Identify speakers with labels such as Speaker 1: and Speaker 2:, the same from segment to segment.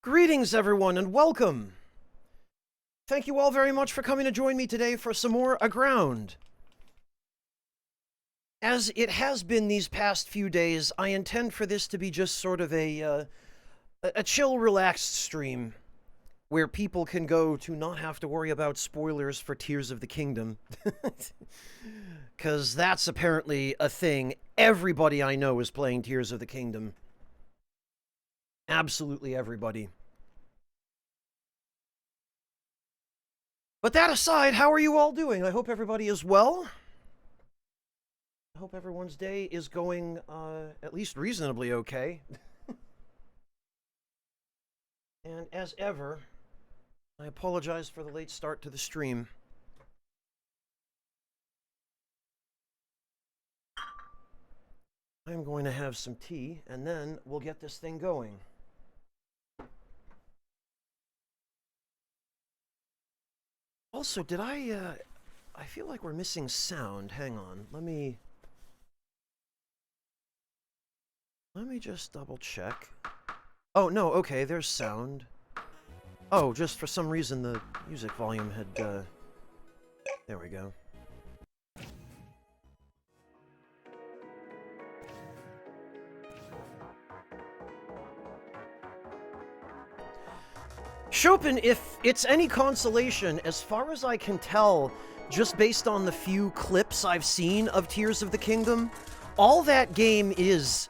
Speaker 1: Greetings, everyone, and welcome! Thank you all very much for coming to join me today for some more Aground. As it has been these past few days, I intend for this to be just sort of a chill, relaxed stream, where people can go to not have to worry about spoilers for Tears of the Kingdom. Because that's apparently a thing. Everybody I know is playing Tears of the Kingdom. Absolutely everybody. But that aside, how are you all doing? I hope everybody is well. I hope everyone's day is going at least reasonably okay. And as ever, I apologize for the late start to the stream. I'm going to have some tea, and then we'll get this thing going. Also, did I feel like we're missing sound. Hang on. Let me just double check. Oh, no, okay, there's sound. Oh, just for some reason the music volume had, there we go. Chopin, if it's any consolation, as far as I can tell, just based on the few clips I've seen of Tears of the Kingdom, all that game is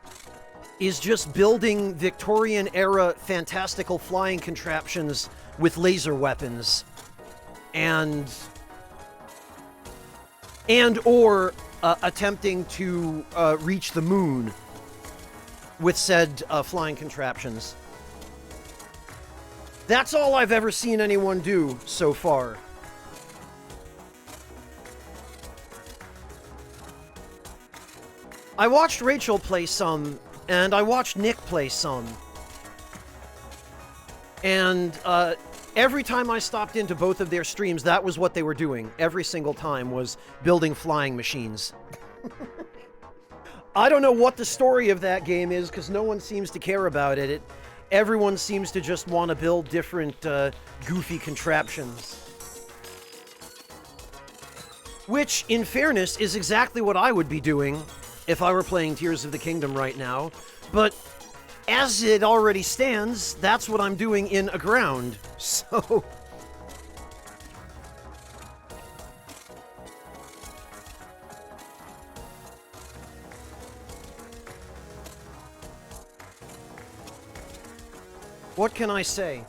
Speaker 1: just building Victorian-era fantastical flying contraptions with laser weapons, and or attempting to reach the moon with said flying contraptions. That's all I've ever seen anyone do so far. I watched Rachel play some, and I watched Nick play some. And every time I stopped into both of their streams, that was what they were doing. Every single time was building flying machines. I don't know what the story of that game is, because no one seems to care about it. Everyone seems to just want to build different goofy contraptions. Which, in fairness, is exactly what I would be doing if I were playing Tears of the Kingdom right now. But as it already stands, that's what I'm doing in Aground. So what can I say?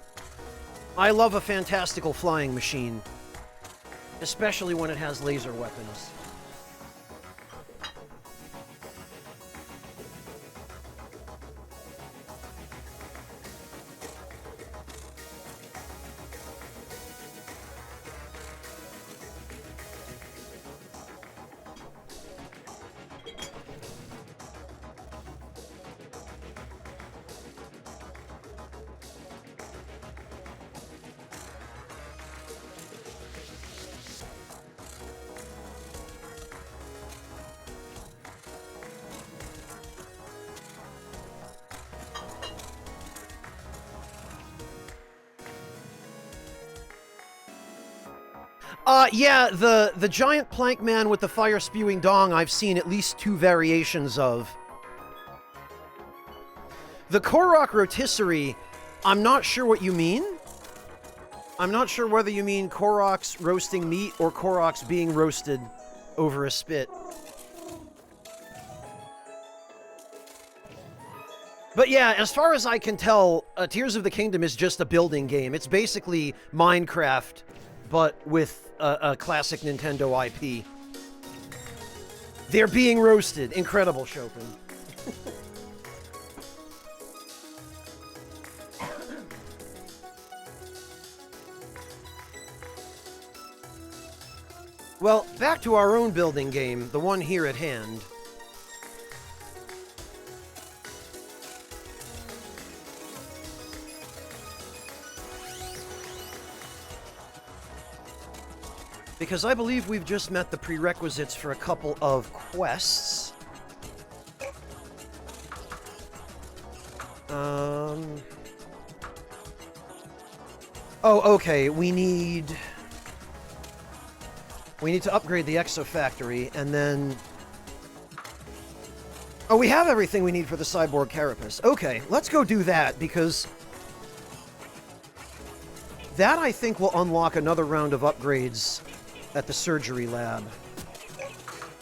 Speaker 1: I love a fantastical flying machine, especially when it has laser weapons. Yeah, the giant plank man with the fire-spewing dong I've seen at least 2 variations of. The Korok rotisserie, I'm not sure what you mean. I'm not sure whether you mean Koroks roasting meat or Koroks being roasted over a spit. But yeah, as far as I can tell, Tears of the Kingdom is just a building game. It's basically Minecraft, but with a classic Nintendo IP. They're being roasted. Incredible, Chopin. Well, back to our own building game, the one here at hand. Because I believe we've just met the prerequisites for a couple of quests. Oh, okay, we need to upgrade the Exo Factory, and then... Oh, we have everything we need for the Cyborg Carapace. Okay, let's go do that, because... that, I think, will unlock another round of upgrades at the surgery lab.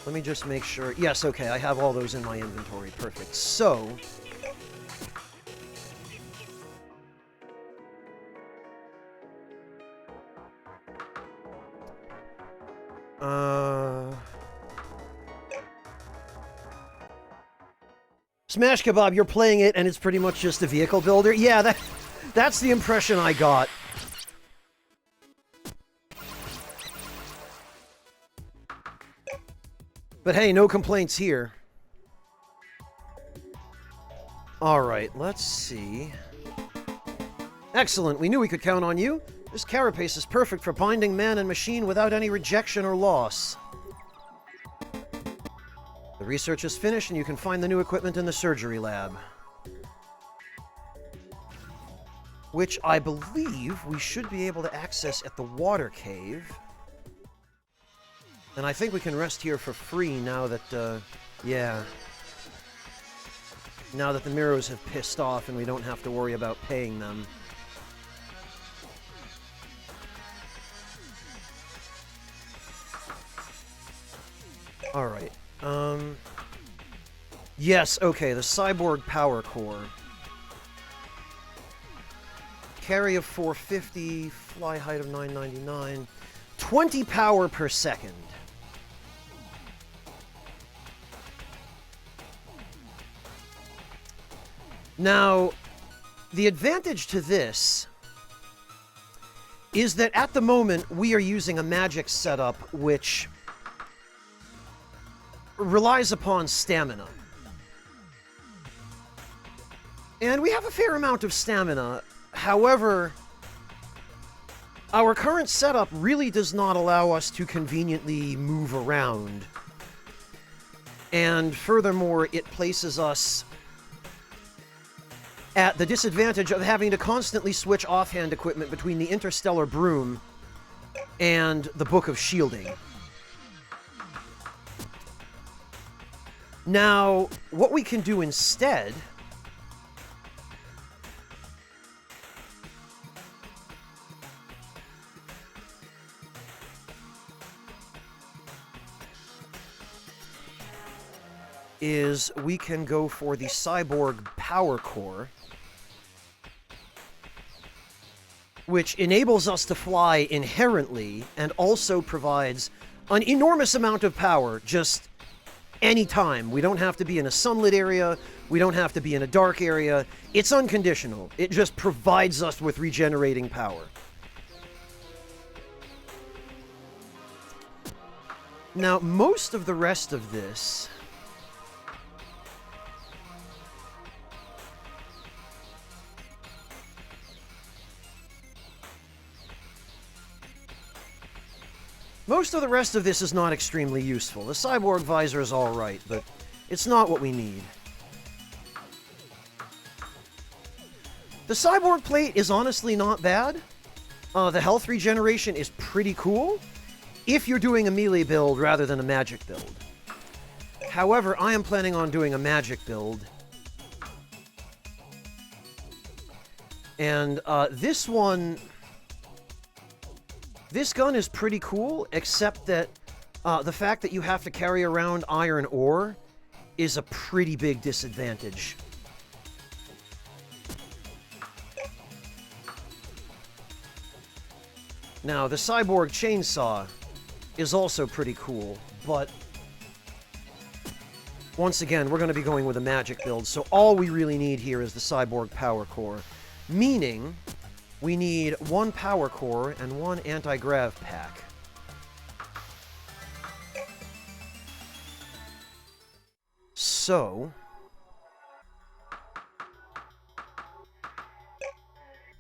Speaker 1: Let me just make sure... Yes, okay, I have all those in my inventory. Perfect. So... Smash Kebab, you're playing it and it's pretty much just a vehicle builder? Yeah, that's the impression I got. But hey, no complaints here. Alright, let's see. Excellent, we knew we could count on you. This carapace is perfect for binding man and machine without any rejection or loss. The research is finished and you can find the new equipment in the surgery lab. Which I believe we should be able to access at the water cave. And I think we can rest here for free now that, yeah. Now that the Miros have pissed off and we don't have to worry about paying them. Alright. Yes, okay, the Cyborg Power Core. Carry of 450, fly height of 999, 20 power per second. Now, the advantage to this is that at the moment we are using a magic setup which relies upon stamina. And we have a fair amount of stamina. However, our current setup really does not allow us to conveniently move around. And furthermore, it places us at the disadvantage of having to constantly switch offhand equipment between the Interstellar Broom and the Book of Shielding. Now, what we can do instead is we can go for the Cyborg Power Core, which enables us to fly inherently and also provides an enormous amount of power just anytime. We don't have to be in a sunlit area. We don't have to be in a dark area. It's unconditional. It just provides us with regenerating power. Now, most of the rest of this... Most of the rest of this is not extremely useful. The Cyborg Visor is alright, but it's not what we need. The Cyborg Plate is honestly not bad. The health regeneration is pretty cool, if you're doing a melee build rather than a magic build. However, I am planning on doing a magic build. And this one... This gun is pretty cool, except that the fact that you have to carry around iron ore is a pretty big disadvantage. Now, the Cyborg Chainsaw is also pretty cool, but once again, we're going to be going with a magic build, so all we really need here is the Cyborg Power Core, meaning we need one Power Core and one Anti-Grav Pack. So...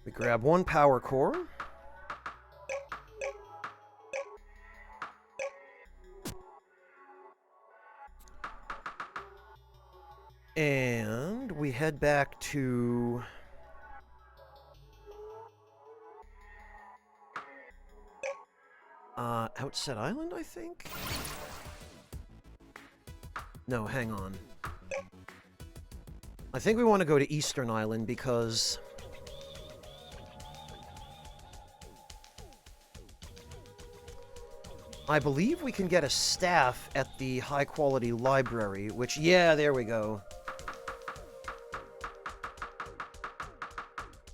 Speaker 1: we grab one Power Core. And we head back to... Outset Island, I think? No, hang on. I think we want to go to Eastern Island because... I believe we can get a staff at the high-quality library, which... Yeah, there we go.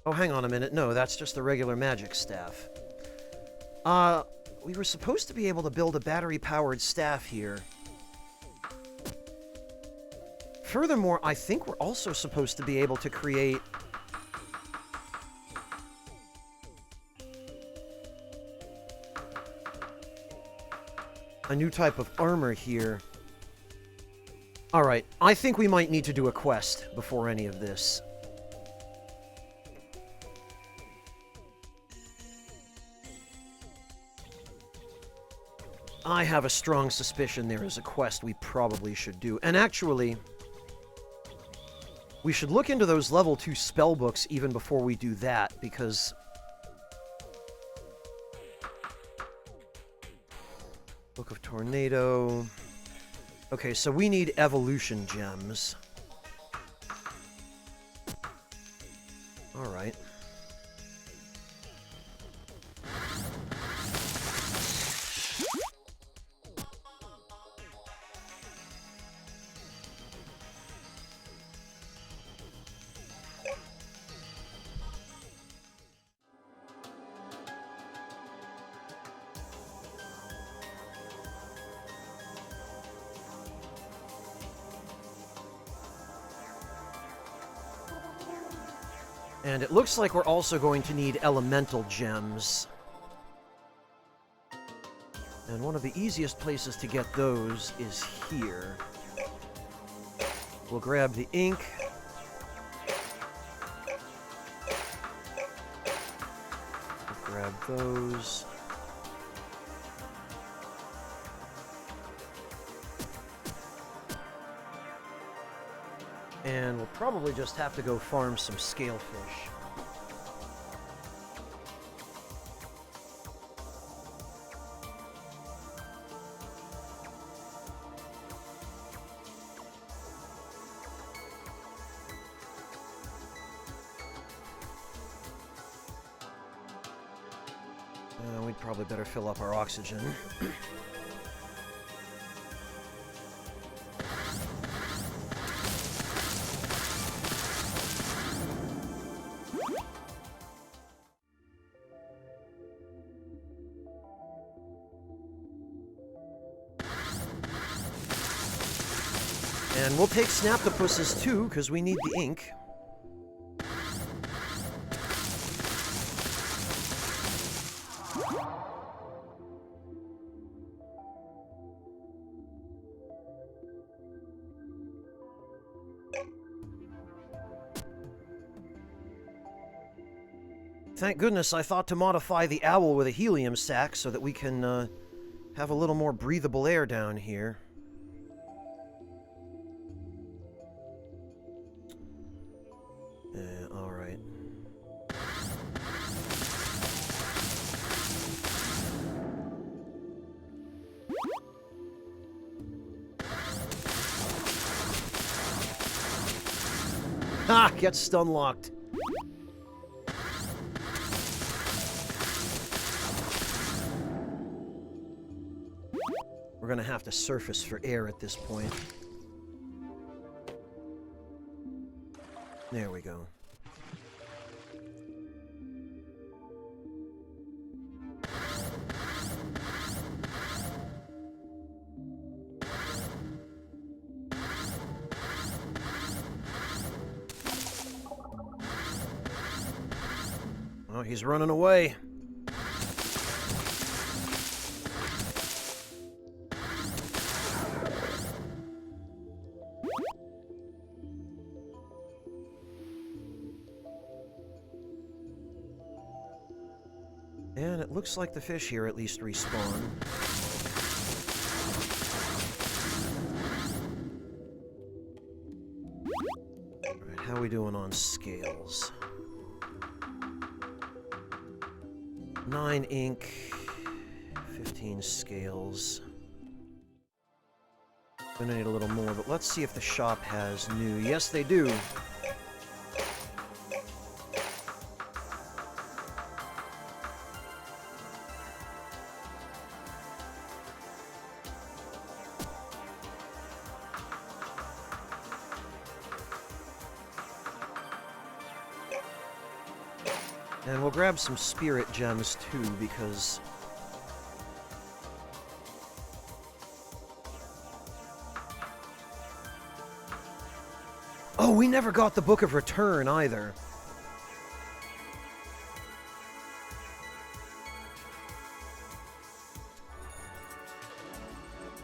Speaker 1: Oh, hang on a minute. No, that's just the regular magic staff. We were supposed to be able to build a battery-powered staff here. Furthermore, I think we're also supposed to be able to create... a new type of armor here. Alright, I think we might need to do a quest before any of this. I have a strong suspicion there is a quest we probably should do. And actually, we should look into those level 2 spellbooks even before we do that, because... Book of Tornado... Okay, so we need evolution gems. Alright. And it looks like we're also going to need elemental gems. And one of the easiest places to get those is here. We'll grab the ink. We'll grab those. And we'll probably just have to go farm some scalefish. We'd probably better fill up our oxygen. And we'll take Snaptopuses too, because we need the ink. Thank goodness I thought to modify the owl with a helium sac so that we can have a little more breathable air down here. Alright. Ha! Get stun locked. We're gonna have to surface for air at this point. There we go. Oh, he's running away. And it looks like the fish here at least respawn. Alright, how are we doing on scales? 9 ink, 15 scales. Gonna need a little more, but let's see if the shop has new. Yes, they do. And we'll grab some spirit gems too, because oh, we never got the Book of Return either.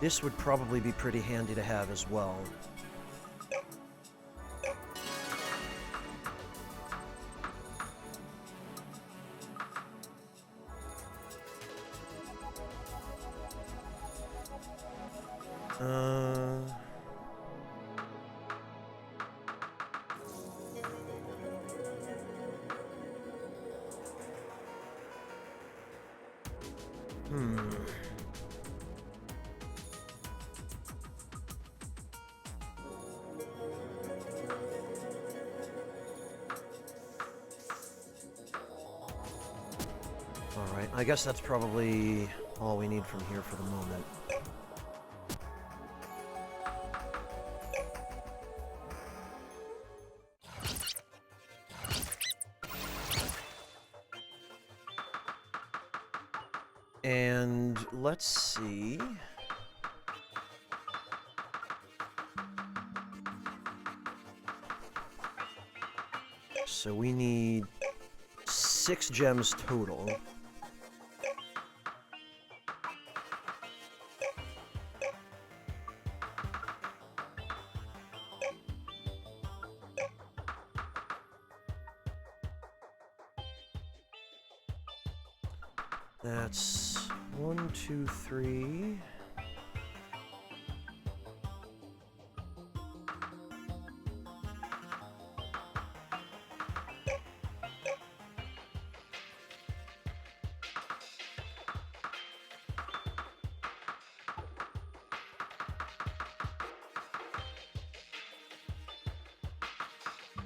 Speaker 1: This would probably be pretty handy to have as well. Alright, I guess that's probably all we need from here for the moment. And let's see. So we need 6 gems total. That's 1, 2, 3.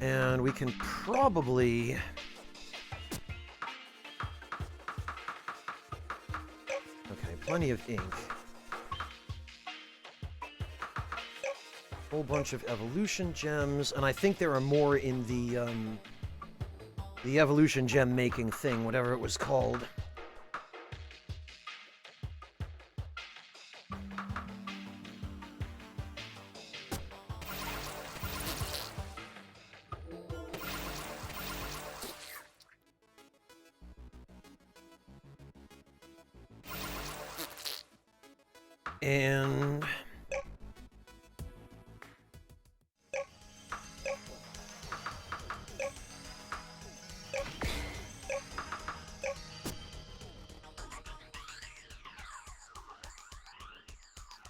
Speaker 1: And we can probably plenty of ink. Whole bunch of evolution gems, and I think there are more in the evolution gem making thing, whatever it was called. And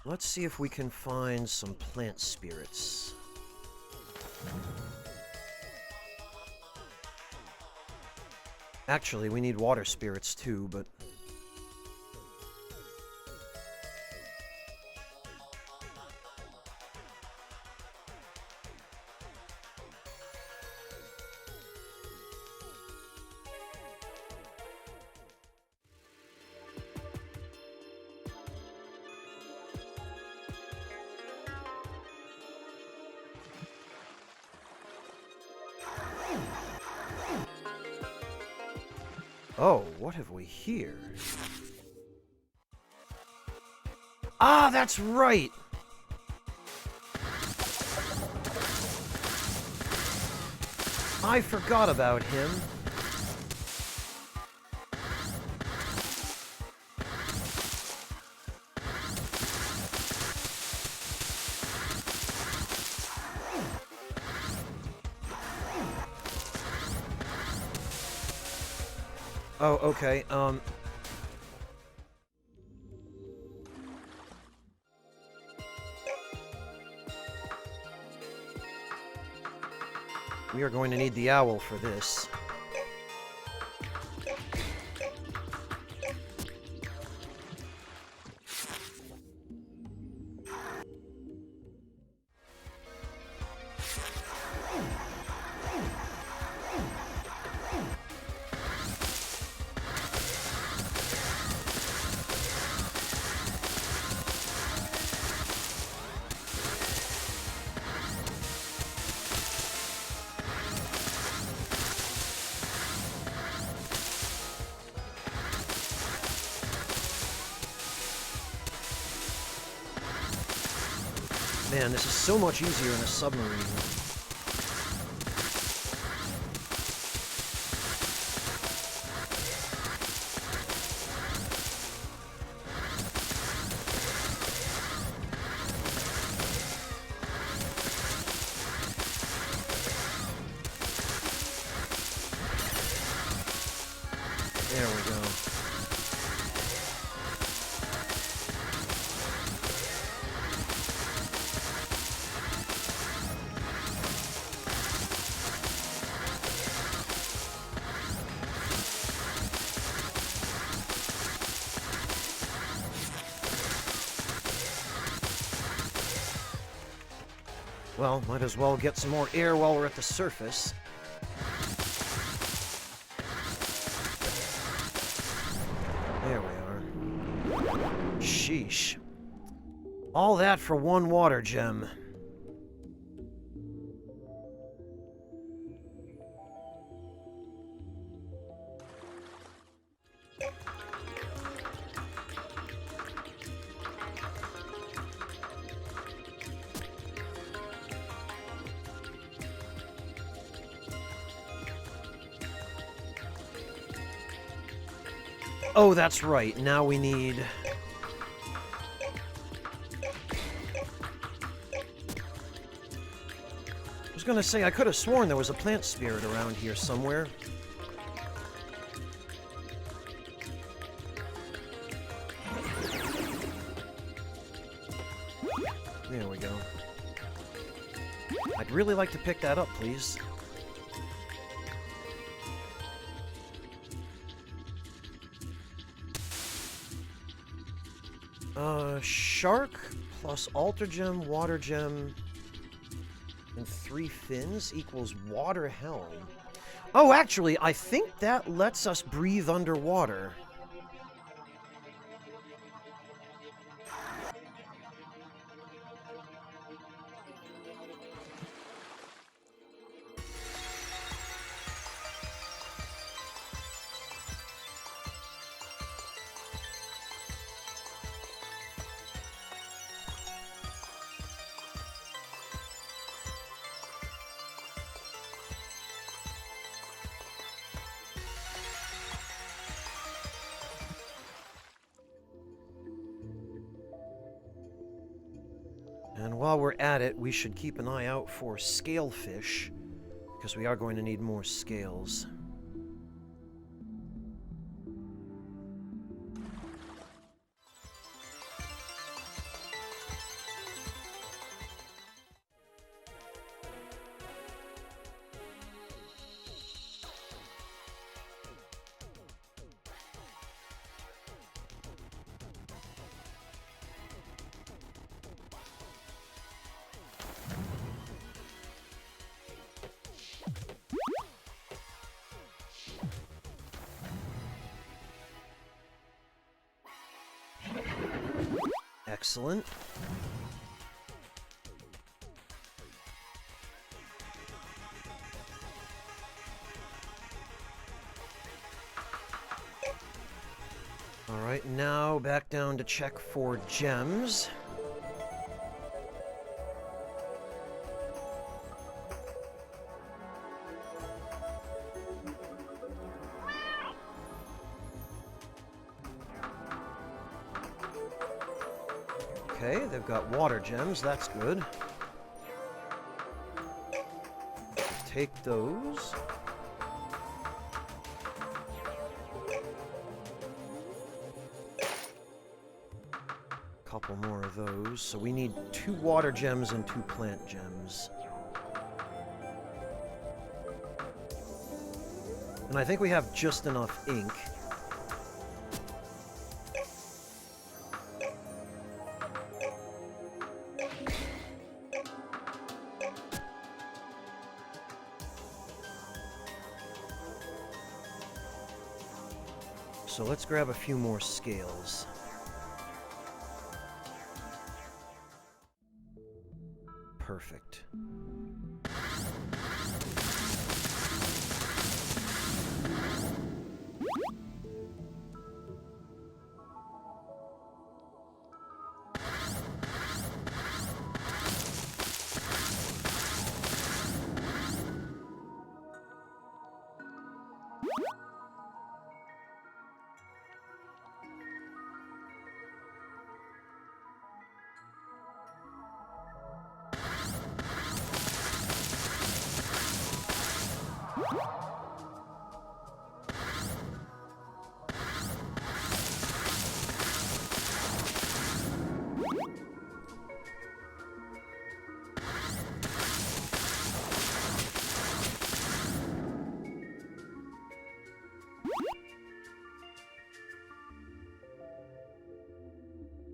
Speaker 1: let's see if we can find some plant spirits. Actually, we need water spirits too, but oh, what have we here? Ah, that's right! I forgot about him. Oh, okay, we are going to need the owl for this. Man, this is so much easier in a submarine. There we go. Well, might as well get some more air while we're at the surface. There we are. Sheesh. All that for one water gem. Oh, that's right. Now we need... I was gonna say, I could have sworn there was a plant spirit around here somewhere. There we go. I'd really like to pick that up, please. Shark plus altar gem, water gem, and 3 fins equals water helm. Oh, actually, I think that lets us breathe underwater. And while we're at it, we should keep an eye out for scalefish, because we are going to need more scales. Excellent. Alright, now back down to check for gems. Okay, they've got water gems, that's good. Take those. Couple more of those. So we need 2 water gems and 2 plant gems. And I think we have just enough ink. So let's grab a few more scales. Perfect.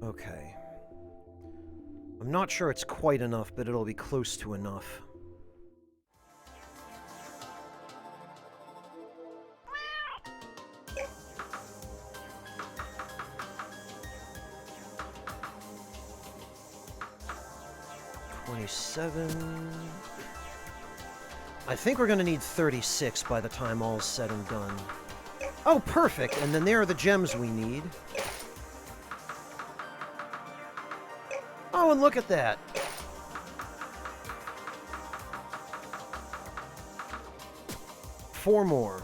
Speaker 1: Okay. I'm not sure it's quite enough, but it'll be close to enough. I think we're gonna need 36 by the time all's said and done. Oh, perfect! And then there are the gems we need. Oh, and look at that! Four more.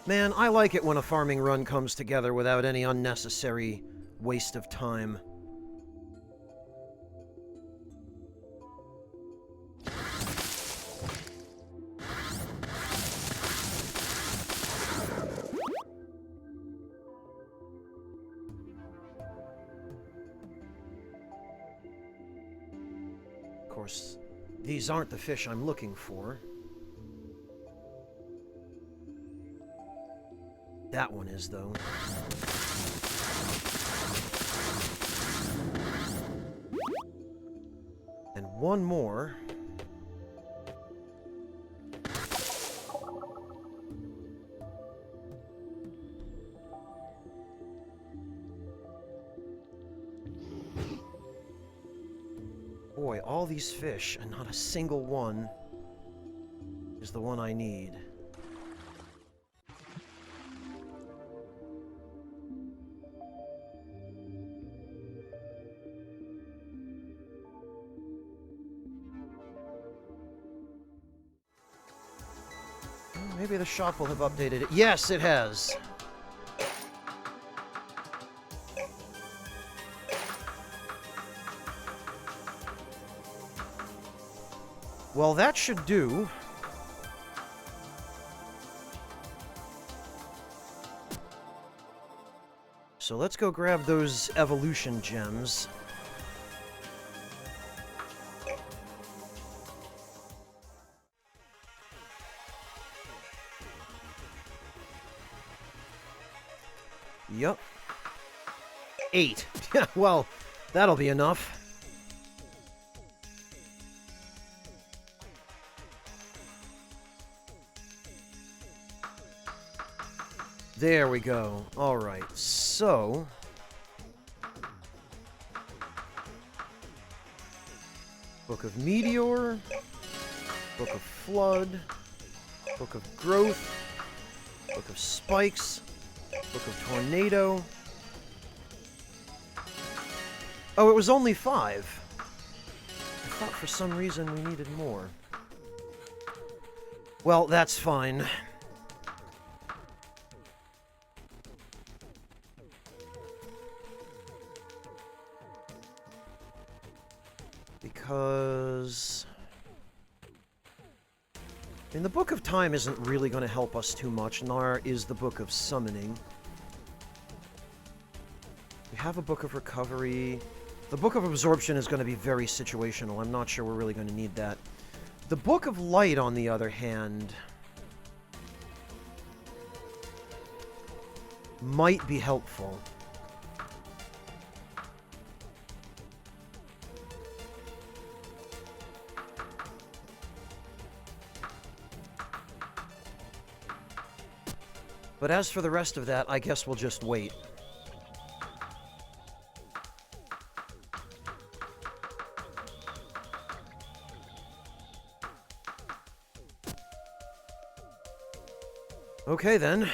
Speaker 1: Man, I like it when a farming run comes together without any unnecessary waste of time. Of course, these aren't the fish I'm looking for. That one is, though. And one more. Boy, all these fish, and not a single one is the one I need. Maybe the shop will have updated it. Yes, it has. Well, that should do. So let's go grab those evolution gems. Yup. 8. Yeah, well, that'll be enough. There we go. Alright, so... Book of Meteor, Book of Flood, Book of Growth, Book of Spikes, Book of Tornado. Oh, it was only 5. I thought for some reason we needed more. Well, that's fine. Because... I mean, the Book of Time isn't really going to help us too much, nor is the Book of Summoning. We have a Book of Recovery. The Book of Absorption is going to be very situational. I'm not sure we're really going to need that. The Book of Light, on the other hand, might be helpful. But as for the rest of that, I guess we'll just wait. Okay, then.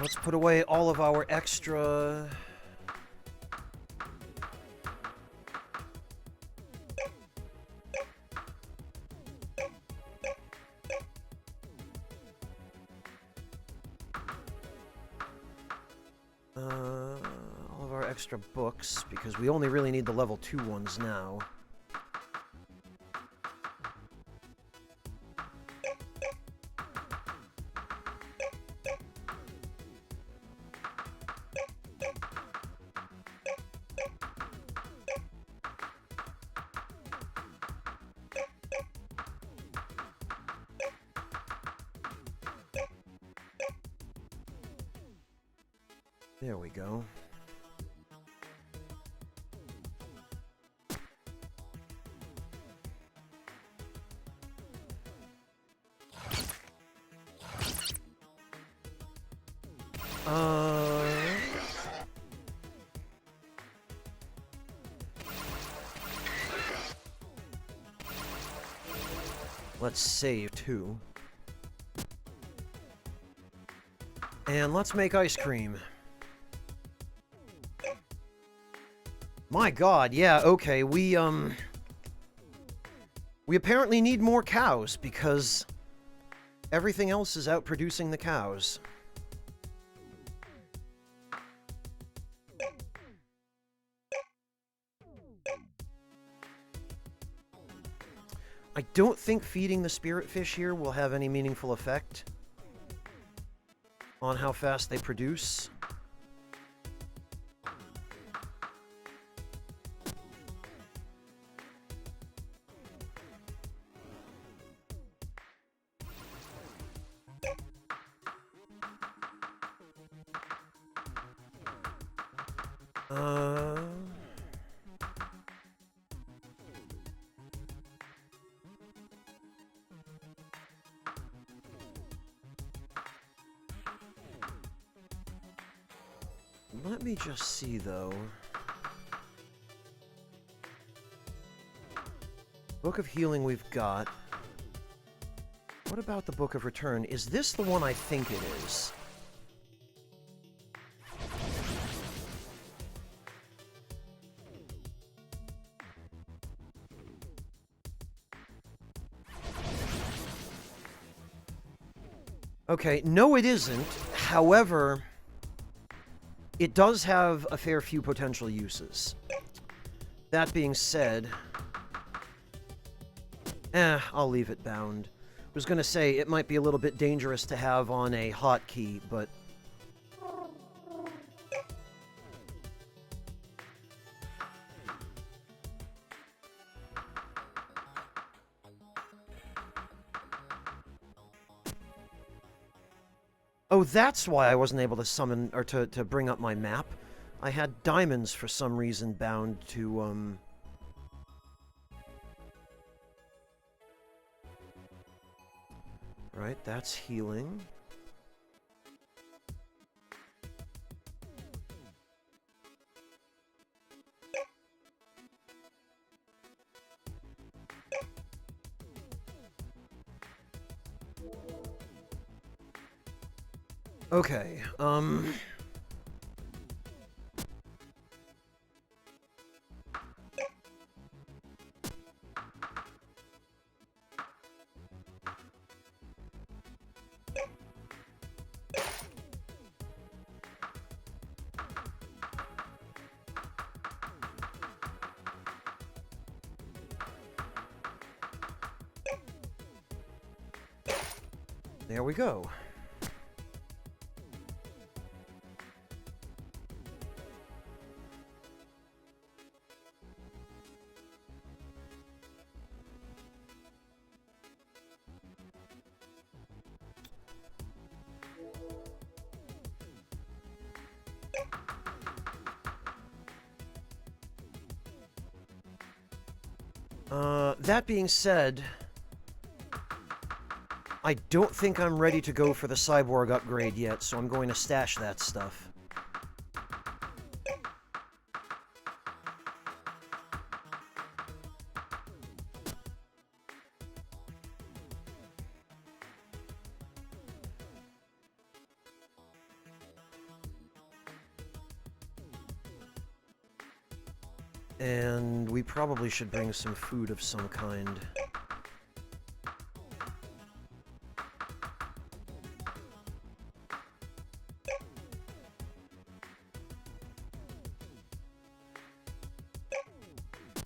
Speaker 1: Let's put away all of our extra... all of our extra books, because we only really need the level 2 ones now. There we go. Let's save too. And let's make ice cream. My god, yeah, okay, we apparently need more cows, because everything else is outproducing the cows. I don't think feeding the spirit fish here will have any meaningful effect on how fast they produce. Let me just see, though. Book of Healing we've got. What about the Book of Return? Is this the one I think it is? Okay, no it isn't. However, it does have a fair few potential uses. That being said... I'll leave it bound. I was gonna say, it might be a little bit dangerous to have on a hotkey, but... Oh, that's why I wasn't able to summon, or to bring up my map. I had diamonds for some reason bound to, Right, that's healing. Okay, there we go. That being said, I don't think I'm ready to go for the cyborg upgrade yet, so I'm going to stash that stuff. And we probably should bring some food of some kind.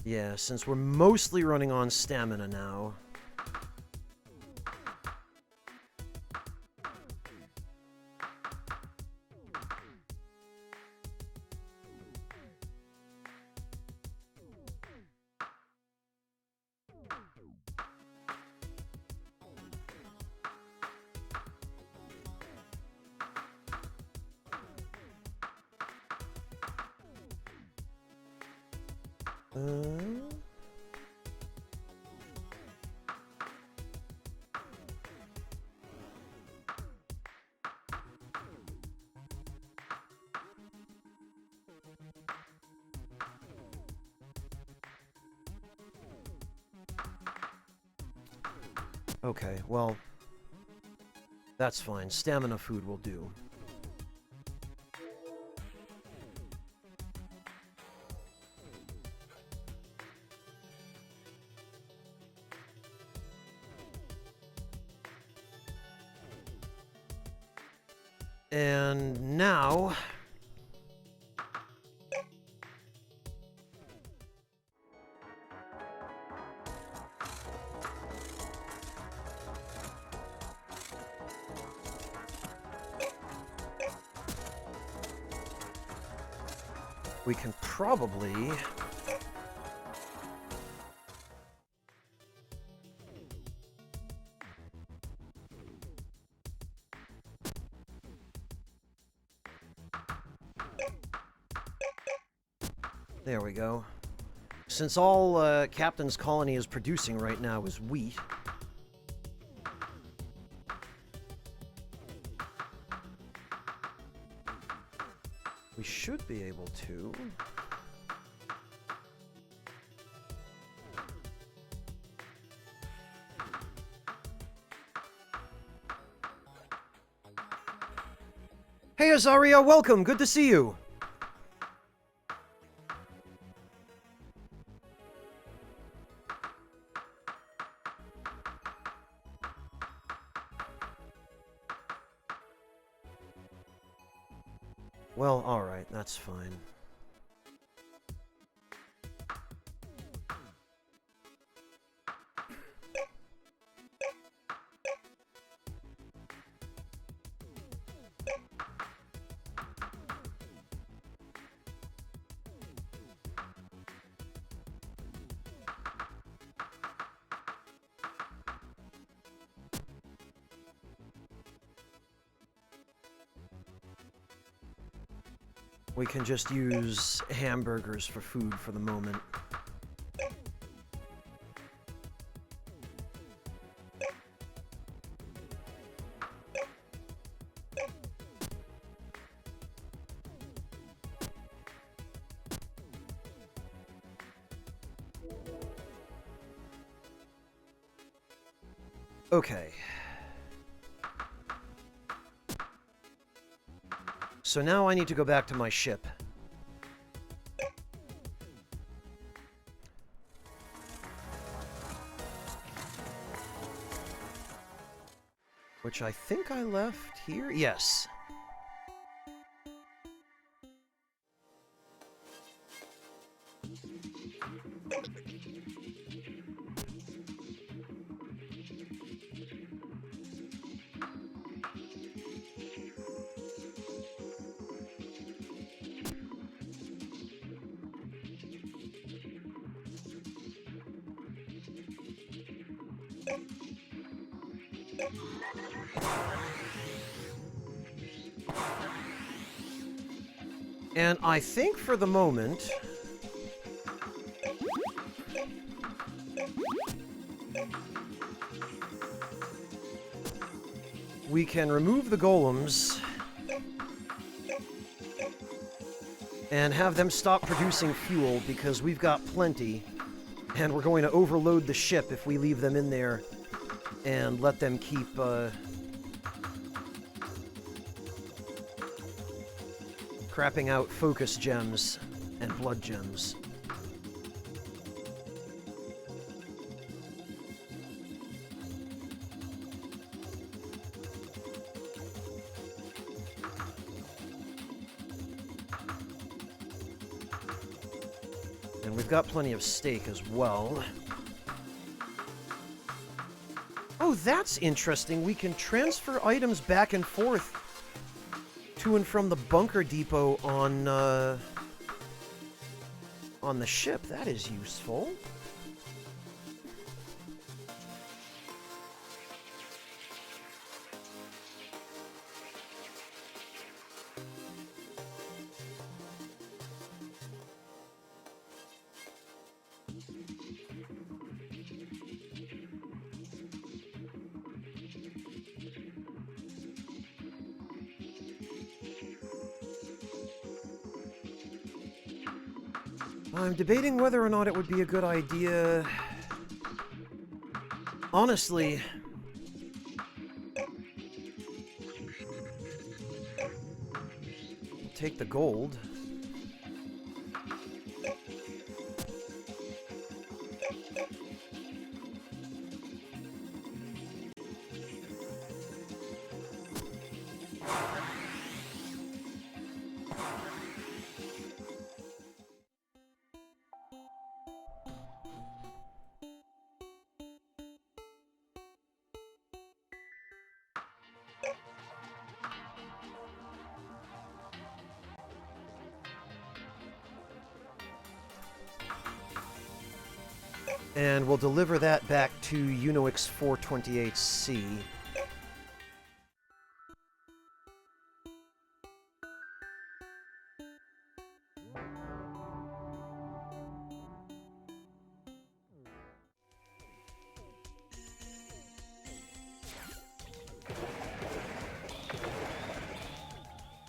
Speaker 1: Yeah, since we're mostly running on stamina now. Okay, well, that's fine. Stamina food will do. And now... we can probably... There we go. Since all Captain's Colony is producing right now is wheat. We should be able to... Hey Azaria, welcome! Good to see you! Well, alright, that's fine. We can just use hamburgers for food for the moment. Okay. So now I need to go back to my ship. Which I think I left here? Yes. And I think for the moment... we can remove the golems and have them stop producing fuel because we've got plenty, and we're going to overload the ship if we leave them in there and let them keep crapping out focus gems and blood gems. And we've got plenty of steak as well. Oh, that's interesting. We can transfer items back and forth to and from the bunker depot on the ship. That is useful. I'm debating whether or not it would be a good idea. Honestly, I'll take the gold. And we'll deliver that back to UNOX 428C.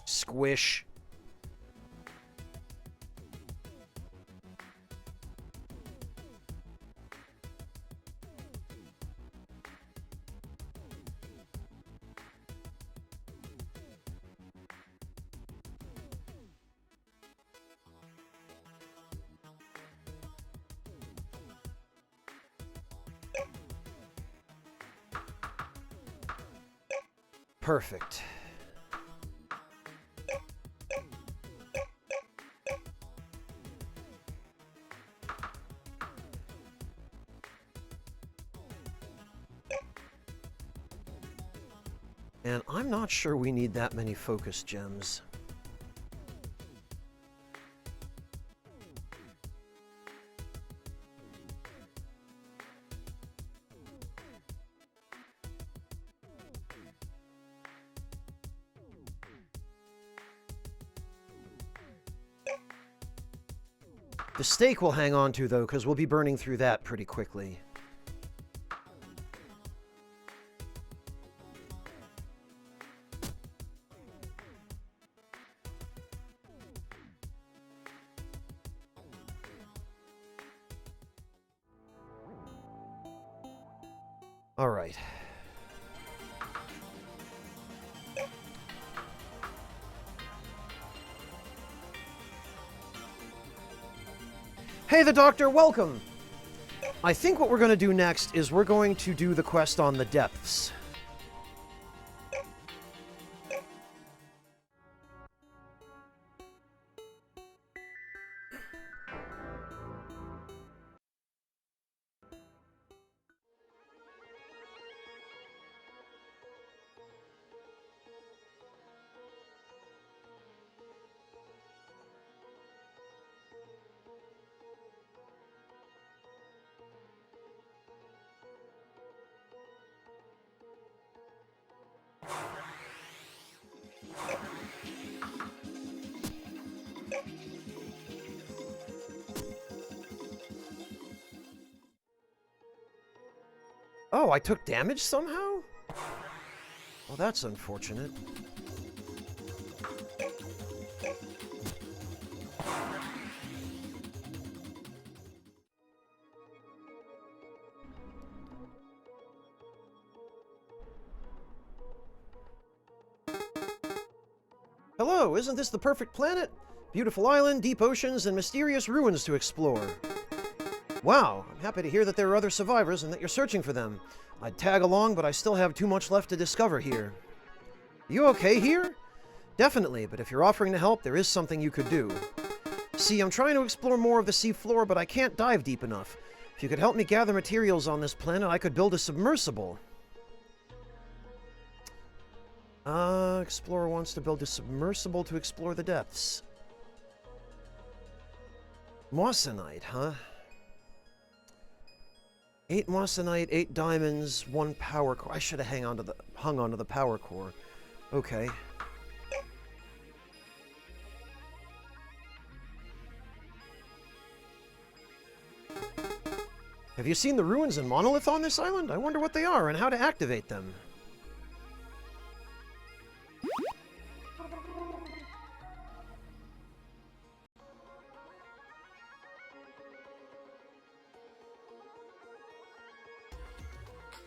Speaker 1: Squish. Perfect. And I'm not sure we need that many focus gems. The steak we'll hang on to, though, because we'll be burning through that pretty quickly. All right. Hey, the Doctor, welcome! I think what we're going to do next is we're going to do the quest on the depths. Oh, I took damage somehow? Well, that's unfortunate. Hello, isn't this the perfect planet? Beautiful island, deep oceans, and mysterious ruins to explore. Wow, I'm happy to hear that there are other survivors and that you're searching for them. I'd tag along, but I still have too much left to discover here. You okay here? Definitely, but if you're offering to help, there is something you could do. See, I'm trying to explore more of the sea floor, but I can't dive deep enough. If you could help me gather materials on this planet, I could build a submersible. Explorer wants to build a submersible to explore the depths. Moissanite, huh? 8 moissanite, 8 diamonds, 1 power core. I should have hung onto the power core. Okay. Have you seen the ruins and monolith on this island? I wonder what they are and how to activate them.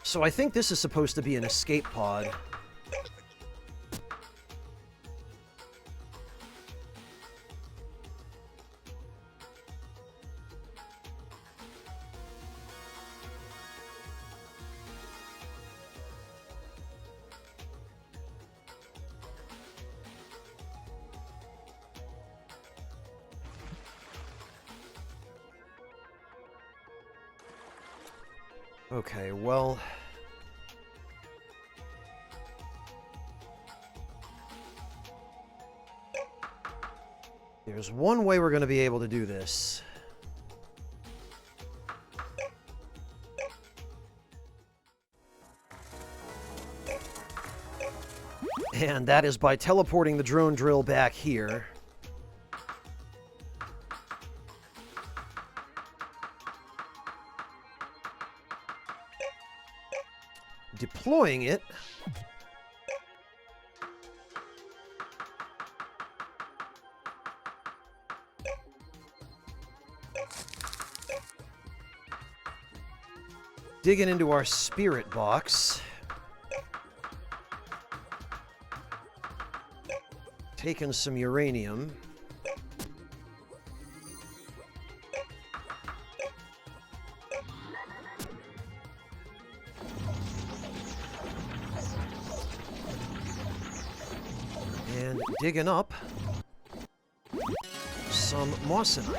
Speaker 1: So I think this is supposed to be an escape pod. Okay, well... There's one way we're going to be able to do this. And that is by teleporting the drone drill back here. Deploying it. Digging into our spirit box. Taking some uranium. And digging up some moissanite.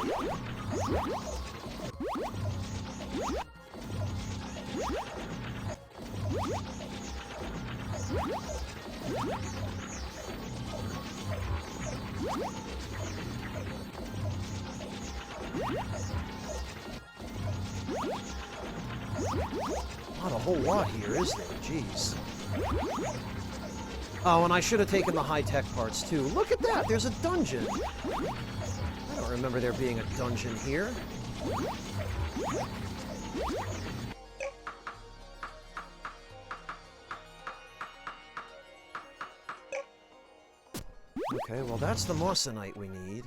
Speaker 1: Not a whole lot here, is there? Jeez. Oh, and I should have taken the high-tech parts, too. Look at that! There's a dungeon! I don't remember there being a dungeon here. Okay, well, that's the moissanite we need.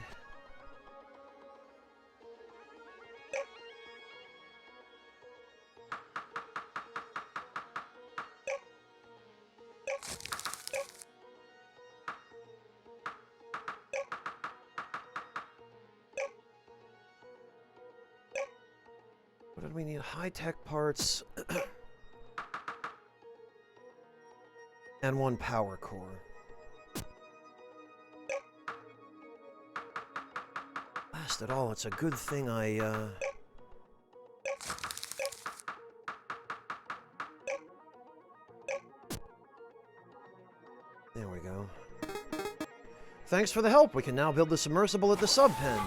Speaker 1: What did we need? High-tech parts. And 1 power core. Blast it all, it's a good thing I, There we go. Thanks for the help. We can now build the submersible at the sub-pen.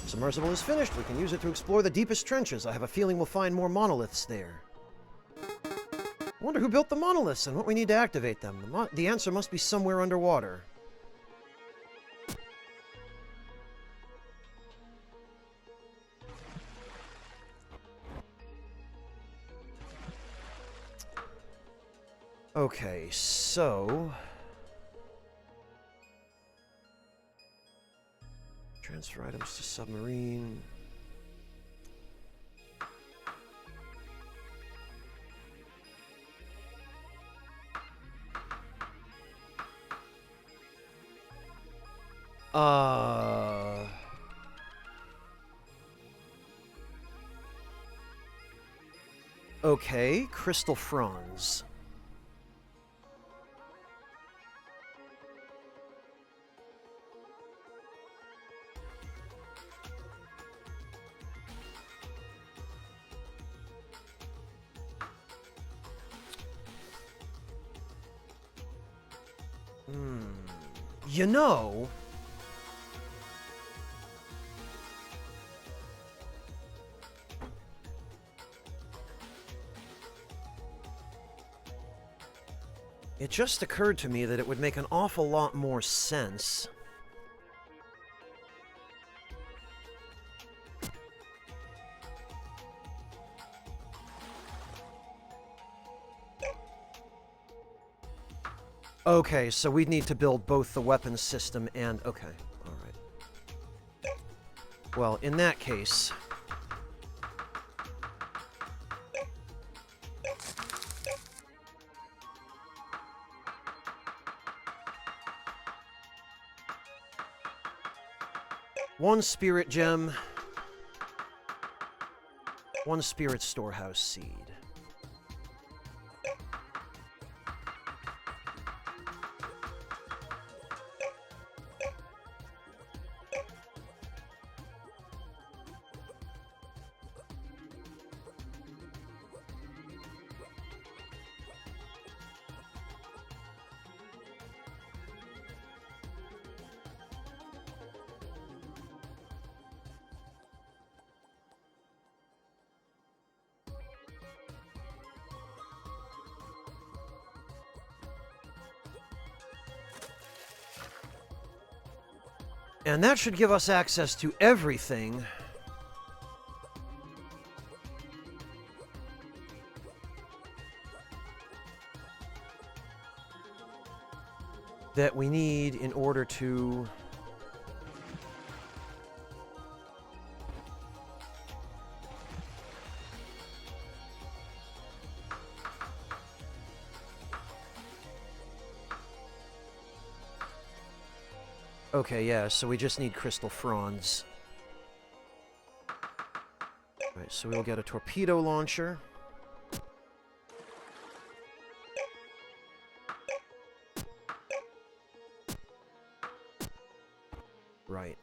Speaker 1: Submersible is finished. We can use it to explore the deepest trenches. I have a feeling we'll find more monoliths there. I wonder who built the monoliths and what we need to activate them. The answer must be somewhere underwater. Okay, so... Transfer items to submarine. Okay, crystal fronds. You know... It just occurred to me that it would make an awful lot more sense. Okay, so we'd need to build both the weapons system and... Okay, alright. Well, in that case... One spirit gem, one spirit storehouse seed. And that should give us access to everything that we need in order to... Okay, yeah, so we just need crystal fronds. Alright, so we'll get a torpedo launcher. Right.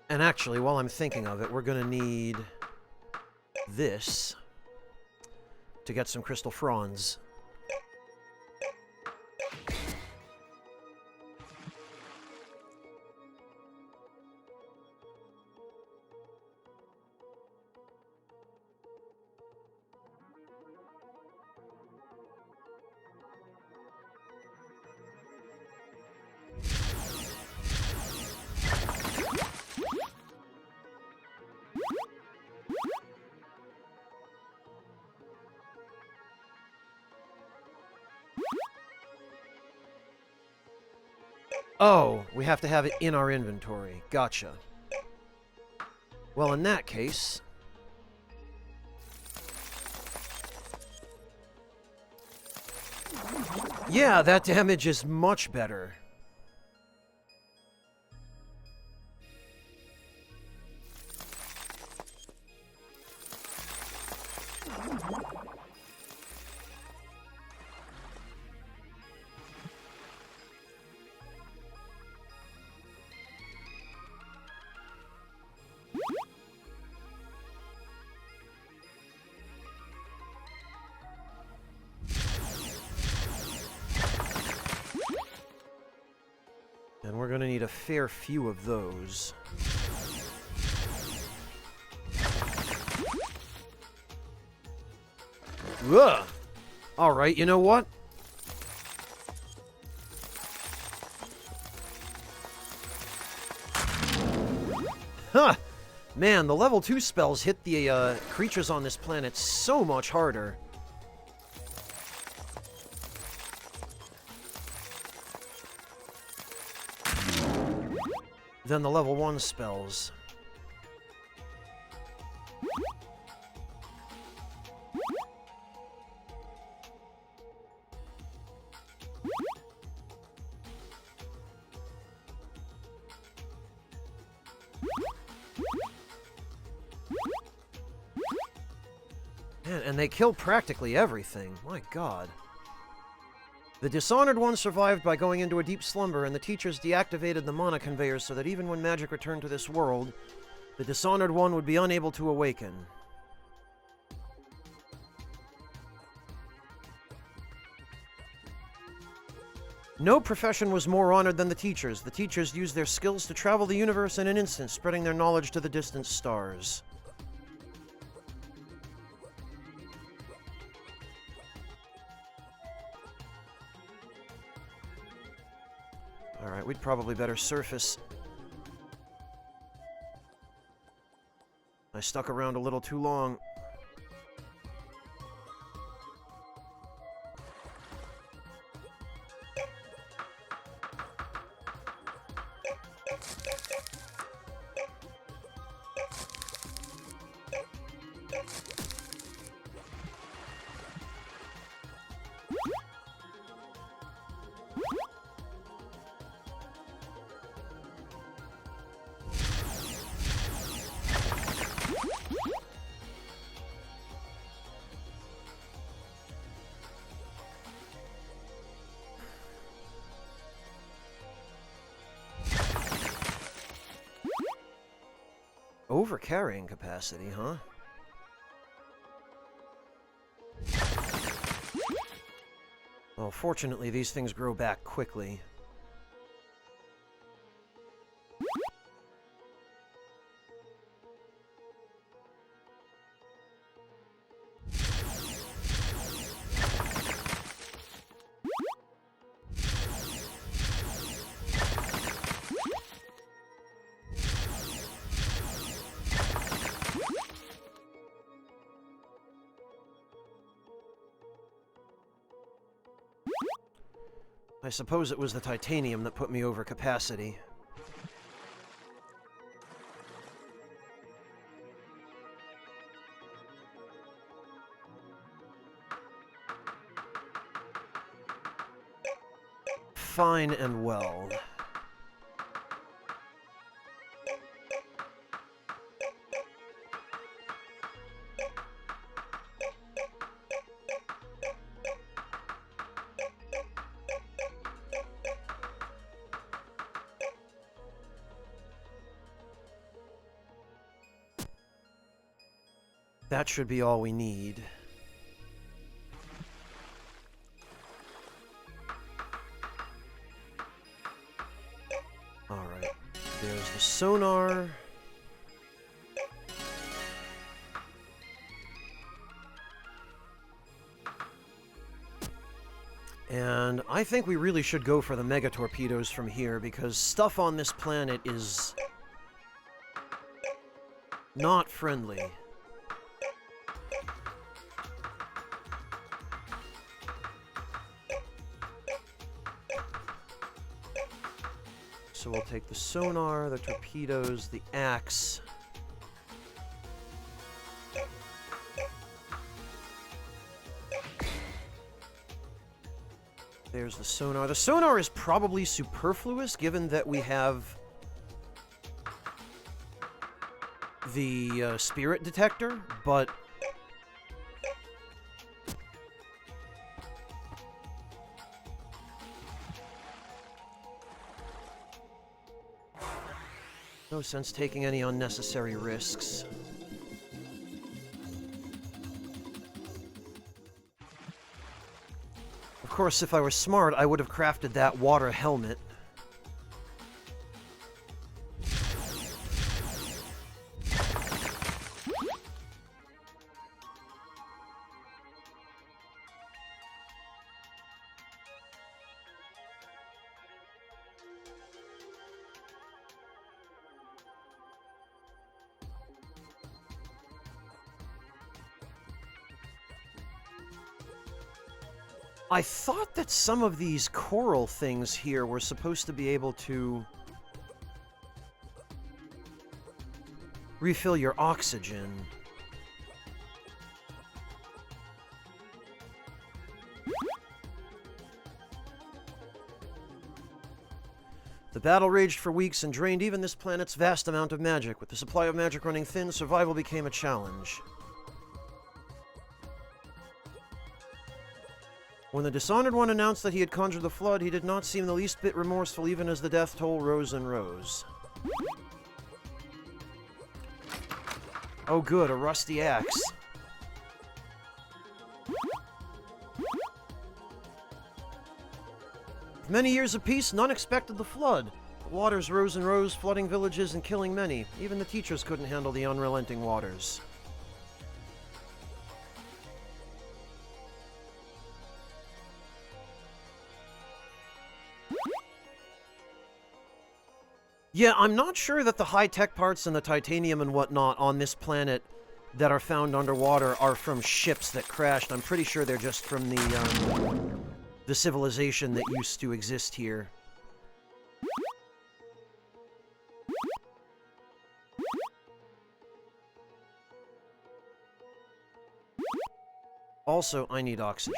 Speaker 1: And actually, while I'm thinking of it, we're gonna need this to get some crystal fronds. Oh, we have to have it in our inventory. Gotcha. Well, in that case... Yeah, that damage is much better. And we're going to need a fair few of those. Ugh! Alright, you know what? Huh! Man, the level 2 spells hit the creatures on this planet so much harder. Than the level 1 spells. Man, and they kill practically everything. My god. The Dishonored One survived by going into a deep slumber, and the teachers deactivated the mana conveyors so that even when magic returned to this world, the Dishonored One would be unable to awaken. No profession was more honored than the teachers. The teachers used their skills to travel the universe in an instant, spreading their knowledge to the distant stars. Alright, we'd probably better surface. I stuck around a little too long. Over-carrying capacity, huh? Well, fortunately, these things grow back quickly. I suppose it was the titanium that put me over capacity. Fine and well. That should be all we need. Alright, there's the sonar. And I think we really should go for the mega torpedoes from here, because stuff on this planet is not friendly. So we'll take the sonar, the torpedoes, the axe. There's the sonar. The sonar is probably superfluous, given that we have the spirit detector, but no sense taking any unnecessary risks. Of course, if I were smart, I would have crafted that water helmet. I thought that some of these coral things here were supposed to be able to refill your oxygen. The battle raged for weeks and drained even this planet's vast amount of magic. With the supply of magic running thin, survival became a challenge. When the Dishonored One announced that he had conjured the flood, he did not seem the least bit remorseful, even as the death toll rose and rose. Oh good, a rusty axe. With many years of peace, none expected the flood. The waters rose and rose, flooding villages and killing many. Even the teachers couldn't handle the unrelenting waters. Yeah, I'm not sure that the high-tech parts and the titanium and whatnot on this planet that are found underwater are from ships that crashed. I'm pretty sure they're just from the civilization that used to exist here. Also, I need oxygen.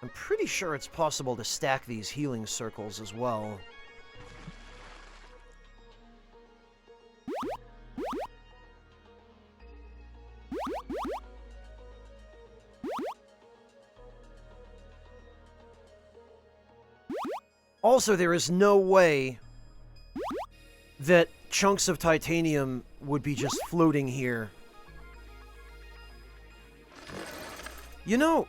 Speaker 1: I'm pretty sure it's possible to stack these healing circles as well. Also, there is no way that chunks of titanium would be just floating here. You know...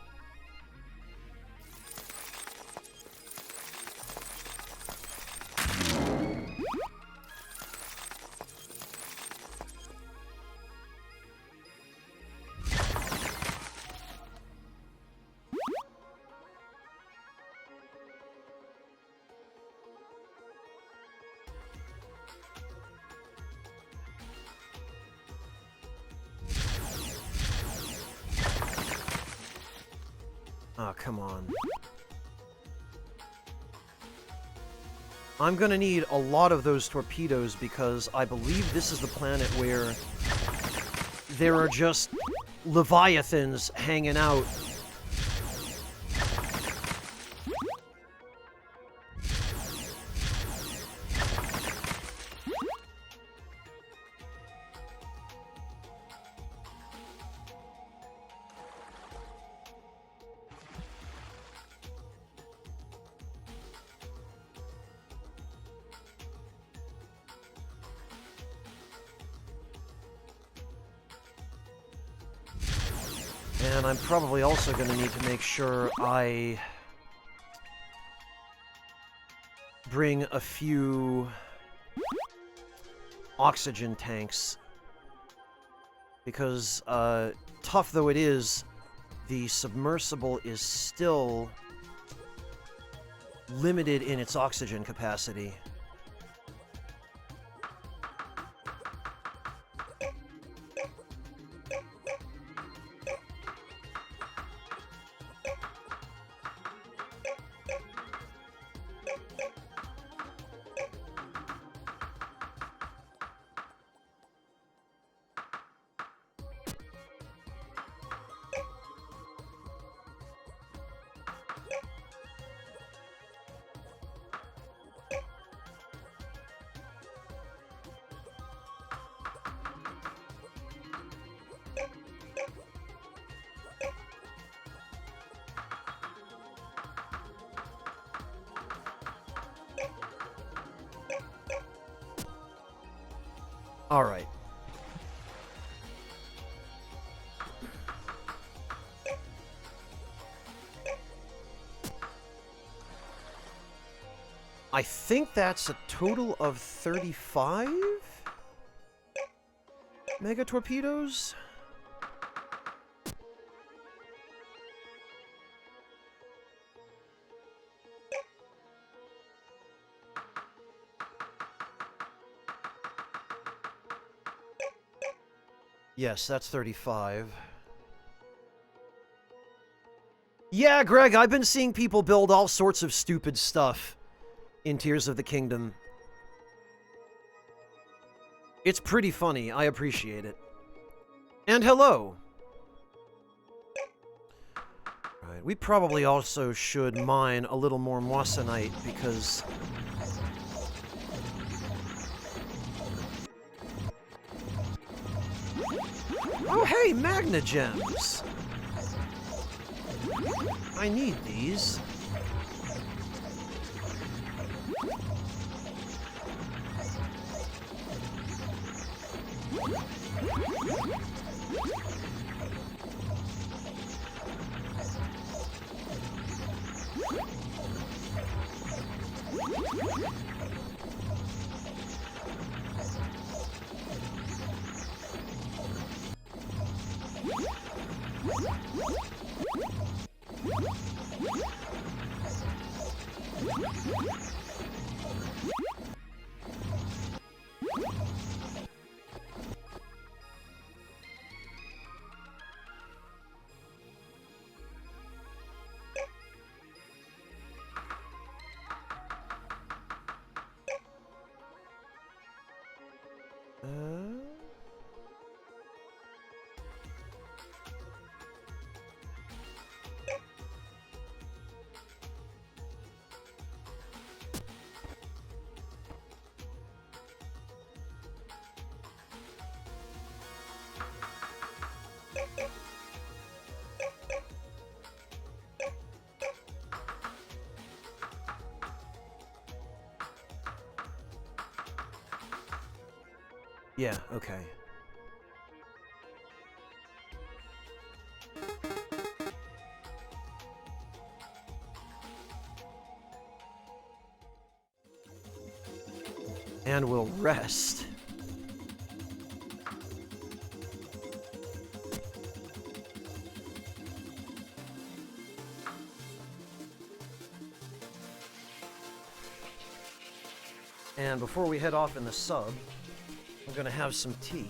Speaker 1: Oh, come on. I'm gonna need a lot of those torpedoes because I believe this is the planet where there are just leviathans hanging out. And I'm probably also going to need to make sure I bring a few oxygen tanks. Because, tough though it is, the submersible is still limited in its oxygen capacity. All right. I think that's a total of 35 mega torpedoes. Yes, that's 35. Yeah, Greg, I've been seeing people build all sorts of stupid stuff in Tears of the Kingdom. It's pretty funny. I appreciate it. And hello. Alright, we probably also should mine a little more moissanite, because... Oh hey, magna gems! I need these. Yeah, okay. And we'll rest. And before we head off in the sub, I'm gonna have some tea.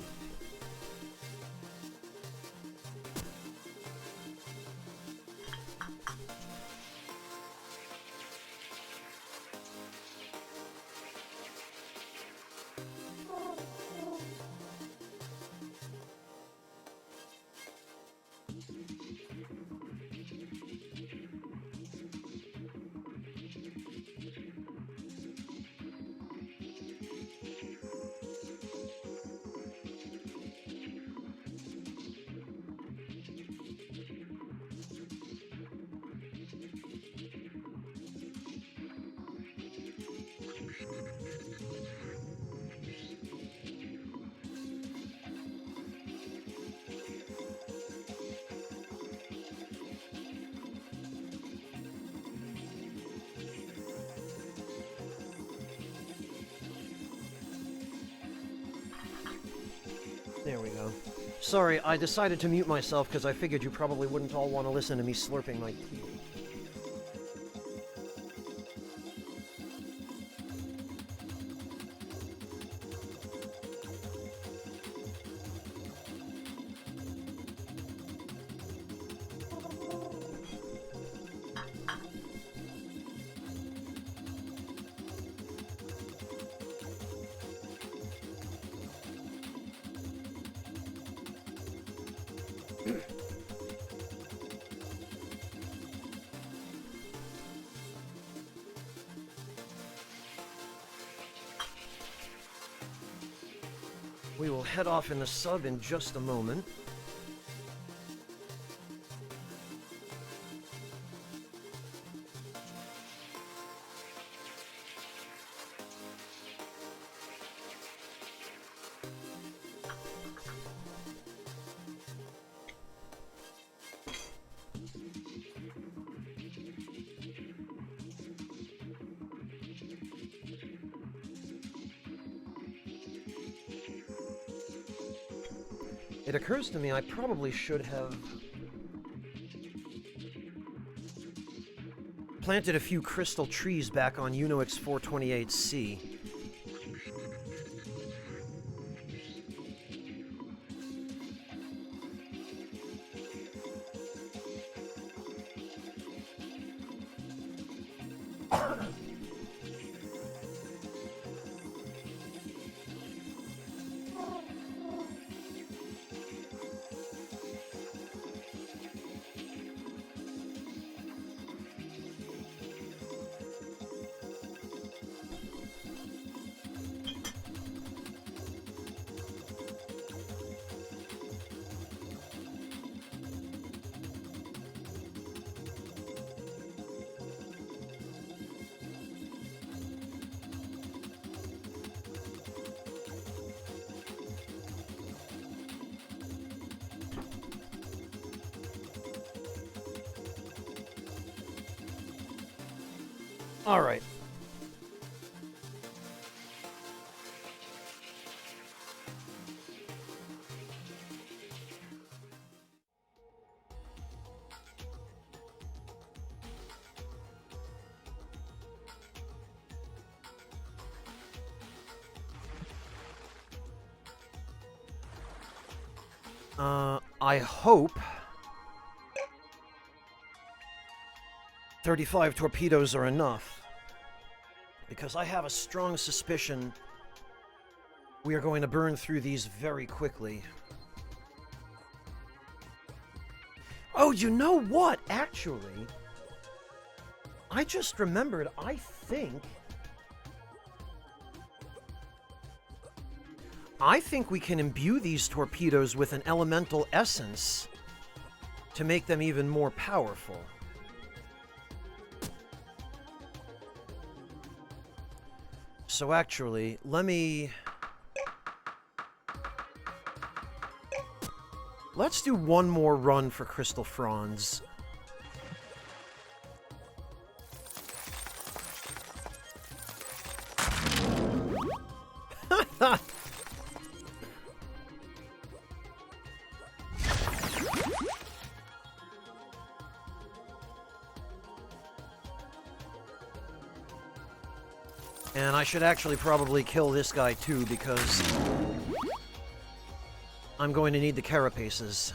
Speaker 1: There we go. Sorry, I decided to mute myself because I figured you probably wouldn't all want to listen to me slurping my tea. We will head off in the sub in just a moment. It occurs to me I probably should have planted a few crystal trees back on Unix 428C. All right. I hope 35 torpedoes are enough, because I have a strong suspicion we are going to burn through these very quickly. Oh, you know what? Actually, I just remembered, I think we can imbue these torpedoes with an elemental essence to make them even more powerful. So actually, let's do one more run for Crystal Fronds. And I should actually probably kill this guy too, because I'm going to need the carapaces.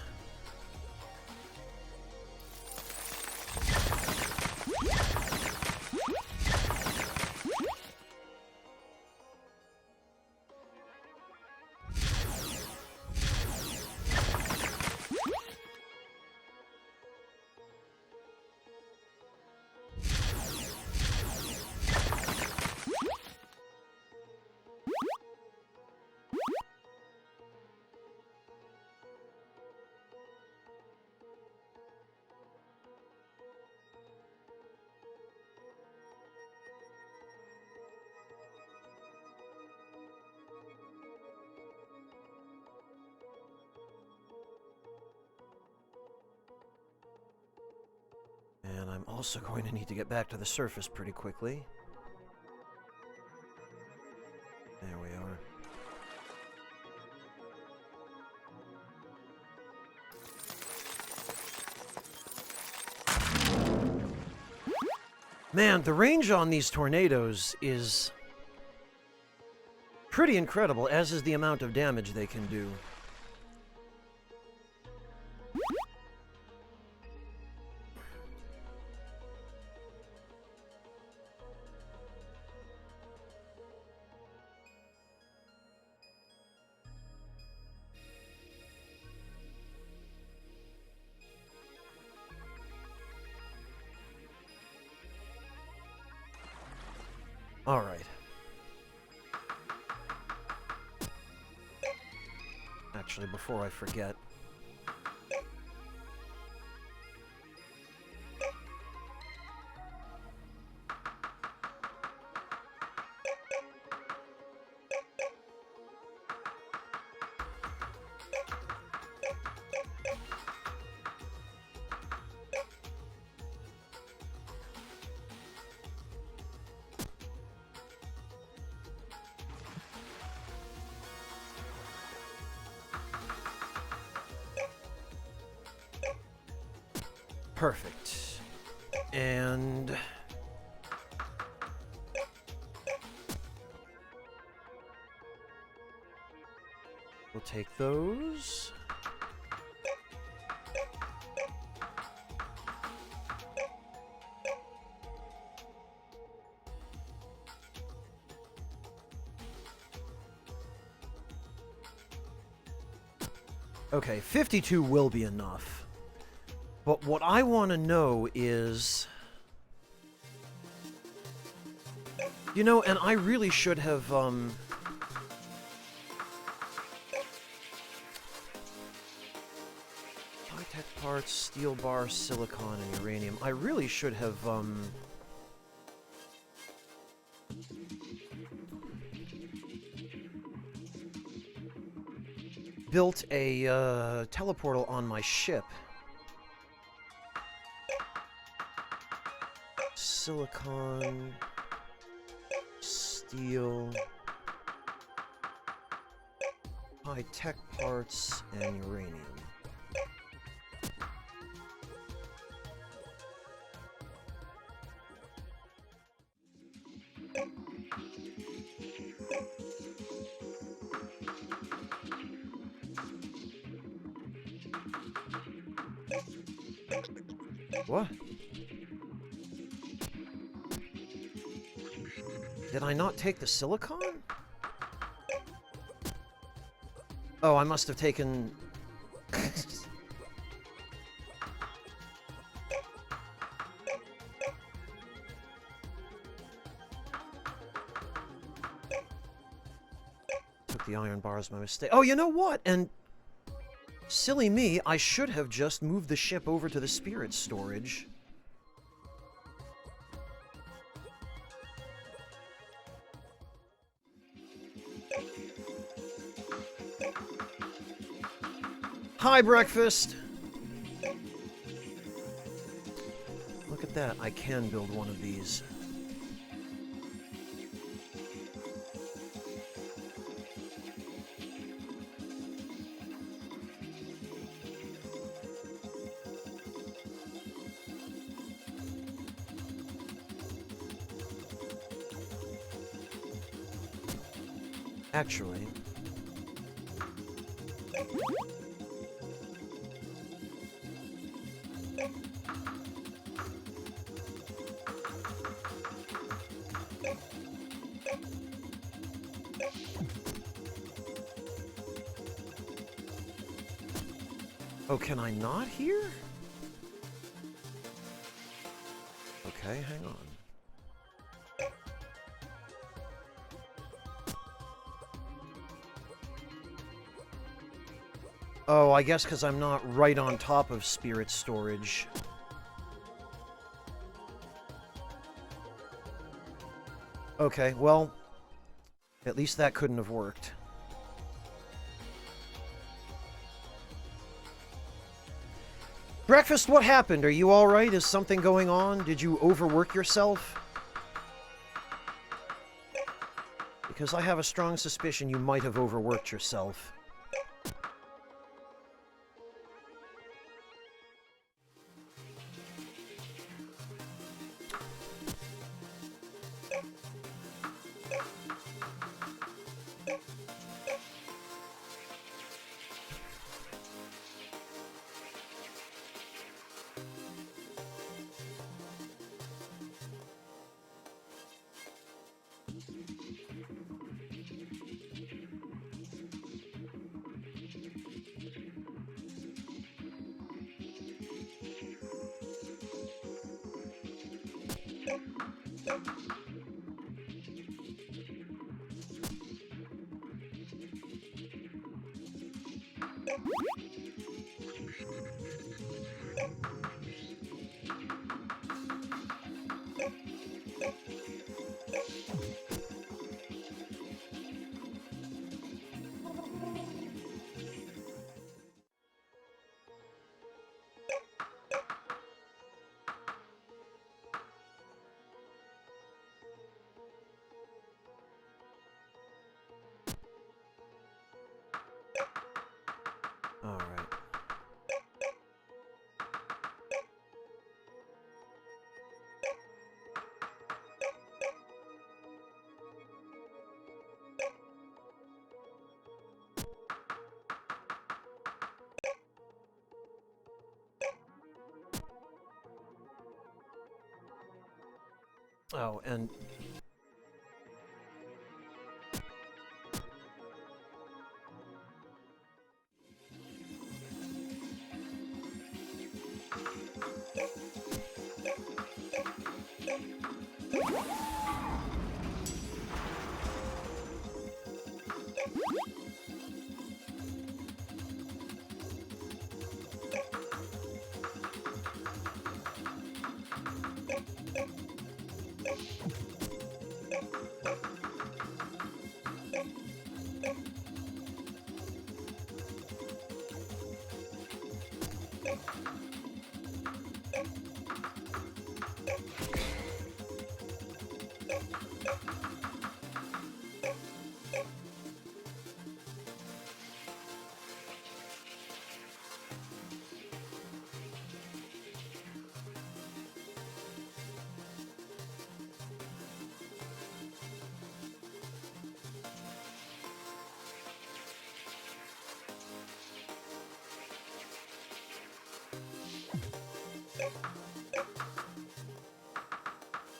Speaker 1: And I'm also going to need to get back to the surface pretty quickly. There we are. Man, the range on these tornadoes is pretty incredible, as is the amount of damage they can do. All right. Actually, before I forget, perfect. And we'll take those. Okay, 52 will be enough. But what I want to know is... You know, and I really should have, high-tech parts, steel bar, silicon, and uranium. I really should have, built a, teleportal on my ship. Silicon, steel, high-tech parts, and uranium. What? Did I not take the silicon? Oh, I must have taken... Took the iron bars by mistake. Oh, you know what? And... silly me, I should have just moved the ship over to the spirit storage. Hi, breakfast! Look at that, I can build one of these. Actually... Oh, can I not here? Okay, hang on. Oh, I guess because I'm not right on top of spirit storage. Okay, well, at least that couldn't have worked. Breakfast, what happened? Are you alright? Is something going on? Did you overwork yourself? Because I have a strong suspicion you might have overworked yourself. Alright. Oh, and...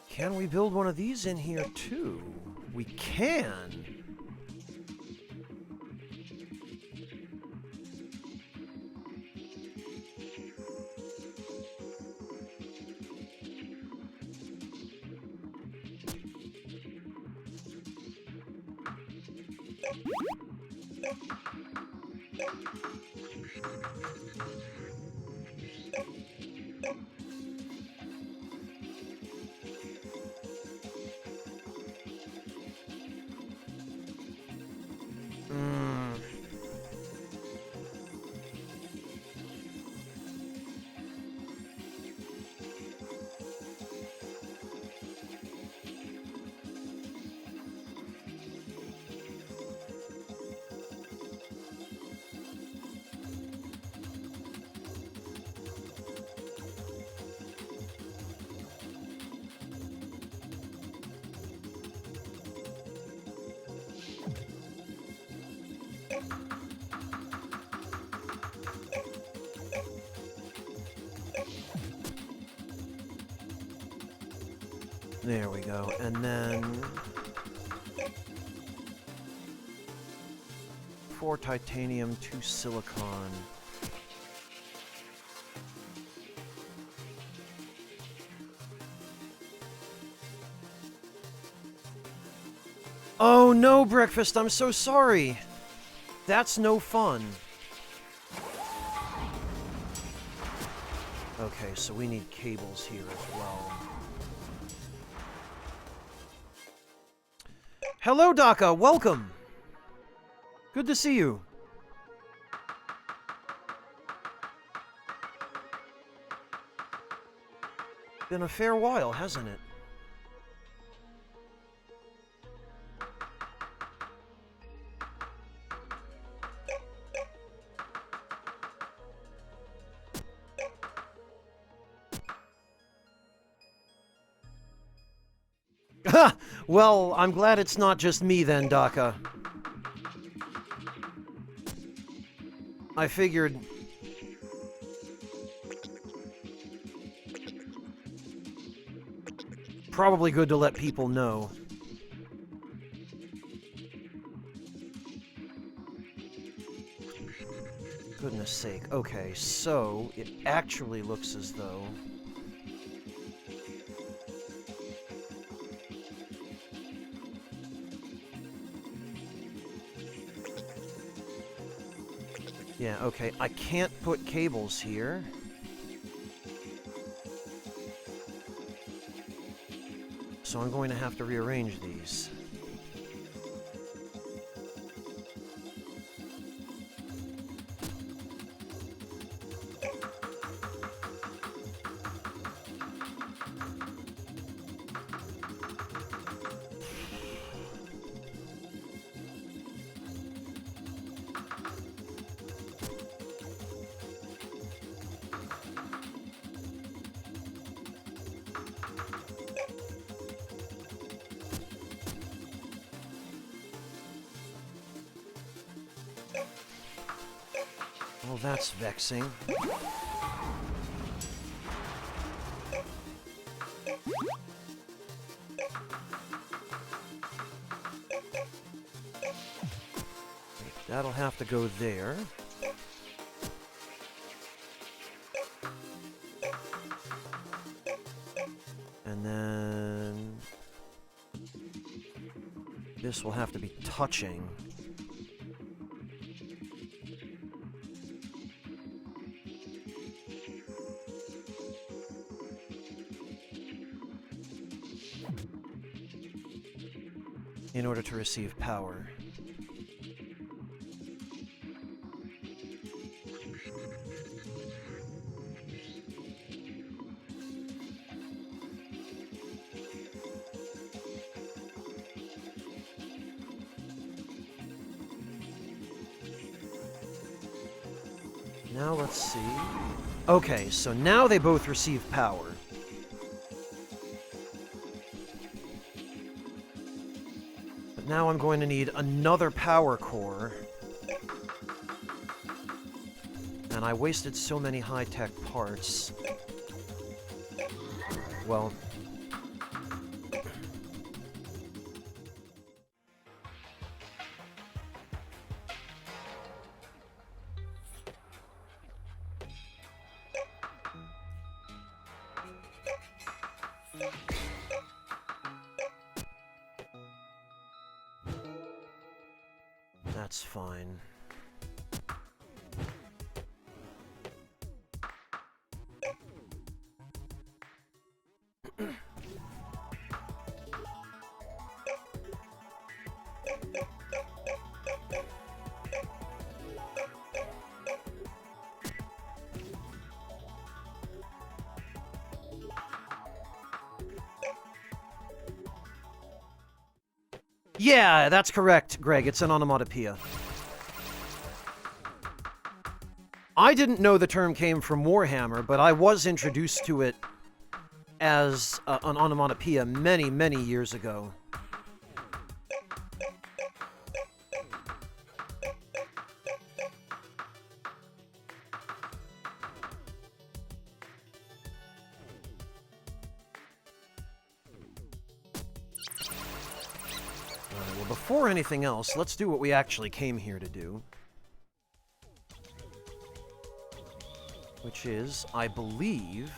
Speaker 1: Can we build one of these in here too? We can. There we go, and then 4 titanium, 2 silicon. Oh no, Breakfast, I'm so sorry. That's no fun. Okay, so we need cables here as well. Hello, Daka. Welcome. Good to see you. Been a fair while, hasn't it? Well, I'm glad it's not just me then, Daka. I figured... Probably good to let people know. Goodness sake. Okay, so it actually looks as though... Yeah, okay, I can't put cables here. So I'm going to have to rearrange these. Well, that's vexing. That'll have to go there. And then... this will have to be touching. In order to receive power. Now let's see. Okay, so now they both receive power. Now I'm going to need another power core. And I wasted so many high-tech parts. Well... That's fine. Yeah, that's correct, Greg. It's an onomatopoeia. I didn't know the term came from Warhammer, but I was introduced to it as an onomatopoeia many, many years ago. Alright, well, before anything else, let's do what we actually came here to do. Which is, I believe...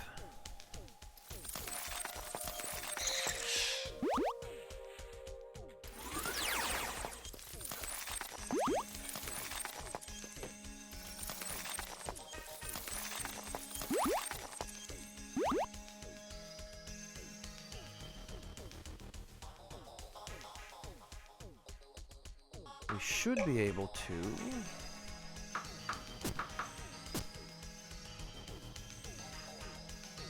Speaker 1: we should be able to...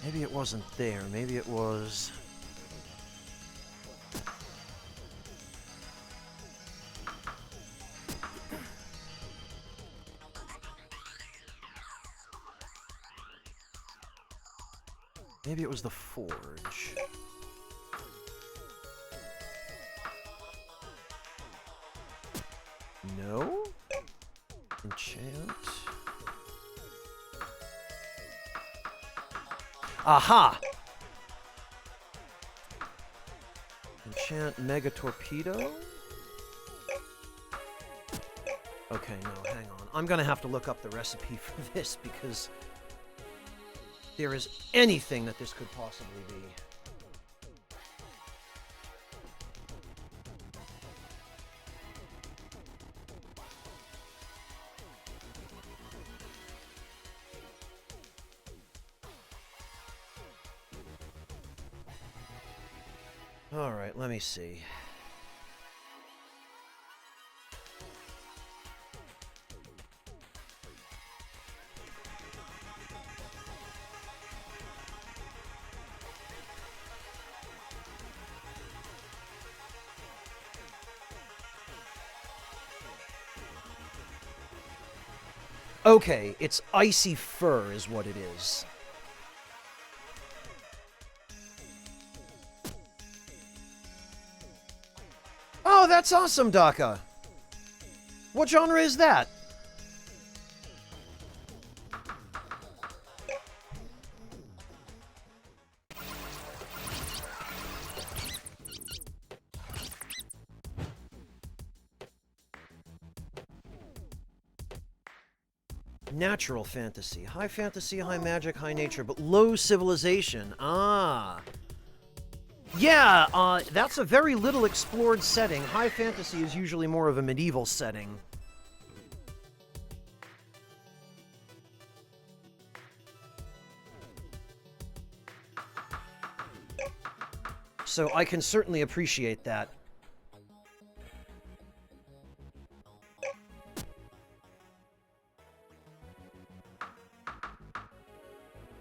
Speaker 1: Maybe it wasn't there. Maybe it was... Maybe it was the forge. No? Enchant? Aha! Enchant Mega Torpedo? Okay, no, hang on. I'm gonna have to look up the recipe for this because there is anything that this could possibly be. Alright, let me see. Okay, it's icy fur is what it is. Oh, that's awesome, Daka! What genre is that? Natural fantasy. High fantasy, high magic, high nature, but low civilization. Ah. Yeah, that's a very little explored setting. High fantasy is usually more of a medieval setting. So I can certainly appreciate that.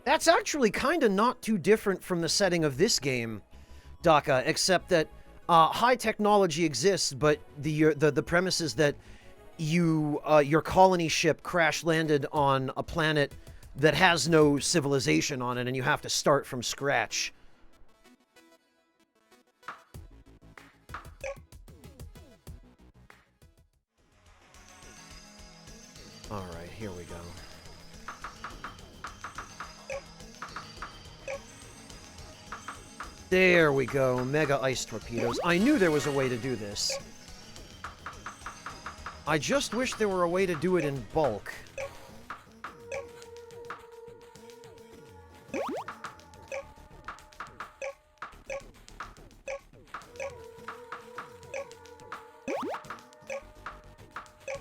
Speaker 1: That's actually kind of not too different from the setting of this game, Daka, except that high technology exists, but the premise is that your colony ship crash landed on a planet that has no civilization on it, and you have to start from scratch. All right, here we go. There we go. Mega ice torpedoes. I knew there was a way to do this. I just wish there were a way to do it in bulk.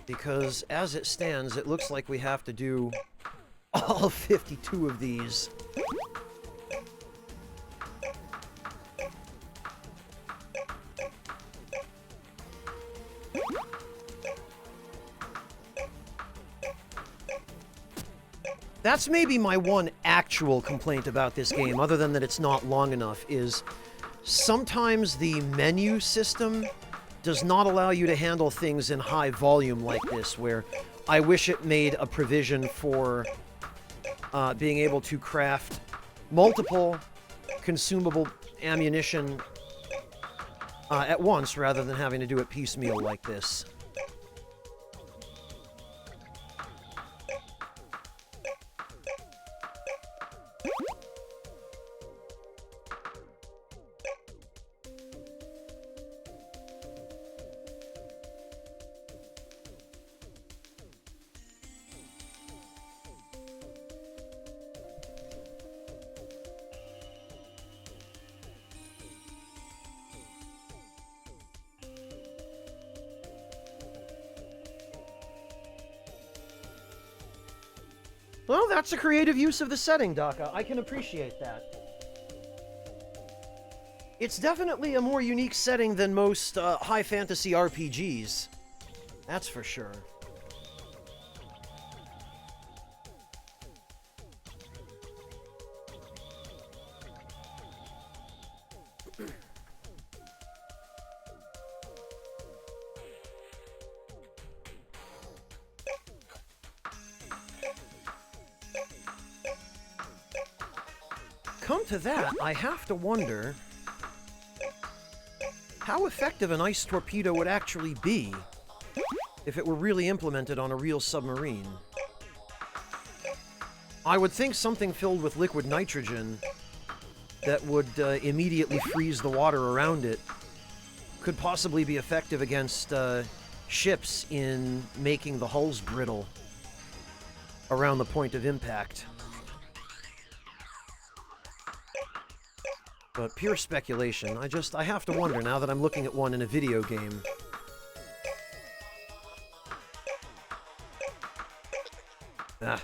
Speaker 1: Because as it stands, it looks like we have to do all 52 of these. That's maybe my one actual complaint about this game, other than that it's not long enough, is sometimes the menu system does not allow you to handle things in high volume like this, where I wish it made a provision for being able to craft multiple consumable ammunition at once, rather than having to do it piecemeal like this. Well, that's a creative use of the setting, Daka. I can appreciate that. It's definitely a more unique setting than most high fantasy RPGs. That's for sure. Come to that, I have to wonder how effective an ice torpedo would actually be if it were really implemented on a real submarine. I would think something filled with liquid nitrogen that would immediately freeze the water around it could possibly be effective against ships in making the hulls brittle around the point of impact. But pure speculation. I have to wonder now that I'm looking at one in a video game. Ah.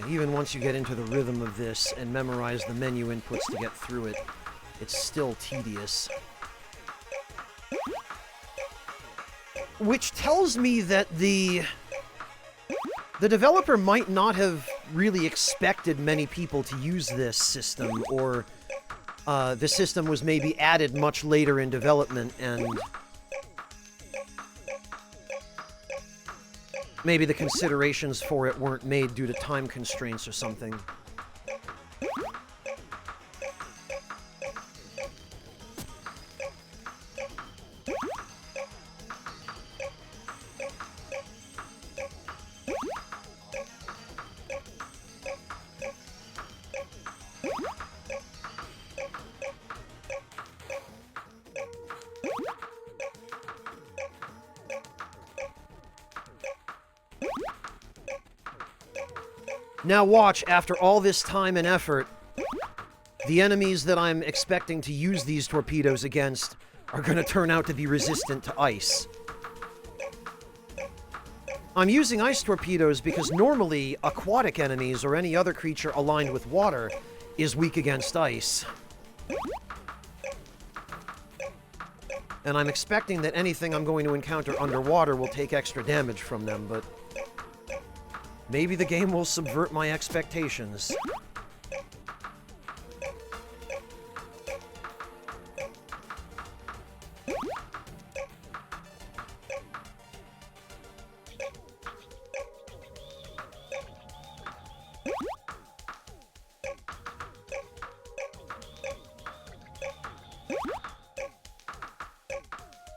Speaker 1: Even once you get into the rhythm of this and memorize the menu inputs to get through it, it's still tedious. Which tells me that the developer might not have really expected many people to use this system, or the system was maybe added much later in development, and maybe the considerations for it weren't made due to time constraints or something. Now watch, after all this time and effort, the enemies that I'm expecting to use these torpedoes against are going to turn out to be resistant to ice. I'm using ice torpedoes because normally aquatic enemies or any other creature aligned with water is weak against ice. And I'm expecting that anything I'm going to encounter underwater will take extra damage from them, but maybe the game will subvert my expectations.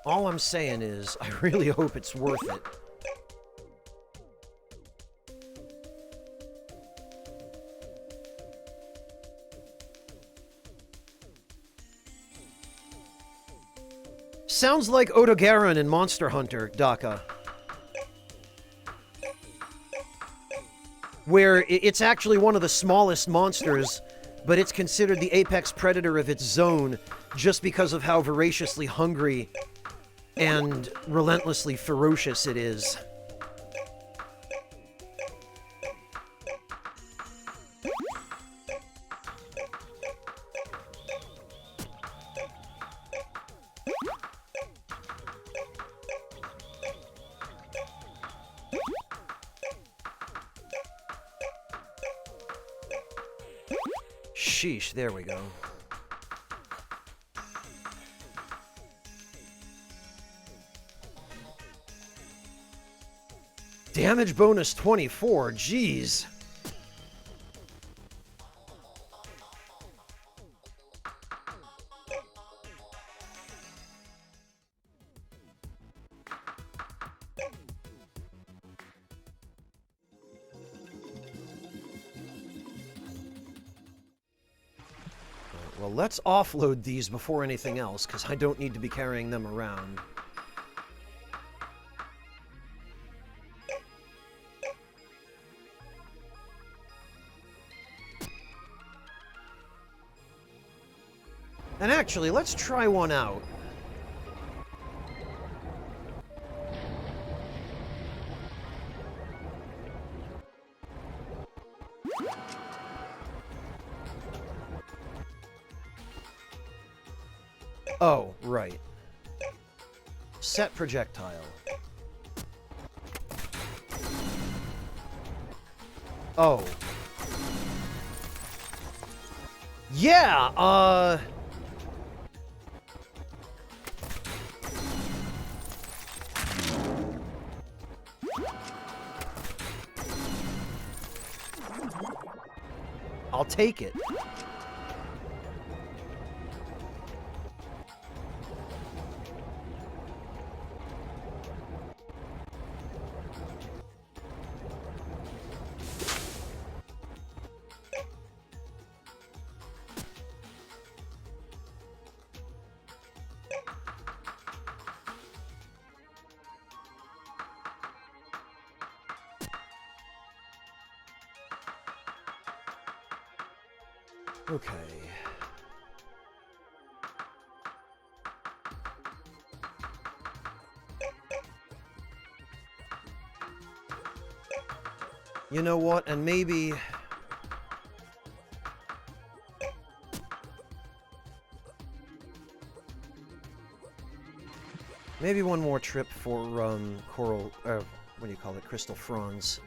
Speaker 1: All I'm saying is, I really hope it's worth it. Sounds like Odogaron in Monster Hunter, Daka. Where it's actually one of the smallest monsters, but it's considered the apex predator of its zone just because of how voraciously hungry and relentlessly ferocious it is. Sheesh, there we go. Damage bonus 24, jeez. Well, let's offload these before anything else, because I don't need to be carrying them around. And actually, let's try one out. Oh, right. Set projectile. Oh. Yeah, I'll take it. Okay. You know what, and maybe... maybe one more trip for, coral... what do you call it? Crystal fronds.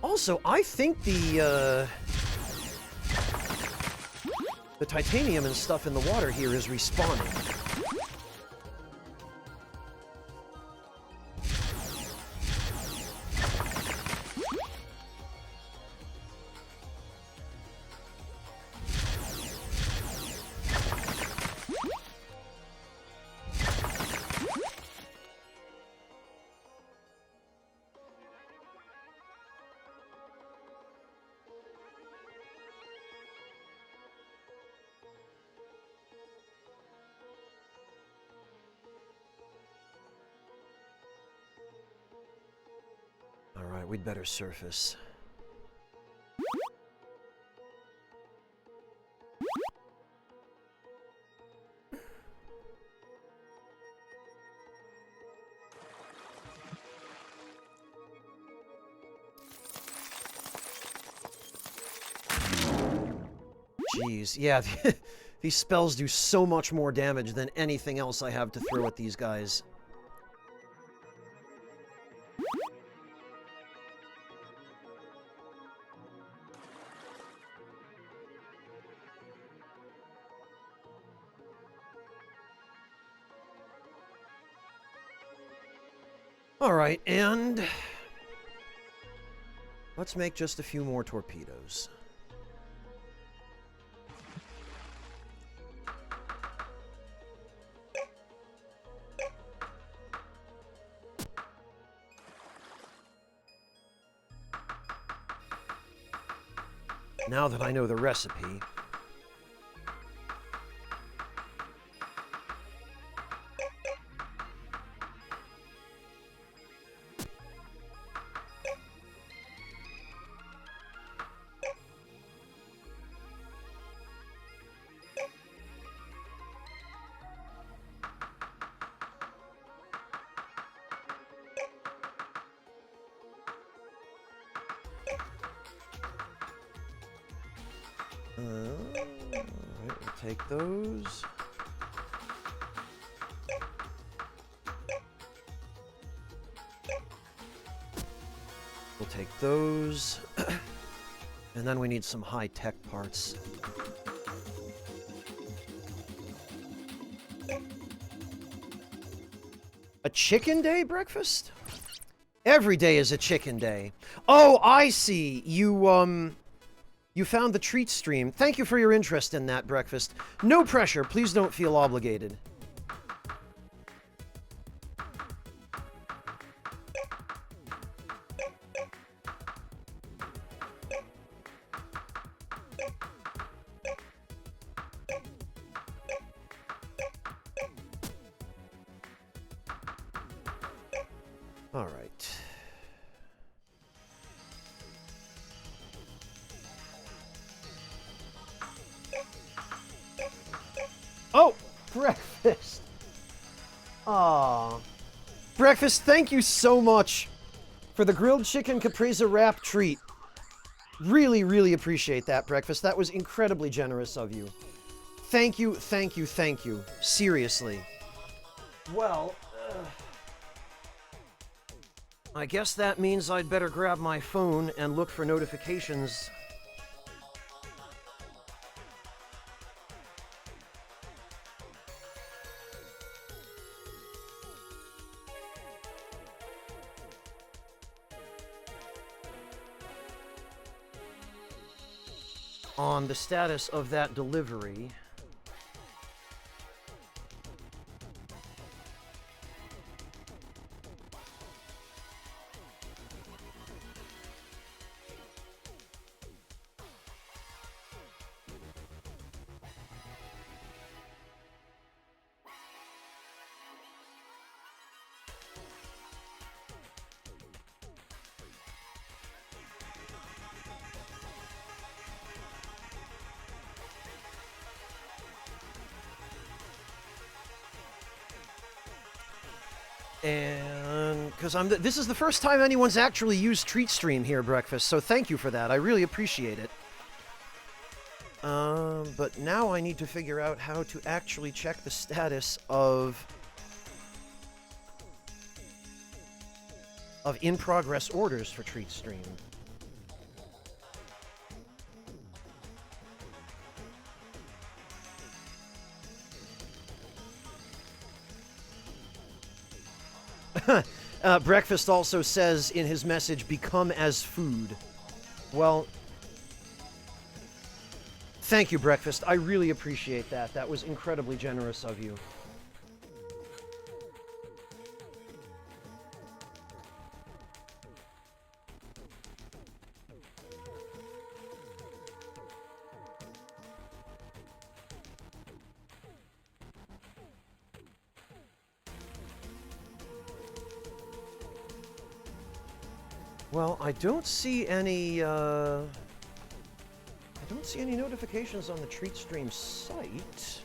Speaker 1: Also, I think the titanium and stuff in the water here is respawning. we'd better surface. Jeez, yeah, these spells do so much more damage than anything else I have to throw at these guys. Alright, and let's make just a few more torpedoes. Now that I know the recipe. Alright, we'll take those. We'll take those. And then we need some high-tech parts. A chicken day breakfast? Every day is a chicken day. Oh, I see. You found the treat stream. Thank you for your interest in that, Breakfast. No pressure. Please don't feel obligated. All right. Oh, Breakfast. Aw. Breakfast, thank you so much for the grilled chicken caprese wrap treat. Really, really appreciate that, Breakfast. That was incredibly generous of you. Thank you, thank you, thank you. Seriously. Well, I guess that means I'd better grab my phone and look for notifications. On the status of that delivery. And because this is the first time anyone's actually used TreatStream here, Breakfast, so thank you for that. I really appreciate it. But now I need to figure out how to actually check the status of in-progress orders for TreatStream. Breakfast also says in his message, become as food. Well, thank you, Breakfast. I really appreciate that. That was incredibly generous of you. Well, I don't see any, I don't see any notifications on the Treat Stream site.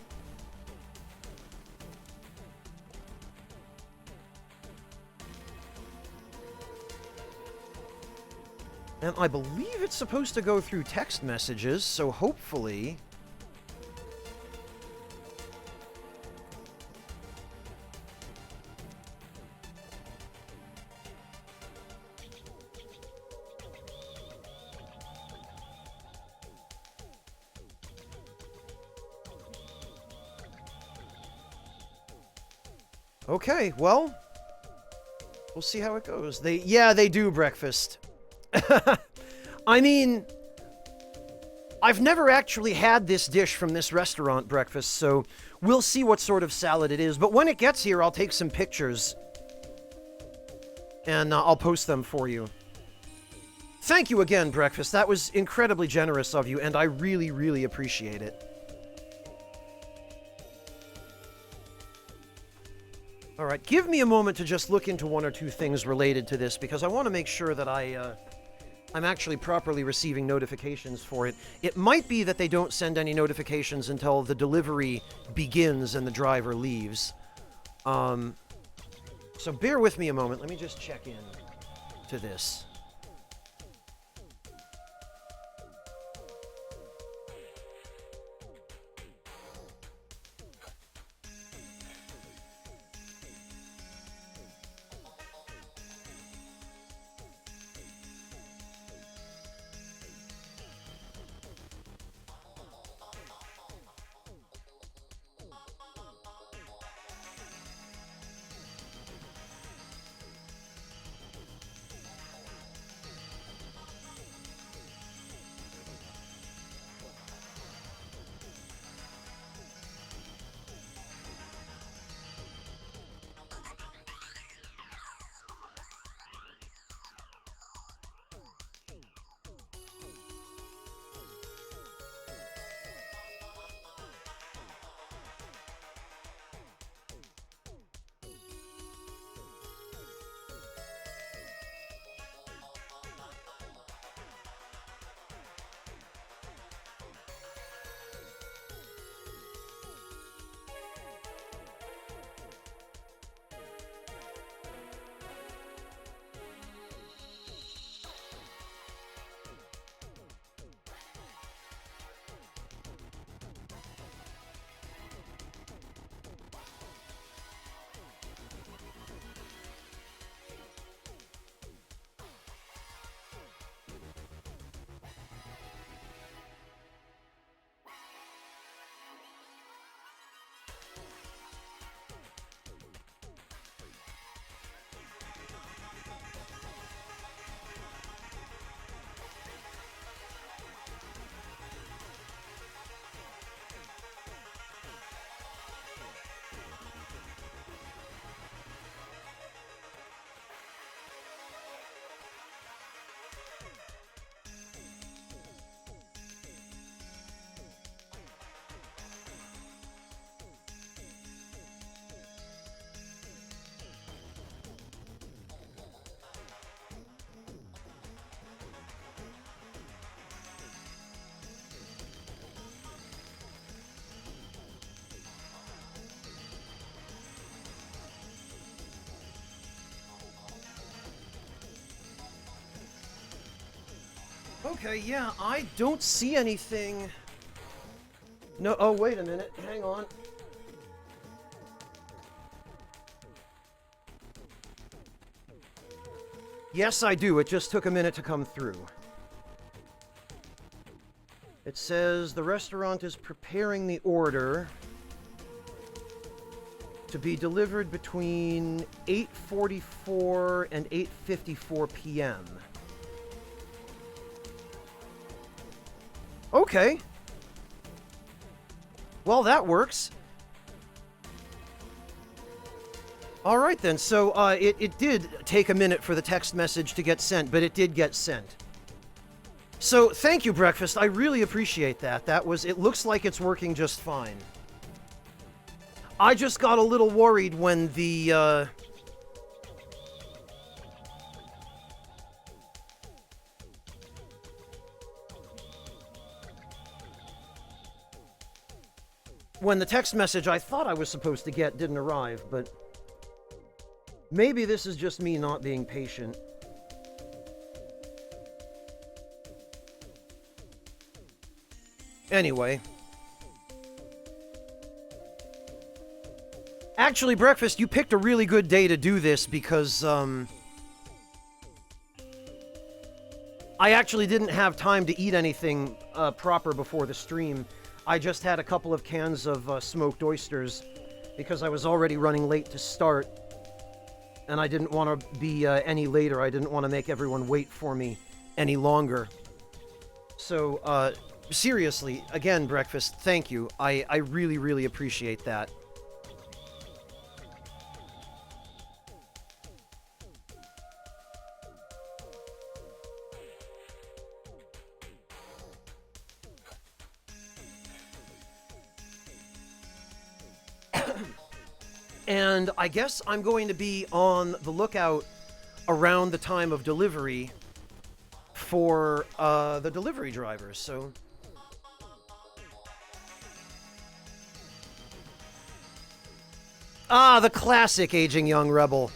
Speaker 1: And I believe it's supposed to go through text messages, so hopefully... Okay, well, we'll see how it goes. Yeah, they do breakfast. I mean, I've never actually had this dish from this restaurant breakfast, so we'll see what sort of salad it is. But when it gets here, I'll take some pictures, and I'll post them for you. Thank you again, breakfast. That was incredibly generous of you, and I really, really appreciate it. All right, give me a moment to just look into one or two things related to this, because I want to make sure that I'm actually properly receiving notifications for it. It might be that they don't send any notifications until the delivery begins and the driver leaves. So bear with me a moment. Let me just check in to this. Okay, yeah, I don't see anything. No, oh, wait a minute. Hang on. Yes, I do. It just took a minute to come through. It says the restaurant is preparing the order to be delivered between 8:44 and 8:54 p.m. Okay. Well, that works. All right, then. So, it did take a minute for the text message to get sent, but it did get sent. So, thank you, Breakfast. I really appreciate that. It looks like it's working just fine. I just got a little worried when the when the text message I thought I was supposed to get didn't arrive, but maybe this is just me not being patient. Anyway. Actually, Breakfast, you picked a really good day to do this because, I actually didn't have time to eat anything proper before the stream. I just had a couple of cans of smoked oysters because I was already running late to start, and I didn't want to be any later. I didn't want to make everyone wait for me any longer. So, seriously, again, Breakfast, thank you. I really, really appreciate that. And I guess I'm going to be on the lookout around the time of delivery for the delivery drivers, so... Ah, the classic Aging Young Rebel.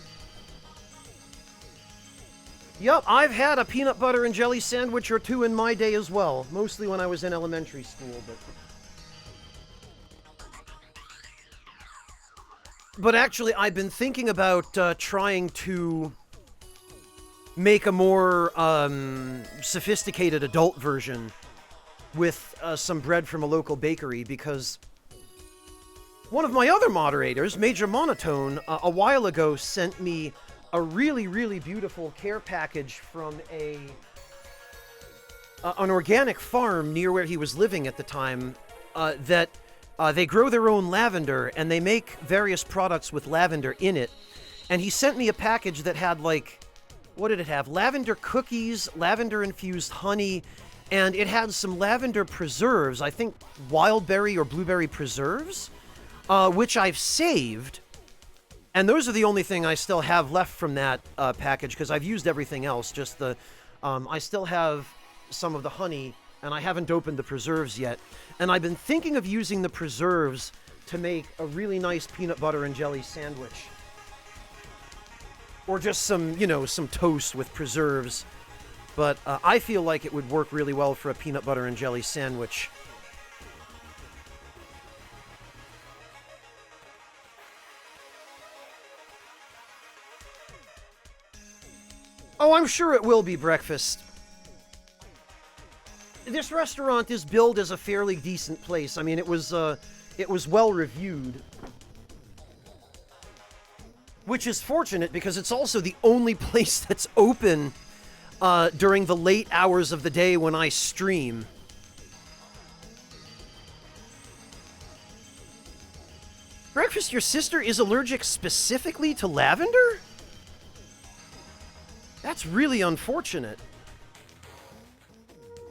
Speaker 1: Yup, I've had a peanut butter and jelly sandwich or two in my day as well, mostly when I was in elementary school, but... But actually, I've been thinking about trying to make a more sophisticated adult version with some bread from a local bakery, because one of my other moderators, Major Monotone, a while ago sent me a really, really beautiful care package from an organic farm near where he was living at the time that... they grow their own lavender, and they make various products with lavender in it. And he sent me a package that had, like, what did it have? Lavender cookies, lavender-infused honey, and it had some lavender preserves, I think wild berry or blueberry preserves, which I've saved. And those are the only thing I still have left from that package, because I've used everything else. Just the, I still have some of the honey, and I haven't opened the preserves yet. And I've been thinking of using the preserves to make a really nice peanut butter and jelly sandwich. Or just some, you know, some toast with preserves. But I feel like it would work really well for a peanut butter and jelly sandwich. Oh, I'm sure it will be, Breakfast. This restaurant is billed as a fairly decent place. I mean, it was well reviewed. Which is fortunate, because it's also the only place that's open during the late hours of the day when I stream. Breakfast, your sister is allergic specifically to lavender? That's really unfortunate.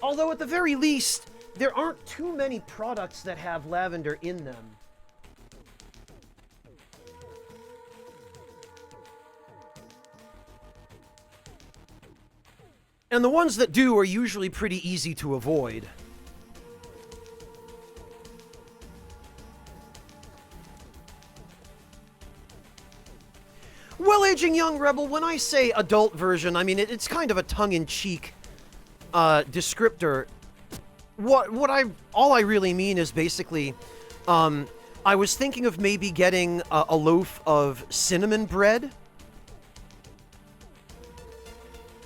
Speaker 1: Although, at the very least, there aren't too many products that have lavender in them. And the ones that do are usually pretty easy to avoid. Well, Aging Young Rebel, when I say adult version, I mean, it's kind of a tongue-in-cheek descriptor. All I really mean is basically, I was thinking of maybe getting a loaf of cinnamon bread,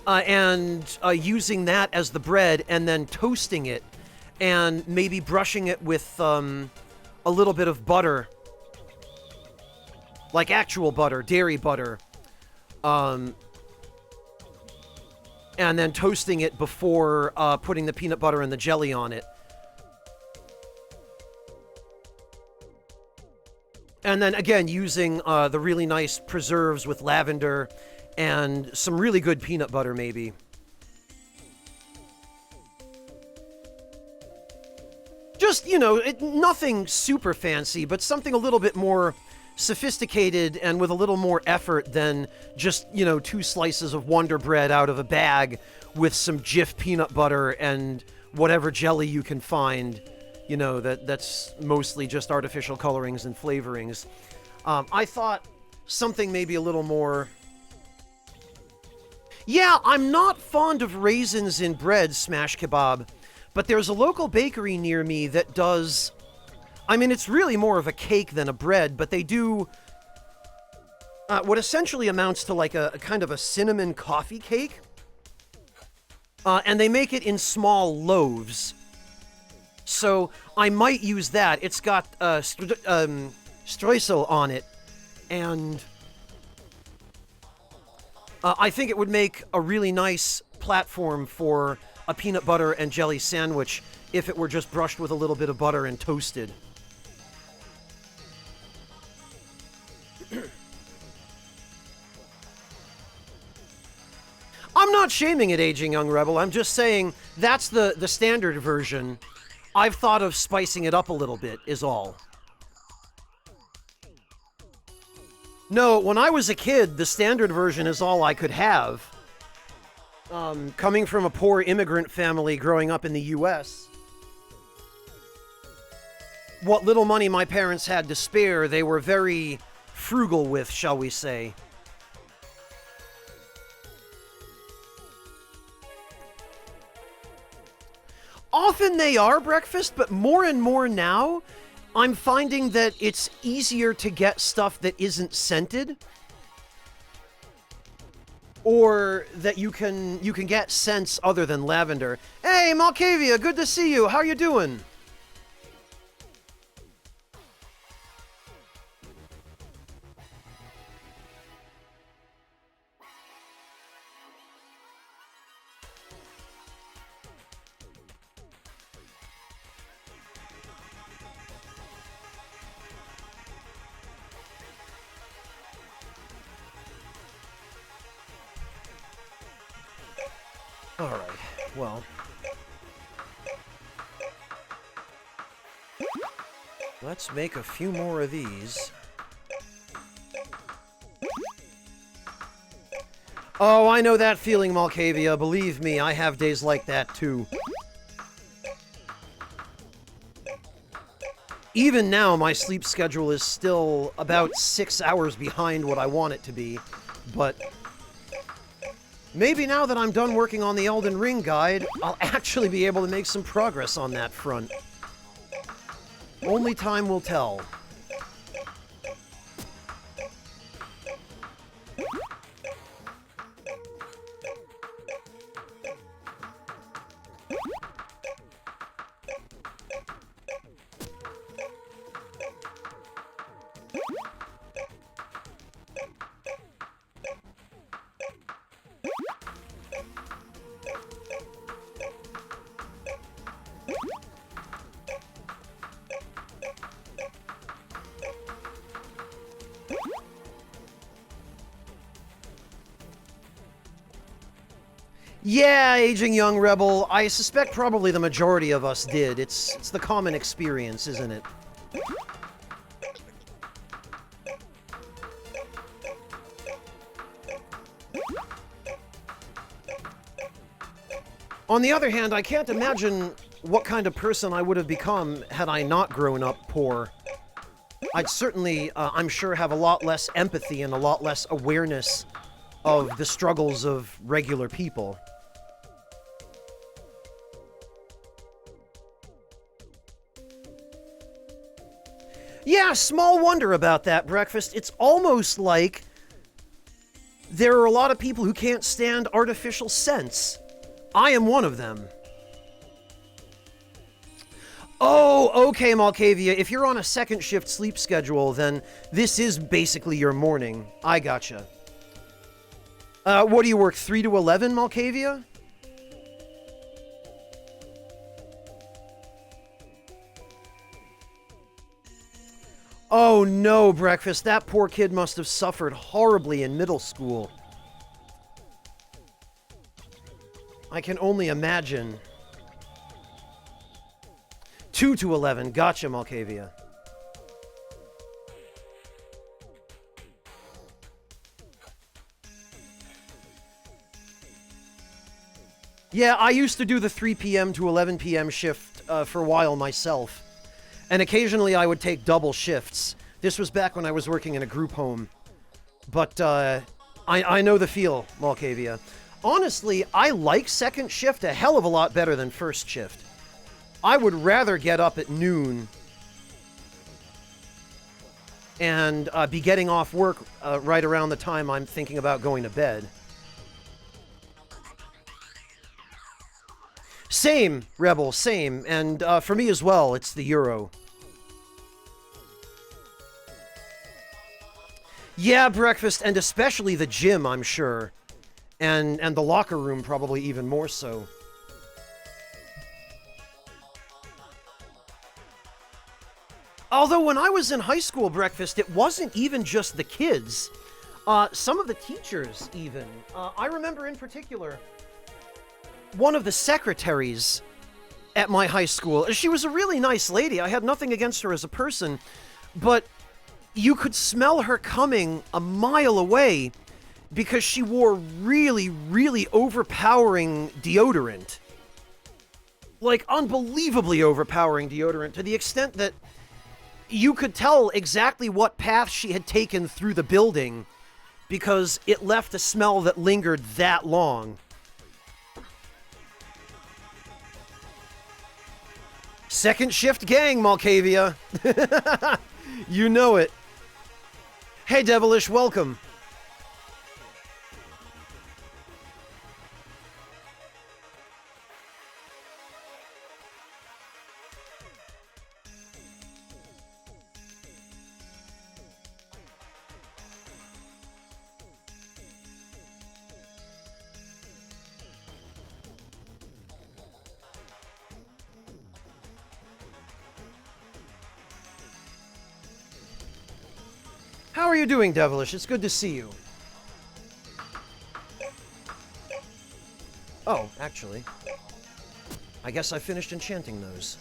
Speaker 1: and using that as the bread, and then toasting it, and maybe brushing it with a little bit of butter, like actual butter, dairy butter, and then toasting it before putting the peanut butter and the jelly on it. And then, again, using the really nice preserves with lavender and some really good peanut butter, maybe. Just, you know, nothing super fancy, but something a little bit more sophisticated and with a little more effort than just, you know, 2 slices of Wonder Bread out of a bag with some Jif peanut butter and whatever jelly you can find You know, that's mostly just artificial colorings and flavorings. I thought something maybe a little more... Yeah, I'm not fond of raisins in bread, Smash Kebab, but there's a local bakery near me that does... I mean, it's really more of a cake than a bread, but they do what essentially amounts to like a kind of a cinnamon coffee cake. And they make it in small loaves. So I might use that. It's got streusel on it, and I think it would make a really nice platform for a peanut butter and jelly sandwich if it were just brushed with a little bit of butter and toasted. I'm not shaming it, Aging Young Rebel. I'm just saying that's the standard version. I've thought of spicing it up a little bit, is all. No, when I was a kid, the standard version is all I could have. Coming from a poor immigrant family growing up in the U.S., what little money my parents had to spare, they were very frugal with, shall we say. Often they are breakfast, but more and more now, I'm finding that it's easier to get stuff that isn't scented, or that you can get scents other than lavender. Hey, Malkavia, good to see you. How you doing? Alright, well. Let's make a few more of these. Oh, I know that feeling, Malkavia. Believe me, I have days like that too. Even now, my sleep schedule is still about 6 hours behind what I want it to be, but maybe now that I'm done working on the Elden Ring guide, I'll actually be able to make some progress on that front. Only time will tell. Yeah, Aging Young Rebel, I suspect probably the majority of us did. It's the common experience, isn't it? On the other hand, I can't imagine what kind of person I would have become had I not grown up poor. I'd certainly, I'm sure, have a lot less empathy and a lot less awareness of the struggles of regular people. Yeah, small wonder about that, Breakfast. It's almost like there are a lot of people who can't stand artificial scents. I am one of them. Oh, okay, Malkavia. If you're on a second shift sleep schedule, then this is basically your morning. I gotcha. What do you work, 3 to 11, Malkavia? Oh no, Breakfast. That poor kid must have suffered horribly in middle school. I can only imagine. 2 to 11. Gotcha, Malkavia. Yeah, I used to do the 3 p.m. to 11 p.m. shift for a while myself. And occasionally I would take double shifts. This was back when I was working in a group home. But I know the feel, Malkavia. Honestly, I like second shift a hell of a lot better than first shift. I would rather get up at noon and be getting off work right around the time I'm thinking about going to bed. Same, Rebel, same. And for me as well, it's the Euro. Yeah, breakfast, and especially the gym, I'm sure. And the locker room, probably even more so. Although when I was in high school, breakfast, it wasn't even just the kids. Some of the teachers, even. I remember in particular, one of the secretaries at my high school. She was a really nice lady. I had nothing against her as a person, but you could smell her coming a mile away because she wore really, really overpowering deodorant. Like, unbelievably overpowering deodorant, to the extent that you could tell exactly what path she had taken through the building because it left a smell that lingered that long. Second shift gang, Malkavia. You know it. Hey, Devilish, welcome. How are you doing, Devilish? It's good to see you. Oh, actually, I guess I finished enchanting those.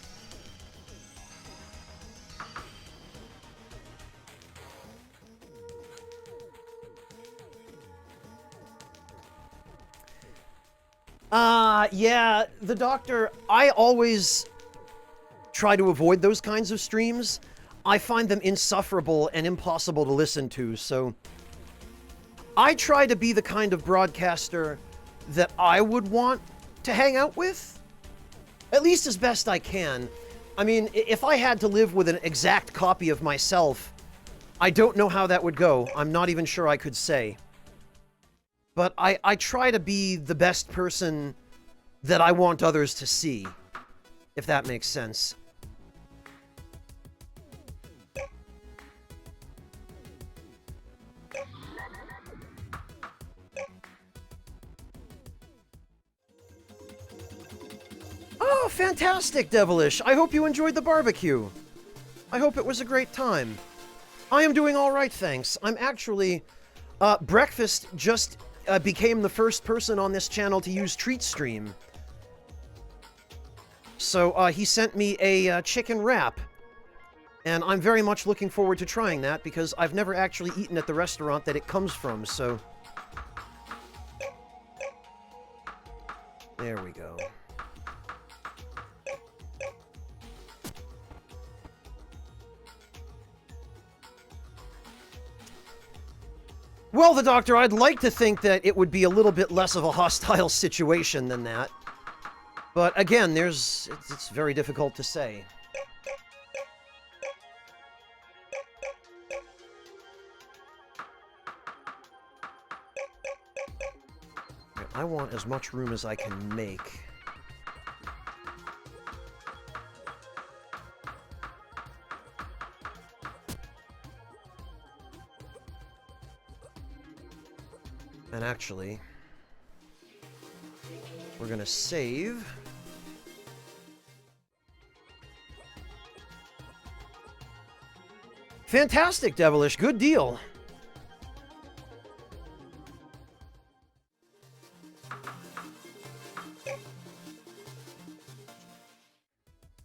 Speaker 1: Yeah, the Doctor, I always try to avoid those kinds of streams. I find them insufferable and impossible to listen to, so I try to be the kind of broadcaster that I would want to hang out with, at least as best I can. I mean, if I had to live with an exact copy of myself, I don't know how that would go. I'm not even sure I could say. But I try to be the best person that I want others to see, if that makes sense. Oh, fantastic, Devilish. I hope you enjoyed the barbecue. I hope it was a great time. I am doing all right, thanks. I'm actually... Breakfast just became the first person on this channel to use TreatStream. So he sent me a chicken wrap. And I'm very much looking forward to trying that because I've never actually eaten at the restaurant that it comes from, so... There we go. Well, the Doctor, I'd like to think that it would be a little bit less of a hostile situation than that. But again, it's very difficult to say. I want as much room as I can make. And actually, we're gonna save. Fantastic, Devilish. Good deal.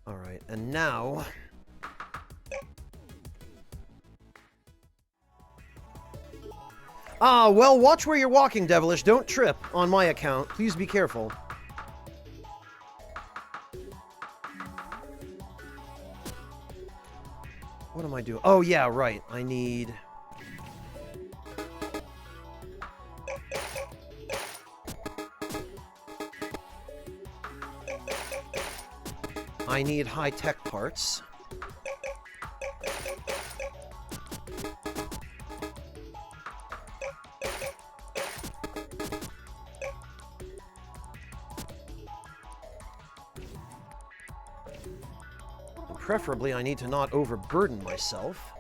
Speaker 1: All right, and now... Ah, well, watch where you're walking, Devilish. Don't trip on my account. Please be careful. am I doing? Oh, yeah, right. I need... high-tech parts. And preferably, I need to not overburden myself.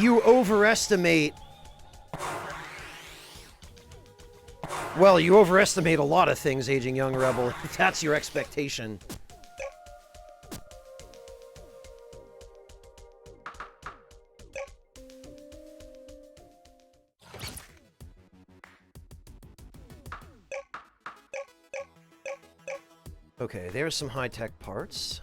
Speaker 1: You overestimate... Well, you overestimate a lot of things, Aging Young Rebel. If that's your expectation. Okay, there's some high-tech parts.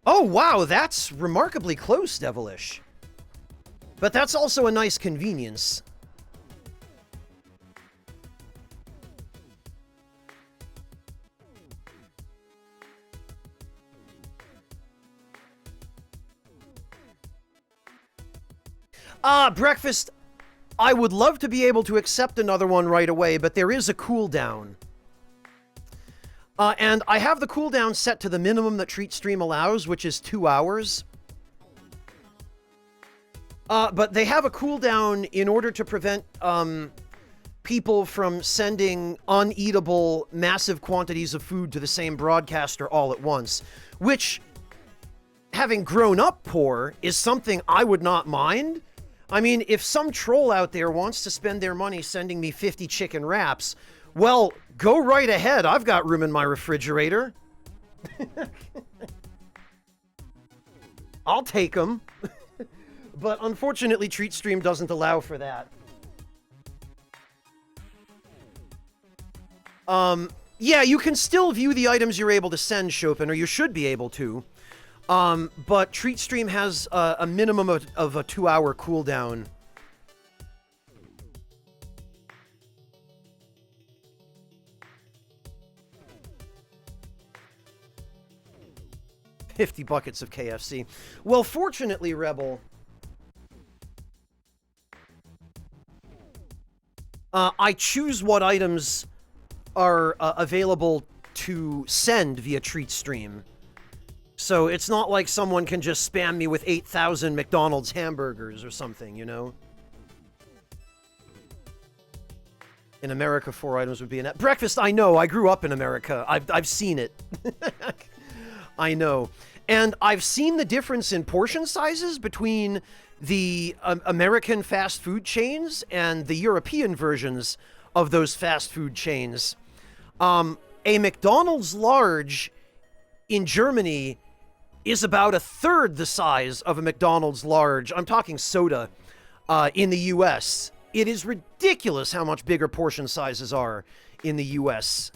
Speaker 1: Oh, wow, that's remarkably close, Devilish. But that's also a nice convenience. Breakfast, I would love to be able to accept another one right away, but there is a cooldown. And I have the cooldown set to the minimum that Treat Stream allows, which is 2 hours. But they have a cooldown in order to prevent people from sending uneatable massive quantities of food to the same broadcaster all at once, which, having grown up poor, is something I would not mind. I mean, if some troll out there wants to spend their money sending me 50 chicken wraps, well, go right ahead. I've got room in my refrigerator. I'll take them. But unfortunately, Treat Stream doesn't allow for that. Yeah, you can still view the items you're able to send, Chopin, or you should be able to. But Treat Stream has a minimum of a 2-hour cooldown. $50 buckets of KFC. Well, fortunately, Rebel, I choose what items are available to send via Treat Stream. So it's not like someone can just spam me with 8,000 McDonald's hamburgers or something, you know? In America, 4 items would be enough. Breakfast, I know. I grew up in America. I've seen it. I know. And I've seen the difference in portion sizes between the American fast food chains and the European versions of those fast food chains. A McDonald's large in Germany is about 1/3 the size of a McDonald's large. I'm talking soda in the US. It is ridiculous how much bigger portion sizes are in the US.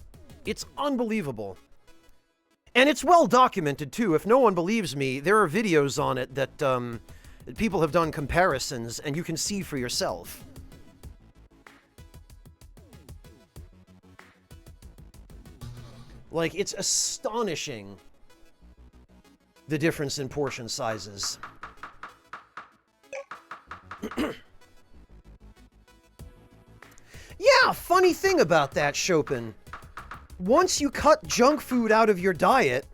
Speaker 1: It's unbelievable. And it's well documented, too. If no one believes me, there are videos on it that people have done comparisons, and you can see for yourself. Like, it's astonishing, the difference in portion sizes. Yeah, funny thing about that, Chopin. Once you cut junk food out of your diet,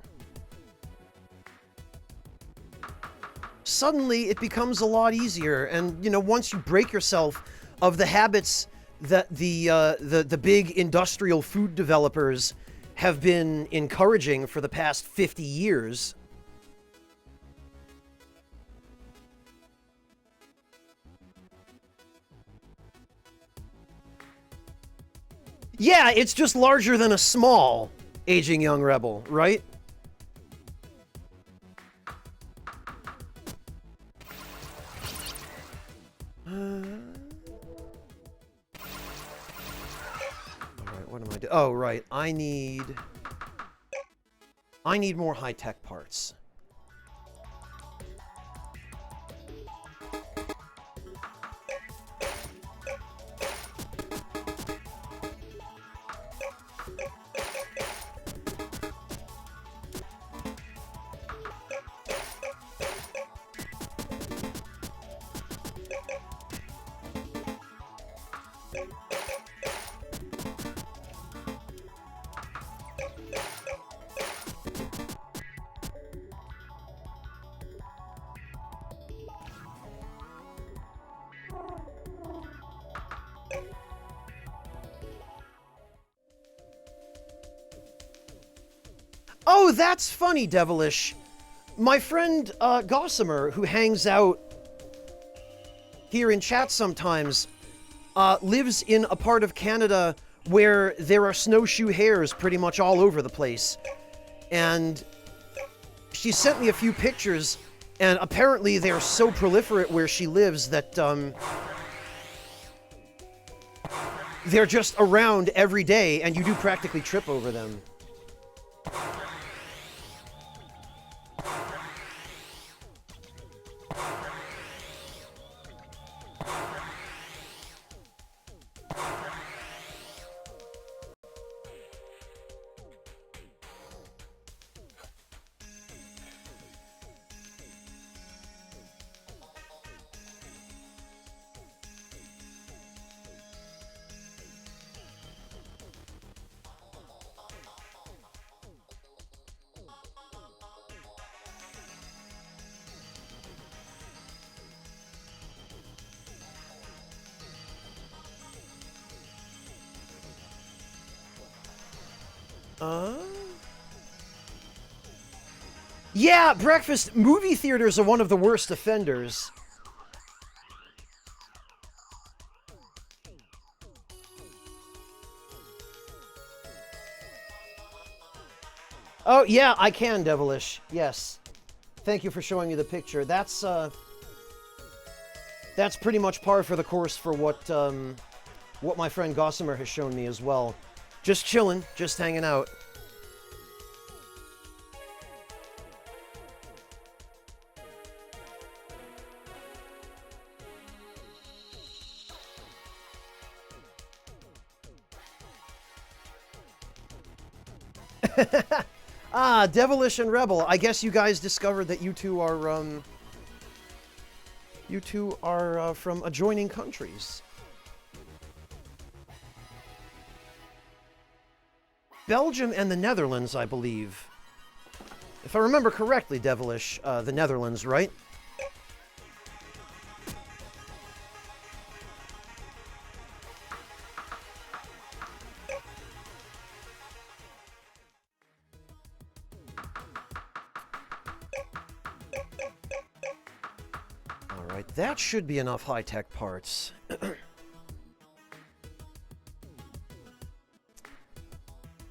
Speaker 1: suddenly it becomes a lot easier. And, you know, once you break yourself of the habits that the big industrial food developers have been encouraging for the past 50 years... Yeah, it's just larger than a small Aging Young Rebel, right? wood. Oh, right. I need more high-tech parts. Oh, that's funny, Devilish. My friend Gossamer, who hangs out here in chat sometimes, lives in a part of Canada where there are snowshoe hares pretty much all over the place. And she sent me a few pictures, and apparently they're so proliferate where she lives that they're just around every day, and you do practically trip over them. Yeah, Breakfast. Movie theaters are one of the worst offenders. Oh, yeah, I can, Devilish. Yes. Thank you for showing me the picture. That's pretty much par for the course for what my friend Gossamer has shown me as well. Just chilling, just hanging out. Ah, Devilish and Rebel. I guess you guys discovered that you two are from adjoining countries. Belgium and the Netherlands, I believe. If I remember correctly, Devilish, the Netherlands, right? Alright, that should be enough high-tech parts.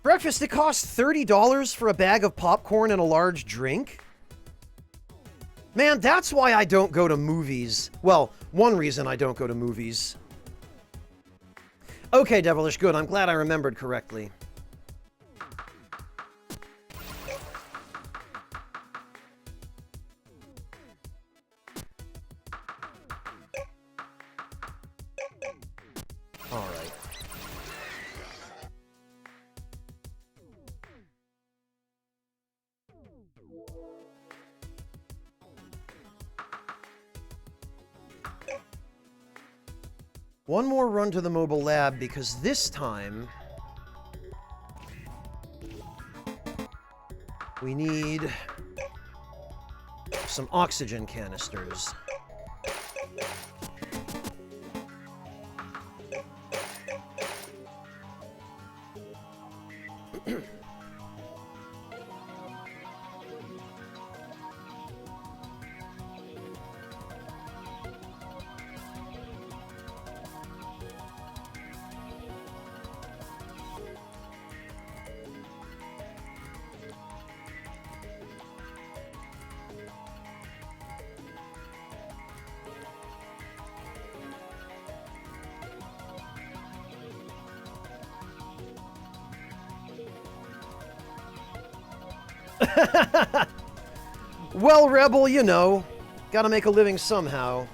Speaker 1: Breakfast, it costs $30 for a bag of popcorn and a large drink? Man, that's why I don't go to movies. Well, one reason I don't go to movies. Okay, Devilish, good. I'm glad I remembered correctly. Alright. One more run to the mobile lab, because this time we need some oxygen canisters. Well, Rebel, you know, gotta make a living somehow.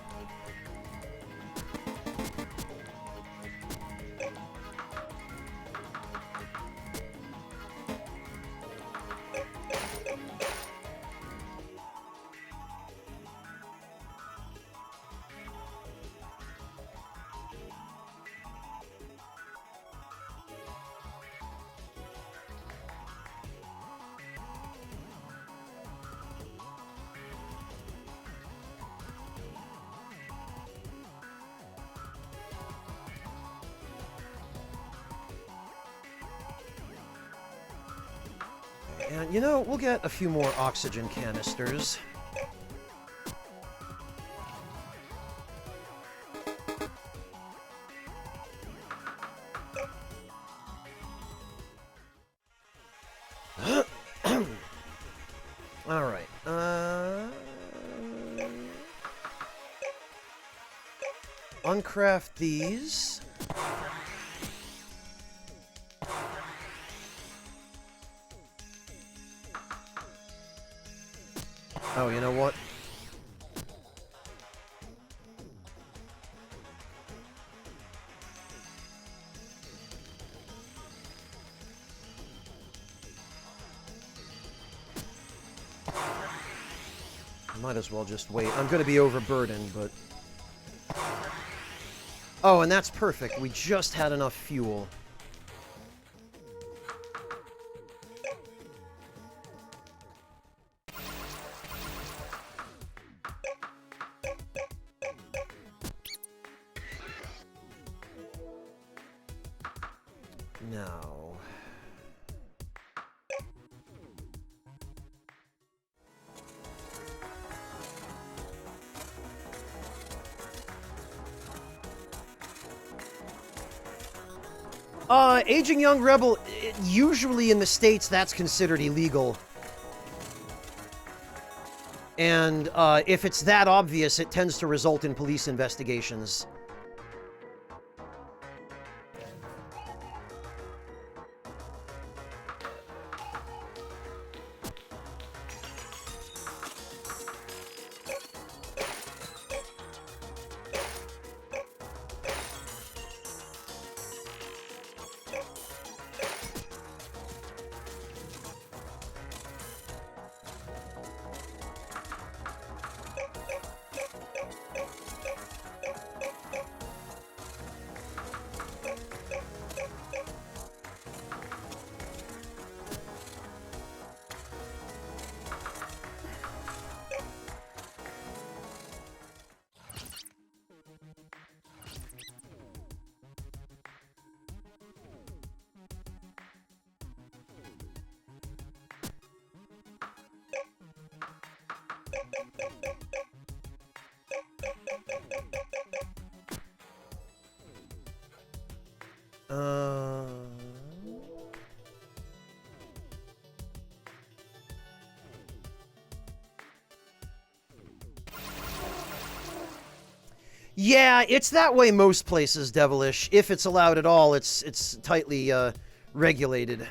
Speaker 1: And, you know, we'll get a few more oxygen canisters. All right. Uncraft these. Oh, you know what? Might as well just wait. I'm going to be overburdened, but... Oh, and that's perfect. We just had enough fuel. Now... Aging Young Rebel, usually in the States, that's considered illegal. And, if it's that obvious, it tends to result in police investigations. Yeah, it's that way most places, Devilish. If it's allowed at all, it's tightly, regulated.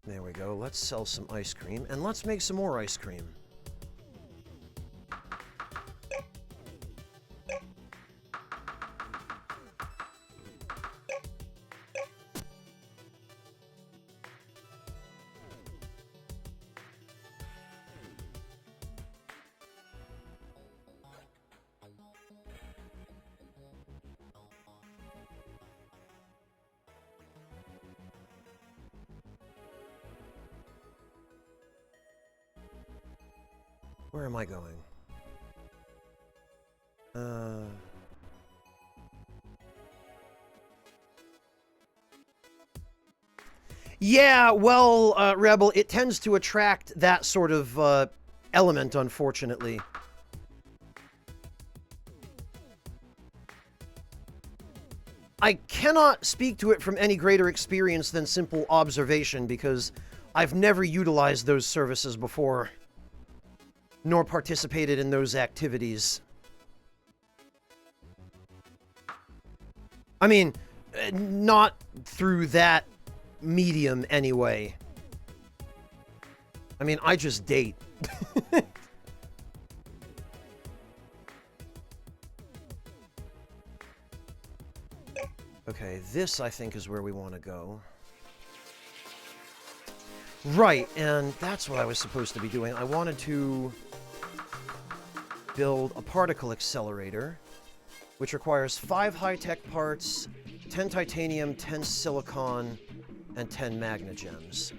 Speaker 1: There we go. Let's sell some ice cream, and let's make some more ice cream. Where am I going? Yeah, well, Rebel, it tends to attract that sort of, element, unfortunately. I cannot speak to it from any greater experience than simple observation, because I've never utilized those services before, nor participated in those activities. I mean, not through that medium anyway. I mean, I just date. Okay, this I think is where we want to go. Right, and that's what I was supposed to be doing. I wanted to build a particle accelerator, which requires 5 high-tech parts, 10 titanium, 10 silicon, and 10 magna gems.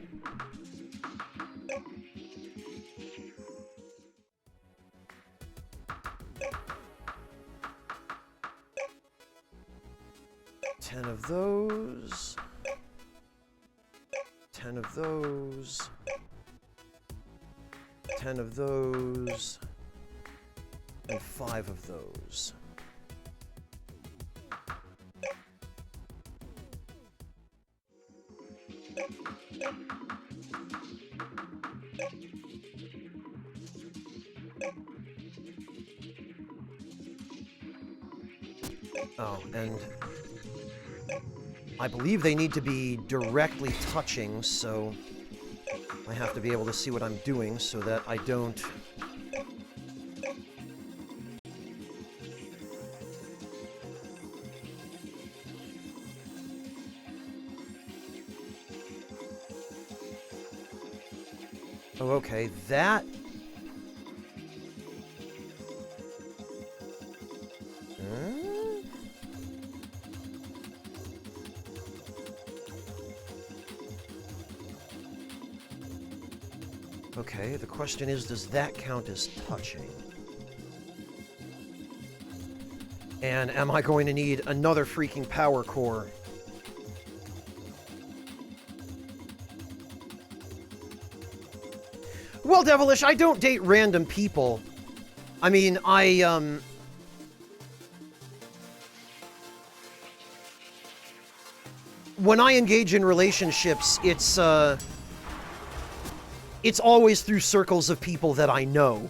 Speaker 1: Ten of those. 10 of those. 10 of those. And 5 of those. Oh, and I believe they need to be directly touching, so I have to be able to see what I'm doing so that I don't... Oh, okay, that... Okay, the question is, does that count as touching? And am I going to need another freaking power core? Well, Devilish, I don't date random people. I mean, when I engage in relationships, it's always through circles of people that I know.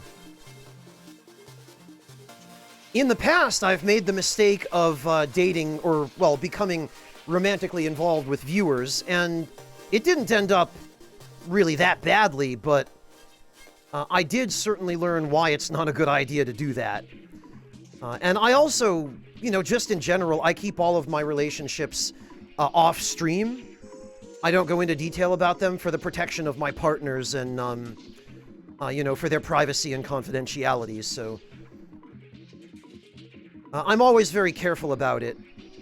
Speaker 1: In the past, I've made the mistake of dating or, well, becoming romantically involved with viewers, and it didn't end up really that badly, but I did certainly learn why it's not a good idea to do that. And I also, you know, just in general, I keep all of my relationships off-stream. I don't go into detail about them for the protection of my partners and, you know, for their privacy and confidentiality, so... I'm always very careful about it,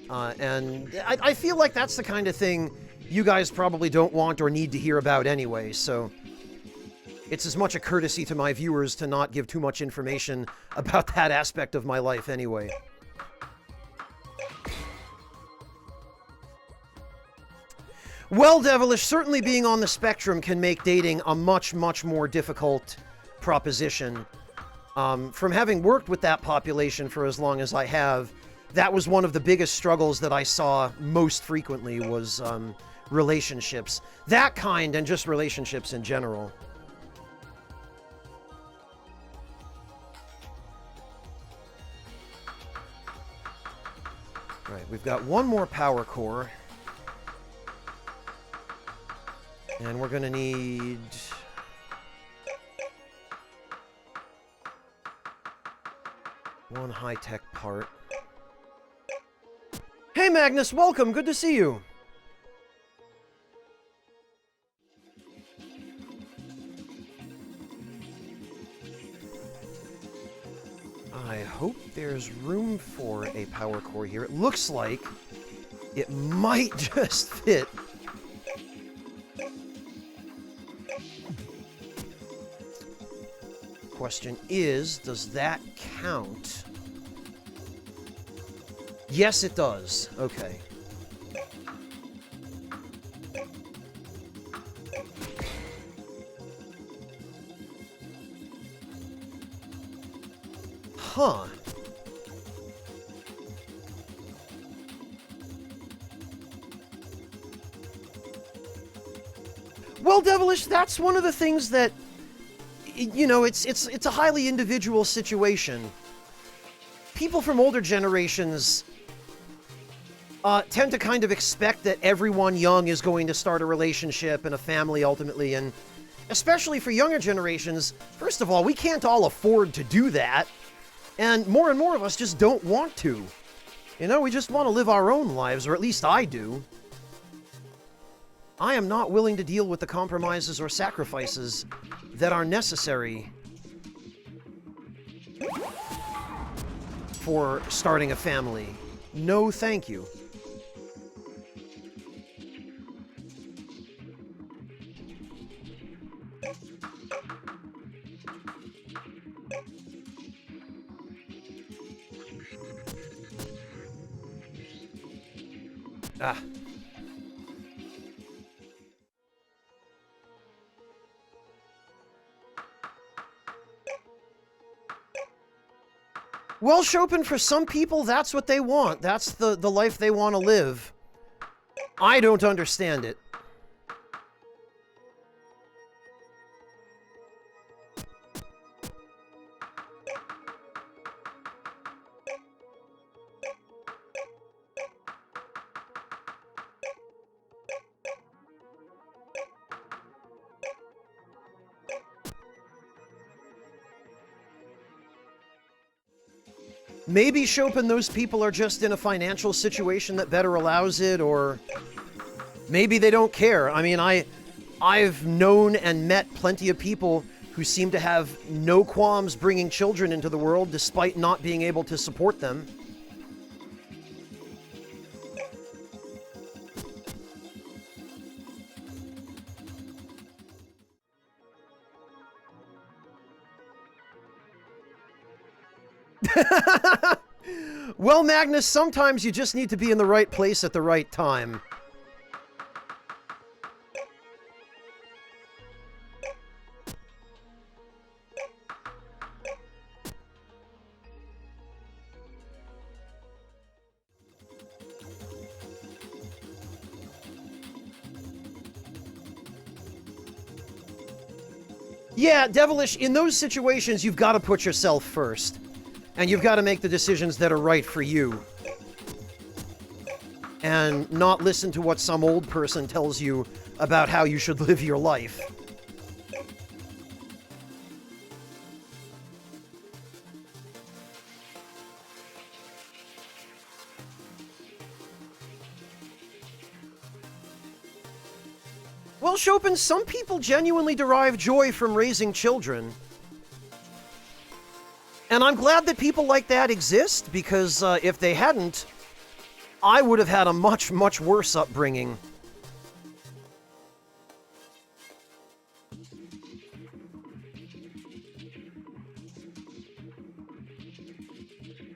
Speaker 1: and I feel like that's the kind of thing you guys probably don't want or need to hear about anyway, so... It's as much a courtesy to my viewers to not give too much information about that aspect of my life anyway. Well, Devilish, certainly being on the spectrum can make dating a much, much more difficult proposition. From having worked with that population for as long as I have, that was one of the biggest struggles that I saw most frequently was relationships. That kind and just relationships in general. Right, we've got one more power core. And we're gonna need... one high-tech part. Hey Magnus, welcome! Good to see you! I hope there's room for a power core here. It looks like it might just fit. Question is, does that count? Yes, it does. Okay. Huh. Well, Devilish, that's one of the things that, you know, it's a highly individual situation. People from older generations tend to kind of expect that everyone young is going to start a relationship and a family ultimately, and especially for younger generations, first of all, we can't all afford to do that, and more of us just don't want to. You know, we just want to live our own lives, or at least I do. I am not willing to deal with the compromises or sacrifices that are necessary for starting a family. No, thank you. Ah. Well, Chopin, for some people, that's what they want. That's the life they want to live. I don't understand it. Maybe, Chopin, those people are just in a financial situation that better allows it, or maybe they don't care. I mean, I've known and met plenty of people who seem to have no qualms bringing children into the world despite not being able to support them. Well, Magnus, sometimes you just need to be in the right place at the right time. Yeah, Devilish, in those situations, you've got to put yourself first. And you've got to make the decisions that are right for you. And not listen to what some old person tells you about how you should live your life. Well, Chopin, some people genuinely derive joy from raising children. And I'm glad that people like that exist, because if they hadn't, I would have had a much, much worse upbringing.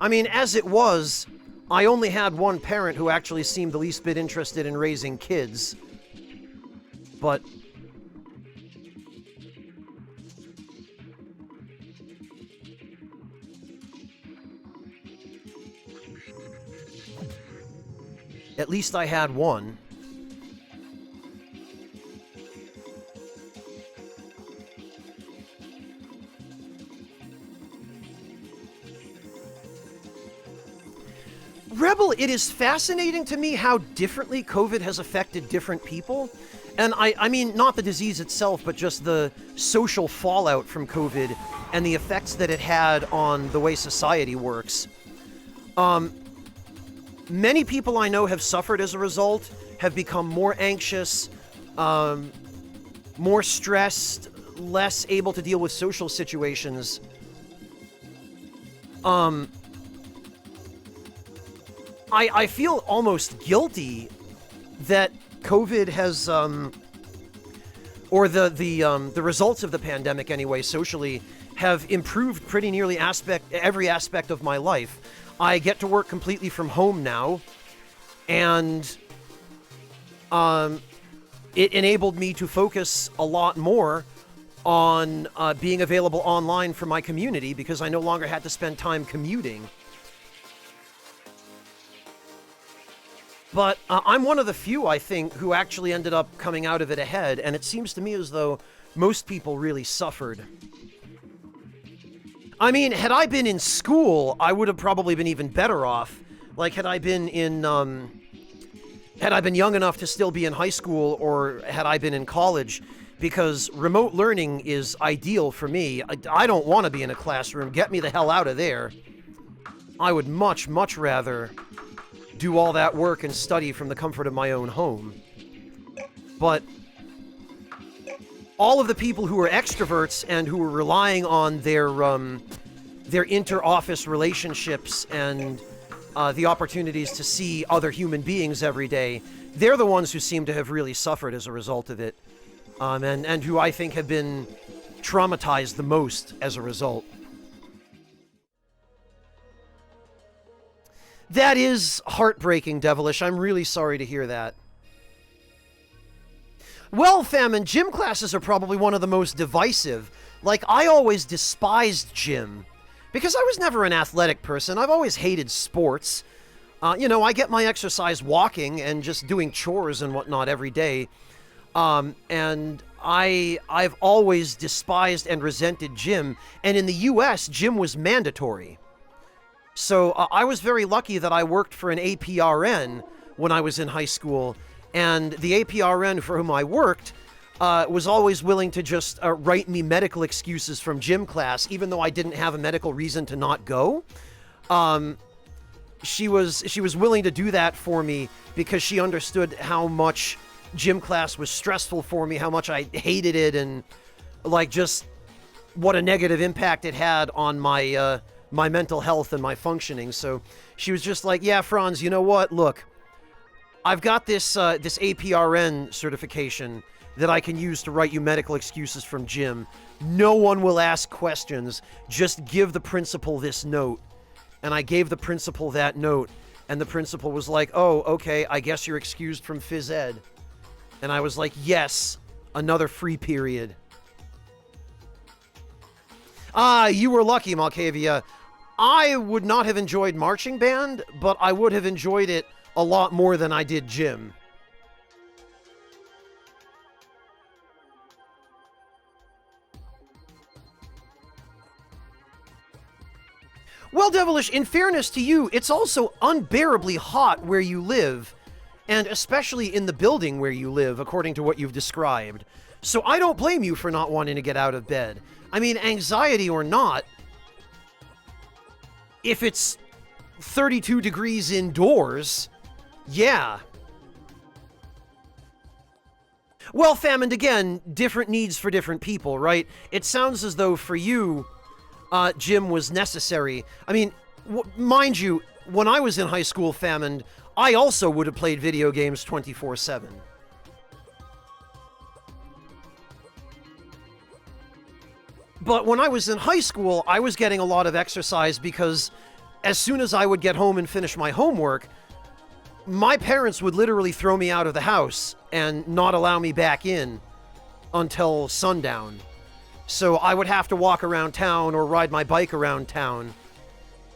Speaker 1: I mean, as it was, I only had one parent who actually seemed the least bit interested in raising kids. But at least I had one. Rebel, it is fascinating to me how differently COVID has affected different people. And I mean, not the disease itself, but just the social fallout from COVID and the effects that it had on the way society works. Many people I know have suffered as a result, have become more anxious, more stressed, less able to deal with social situations. I feel almost guilty that COVID has, or the results of the pandemic anyway, socially, have improved pretty nearly every aspect of my life. I get to work completely from home now, and it enabled me to focus a lot more on being available online for my community, because I no longer had to spend time commuting. But I'm one of the few, I think, who actually ended up coming out of it ahead, and it seems to me as though most people really suffered. I mean, had I been in school, I would have probably been even better off. Like, had I been in had I been young enough to still be in high school or had I been in college, because remote learning is ideal for me. I don't want to be in a classroom. Get me the hell out of there. I would much, much rather do all that work and study from the comfort of my own home. But all of the people who are extroverts and who are relying on their inter-office relationships and the opportunities to see other human beings every day, they're the ones who seem to have really suffered as a result of it, and who I think have been traumatized the most as a result. That is heartbreaking, Devilish. I'm really sorry to hear that. Well, Famine, gym classes are probably one of the most divisive. Like, I always despised gym. Because I was never an athletic person. I've always hated sports. I get my exercise walking and just doing chores and whatnot every day. And I've always despised and resented gym. And in the US, gym was mandatory. So I was very lucky that I worked for an APRN when I was in high school. And the APRN for whom I worked was always willing to just write me medical excuses from gym class, even though I didn't have a medical reason to not go. She was willing to do that for me because she understood how much gym class was stressful for me, how much I hated it, and like just what a negative impact it had on my my mental health and my functioning. So she was just like, "Yeah, Franz, you know what? Look, I've got this this APRN certification that I can use to write you medical excuses from gym. No one will ask questions. Just give the principal this note." And I gave the principal that note, and the principal was like, "Oh, okay, I guess you're excused from phys ed." And I was like, "Yes, another free period." You were lucky, Malkavia. I would not have enjoyed marching band, but I would have enjoyed it a lot more than I did gym. Well, Devilish, in fairness to you, it's also unbearably hot where you live, and especially in the building where you live, according to what you've described. So I don't blame you for not wanting to get out of bed. I mean, anxiety or not, if it's 32 degrees indoors, yeah. Well, Famine, again, different needs for different people, right? It sounds as though for you, gym was necessary. I mean, mind you, when I was in high school, Famine, I also would have played video games 24/7. But when I was in high school, I was getting a lot of exercise because as soon as I would get home and finish my homework, my parents would literally throw me out of the house and not allow me back in until sundown. So I would have to walk around town or ride my bike around town.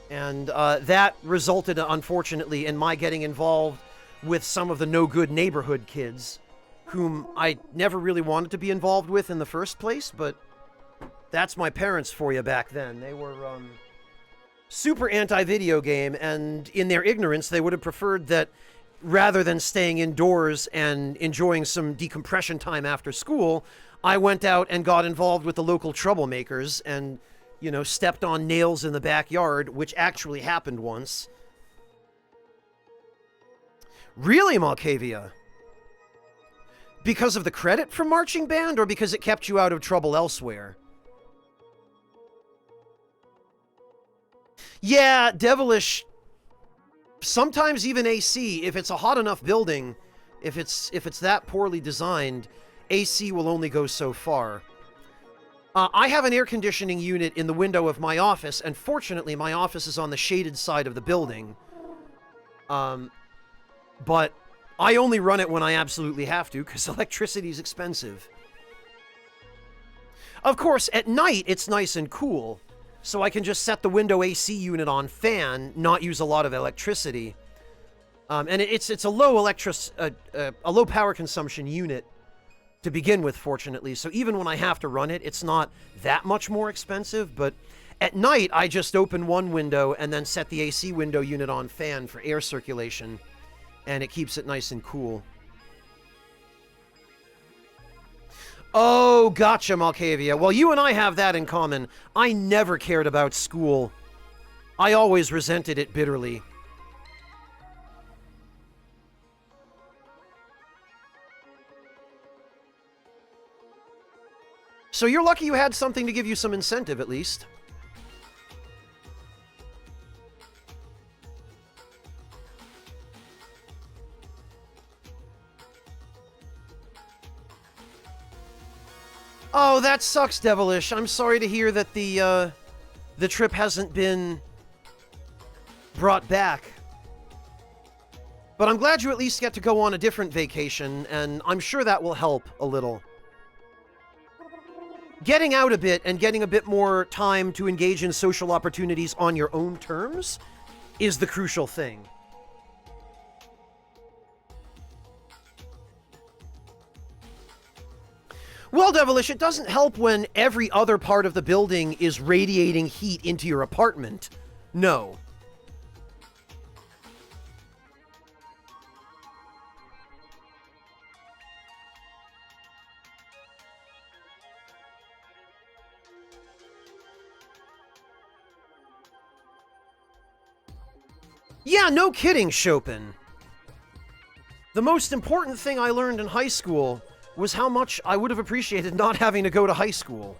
Speaker 1: And that resulted, unfortunately, in my getting involved with some of the no-good neighborhood kids, whom I never really wanted to be involved with in the first place, but that's my parents for you back then. They were super anti-video game, and in their ignorance, they would have preferred that rather than staying indoors and enjoying some decompression time after school, I went out and got involved with the local troublemakers and, you know, stepped on nails in the backyard, which actually happened once. Really, Malkavia? Because of the credit from marching band, or because it kept you out of trouble elsewhere? Yeah, Devilish. Sometimes even AC, if it's a hot enough building, if it's that poorly designed, AC will only go so far. I have an air conditioning unit in the window of my office, and fortunately my office is on the shaded side of the building. But I only run it when I absolutely have to, because electricity is expensive. Of course, at night it's nice and cool, so I can just set the window AC unit on fan, not use a lot of electricity. And it's a low a low power consumption unit to begin with, fortunately. So even when I have to run it, it's not that much more expensive. But at night, I just open one window and then set the AC window unit on fan for air circulation. and it keeps it nice and cool. Oh, gotcha, Malkavia. Well, you and I have that in common. I never cared about school. I always resented it bitterly. So you're lucky you had something to give you some incentive, at least. Oh, that sucks, Devilish. I'm sorry to hear that the trip hasn't been brought back. But I'm glad you at least get to go on a different vacation, and I'm sure that will help a little. Getting out a bit and getting a bit more time to engage in social opportunities on your own terms is the crucial thing. Well, Devilish, it doesn't help when every other part of the building is radiating heat into your apartment. No. Yeah, no kidding, Chopin. The most important thing I learned in high school was how much I would have appreciated not having to go to high school.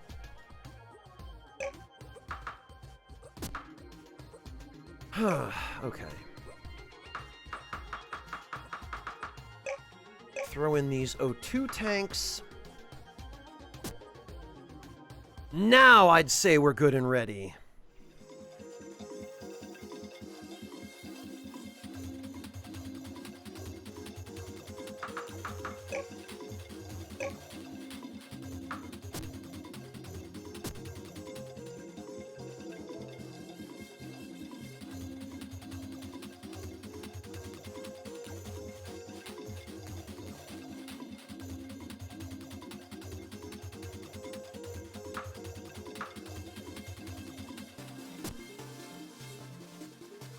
Speaker 1: Okay. Throw in these O2 tanks. Now I'd say we're good and ready.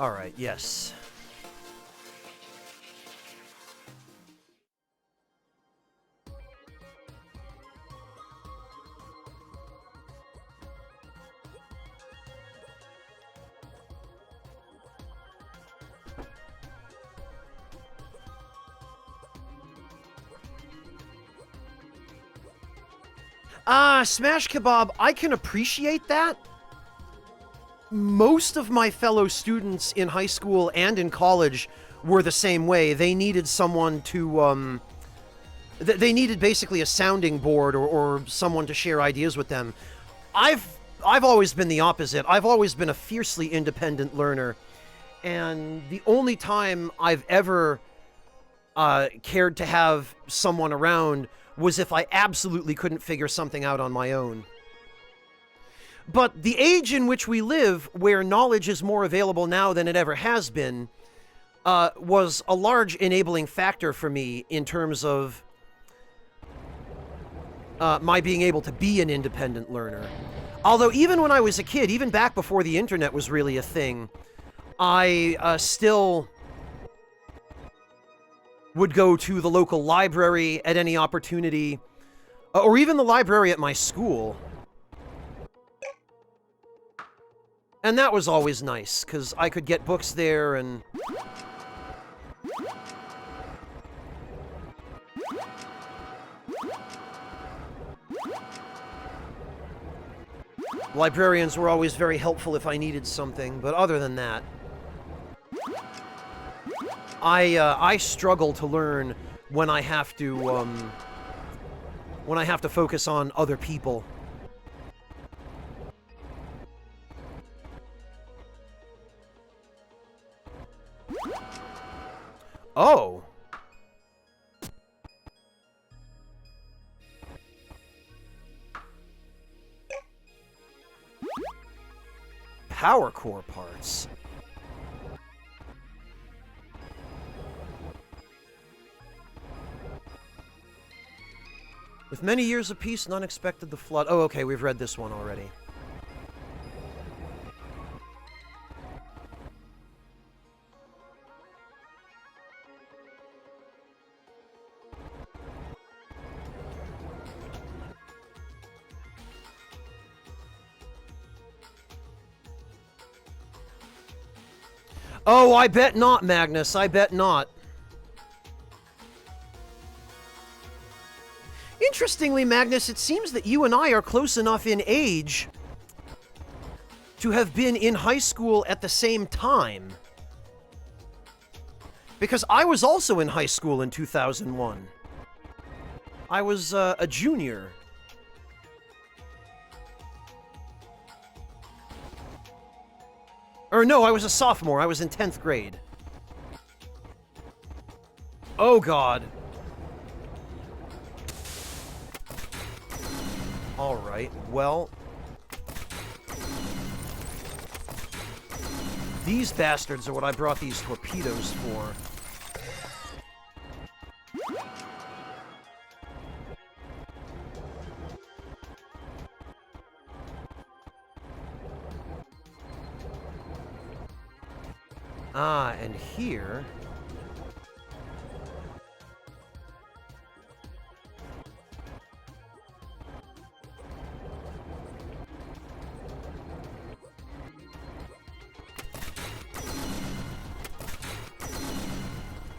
Speaker 1: Alright, yes. Smash Kebab, I can appreciate that. Most of my fellow students in high school and in college were the same way. They needed someone to, they needed basically a sounding board or someone to share ideas with them. I've always been the opposite. I've always been a fiercely independent learner. And the only time I've ever cared to have someone around was if I absolutely couldn't figure something out on my own. But the age in which we live, where knowledge is more available now than it ever has been, was a large enabling factor for me in terms of my being able to be an independent learner. Although even when I was a kid, even back before the internet was really a thing, I still would go to the local library at any opportunity, or even the library at my school. And that was always nice, because I could get books there and... Librarians were always very helpful if I needed something, but other than that... I struggle to learn when I have to focus on other people. Oh. Power core parts. With many years of peace, none expected the flood. Oh, okay, we've read this one already. Oh, I bet not, Magnus. I bet not. Interestingly, Magnus, it seems that you and I are close enough in age to have been in high school at the same time. Because I was also in high school in 2001. I was a junior. Or no, I was a sophomore. I was in 10th grade. Oh, God. Alright, well... These bastards are what I brought these torpedoes for. Ah, and here...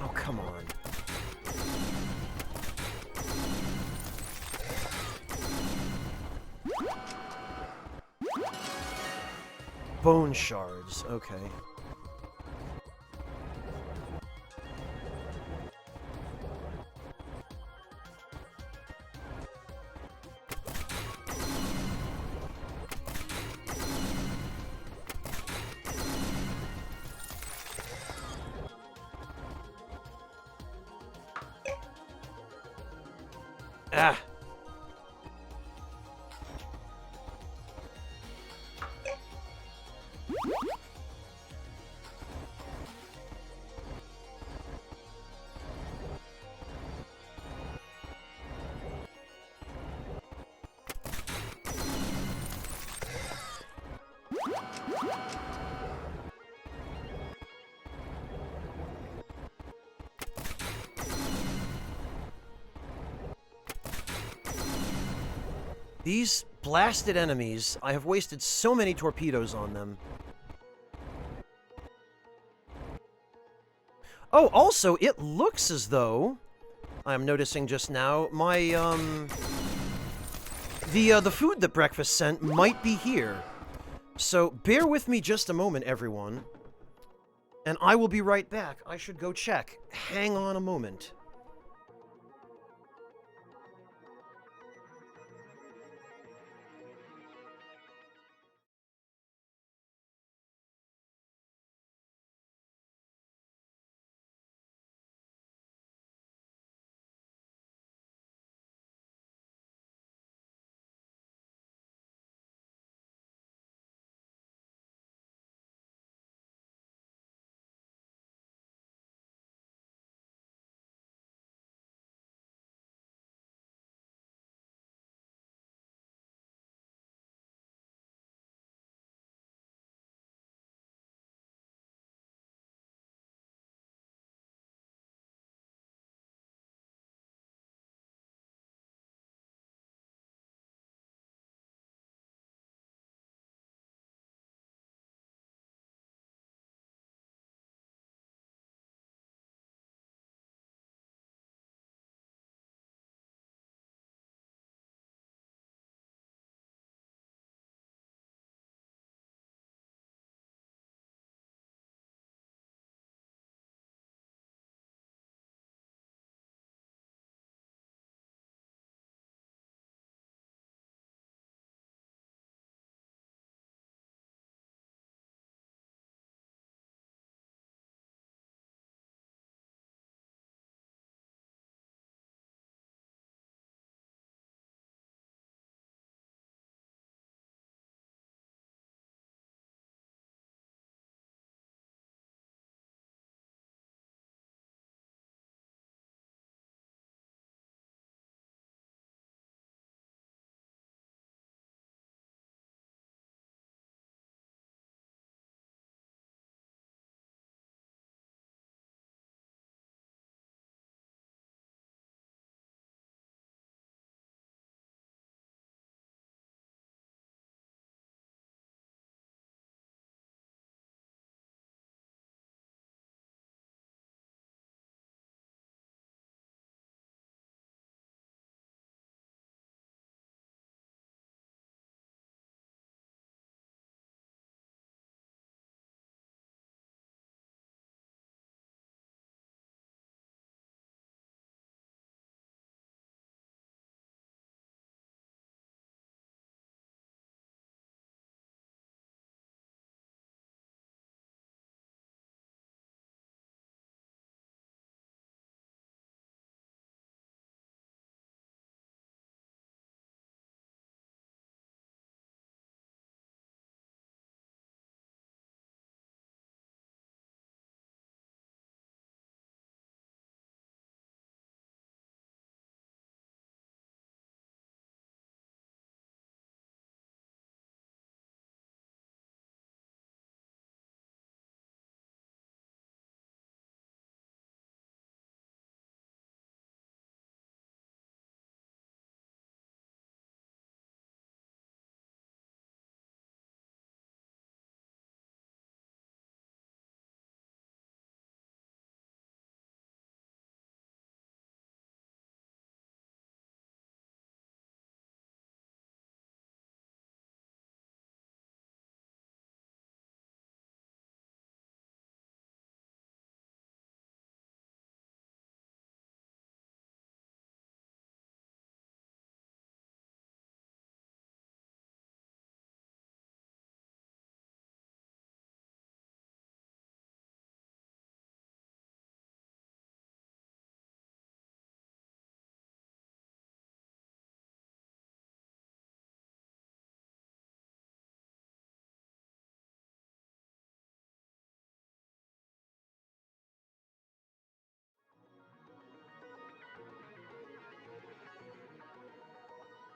Speaker 1: Oh, come on. Bone shards, okay. Ah! These blasted enemies, I have wasted so many torpedoes on them. Oh, also, it looks as though... I'm noticing just now, my, the food that breakfast sent might be here. So, bear with me just a moment, everyone. And I will be right back. I should go check. Hang on a moment.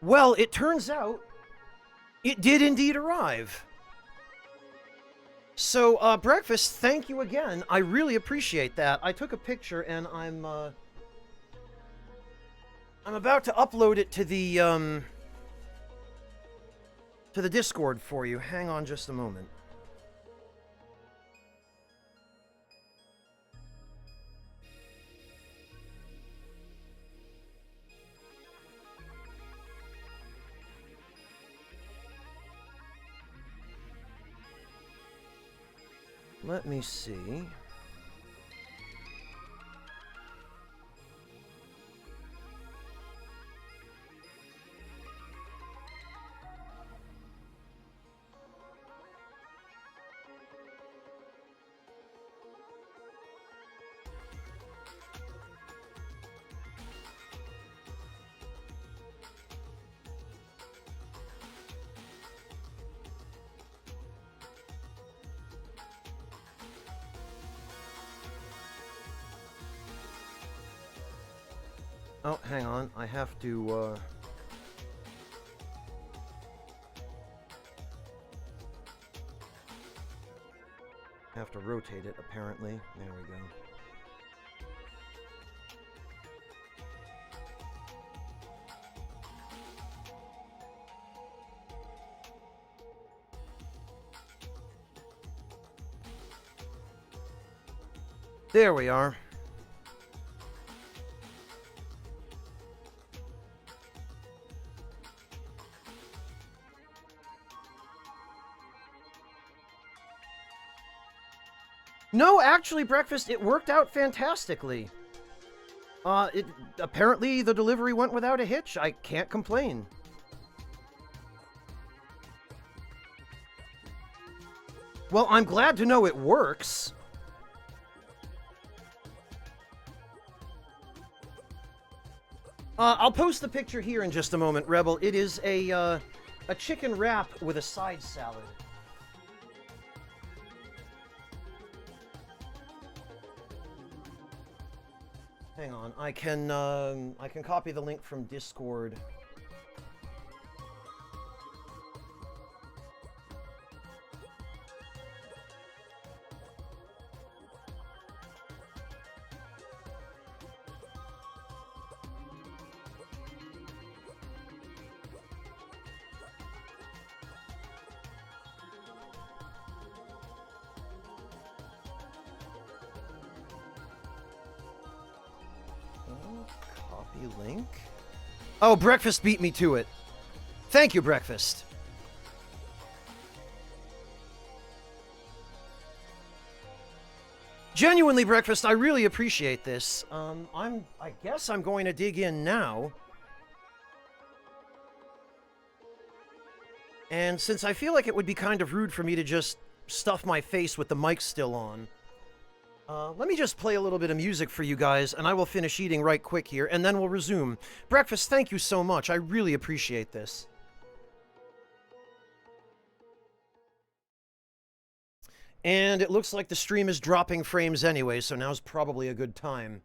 Speaker 1: Well, it turns out it did indeed arrive. So, Breakfast, thank you again. I really appreciate that. I took a picture and I'm about to upload it to the Discord for you. Hang on just a moment. Let me see. Oh, hang on. I have to rotate it, apparently. There we go. There we are. No, actually, Breakfast, it worked out fantastically. Apparently the delivery went without a hitch. I can't complain. Well, I'm glad to know it works. I'll post the picture here in just a moment, Rebel. It is a chicken wrap with a side salad. Hang on, I can copy the link from Discord. Copy link. Oh, Breakfast beat me to it. Thank you, Breakfast. Genuinely, Breakfast, I really appreciate this. I guess I'm going to dig in now. And since I feel like it would be kind of rude for me to just stuff my face with the mic still on, let me just play a little bit of music for you guys, and I will finish eating right quick here, and then we'll resume. Breakfast, thank you so much. I really appreciate this. And it looks like the stream is dropping frames anyway, so now's probably a good time.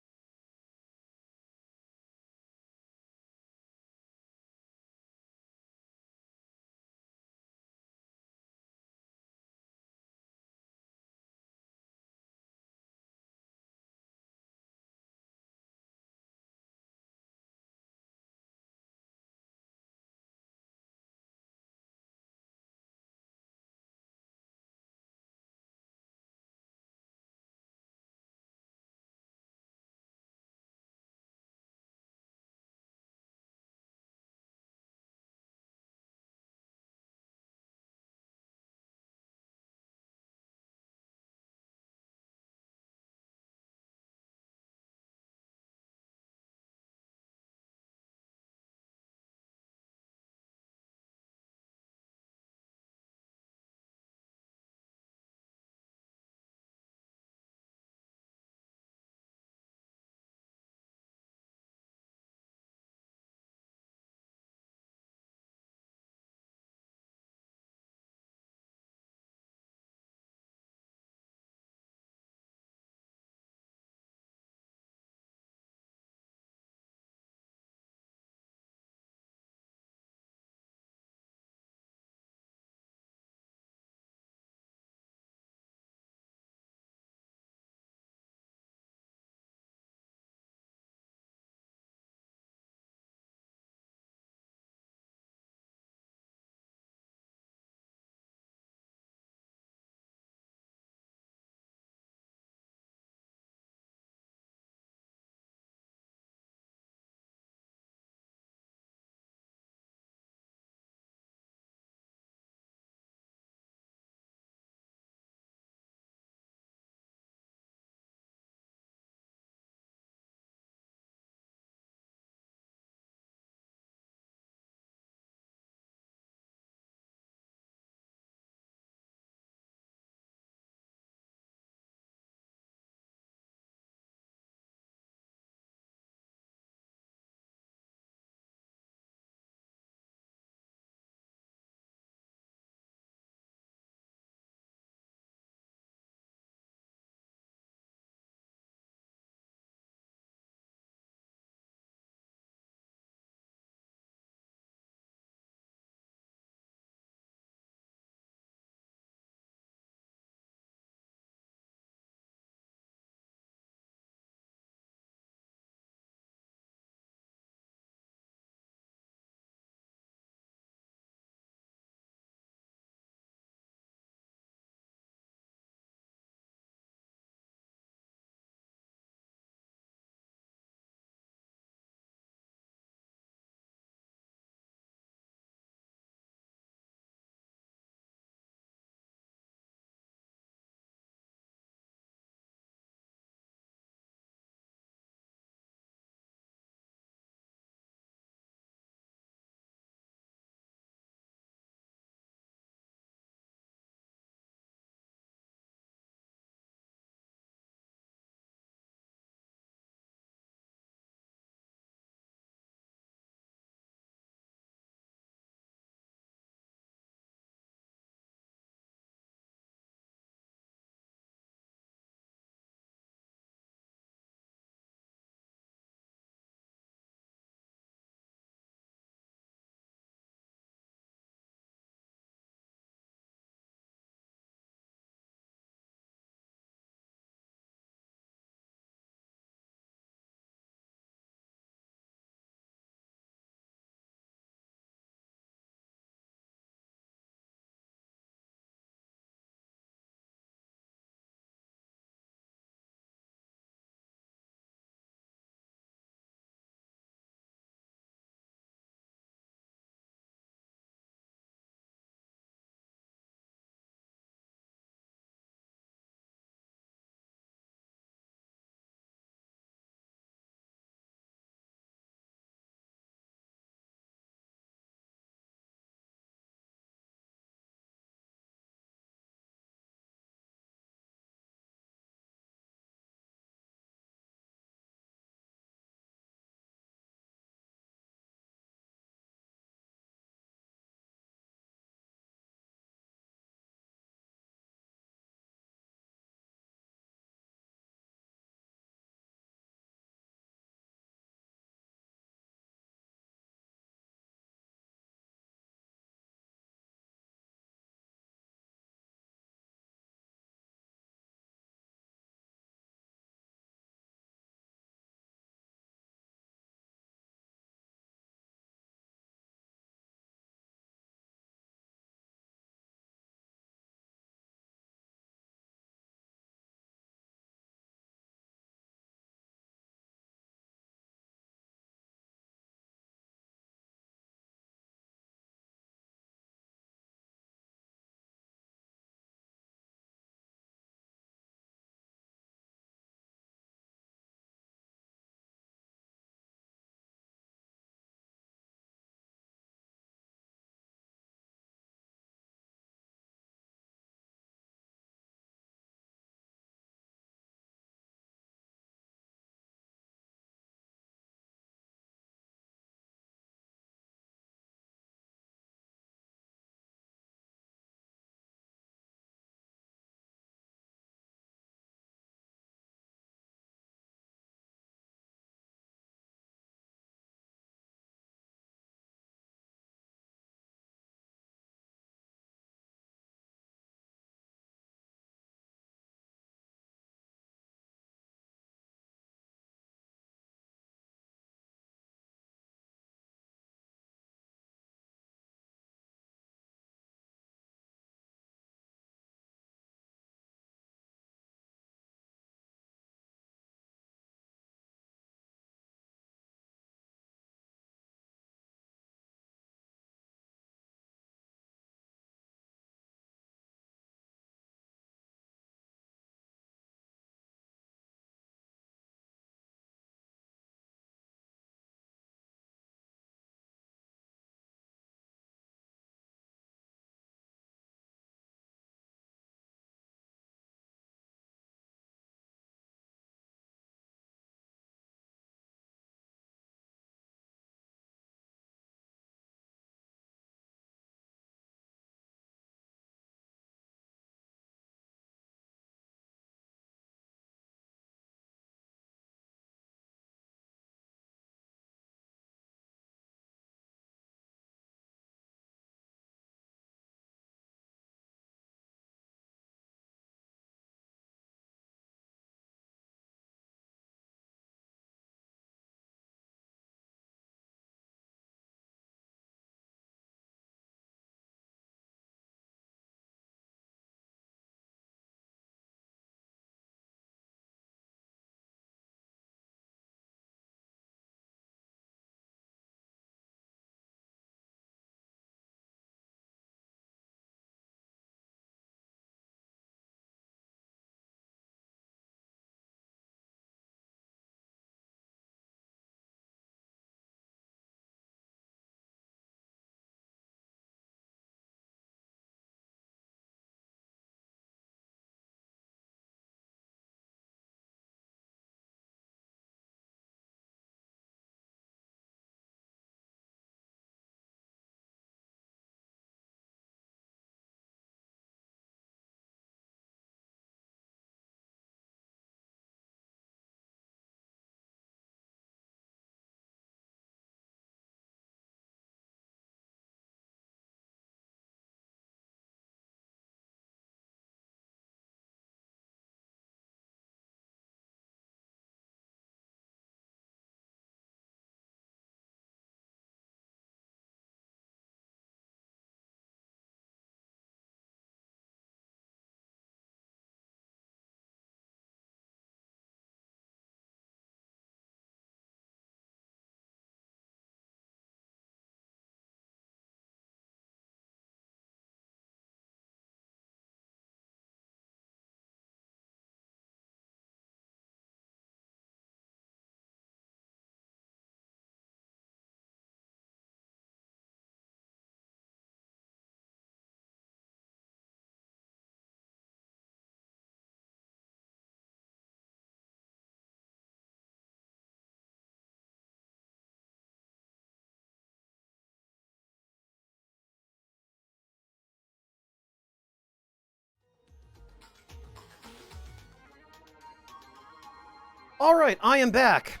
Speaker 1: Alright, I am back.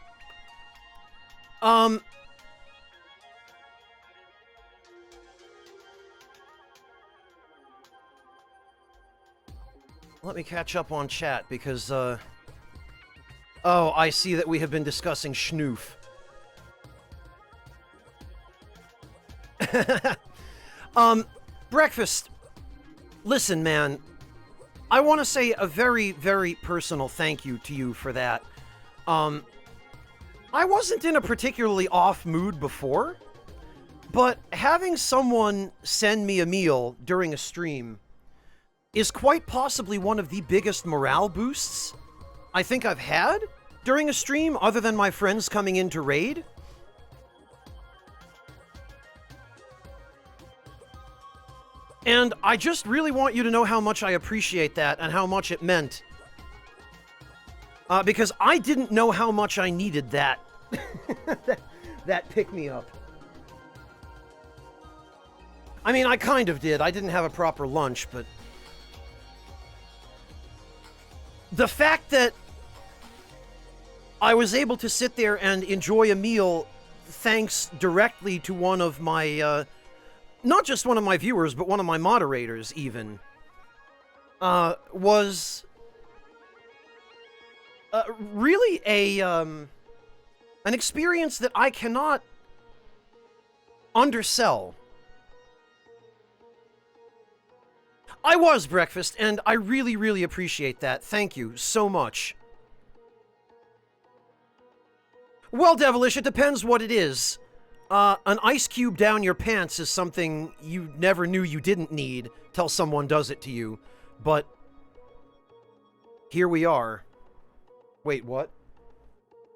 Speaker 1: Let me catch up on chat, because, oh, I see that we have been discussing Schnoof. Breakfast. Listen, man. I want to say a very, very personal thank you to you for that. I wasn't in a particularly off mood before, but having someone send me a meal during a stream is quite possibly one of the biggest morale boosts I think I've had during a stream, other than my friends coming in to raid. And I just really want you to know how much I appreciate that and how much it meant. Because I didn't know how much I needed that. that pick-me-up. I mean, I kind of did. I didn't have a proper lunch, but... the fact that I was able to sit there and enjoy a meal thanks directly to one of my... not just one of my viewers, but one of my moderators, even, was really an experience that I cannot undersell. I was, Breakfast, and I really, really appreciate that. Thank you so much. Well, Devilish, it depends what it is. An ice cube down your pants is something you never knew you didn't need till someone does it to you. But here we are. Wait, what?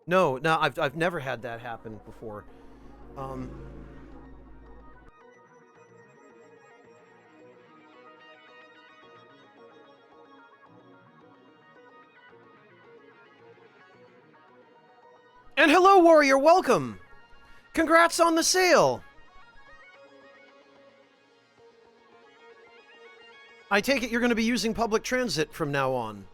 Speaker 1: No, I've never had that happen before. And hello, Warrior, welcome! Congrats on the sale! I take it you're going to be using public transit from now on.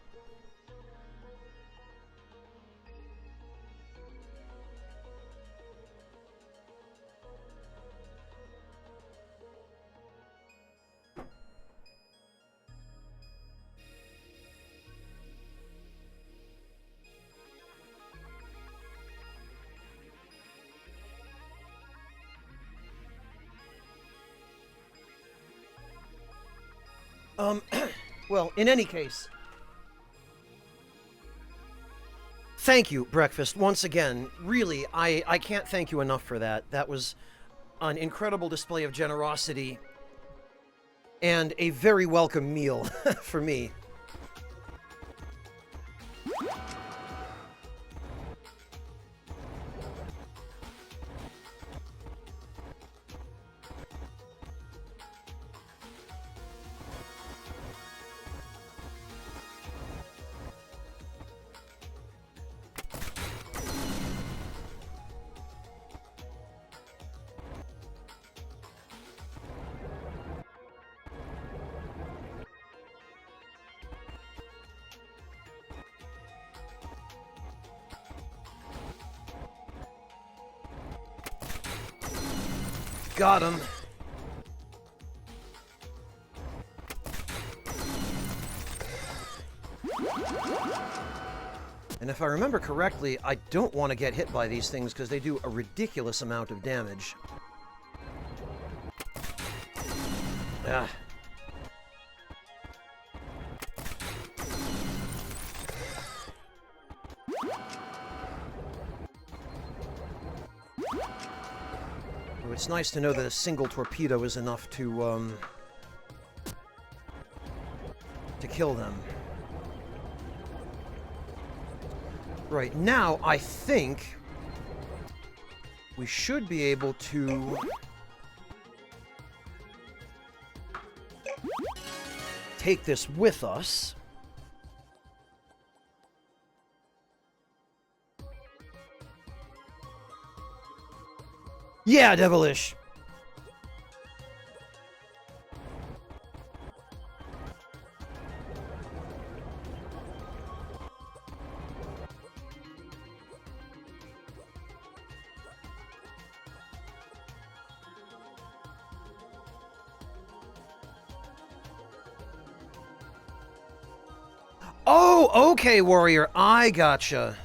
Speaker 1: Well, in any case, thank you, Breakfast, once again. Really, I can't thank you enough for that. That was an incredible display of generosity and a very welcome meal for me. Got him. And if I remember correctly, I don't want to get hit by these things because they do a ridiculous amount of damage. Ah. It's nice to know that a single torpedo is enough to kill them. Right, now I think we should be able to take this with us. Yeah, Devilish. Oh, okay, warrior. I gotcha.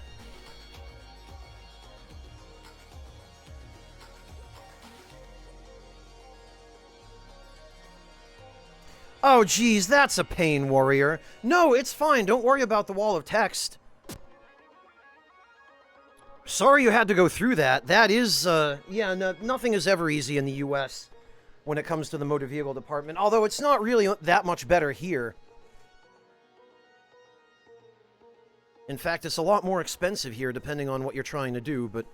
Speaker 1: Oh, geez, that's a pain, warrior. No, it's fine. Don't worry about the wall of text. Sorry you had to go through that. That is, yeah, no, nothing is ever easy in the U.S. when it comes to the motor vehicle department, although it's not really that much better here. In fact, it's a lot more expensive here, depending on what you're trying to do, but...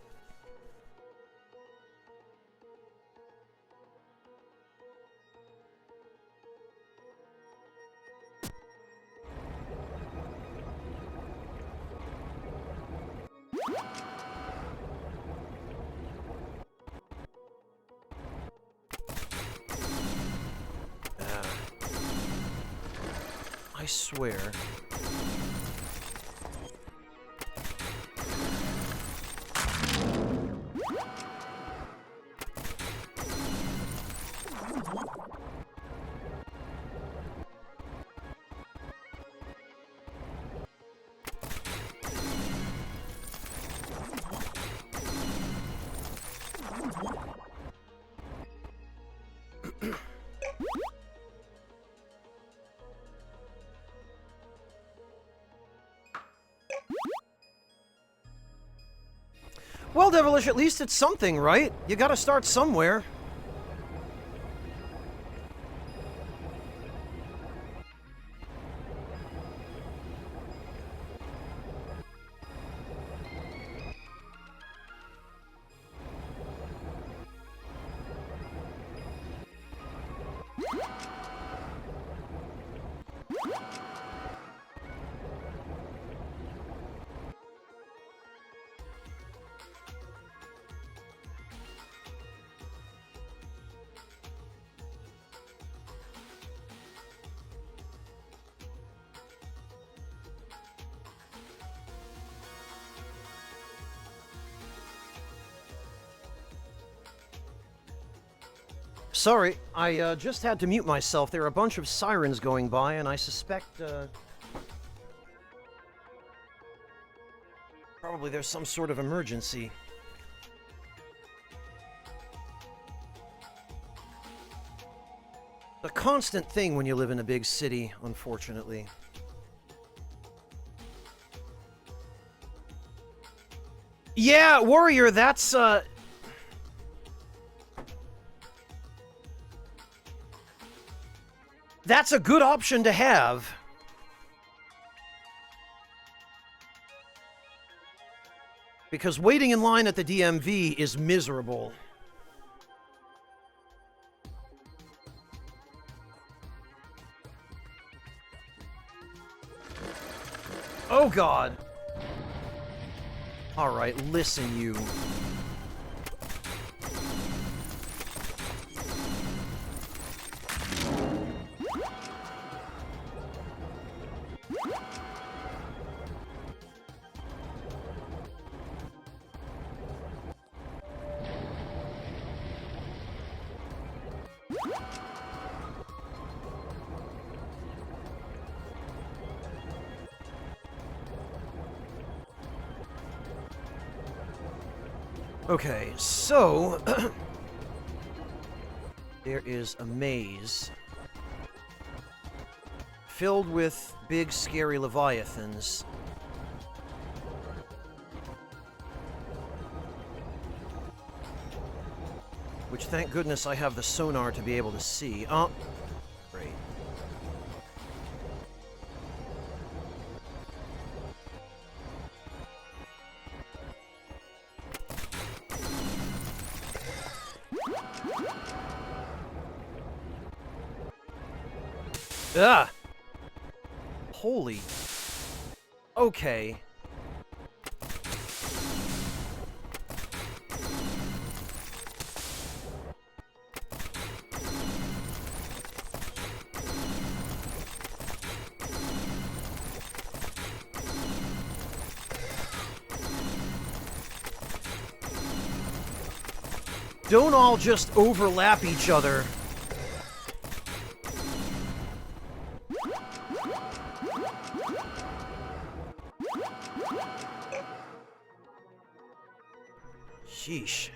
Speaker 1: I swear. Well, Devilish, at least it's something, right? You gotta start somewhere. Sorry, I just had to mute myself. There are a bunch of sirens going by, and I suspect, probably there's some sort of emergency. A constant thing when you live in a big city, unfortunately. Yeah, Warrior, that's, that's a good option to have. Because waiting in line at the DMV is miserable. Oh, God. All right, listen, you. Okay, so there is a maze filled with big, scary leviathans. Which, thank goodness, I have the sonar to be able to see. Oh, great. Ah! Holy... Okay. Don't all just overlap each other. Sheesh.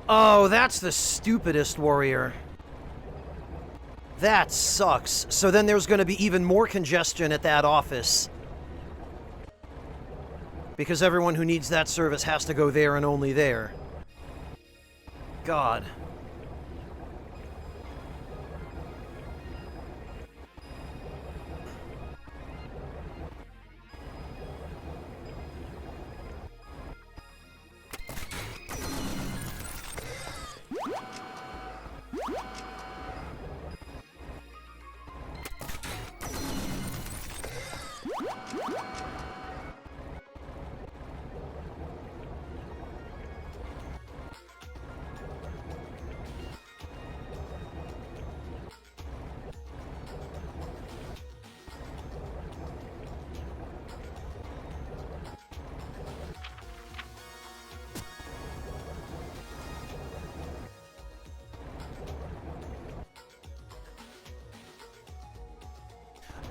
Speaker 1: Oh, that's the stupidest warrior. That sucks. So then there's going to be even more congestion at that office. Because everyone who needs that service has to go there and only there. God.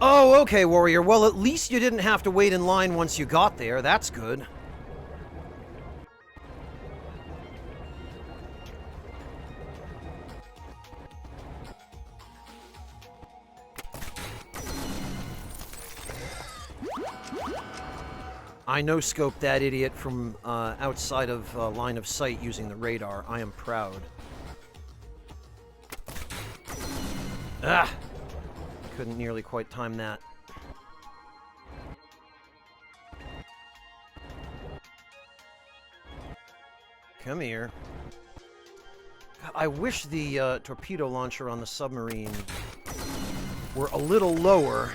Speaker 1: Oh, okay, warrior. Well, at least you didn't have to wait in line once you got there. That's good. I no-scoped that idiot from outside of line of sight using the radar. I am proud. Ah! Couldn't nearly quite time that. Come here. God, I wish the torpedo launcher on the submarine were a little lower.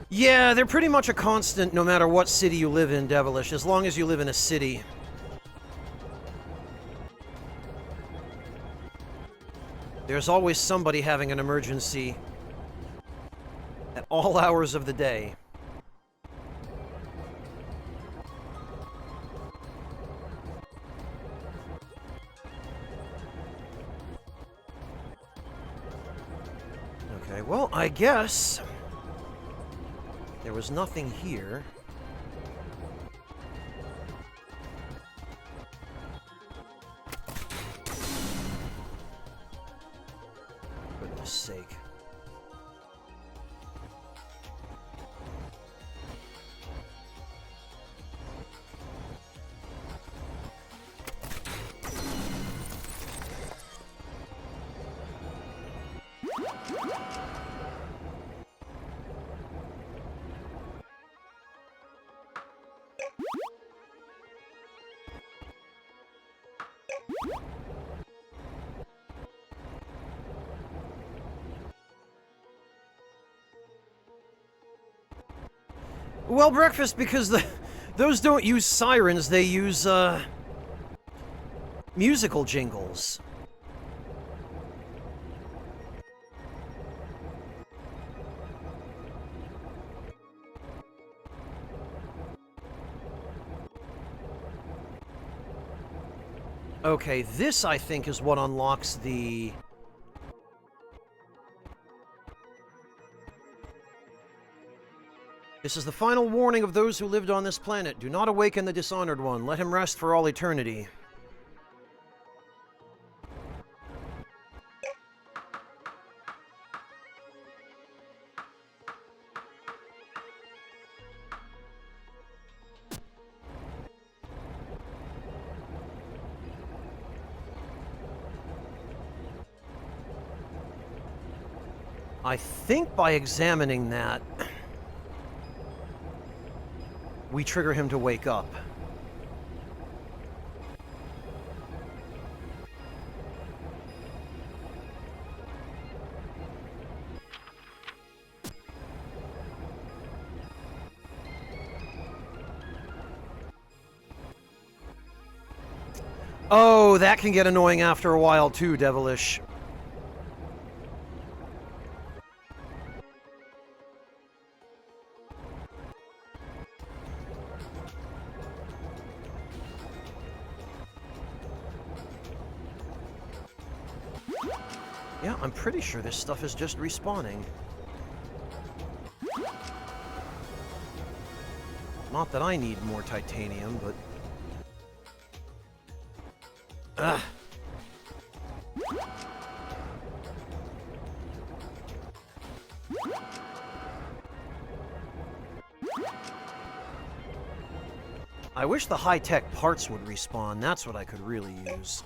Speaker 1: Yeah, they're pretty much a constant no matter what city you live in, Devilish, as long as you live in a city. There's always somebody having an emergency at all hours of the day. Okay, well, I guess there was nothing here. For goodness sake. Well, breakfast, because those don't use sirens, they use, musical jingles. Okay, this, I think, is what unlocks the... This is the final warning of those who lived on this planet. Do not awaken the Dishonored One. Let him rest for all eternity. I think by examining that, we trigger him to wake up. Oh, that can get annoying after a while too, Devilish. Yeah, I'm pretty sure this stuff is just respawning. Not that I need more titanium, but... Ugh. I wish the high-tech parts would respawn. That's what I could really use.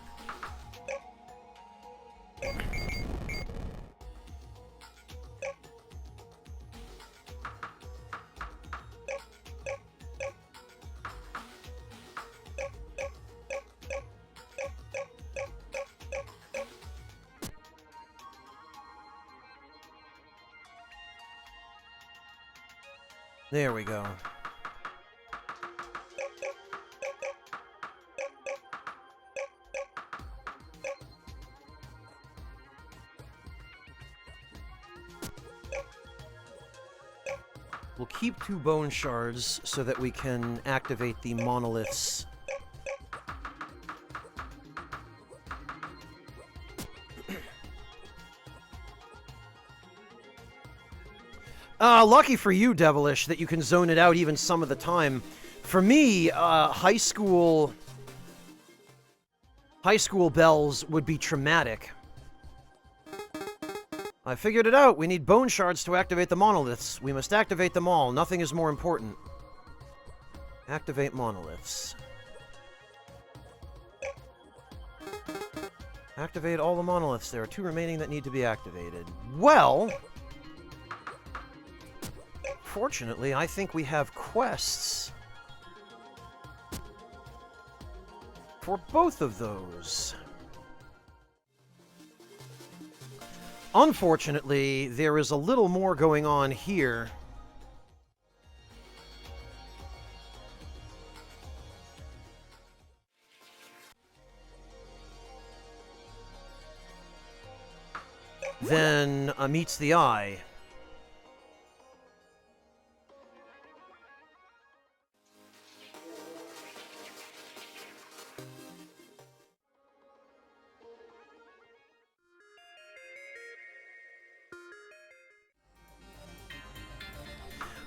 Speaker 1: There we go. We'll keep 2 bone shards so that we can activate the monoliths. Lucky for you, Devilish, that you can zone it out even some of the time. For me, high school bells would be traumatic. I figured it out. We need bone shards to activate the monoliths. We must activate them all. Nothing is more important. Activate monoliths. Activate all the monoliths. There are 2 remaining that need to be activated. Well... Fortunately, I think we have quests for both of those. Unfortunately, there is a little more going on here. Than meets the eye.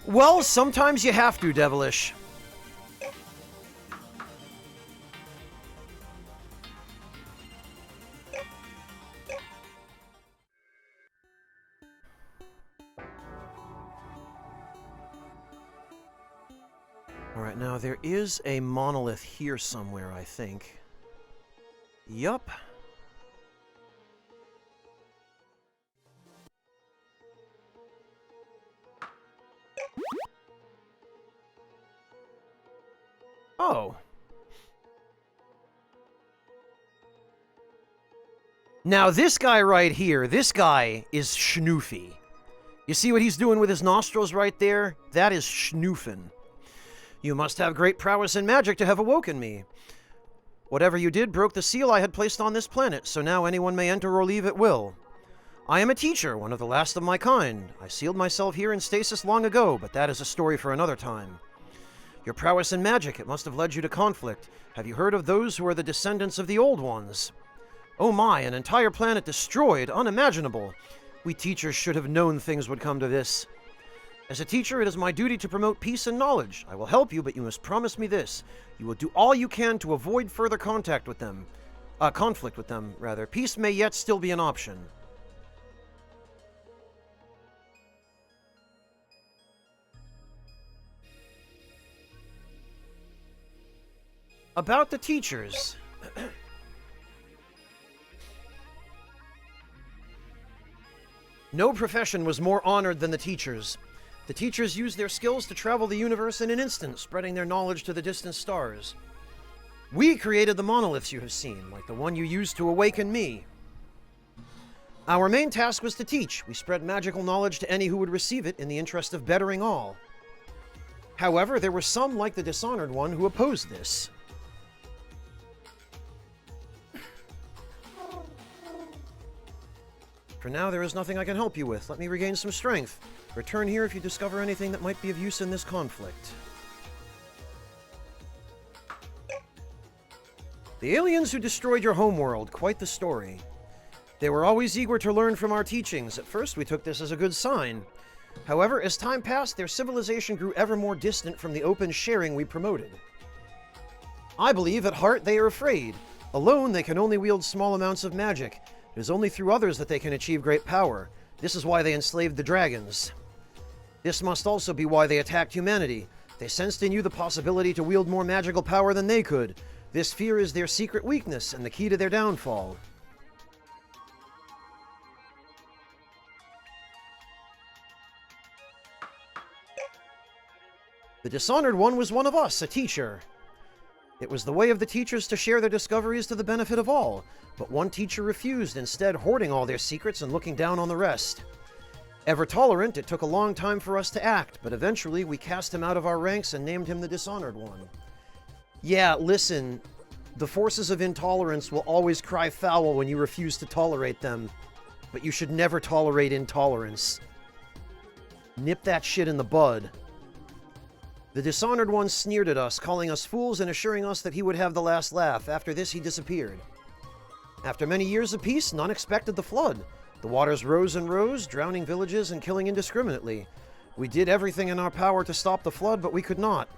Speaker 1: Well, sometimes you have to, Devilish. Alright, now there is a monolith here somewhere, I think. Yup. Oh. Now, this guy right here, this guy is schnoofy. You see what he's doing with his nostrils right there? That is schnoofin'. You must have great prowess in magic to have awoken me. Whatever you did broke the seal I had placed on this planet, so now anyone may enter or leave at will. I am a teacher, one of the last of my kind. I sealed myself here in stasis long ago, but that is a story for another time. Your prowess in magic, it must have led you to conflict. Have you heard of those who are the descendants of the Old Ones? Oh my, an entire planet destroyed, unimaginable. We teachers should have known things would come to this. As a teacher, it is my duty to promote peace and knowledge. I will help you, but you must promise me this. You will do all you can to avoid further conflict with them. Peace may yet still be an option. About the teachers. No profession was more honored than the teachers. The teachers used their skills to travel the universe in an instant, spreading their knowledge to the distant stars. We created the monoliths you have seen, like the one you used to awaken me. Our main task was to teach. We spread magical knowledge to any who would receive it in the interest of bettering all. However, there were some, like the Dishonored One, who opposed this. For now, there is nothing I can help you with. Let me regain some strength. Return here if you discover anything that might be of use in this conflict. The aliens who destroyed your homeworld, quite the story. They were always eager to learn from our teachings. At first, we took this as a good sign. However, as time passed, their civilization grew ever more distant from the open sharing we promoted. I believe at heart they are afraid. Alone, they can only wield small amounts of magic. It is only through others that they can achieve great power. This is why they enslaved the dragons. This must also be why they attacked humanity. They sensed in you the possibility to wield more magical power than they could. This fear is their secret weakness and the key to their downfall. The Dishonored One was one of us, a teacher. It was the way of the teachers to share their discoveries to the benefit of all, but one teacher refused, instead hoarding all their secrets and looking down on the rest. Ever tolerant, it took a long time for us to act, but eventually we cast him out of our ranks and named him the Dishonored One. Yeah, listen, the forces of intolerance will always cry foul when you refuse to tolerate them, but you should never tolerate intolerance. Nip that shit in the bud. The Dishonored One sneered at us, calling us fools and assuring us that he would have the last laugh. After this, he disappeared. After many years of peace, none expected the flood. The waters rose and rose, drowning villages and killing indiscriminately. We did everything in our power to stop the flood, but we could not.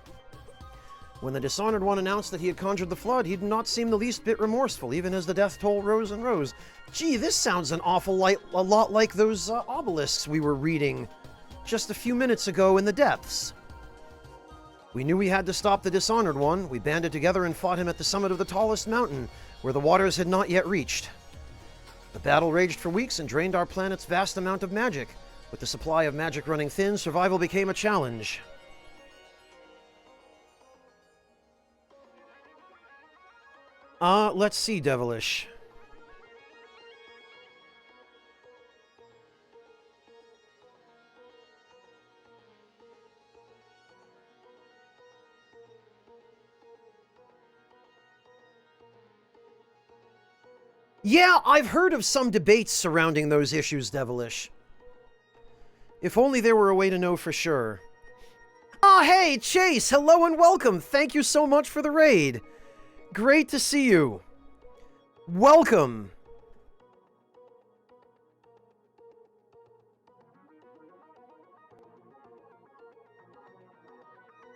Speaker 1: When the Dishonored One announced that he had conjured the flood, he did not seem the least bit remorseful, even as the death toll rose and rose. Gee, this sounds a lot like those obelisks we were reading just a few minutes ago in the depths. We knew we had to stop the Dishonored One. We banded together and fought him at the summit of the tallest mountain, where the waters had not yet reached. The battle raged for weeks and drained our planet's vast amount of magic. With the supply of magic running thin, survival became a challenge. Let's see, Devilish. Yeah, I've heard of some debates surrounding those issues, Devilish. If only there were a way to know for sure. Ah, hey, Chase! Hello and welcome! Thank you so much for the raid! Great to see you! Welcome!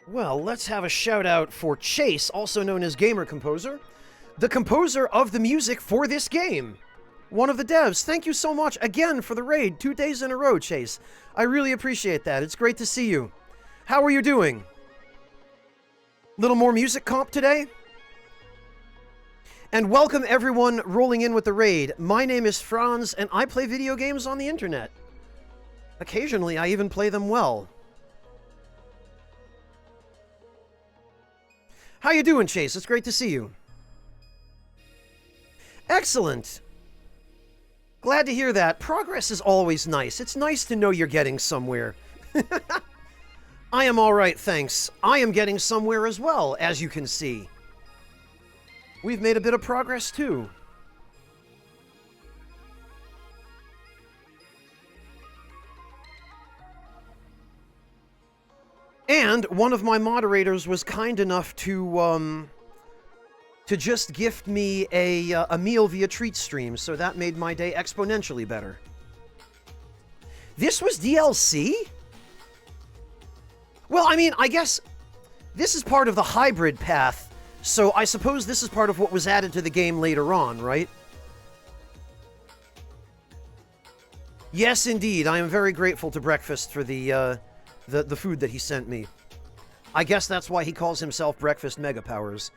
Speaker 1: Well, let's have a shout out for Chase, also known as Gamer Composer, the composer of the music for this game. One of the devs. Thank you so much again for the raid, 2 days in a row, Chase. I really appreciate that. It's great to see you. How are you doing? Little more music comp today? And welcome everyone rolling in with the raid. My name is Franz, and I play video games on the internet. Occasionally, I even play them well. How you doing, Chase? It's great to see you. Excellent. Glad to hear that. Progress is always nice. It's nice to know you're getting somewhere. I am all right, thanks. I am getting somewhere as well, as you can see. We've made a bit of progress, too. And one of my moderators was kind enough to just gift me a meal via treat stream, so that made my day exponentially better. This was DLC? Well, I mean, I guess this is part of the hybrid path, so I suppose this is part of what was added to the game later on, right? Yes, indeed. I am very grateful to Breakfast for the food that he sent me. I guess that's why he calls himself Breakfast Mega Powers.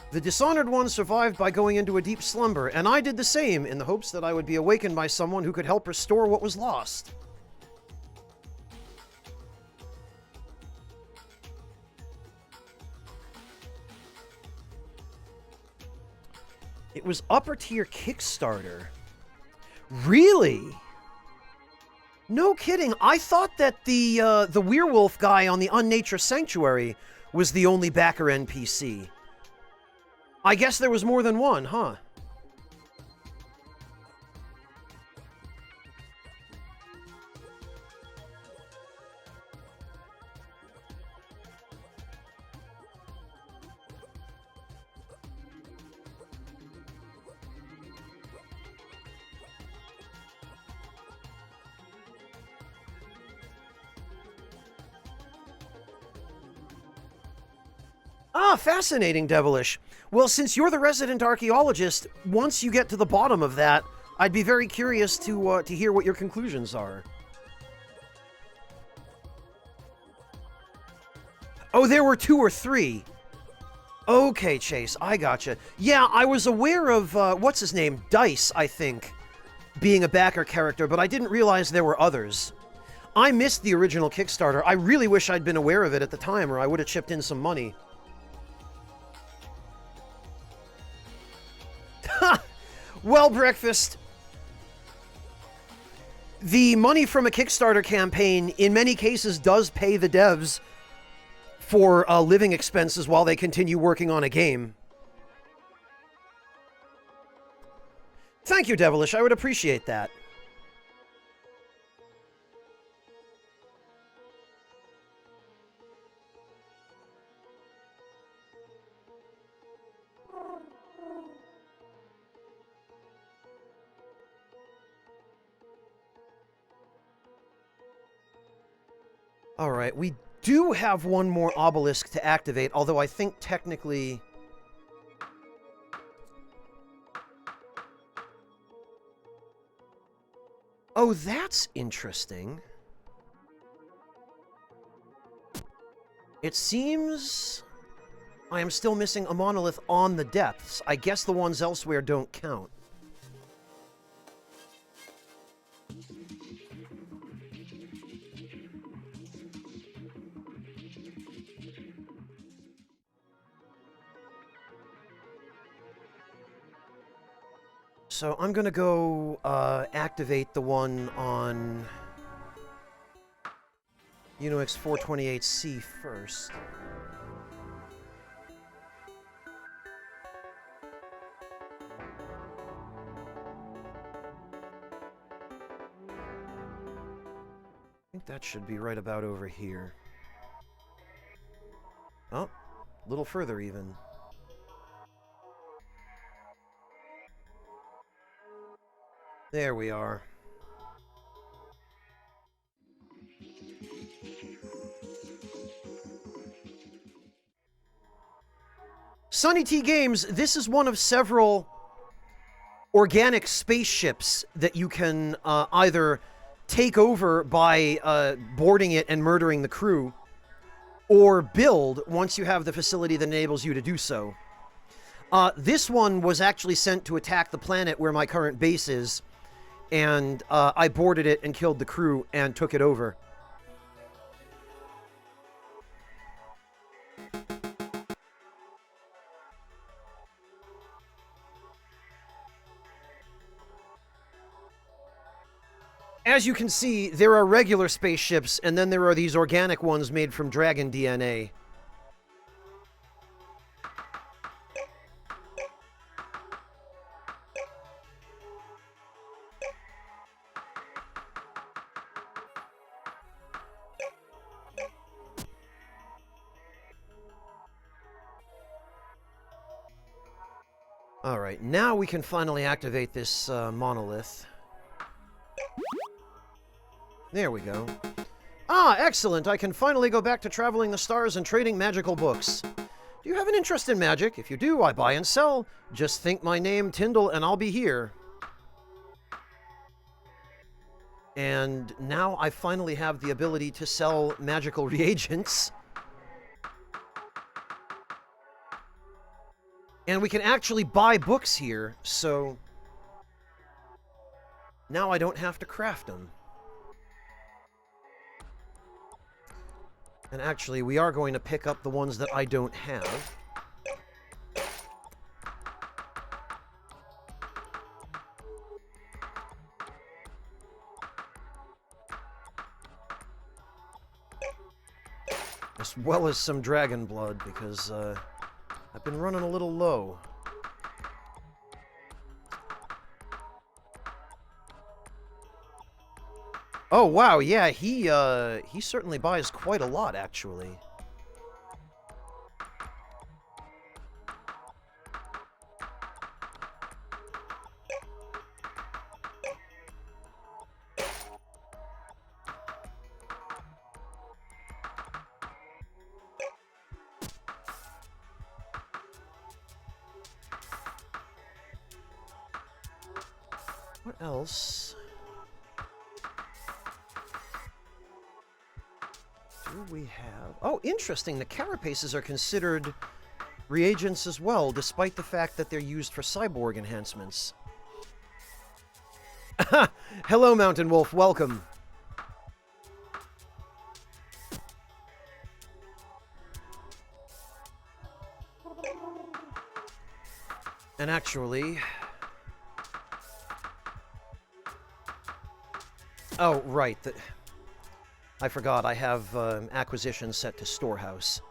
Speaker 1: The Dishonored One survived by going into a deep slumber, and I did the same in the hopes that I would be awakened by someone who could help restore what was lost. It was upper tier Kickstarter. Really? No kidding. I thought that the werewolf guy on the Unnature Sanctuary was the only backer NPC. I guess there was more than one, huh? Ah, fascinating, Devilish. Well, since you're the resident archaeologist, once you get to the bottom of that, I'd be very curious to hear what your conclusions are. Oh, there were 2 or 3. Okay, Chase, I gotcha. Yeah, I was aware of, what's his name? Dice, I think, being a backer character, but I didn't realize there were others. I missed the original Kickstarter. I really wish I'd been aware of it at the time, or I would have chipped in some money. Well, Breakfast, the money from a Kickstarter campaign in many cases does pay the devs for living expenses while they continue working on a game. Thank you, Devilish. I would appreciate that. Alright, we do have one more obelisk to activate, although I think technically... Oh, that's interesting. It seems I am still missing a monolith on the depths. I guess the ones elsewhere don't count. So I'm gonna go activate the one on UNOX 428C first. I think that should be right about over here. Oh, a little further even. There we are. Sunny T Games, this is one of several organic spaceships that you can either take over by boarding it and murdering the crew, or build once you have the facility that enables you to do so. This one was actually sent to attack the planet where my current base is, and I boarded it and killed the crew and took it over. As you can see, there are regular spaceships, and then there are these organic ones made from dragon DNA. Alright, now we can finally activate this monolith. There we go. Ah, excellent! I can finally go back to traveling the stars and trading magical books. Do you have an interest in magic? If you do, I buy and sell. Just think my name, Tyndall, and I'll be here. And now I finally have the ability to sell magical reagents. And we can actually buy books here, so now I don't have to craft them. And actually, we are going to pick up the ones that I don't have. As well as some dragon blood, because I've been running a little low. Oh, wow, yeah, he certainly buys quite a lot, actually. What else do we have? Oh, interesting. The carapaces are considered reagents as well, despite the fact that they're used for cyborg enhancements. Hello, Mountain Wolf. Welcome. And actually... Oh, right. I forgot. I have acquisition set to storehouse.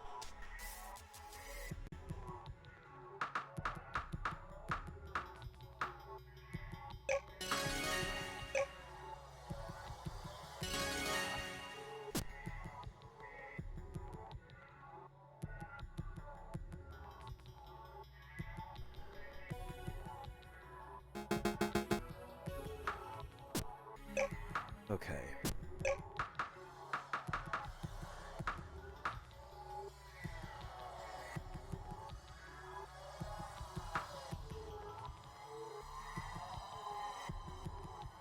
Speaker 1: Okay.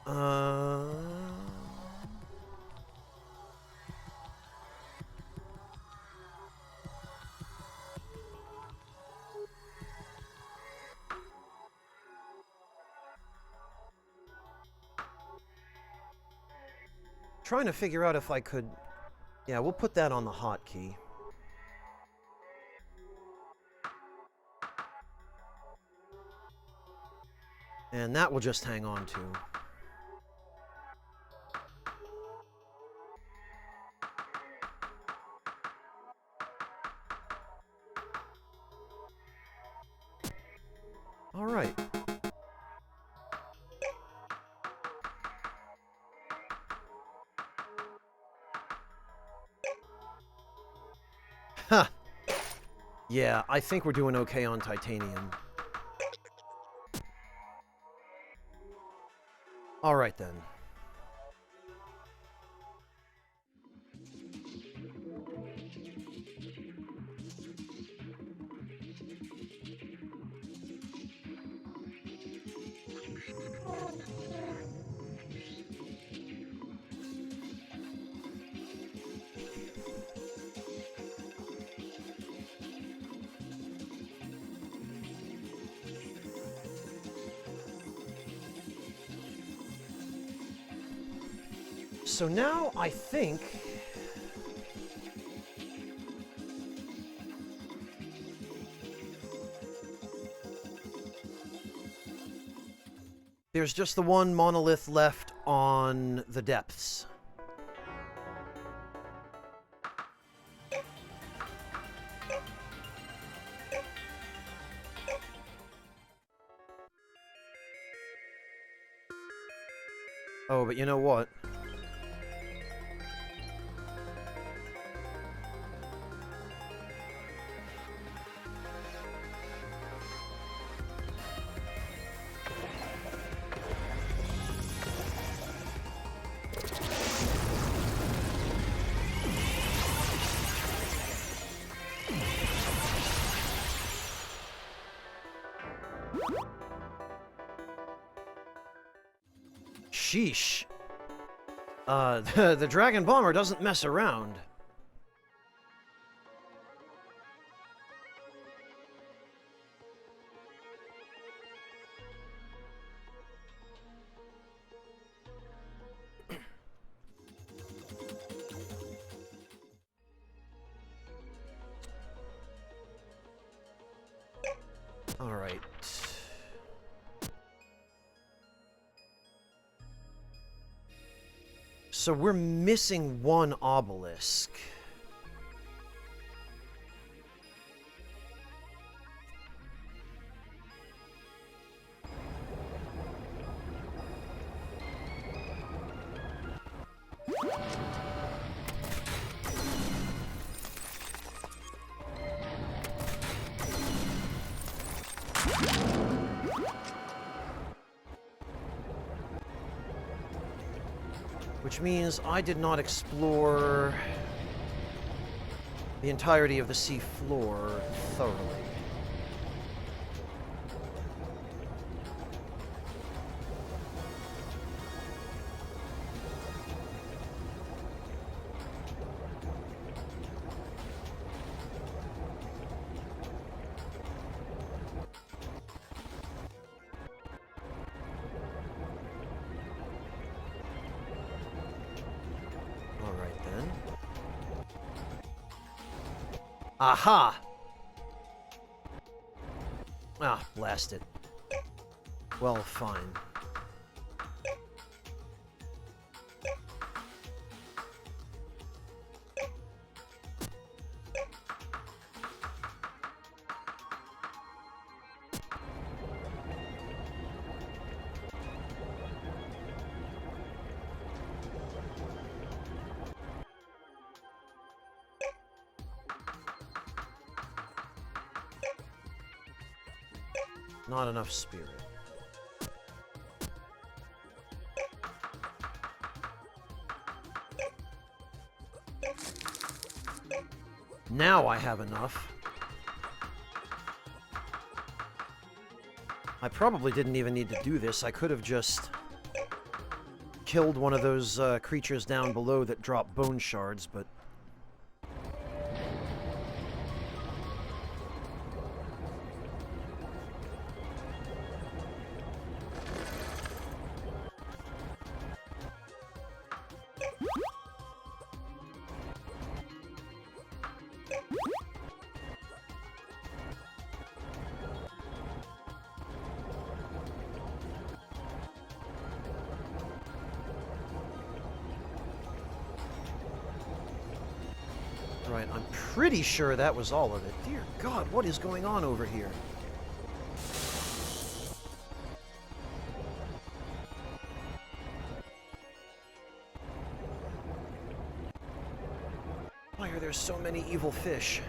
Speaker 1: Uh... Trying to figure out if I could... Yeah, we'll put that on the hotkey. And that will just hang on to. All right. Huh. Yeah, I think we're doing okay on titanium. All right, then. So now I think... There's just the one monolith left on the depths. Oh, but you know what? Sheesh. The Dragon Bomber doesn't mess around. All right. So we're missing one obelisk. Which means I did not explore the entirety of the sea floor thoroughly. Aha! Ah, blast it. Well, fine. Not enough spirit. Now I have enough. I probably didn't even need to do this. I could have just killed one of those creatures down below that drop bone shards, but... Right, I'm pretty sure that was all of it. Dear God, what is going on over here? Why are there so many evil fish?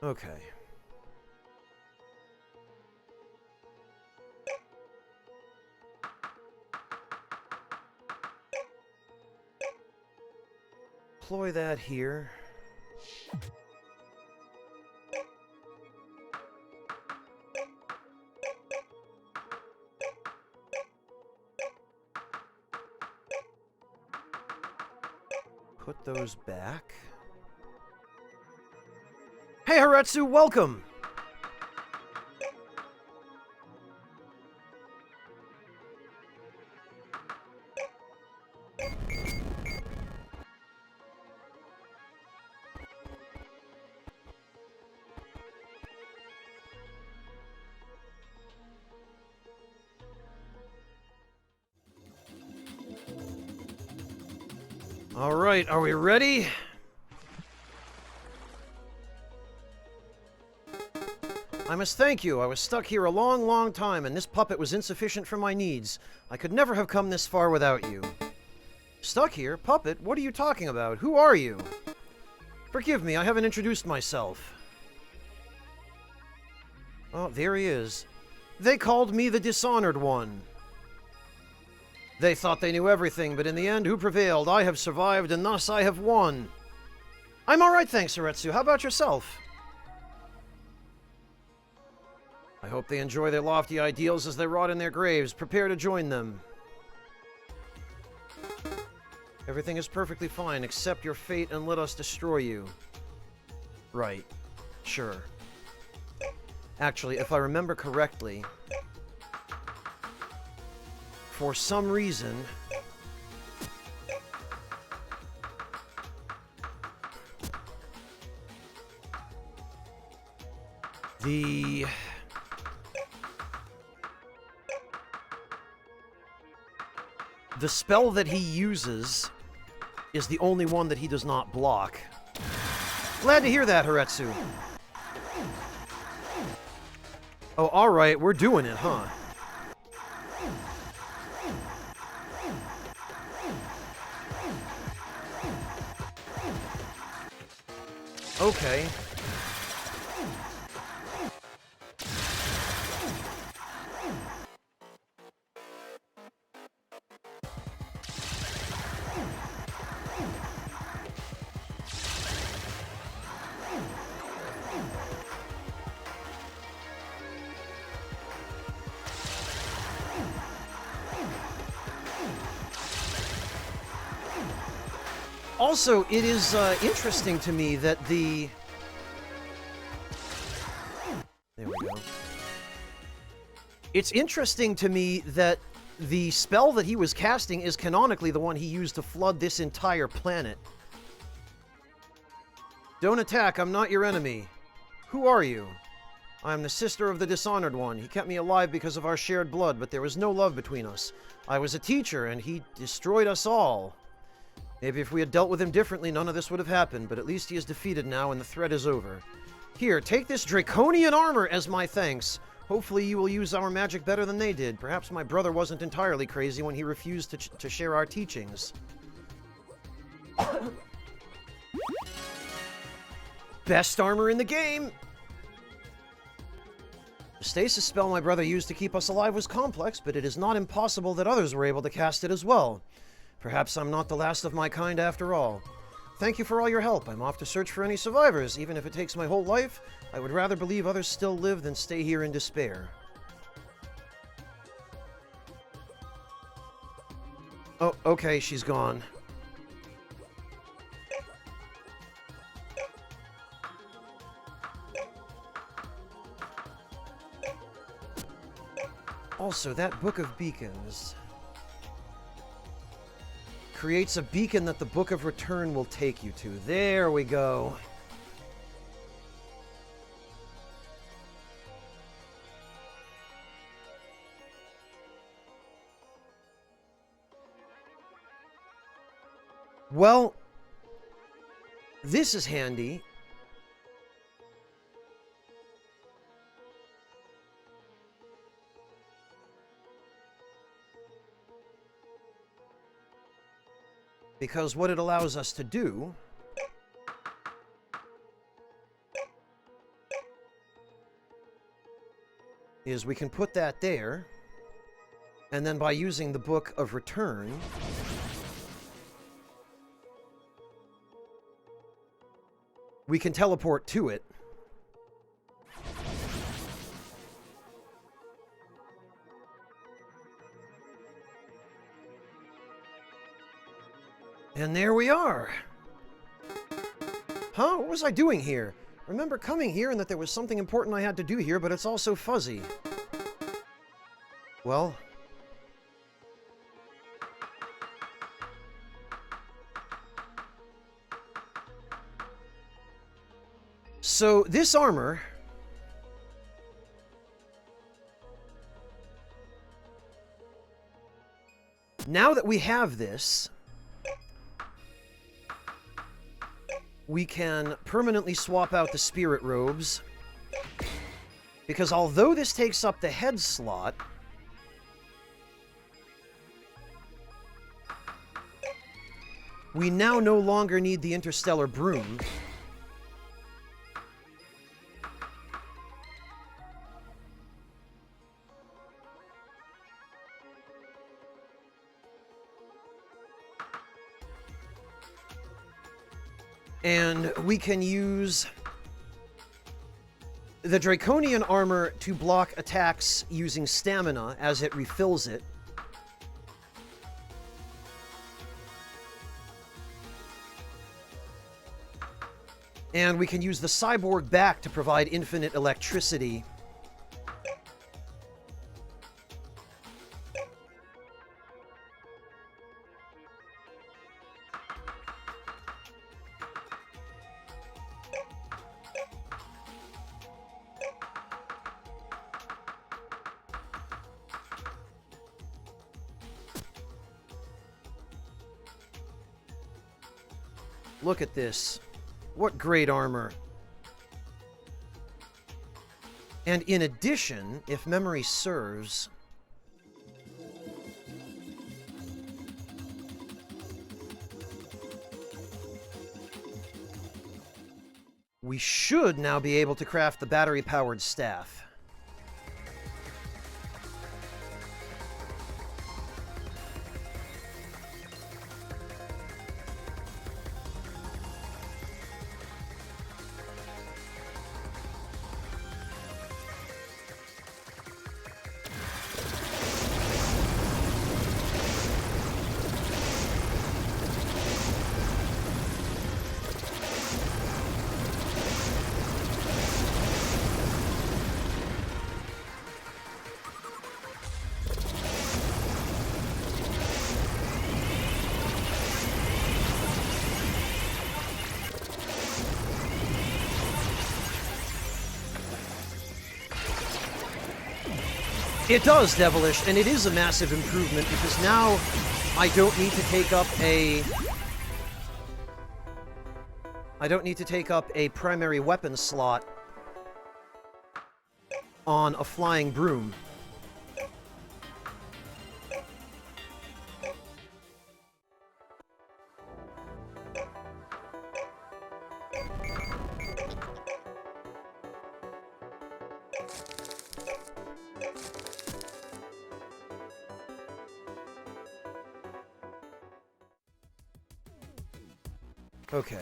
Speaker 1: Okay. Deploy that here. Put those back. Hey, Haretsu, welcome! All right, are we ready? I must thank you. I was stuck here a long, long time, and this puppet was insufficient for my needs. I could never have come this far without you. Stuck here? Puppet? What are you talking about? Who are you? Forgive me, I haven't introduced myself. Oh, there he is. They called me the Dishonored One. They thought they knew everything, but in the end, who prevailed? I have survived, and thus I have won. I'm alright, thanks, Haretsu. How about yourself? I hope they enjoy their lofty ideals as they rot in their graves. Prepare to join them. Everything is perfectly fine. Accept your fate and let us destroy you. Right. Sure. Actually, if I remember correctly... For some reason, the spell that he uses is the only one that he does not block. Glad to hear that, Haretsu. Oh, alright, we're doing it, huh? Okay. Also, it is interesting to me that the... There we go. It's interesting to me that the spell that he was casting is canonically the one he used to flood this entire planet. Don't attack, I'm not your enemy. Who are you? I am the sister of the Dishonored One. He kept me alive because of our shared blood, but there was no love between us. I was a teacher, and he destroyed us all. Maybe if we had dealt with him differently, none of this would have happened, but at least he is defeated now, and the threat is over. Here, take this draconian armor as my thanks. Hopefully you will use our magic better than they did. Perhaps my brother wasn't entirely crazy when he refused to share our teachings. Best armor in the game! The stasis spell my brother used to keep us alive was complex, but it is not impossible that others were able to cast it as well. Perhaps I'm not the last of my kind after all. Thank you for all your help. I'm off to search for any survivors. Even if it takes my whole life, I would rather believe others still live than stay here in despair. Oh, okay, she's gone. Also, that Book of Beacons creates a beacon that the Book of Return will take you to. There we go. Well, this is handy. Because what it allows us to do is we can put that there, and then by using the Book of Return, we can teleport to it. And there we are. Huh? What was I doing here? I remember coming here and that there was something important I had to do here, but it's all so fuzzy. Well... So, this armor... Now that we have this... we can permanently swap out the spirit robes, because although this takes up the head slot, we now no longer need the interstellar broom. And we can use the Draconian armor to block attacks using stamina as it refills it. And we can use the cyborg back to provide infinite electricity. Look at this. What great armor. And in addition, if memory serves, we should now be able to craft the battery-powered staff. It does, Devilish, and it is a massive improvement because now I don't need to take up a... I don't need to take up a primary weapon slot on a flying broom. Okay.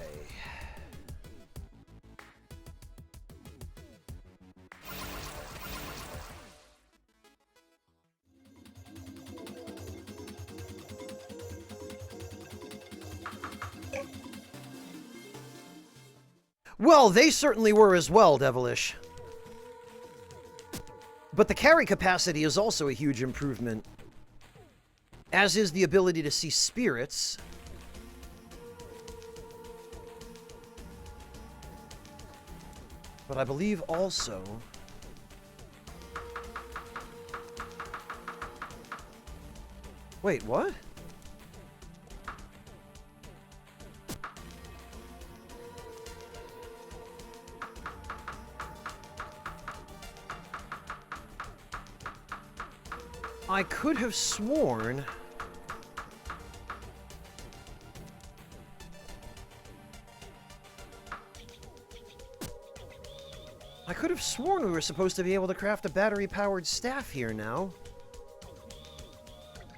Speaker 1: Well, they certainly were as well, Devilish. But the carry capacity is also a huge improvement, as is the ability to see spirits. But I believe also... Wait, what? I could have sworn... I could have sworn we were supposed to be able to craft a battery-powered staff here now.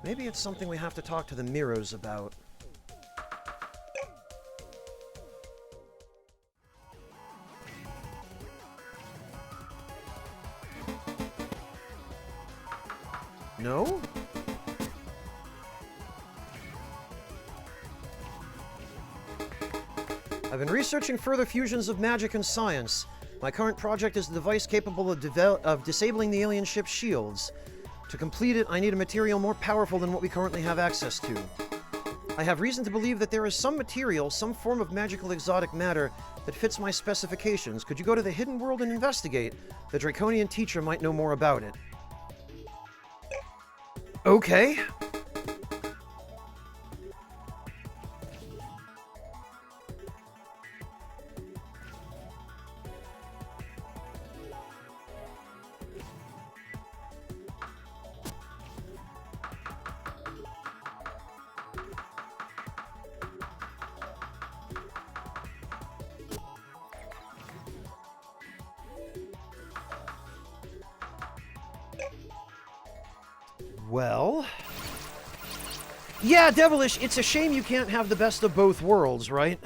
Speaker 1: Maybe it's something we have to talk to the Miros about. No? I've been researching further fusions of magic and science. My current project is a device capable of disabling the alien ship's shields. To complete it, I need a material more powerful than what we currently have access to. I have reason to believe that there is some material, some form of magical exotic matter that fits my specifications. Could you go to the hidden world and investigate? The Draconian teacher might know more about it. Okay. Well... Yeah, Devilish, it's a shame you can't have the best of both worlds, right?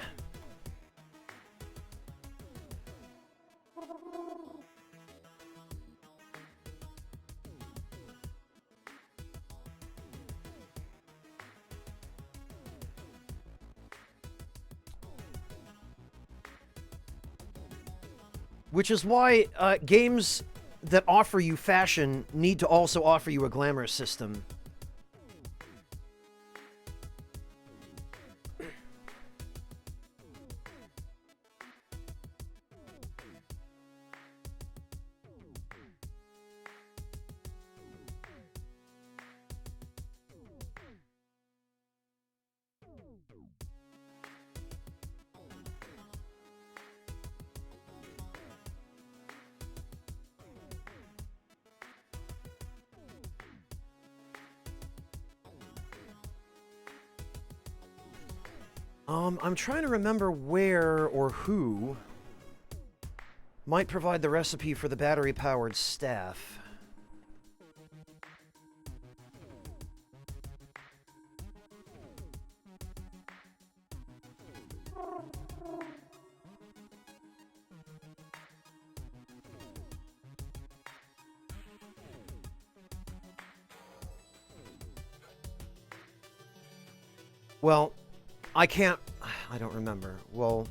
Speaker 1: Which is why games that offer you fashion need to also offer you a glamour system. I'm trying to remember where or who Might provide the recipe for the battery-powered staff. Well, I can't... I don't remember. Well,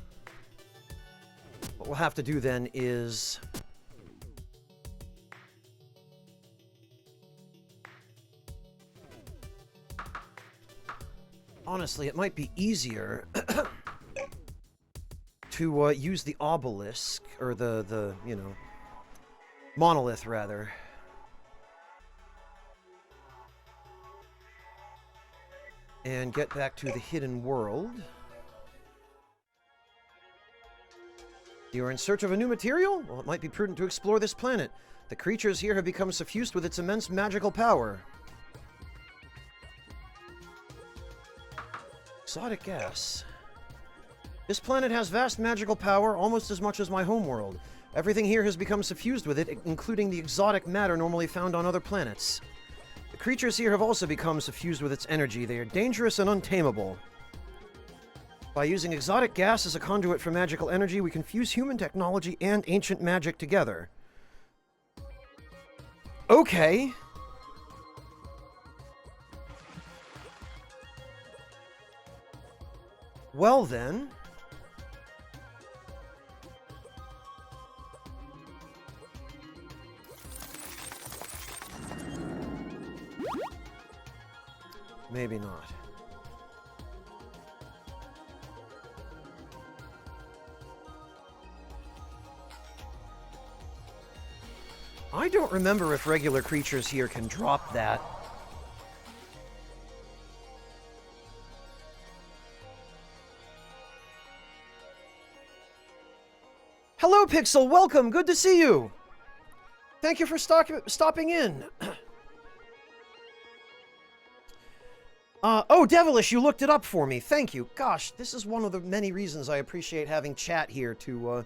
Speaker 1: what we'll have to do then is... Honestly, it might be easier to use the obelisk, or the, you know, monolith, rather. And get back to the hidden world. You are in search of a new material? Well, it might be prudent to explore this planet. The creatures here have become suffused with its immense magical power. Exotic gas. This planet has vast magical power, almost as much as my homeworld. Everything here has become suffused with it, including the exotic matter normally found on other planets. The creatures here have also become suffused with its energy. They are dangerous and untamable. By using exotic gas as a conduit for magical energy, we can fuse human technology and ancient magic together. Okay. Well then. Maybe not. I don't remember if regular creatures here can drop that. Hello, Pixel! Welcome! Good to see you! Thank you for stopping in. Oh, Devilish, you looked it up for me. Thank you. Gosh, this is one of the many reasons I appreciate having chat here to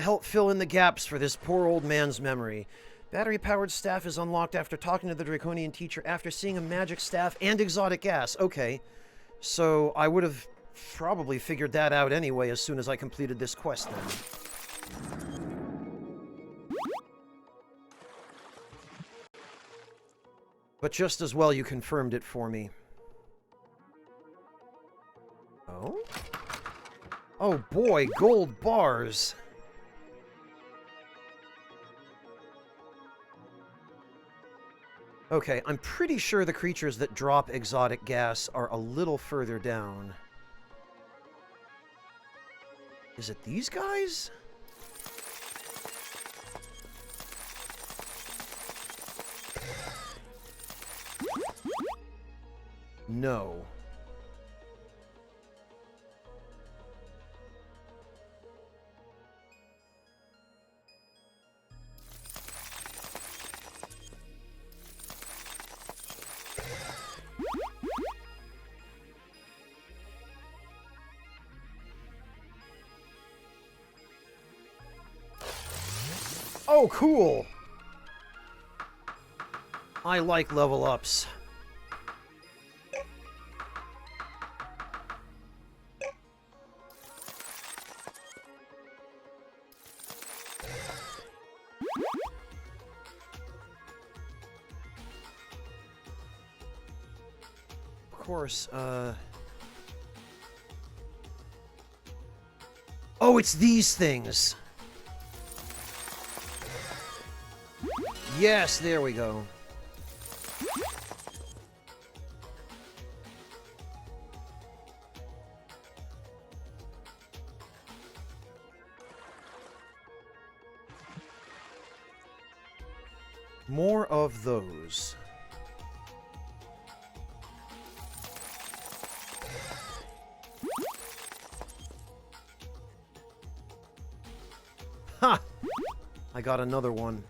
Speaker 1: help fill in the gaps for this poor old man's memory. Battery-powered staff is unlocked after talking to the Draconian teacher after seeing a magic staff and exotic gas. Okay. So, I would have probably figured that out anyway as soon as I completed this quest then. But just as well you confirmed it for me. Oh? Oh boy, gold bars! Okay, I'm pretty sure the creatures that drop exotic gas are a little further down. Is it these guys? No. Oh, cool! I like level ups. Of course, oh, it's these things! Yes, there we go. More of those. Ha! I got another one.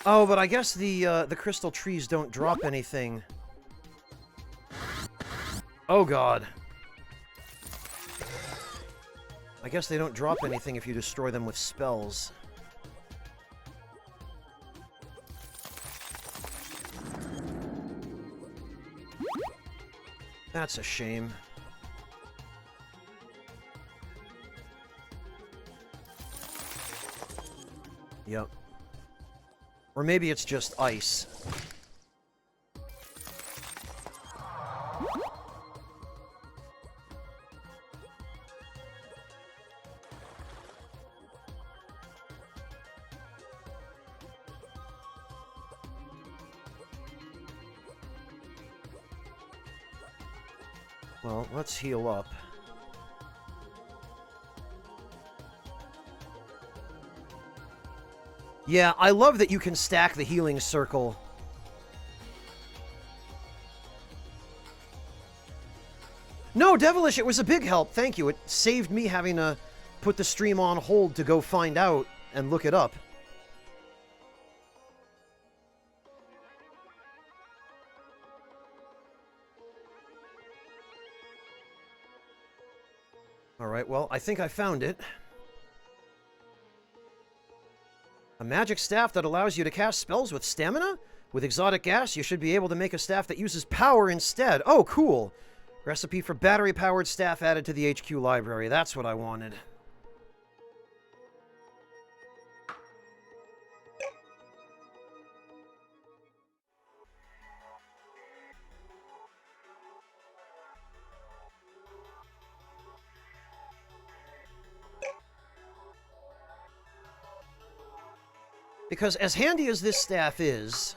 Speaker 1: Oh, but I guess the crystal trees don't drop anything. Oh god. I guess they don't drop anything if you destroy them with spells. That's a shame. Yep. Or maybe it's just ice. Well, let's heal up. Yeah, I love that you can stack the healing circle. No, Devilish, it was a big help. Thank you. It saved me having to put the stream on hold to go find out and look it up. Alright, well, I think I found it. A magic staff that allows you to cast spells with stamina? With exotic gas, you should be able to make a staff that uses power instead. Oh, cool! Recipe for battery-powered staff added to the HQ library. That's what I wanted. Because as handy as this staff is...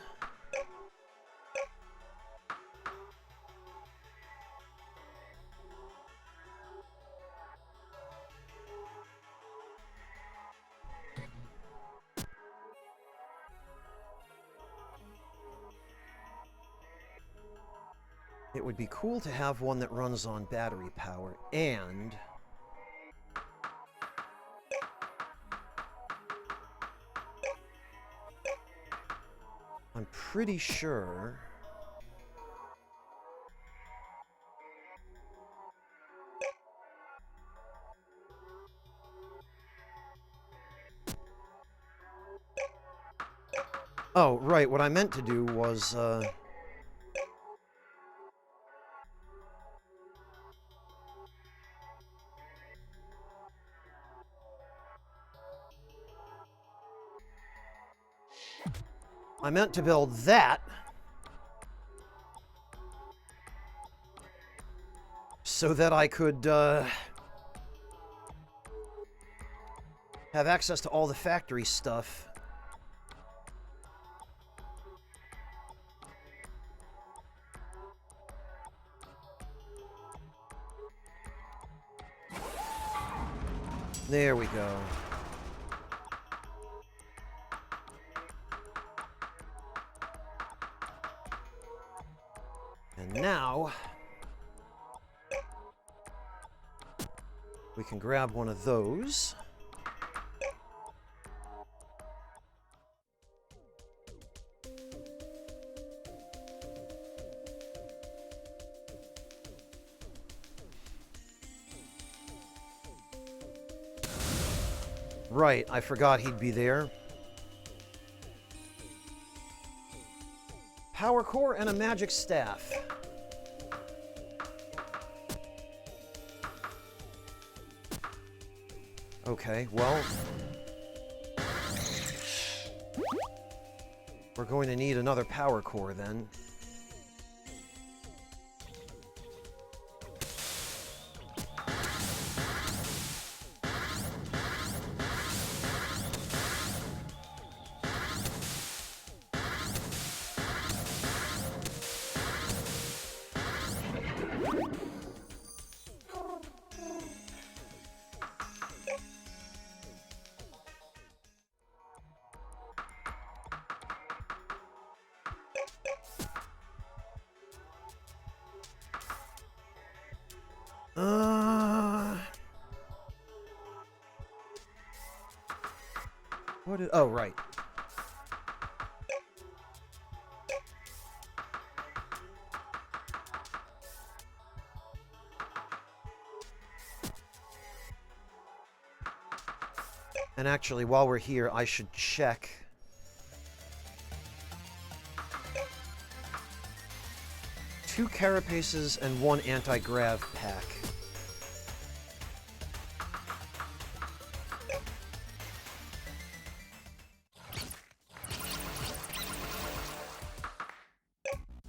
Speaker 1: it would be cool to have one that runs on battery power, and... I'm pretty sure... Oh, right, what I meant to do was, I meant to build that so that I could have access to all the factory stuff. There we go. And now, we can grab one of those. Right, I forgot he'd be there. Power core and a magic staff. Okay, well... we're going to need another power core then. What is... oh, right. And actually, while we're here, I should check. Two carapaces and one anti-grav pack.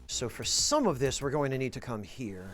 Speaker 1: So for some of this, we're going to need to come here.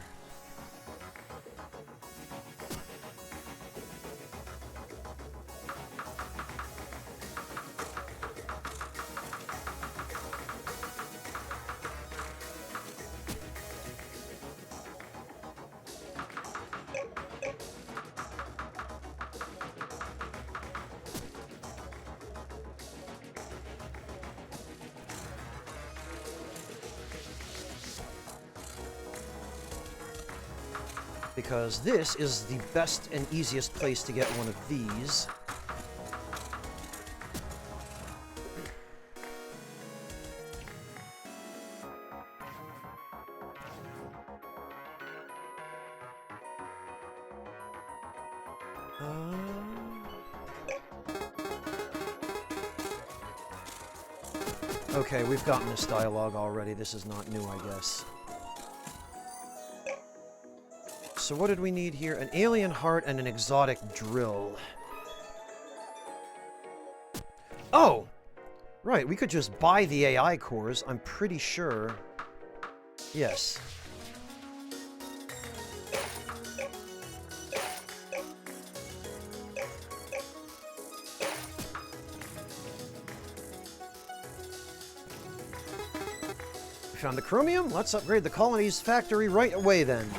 Speaker 1: Because this is the best and easiest place to get one of these. Okay, we've gotten this dialogue already. This is not new, I guess. So what did we need here? An alien heart and an exotic drill. Oh! Right, we could just buy the AI cores, I'm pretty sure. Yes. We found the chromium? Let's upgrade the colony's factory right away then.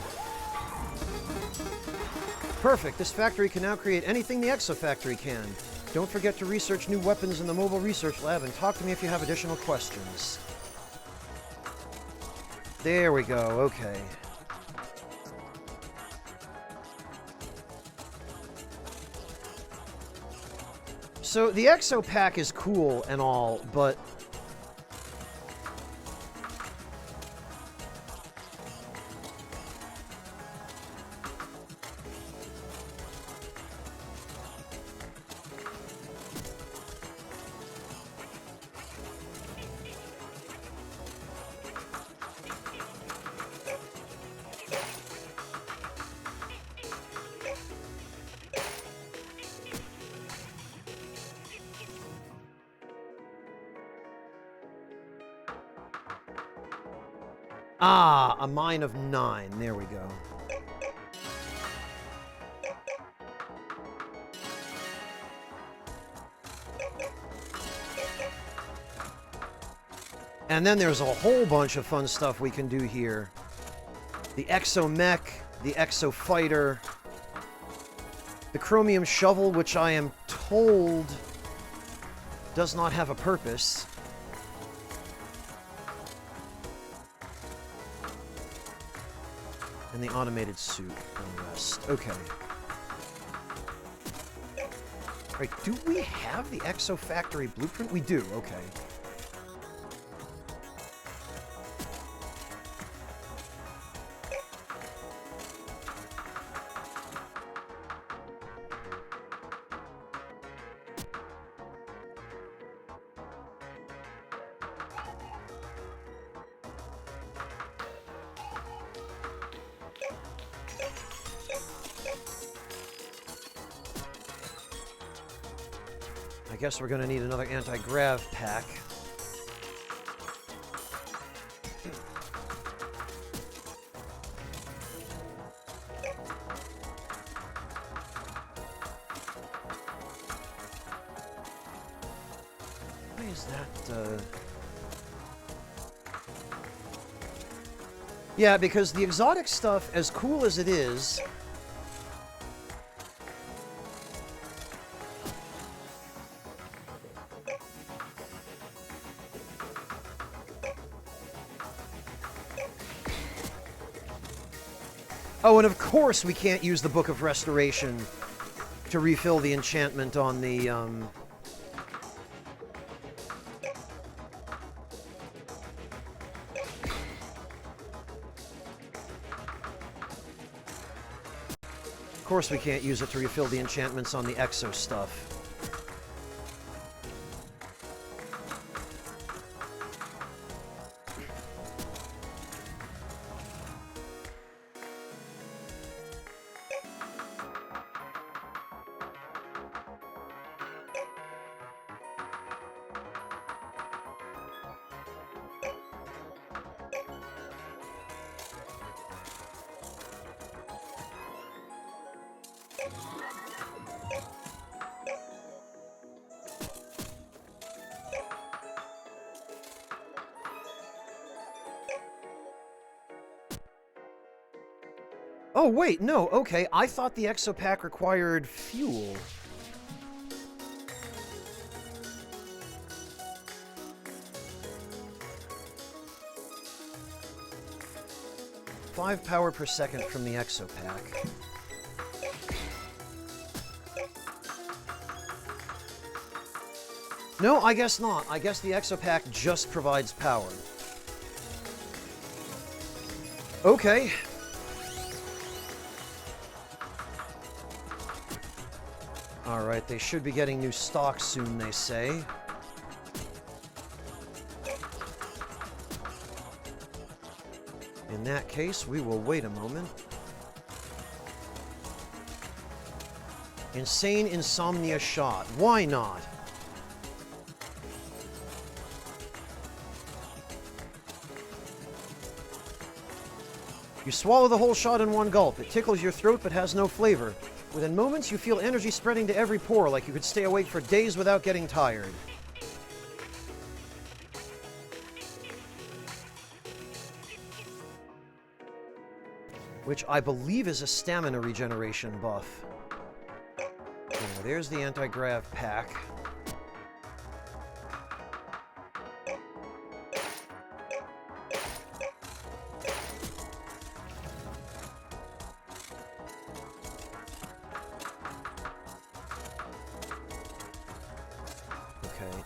Speaker 1: Perfect. This factory can now create anything the Exo Factory can. Don't forget to research new weapons in the mobile research lab and talk to me if you have additional questions. There we go. Okay. So the Exo Pack is cool and all, but ah, a mine of 9. There we go. And then there's a whole bunch of fun stuff we can do here. The Exo Mech, the Exo Fighter, the Chromium Shovel, which I am told does not have a purpose. And the automated suit and the rest. Okay. Right, do we have the Exo Factory blueprint? We do, okay. I guess we're going to need another anti-grav pack. Why is that, Yeah, because the exotic stuff, as cool as it is, oh, and of course we can't use the Book of Restoration to refill the enchantment on the, Of course we can't use it to refill the enchantments on the Exo stuff. Oh, wait, no, okay. I thought the exopack required fuel. Five power per second from the exopack. No, I guess not. I guess the exopack just provides power. Okay. Alright, they should be getting new stock soon, they say. In that case, we will wait a moment. Insane insomnia shot. Why not? You swallow the whole shot in one gulp. It tickles your throat but has no flavor. Within moments, you feel energy spreading to every pore, like you could stay awake for days without getting tired. Which I believe is a stamina regeneration buff. Yeah, there's the anti-grav pack.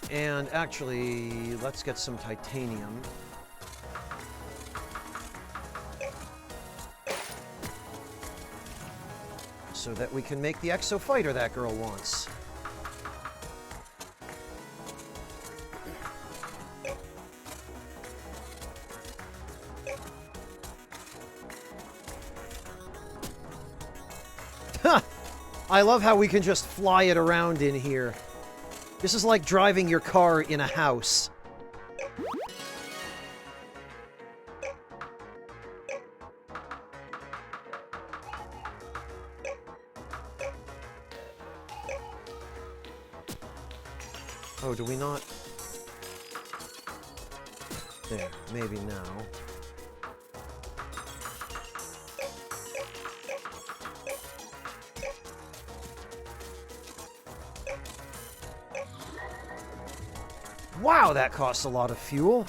Speaker 1: And actually, let's get some titanium. So that we can make the exo fighter that girl wants. I love how we can just fly it around in here. This is like driving your car in a house. Oh, do we not? There, maybe now. Wow, that costs a lot of fuel.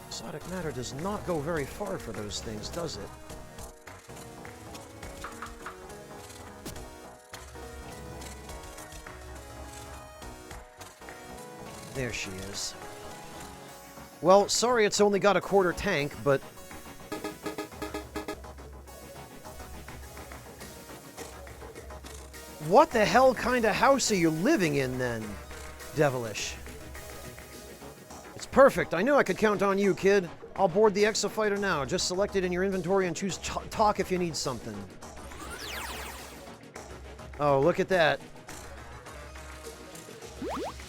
Speaker 1: Exotic matter does not go very far for those things, does it? There she is. Well, sorry it's only got a quarter tank, but... What the hell kind of house are you living in, then, Devilish? It's perfect. I knew I could count on you, kid. I'll board the Exofighter now. Just select it in your inventory and choose talk if you need something. Oh, look at that.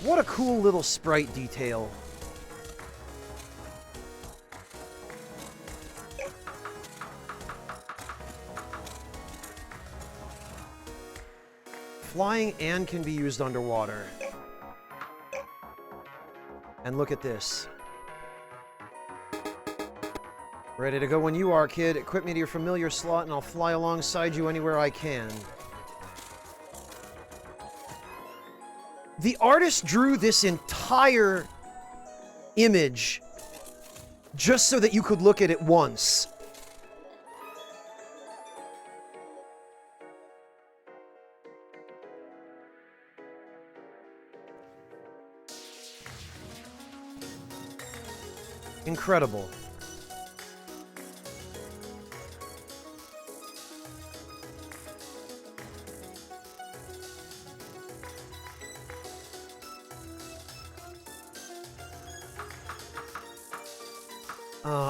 Speaker 1: What a cool little sprite detail. Flying and can be used underwater. And look at this. Ready to go when you are, kid. Equip me to your familiar slot and I'll fly alongside you anywhere I can. The artist drew this entire image just so that you could look at it once. Incredible.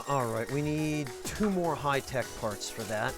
Speaker 1: Alright, we need 2 more high-tech parts for that.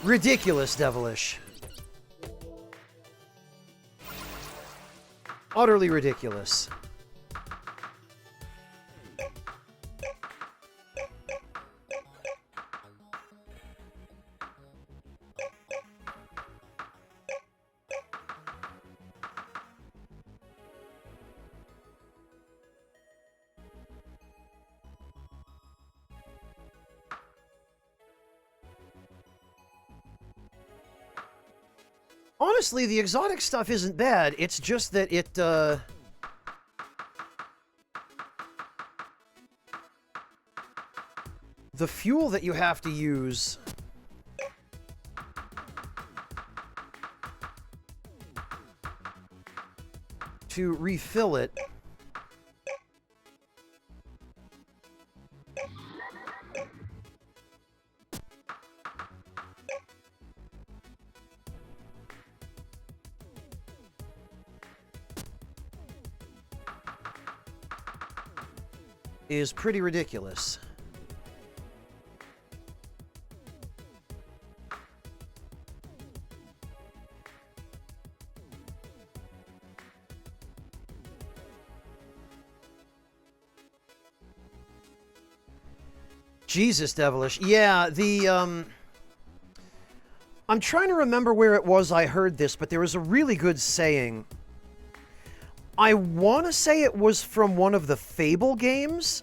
Speaker 1: Ridiculous, Devilish. Utterly ridiculous. Honestly, the exotic stuff isn't bad. It's just that it, the fuel that you have to use to refill it is pretty ridiculous. Jesus, Devilish. Yeah, I'm trying to remember where it was I heard this, but there was a really good saying. I want to say it was from one of the Fable games,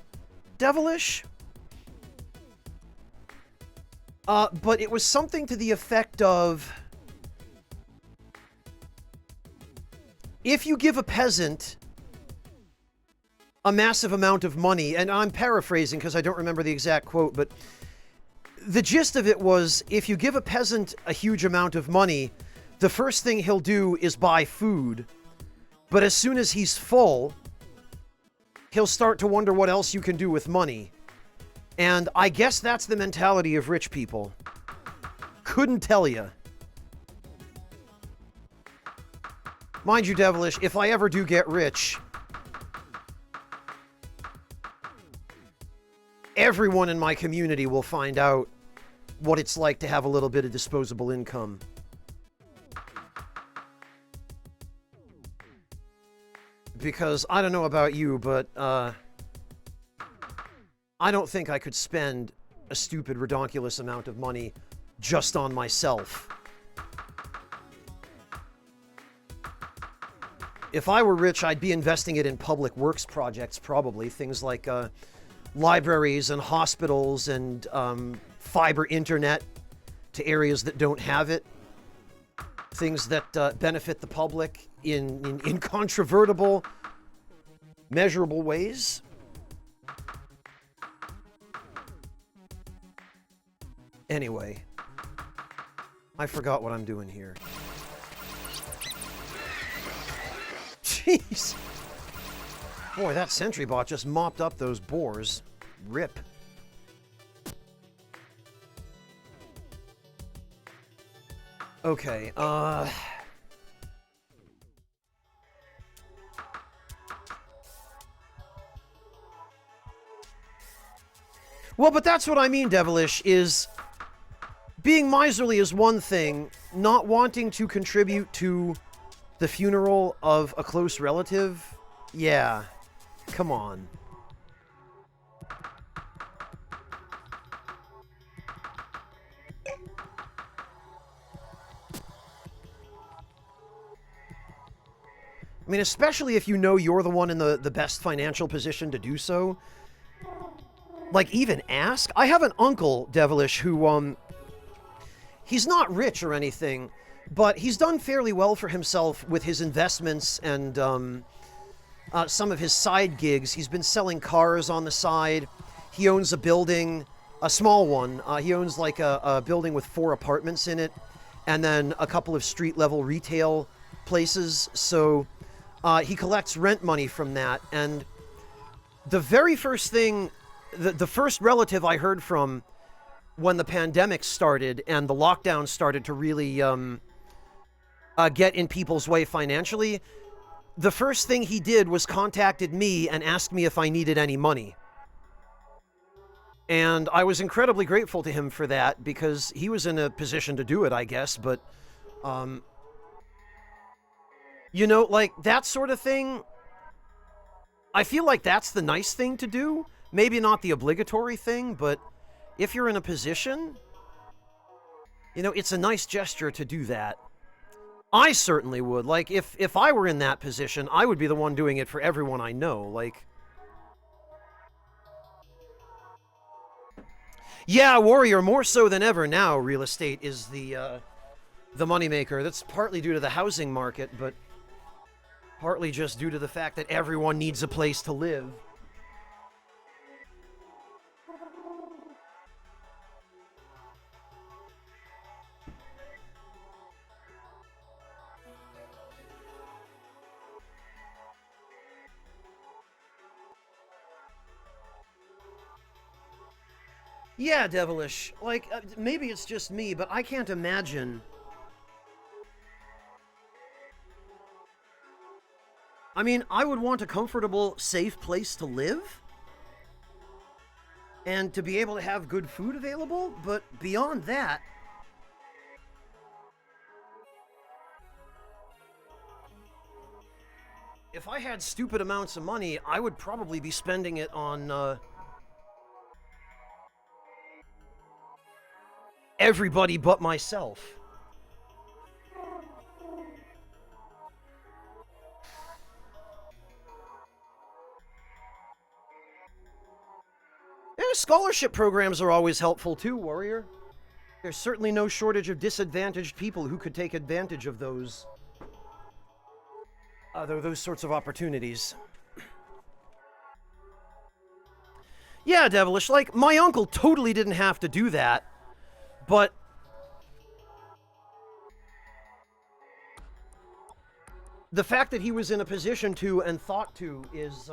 Speaker 1: Devilish. But it was something to the effect of, if you give a peasant a massive amount of money, and I'm paraphrasing because I don't remember the exact quote, but the gist of it was, if you give a peasant a huge amount of money, the first thing he'll do is buy food. But as soon as he's full, he'll start to wonder what else you can do with money. And I guess that's the mentality of rich people. Couldn't tell you. Mind you, Devilish, if I ever do get rich, everyone in my community will find out what it's like to have a little bit of disposable income. Because I don't know about you, but I don't think I could spend a stupid, redonkulous amount of money just on myself. If I were rich, I'd be investing it in public works projects, probably. Things like libraries and hospitals and fiber internet to areas that don't have it. Things that benefit the public in incontrovertible, measurable ways. Anyway, I forgot what I'm doing here. Jeez. Boy, that sentry bot just mopped up those boars. Rip. Okay, well, but that's what I mean, Devilish, is being miserly is one thing, not wanting to contribute to the funeral of a close relative, yeah, come on. I mean, especially if you know you're the one in the best financial position to do so. Like, even ask? I have an uncle, Devilish, who, he's not rich or anything, but he's done fairly well for himself with his investments and, some of his side gigs. He's been selling cars on the side. He owns a building, a small one. He owns, like, a building with 4 apartments in it, and then a couple of street-level retail places, so he collects rent money from that. And the very first thing, the first relative I heard from when the pandemic started and the lockdown started to really get in people's way financially, the first thing he did was contacted me and asked me if I needed any money. And I was incredibly grateful to him for that because he was in a position to do it, I guess. But, you know, like that sort of thing, I feel like that's the nice thing to do. Maybe not the obligatory thing, but if you're in a position, you know, it's a nice gesture to do that. I certainly would. Like, if I were in that position, I would be the one doing it for everyone I know. Like, yeah, Warrior, more so than ever now, real estate is the moneymaker. That's partly due to the housing market, but partly just due to the fact that everyone needs a place to live. Yeah, Devilish. Like, maybe it's just me, but I can't imagine. I mean, I would want a comfortable, safe place to live. And to be able to have good food available, but beyond that, if I had stupid amounts of money, I would probably be spending it on, everybody but myself. Yeah, scholarship programs are always helpful too, Warrior. There's certainly no shortage of disadvantaged people who could take advantage of those sorts of opportunities. Yeah, Devilish, like, my uncle totally didn't have to do that, but the fact that he was in a position to and thought to is,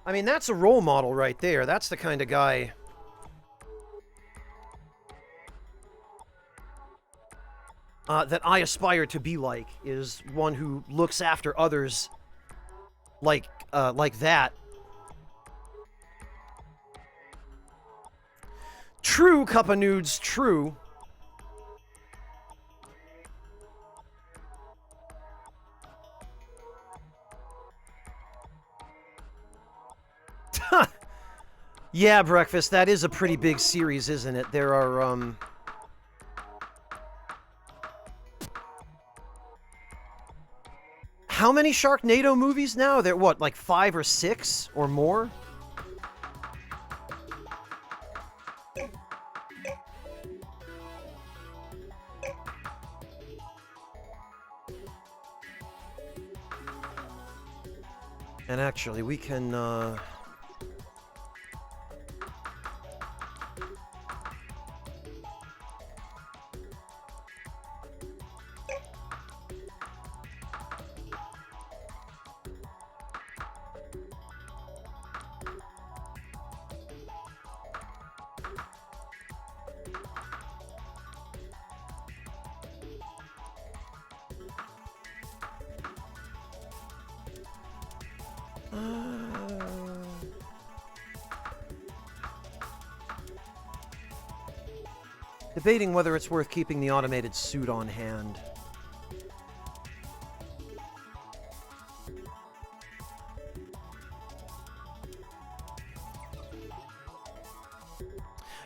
Speaker 1: I mean, that's a role model right there. That's the kind of guy that I aspire to be like, is one who looks after others like that. True, Cuppa Nudes, true. Yeah, Breakfast, that is a pretty big series, isn't it? There are, how many Sharknado movies now? There, what, like 5 or 6 or more? And actually, we can, debating whether it's worth keeping the automated suit on hand.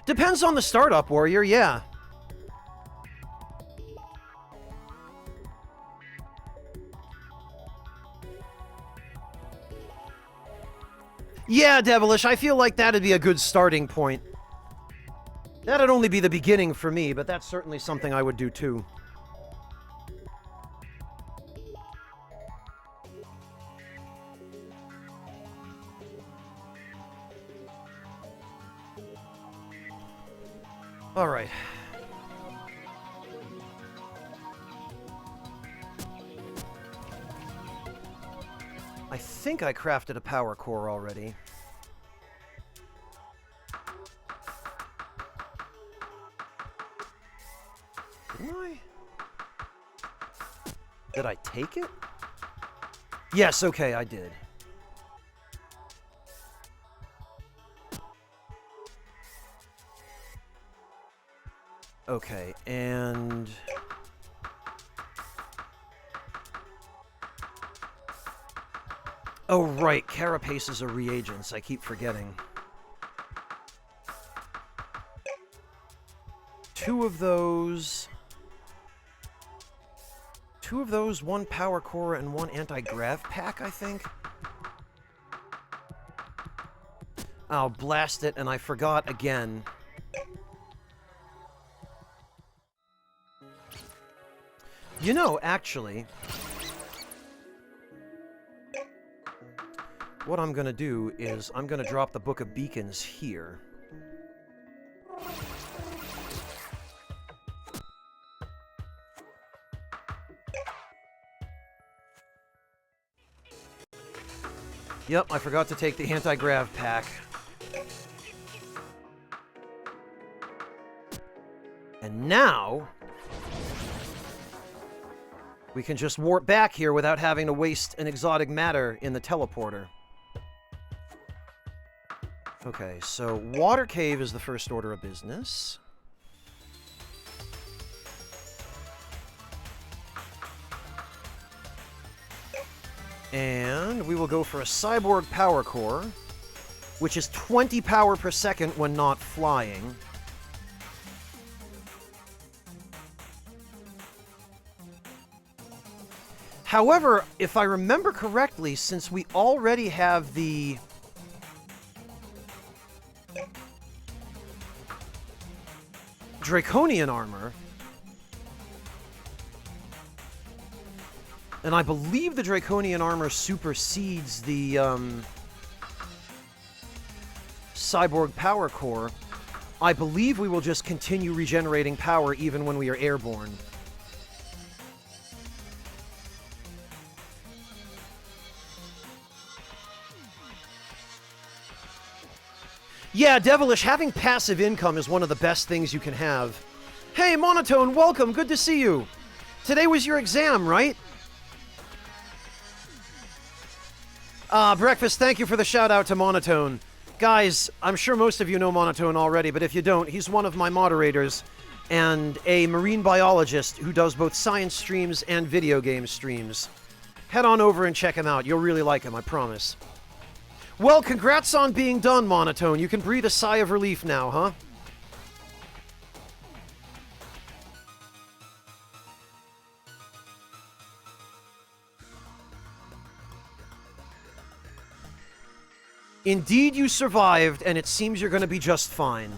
Speaker 1: Depends on the startup, Warrior, yeah. Yeah, Devilish, I feel like that'd be a good starting point. That'd only be the beginning for me, but that's certainly something I would do too. All right. I think I crafted a power core already. Didn't I? Did I take it? Yes, okay, I did. Okay, and... Oh, right, carapaces are reagents. I keep forgetting. Two of those, one power core and one anti-grav pack, I think. Oh, blast it, and I forgot again. You know, actually, what I'm gonna do is I'm gonna drop the Book of Beacons here. Yep, I forgot to take the anti-grav pack. And now... we can just warp back here without having to waste an exotic matter in the teleporter. Okay, so Water Cave is the first order of business. And we will go for a Cyborg Power Core, which is 20 power per second when not flying. However, if I remember correctly, since we already have the... Draconian armor, and I believe the Draconian armor supersedes the Cyborg Power Core, I believe we will just continue regenerating power even when we are airborne. Yeah, Devilish, having passive income is one of the best things you can have. Hey, Monotone, welcome, good to see you. Today was your exam, right? Breakfast, thank you for the shout-out to Monotone. Guys, I'm sure most of you know Monotone already, but if you don't, he's one of my moderators and a marine biologist who does both science streams and video game streams. Head on over and check him out. You'll really like him, I promise. Well, congrats on being done, Monotone. You can breathe a sigh of relief now, huh? Indeed, you survived, and it seems you're going to be just fine.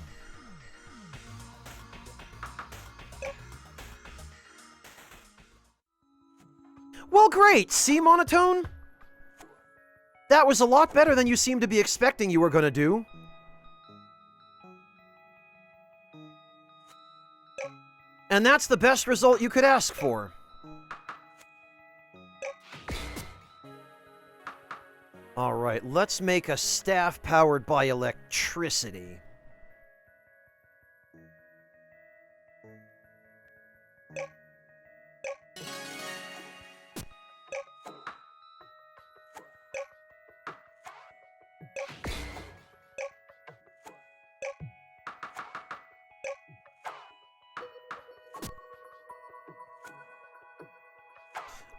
Speaker 1: Well, great! See, Monotone? That was a lot better than you seemed to be expecting you were going to do. And that's the best result you could ask for. Alright, let's make a staff powered by electricity.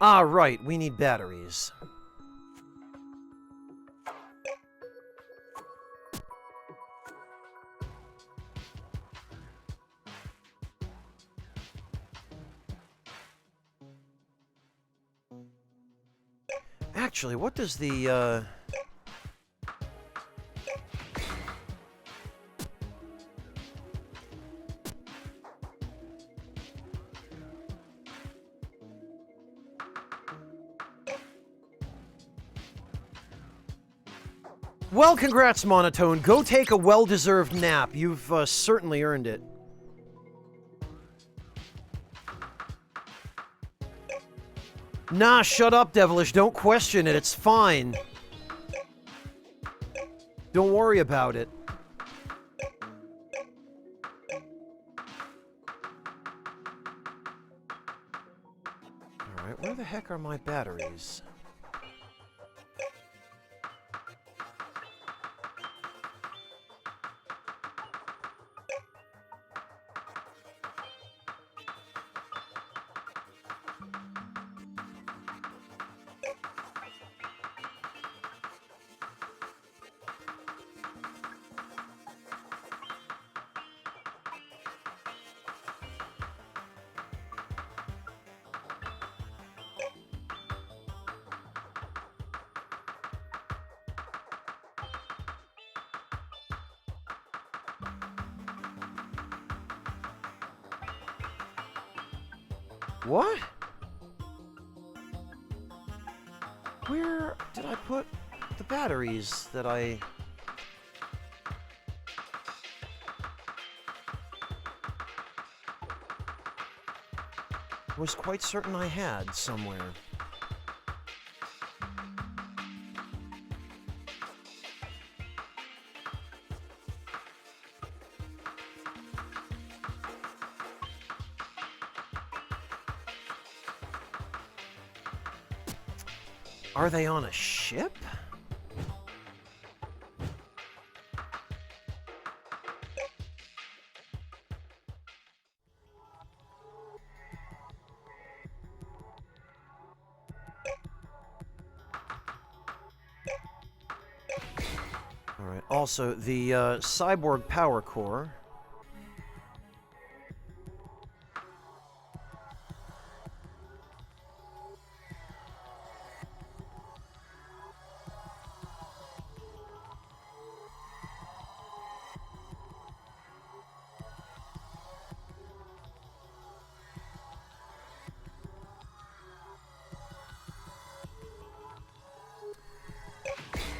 Speaker 1: Ah, right, we need batteries. Actually, what does the, Well, congrats, Monotone. Go take a well-deserved nap. You've certainly earned it. Nah, shut up, Devilish. Don't question it. It's fine. Don't worry about it. Alright, where the heck are my batteries? What? Where did I put the batteries that I... was quite certain I had somewhere? Are they on a ship? Alright, also, the cyborg power core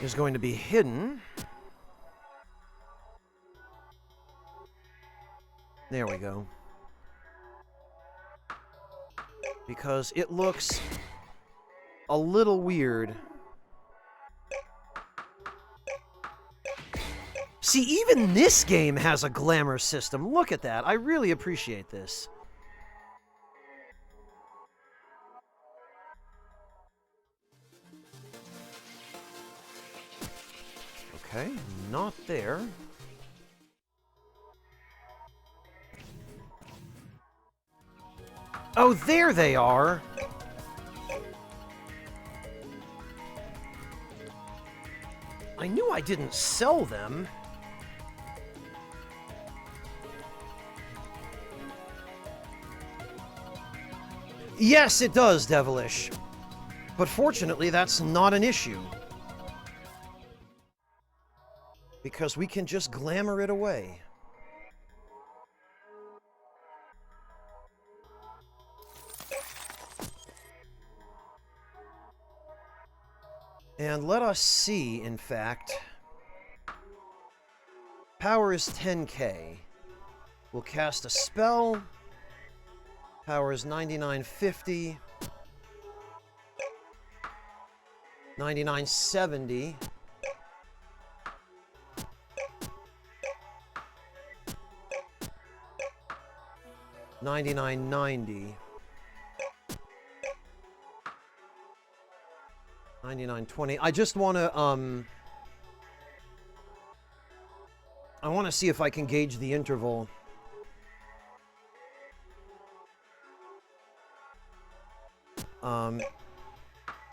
Speaker 1: is going to be hidden. There we go. Because it looks a little weird. See, even this game has a glamour system. Look at that. I really appreciate this. Okay, not there. Oh, there they are! I knew I didn't sell them. Yes, it does, Devilish. But fortunately, that's not an issue. Because we can just glamour it away. And let us see, in fact. Power is 10k. We'll cast a spell. Power is 9950. 9970. $99.90. $99.20. I just want to, I want to see if I can gauge the interval.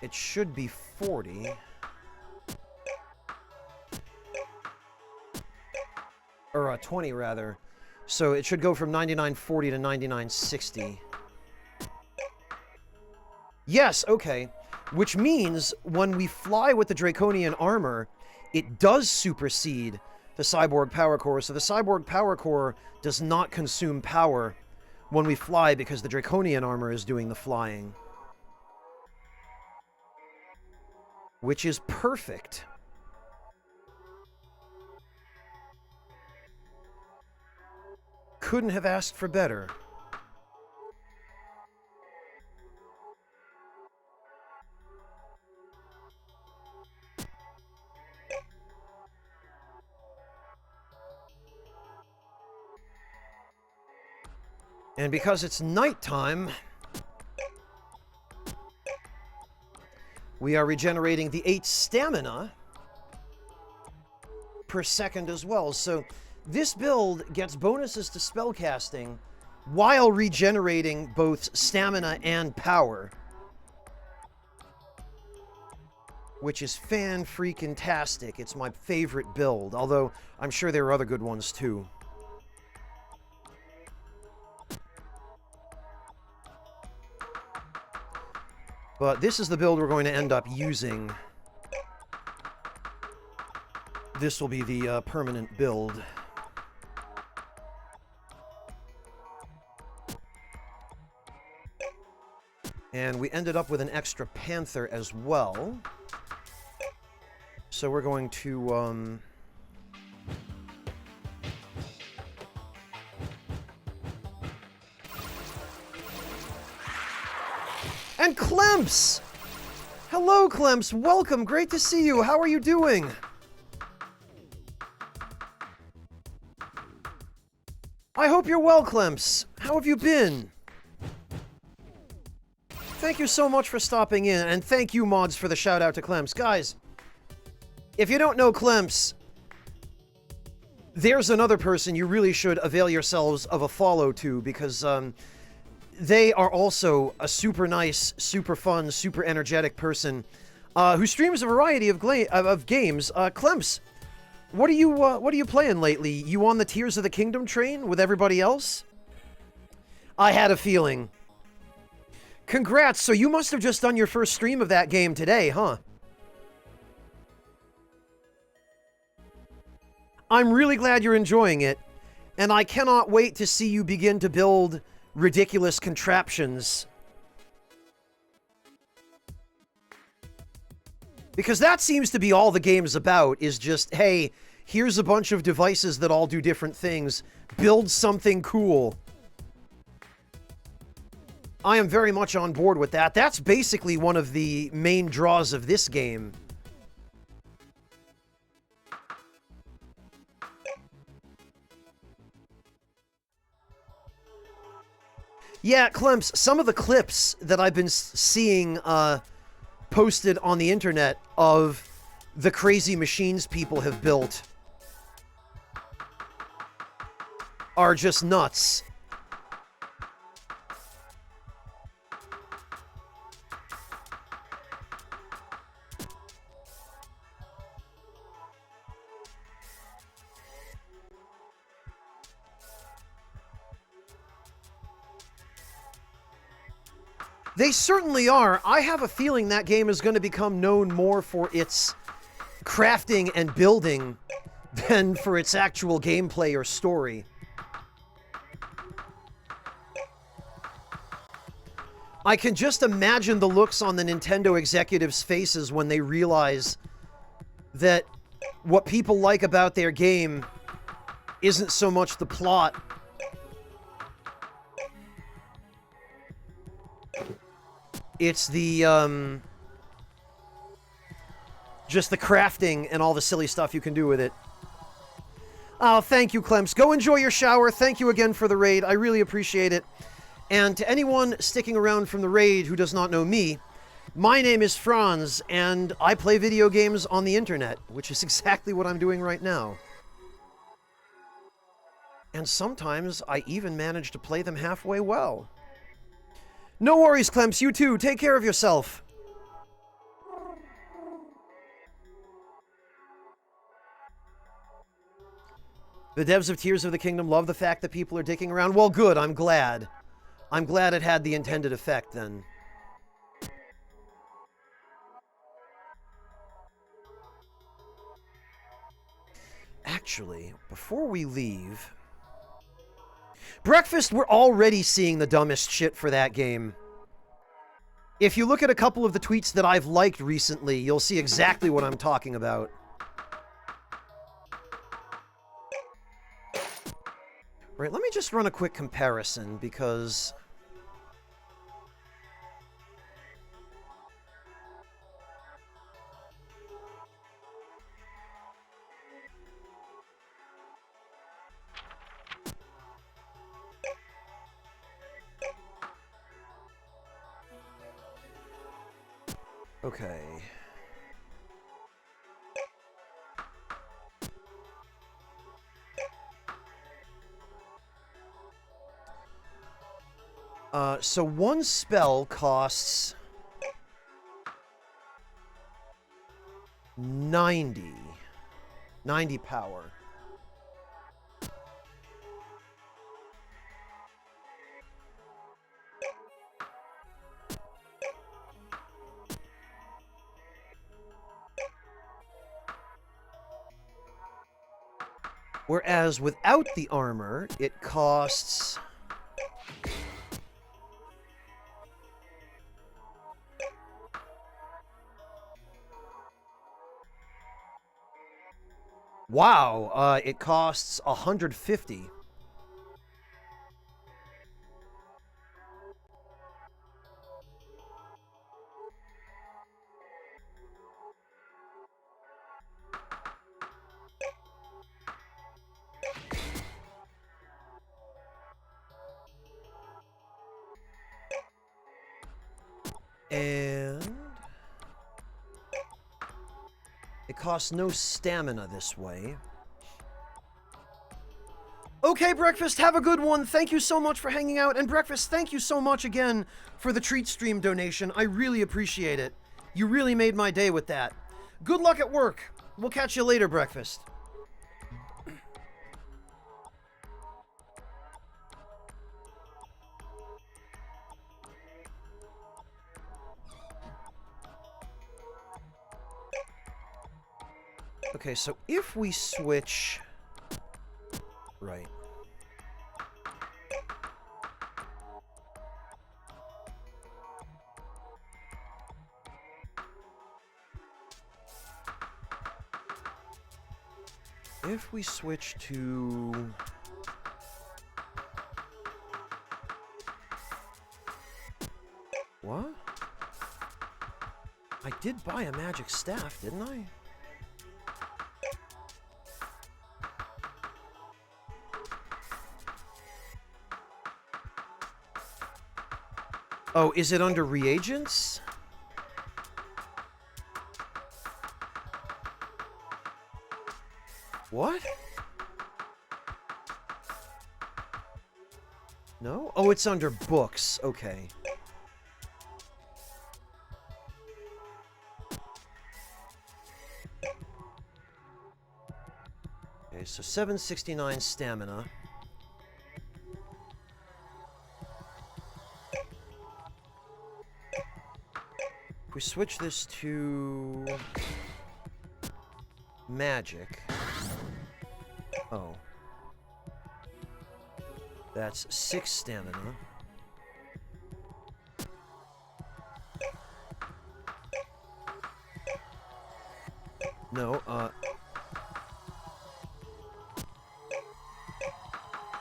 Speaker 1: It should be 40. Or 20, rather. So it should go from 99.40 to 99.60. Yes, okay. Which means when we fly with the Draconian armor, it does supersede the Cyborg Power Core. So the Cyborg Power Core does not consume power when we fly because the Draconian armor is doing the flying. Which is perfect. Couldn't have asked for better. And because it's nighttime, we are regenerating the 8 stamina per second as well. So this build gets bonuses to spellcasting while regenerating both stamina and power. Which is fan-freaking-tastic. It's my favorite build, although I'm sure there are other good ones too. But this is the build we're going to end up using. This will be the permanent build. And we ended up with an extra panther as well. So we're going to, And Clemps! Hello, Clemps! Welcome! Great to see you! How are you doing? I hope you're well, Clemps. How have you been? Thank you so much for stopping in, and thank you, mods, for the shout-out to Clemps. Guys, if you don't know Clemps, there's another person you really should avail yourselves of a follow to, because, they are also a super nice, super fun, super energetic person, who streams a variety of games. Clemps, what are you playing lately? You on the Tears of the Kingdom train with everybody else? I had a feeling. Congrats, so you must have just done your first stream of that game today, huh? I'm really glad you're enjoying it, and I cannot wait to see you begin to build ridiculous contraptions. Because that seems to be all the game's about, is just, hey, here's a bunch of devices that all do different things. Build something cool. I am very much on board with that. That's basically one of the main draws of this game. Yeah, Clemps, some of the clips that I've been seeing posted on the internet of the crazy machines people have built are just nuts. They certainly are. I have a feeling that game is going to become known more for its crafting and building than for its actual gameplay or story. I can just imagine the looks on the Nintendo executives' faces when they realize that what people like about their game isn't so much the plot. It's the, just the crafting and all the silly stuff you can do with it. Oh, thank you, Clemps. Go enjoy your shower. Thank you again for the raid. I really appreciate it. And to anyone sticking around from the raid who does not know me, my name is Franz, and I play video games on the internet, which is exactly what I'm doing right now. And sometimes I even manage to play them halfway well. No worries, Clemps. You too. Take care of yourself. The devs of Tears of the Kingdom love the fact that people are dicking around. Well, good. I'm glad. I'm glad it had the intended effect, then. Actually, before we leave... Breakfast, we're already seeing the dumbest shit for that game. If you look at a couple of the tweets that I've liked recently, you'll see exactly what I'm talking about. Right, let me just run a quick comparison, because... Okay. So one spell costs 90 power. Whereas without the armor, it costs Wow, it costs 150. And it costs no stamina this way. Okay, Breakfast, have a good one. Thank you so much for hanging out. And Breakfast, thank you so much again for the treat stream donation. I really appreciate it. You really made my day with that. Good luck at work. We'll catch you later, Breakfast. Okay, so if we switch... Right. If we switch to... What? I did buy a magic staff, didn't I? Oh, is it under reagents? What? No? Oh, it's under books. Okay. Okay, so 769 stamina. If we switch this to magic. Oh. That's 6 stamina. No,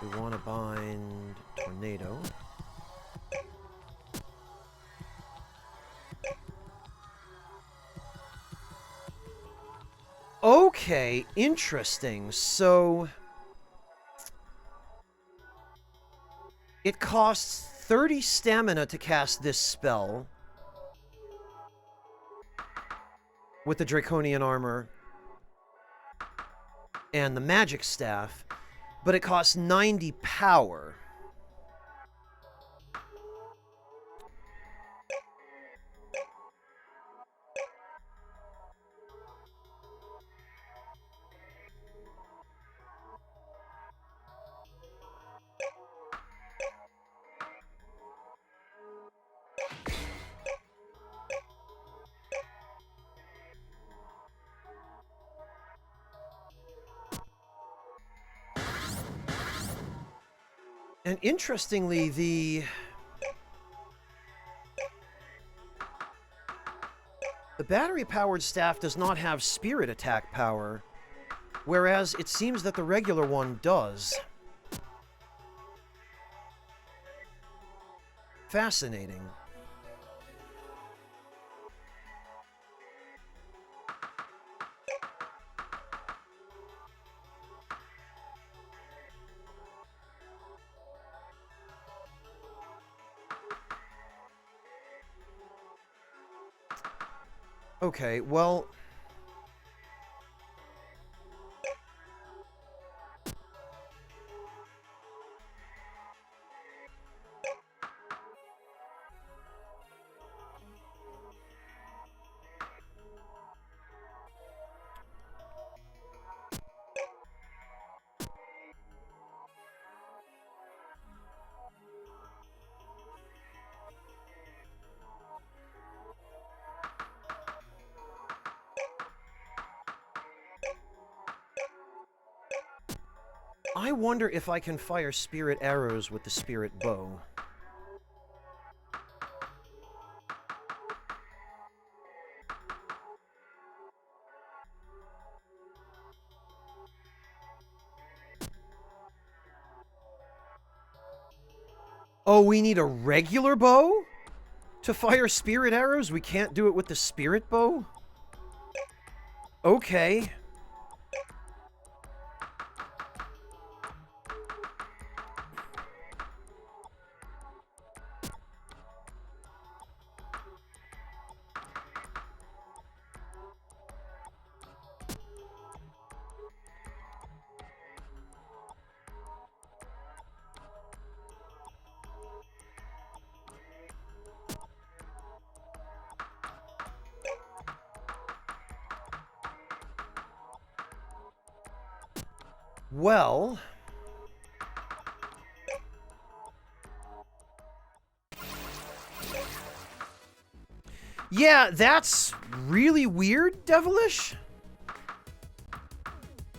Speaker 1: we want to bind Tornado. Okay, interesting. So... It costs 30 stamina to cast this spell with the Draconian Armor and the Magic Staff, but it costs 90 power. And interestingly, the battery-powered staff does not have spirit attack power, whereas it seems that the regular one does. Fascinating. Okay, well... I wonder if I can fire spirit arrows with the spirit bow. Oh, we need a regular bow to fire spirit arrows? We can't do it with the spirit bow? Okay. Well... yeah, that's really weird, Devilish.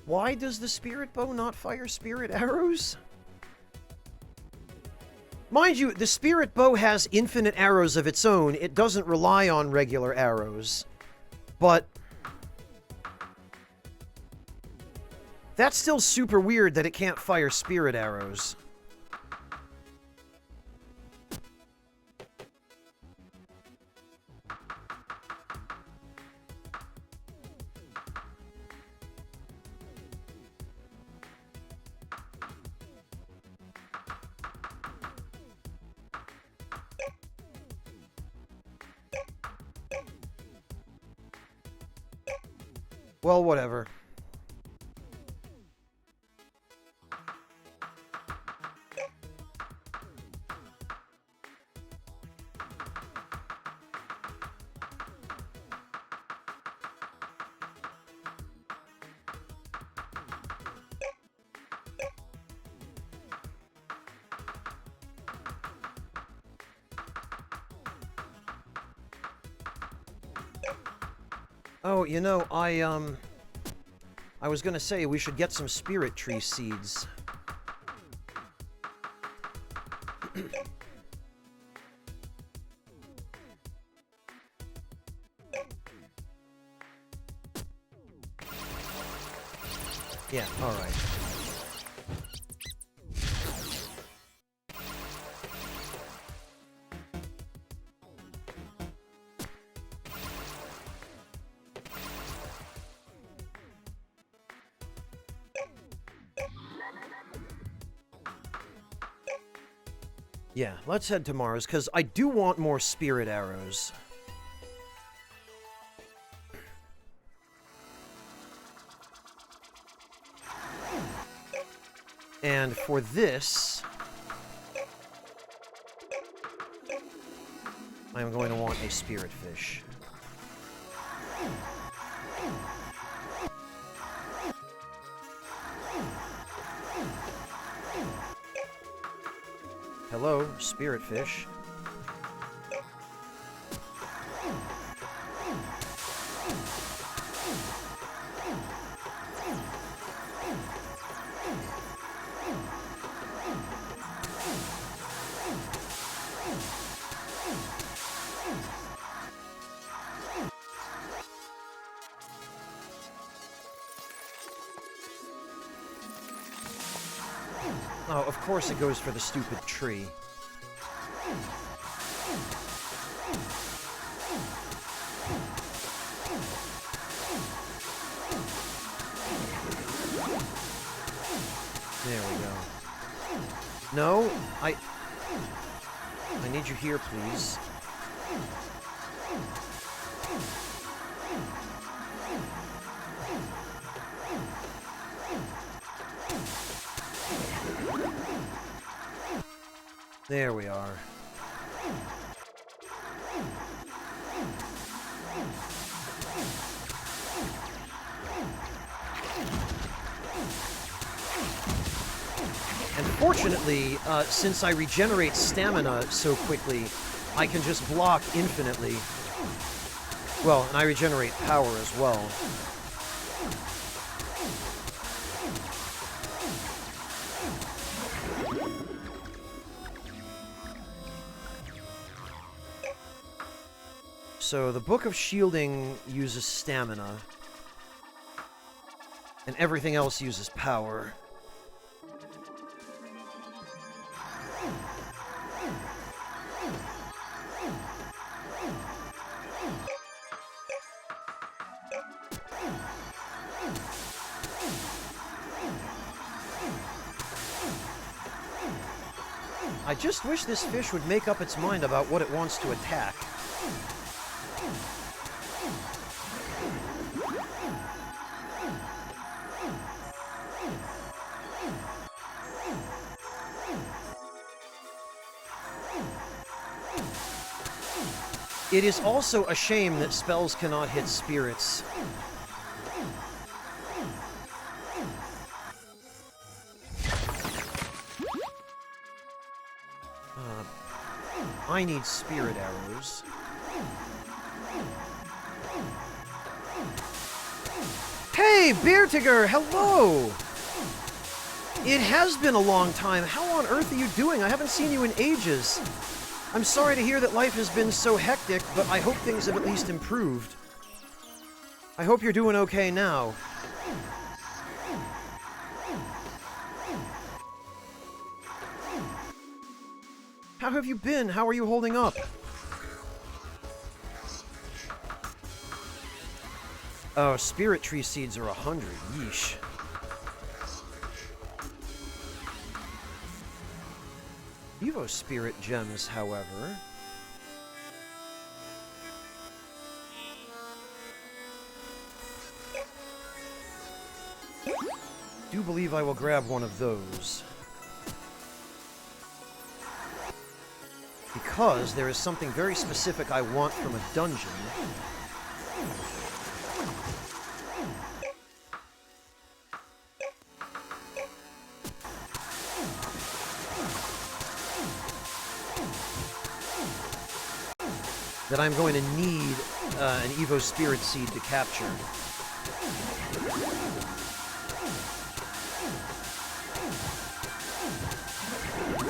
Speaker 1: Why does the spirit bow not fire spirit arrows? Mind you, the spirit bow has infinite arrows of its own. It doesn't rely on regular arrows. But... that's still super weird that it can't fire spirit arrows. Well, whatever. Oh, you know, I was gonna say we should get some spirit tree seeds. Yeah, alright. Yeah, let's head to Mars, because I do want more spirit arrows. And for this, I am going to want a spirit fish. Hello, spirit fish. Oh, of course it goes for the stupid tree. There we go. No, I need you here, please. There we are. And fortunately, since I regenerate stamina so quickly, I can just block infinitely. Well, and I regenerate power as well. So the Book of Shielding uses stamina, and everything else uses power. I just wish this fish would make up its mind about what it wants to attack. It is also a shame that spells cannot hit spirits. I need spirit arrows. Hey, Beartiger! Hello! It has been a long time. How on earth are you doing? I haven't seen you in ages. I'm sorry to hear that life has been so hectic, but I hope things have at least improved. I hope you're doing okay now. How have you been? How are you holding up? Oh, spirit tree seeds are 100. Yeesh. Evo spirit gems, however. Do believe I will grab one of those. Because there is something very specific I want from a dungeon. That I'm going to need an Evo Spirit Seed to capture.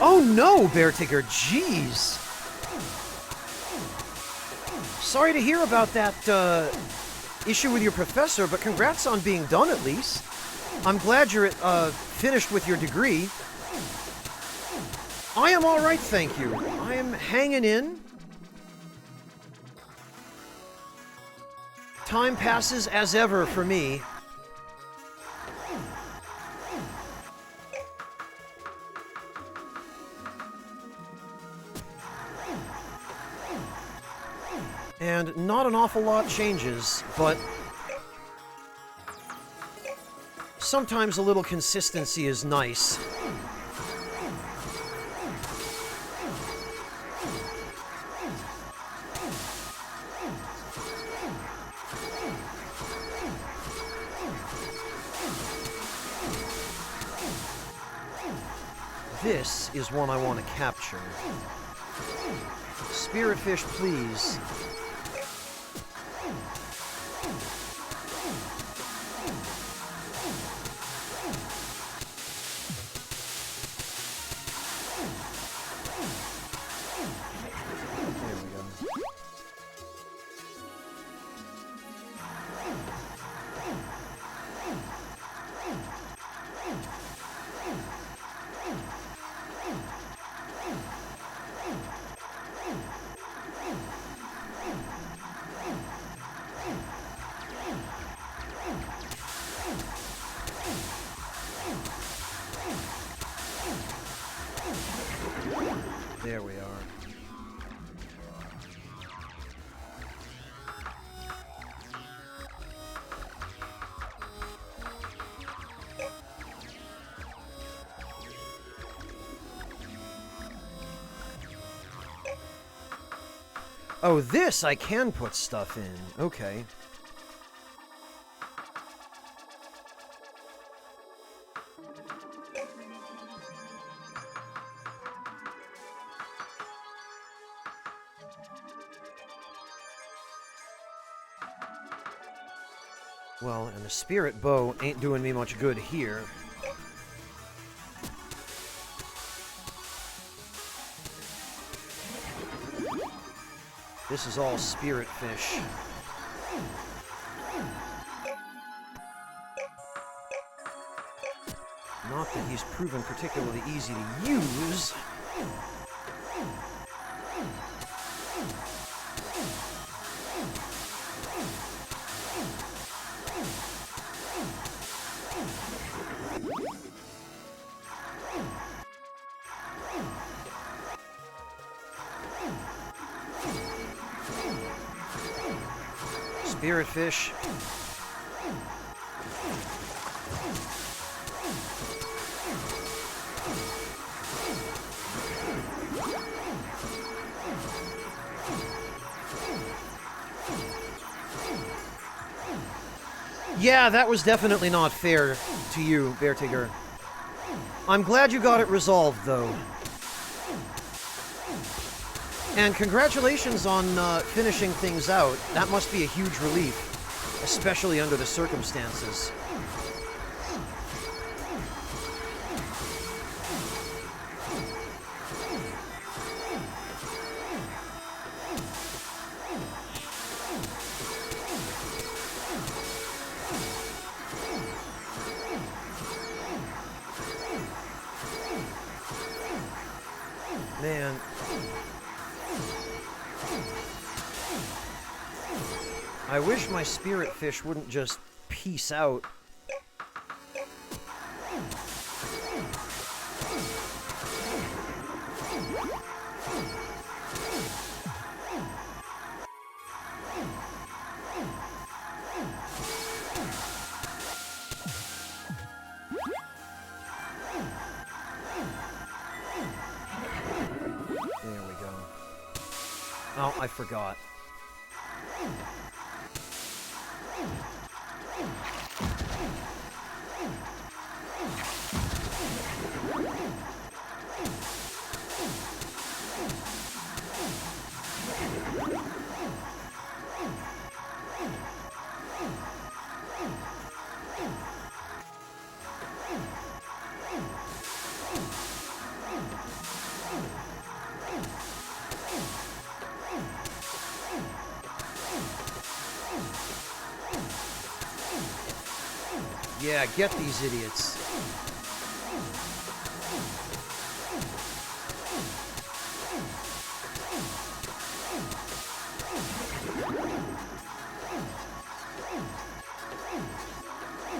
Speaker 1: Oh no, Beartiger, jeez! Sorry to hear about that issue with your professor, but congrats on being done at least. I'm glad you're finished with your degree. I am alright, thank you. I am hanging in. Time passes as ever for me. And not an awful lot changes, but sometimes a little consistency is nice. This is one I want to capture. Spiritfish, please. There we go. There we are. Oh, this I can put stuff in. Okay. Well, and the spirit bow ain't doing me much good here. This is all spirit fish. Not that he's proven particularly easy to use. Spirit fish. Yeah, that was definitely not fair to you, Vertiger. I'm glad you got it resolved, though. And congratulations on finishing things out. That must be a huge relief, especially under the circumstances. Man. I wish my spirit fish wouldn't just peace out. There we go. Oh, I forgot. Yeah, get these idiots.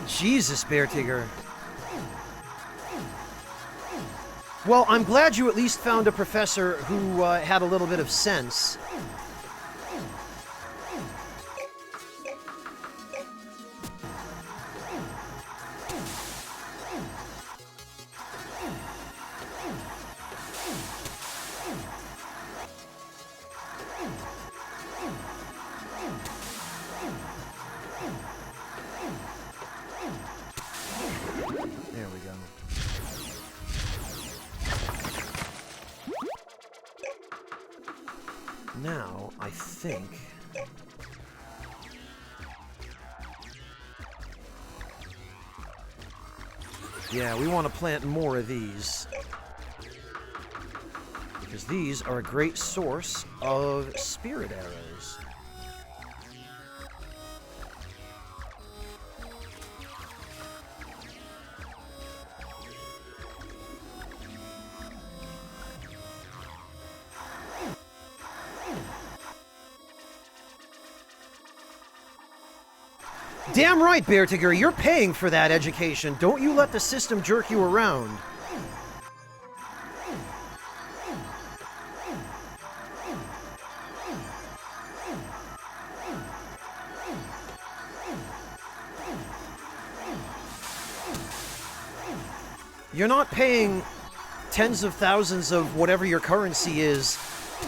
Speaker 1: Jesus, Beartigger. Well, I'm glad you at least found a professor who had a little bit of sense. There we go. Now, I think... Yeah, we want to plant more of these. Because these are a great source of spirit arrows. Damn right, Beartigger, you're paying for that education. Don't you let the system jerk you around. You're not paying tens of thousands of whatever your currency is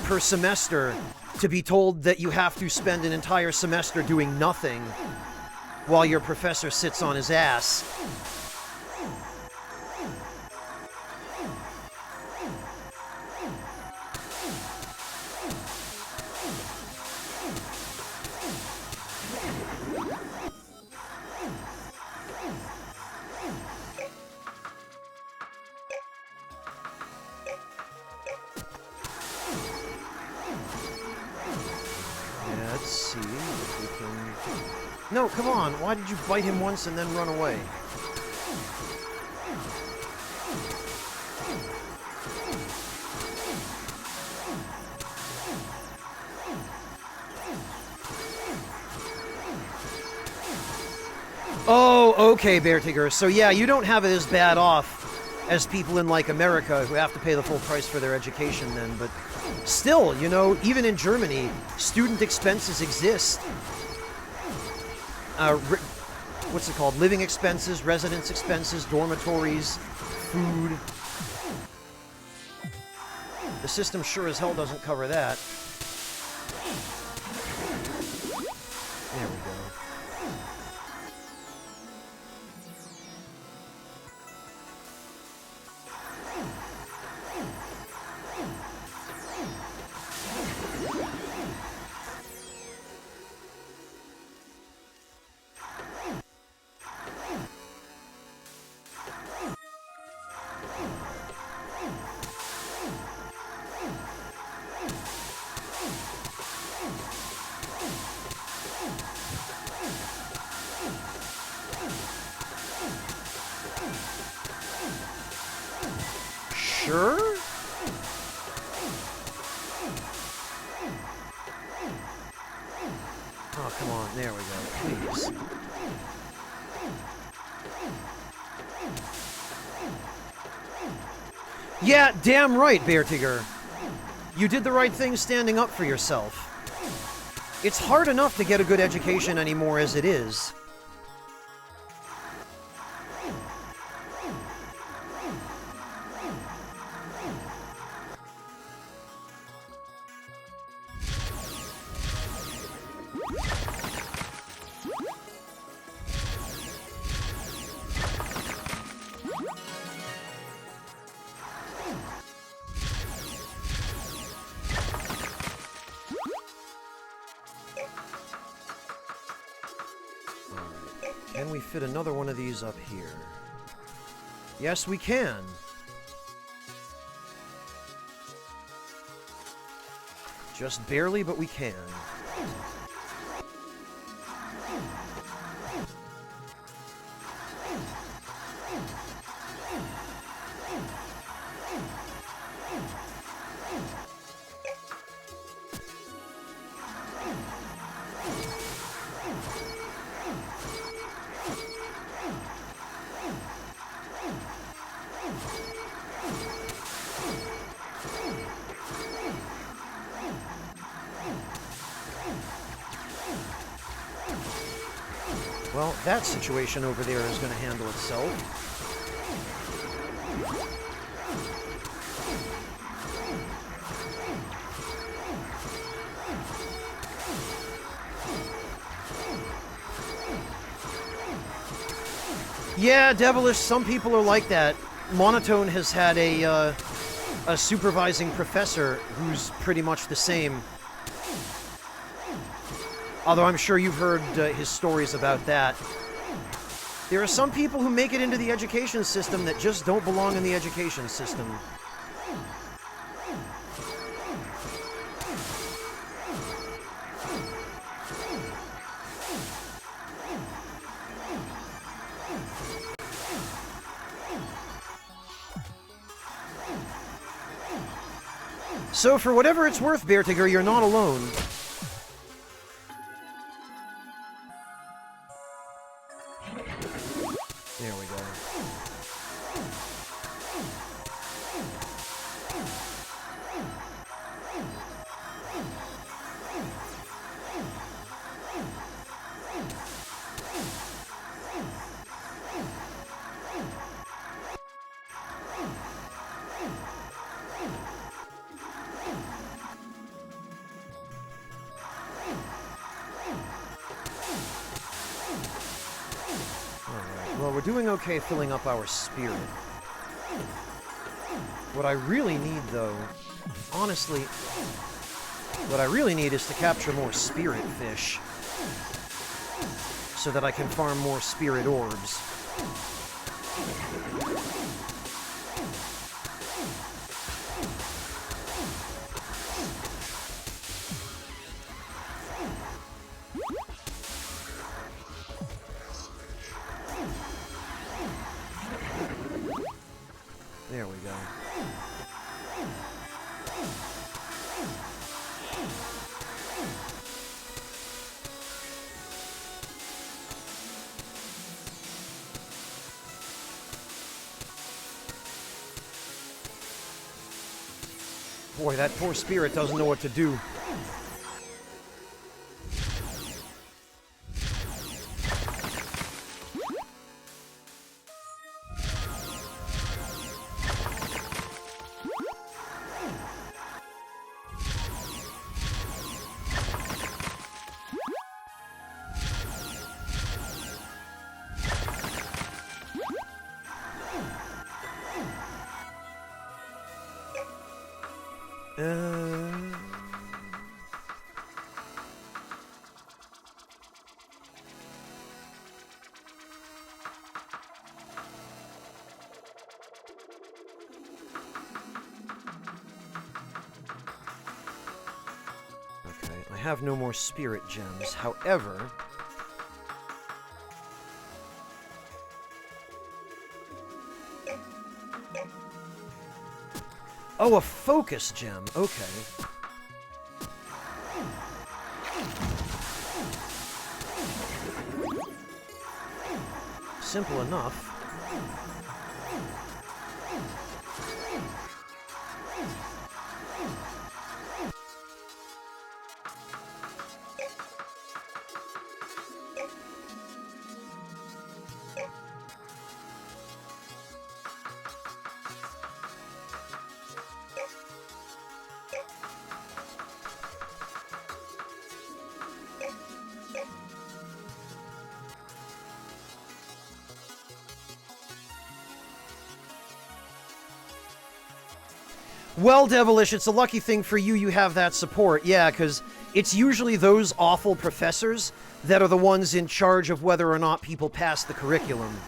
Speaker 1: per semester to be told that you have to spend an entire semester doing nothing while your professor sits on his ass. Yeah, let's see if we can... No, come on. Why did you bite him once and then run away? Oh, okay, Beartigger. So yeah, you don't have it as bad off as people in, like, America who have to pay the full price for their education then, but still, you know, even in Germany, student expenses exist. what's it called? Living expenses, residence expenses, dormitories, food. The system sure as hell doesn't cover that. There we go. Sure? Oh, come on. There we go. Please. Yeah, damn right, Beartiger. You did the right thing standing up for yourself. It's hard enough to get a good education anymore as it is. Can we fit another one of these up here? Yes, we can. Just barely, but we can. Well, that situation over there is going to handle itself. Yeah, Devilish, some people are like that. Monotone has had a supervising professor who's pretty much the same. Although I'm sure you've heard his stories about that. There are some people who make it into the education system that just don't belong in the education system. So for whatever it's worth, Beartiger, you're not alone. There we go. Well, we're doing okay filling up our spirit. What I really need, though, honestly, what I really need is to capture more spirit fish so that I can farm more spirit orbs. There we go. Boy, that poor spirit doesn't know what to do. Okay, I have no more spirit gems. However... Oh, a focus gem. Okay. Simple enough. Well, Devilish, it's a lucky thing for you you have that support. Yeah, because it's usually those awful professors that are the ones in charge of whether or not people pass the curriculum.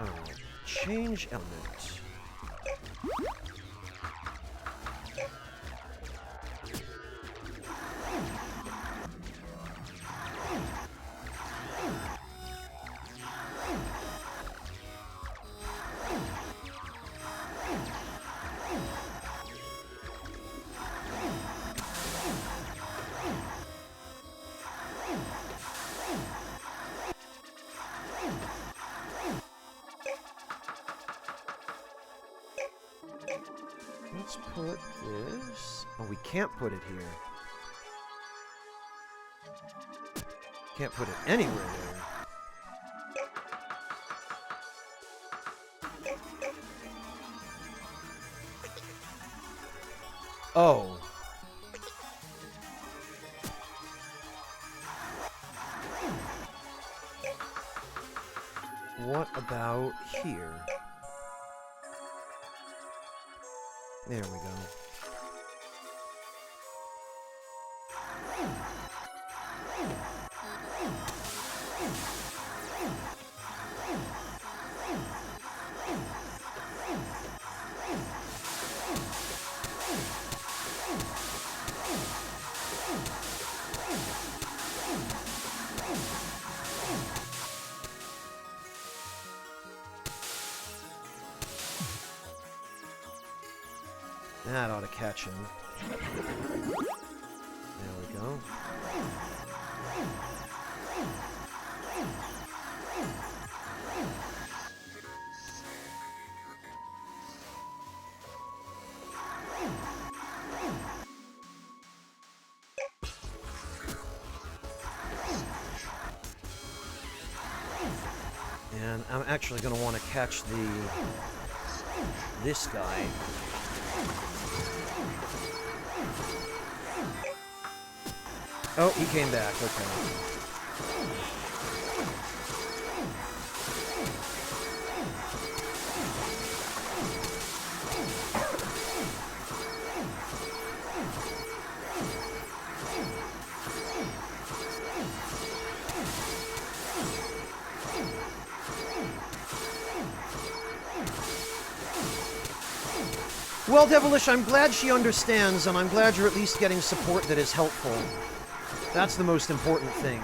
Speaker 1: Oh, change element. Let's put this... Oh, we can't put it here. Can't put it anywhere there. Oh. What about here? There we go. That ought to catch him. There we go. And I'm actually going to want to catch this guy. Oh, he came back. Okay. Well, Devilish, I'm glad she understands, and I'm glad you're at least getting support that is helpful. That's the most important thing.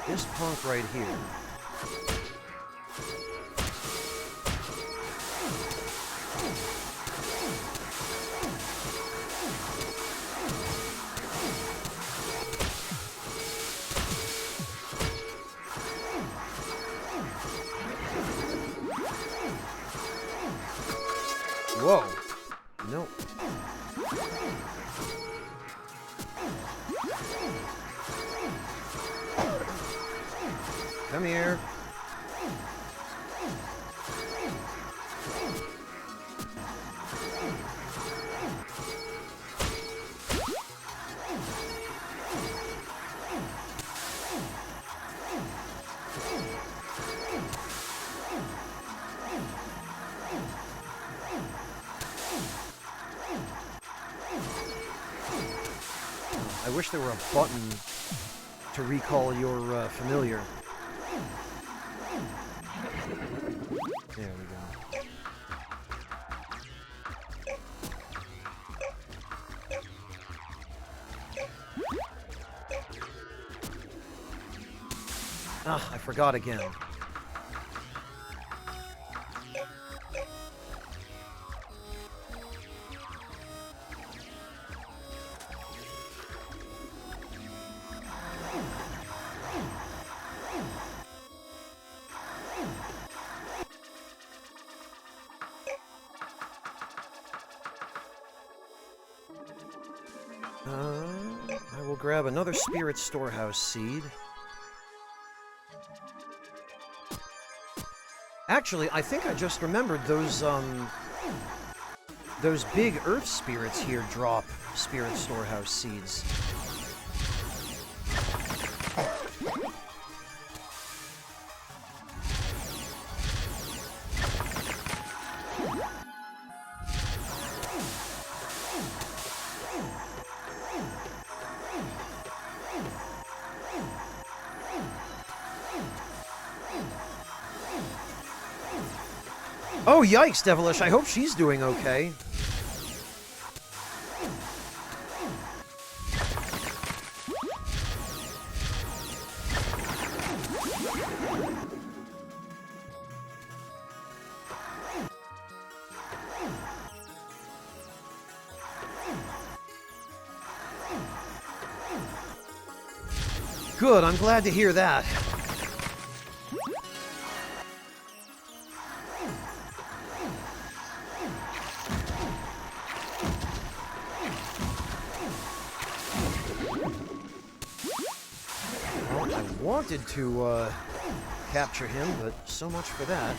Speaker 1: This punk right here. Whoa. No. Come here. I wish there were a button to recall your familiar. There we go. Ah, I forgot again. I will grab another Spirit Storehouse seed. Actually, I think I just remembered those big Earth Spirits here drop Spirit Storehouse seeds. Oh, yikes, Devilish. I hope she's doing okay. Good, I'm glad to hear that. Well, I wanted to capture him, but so much for that.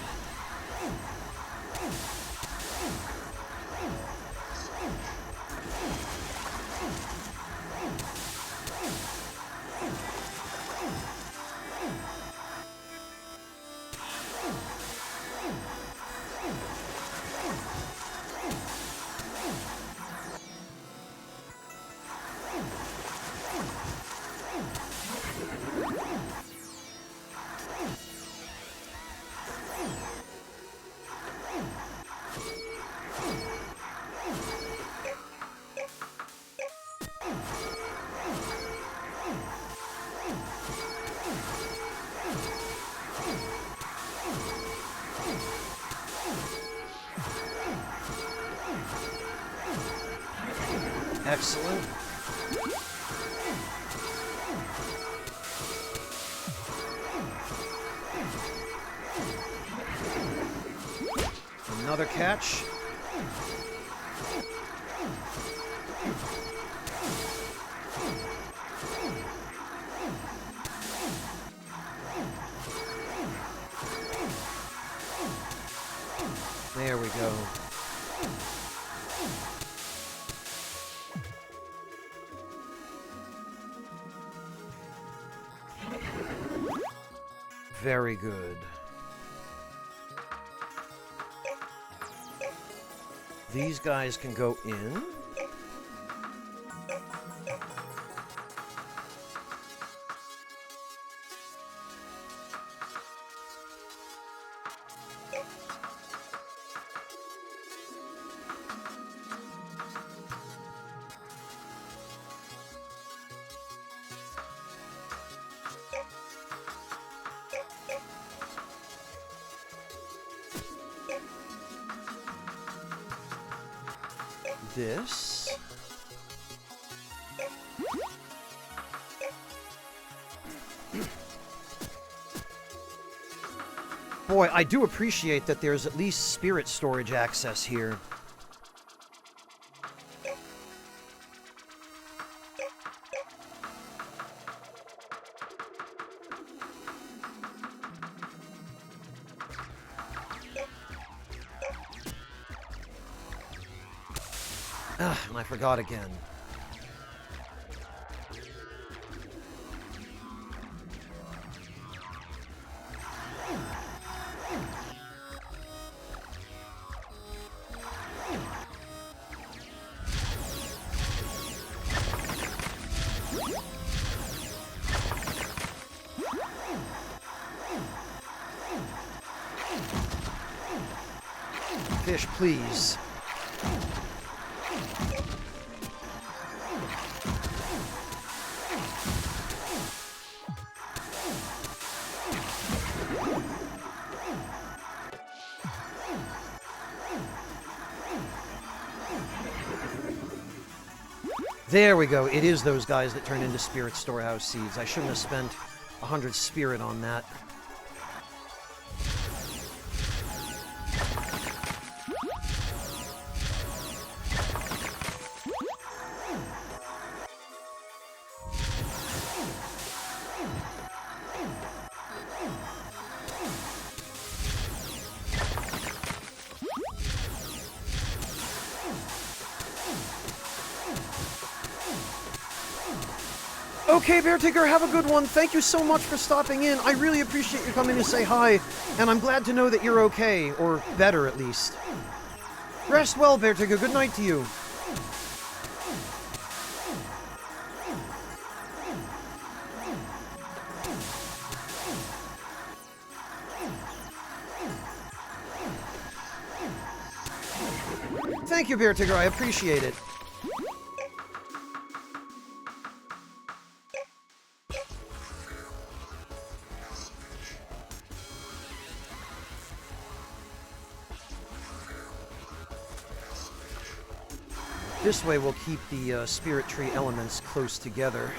Speaker 1: Excellent. Another catch. There we go. Very good. These guys can go in. this. Boy, I do appreciate that there's at least spirit storage access here. And I forgot again. Fish, please. There we go. It is those guys that turn into Spirit Storehouse Seeds. I shouldn't have spent 100 spirit on that. Okay, Bear Tigger, have a good one. Thank you so much for stopping in. I really appreciate you coming to say hi, and I'm glad to know that you're okay, or better at least. Rest well, Bear Tigger. Good night to you. Thank you, Bear Tigger. I appreciate it. This way we'll keep the spirit tree elements close together.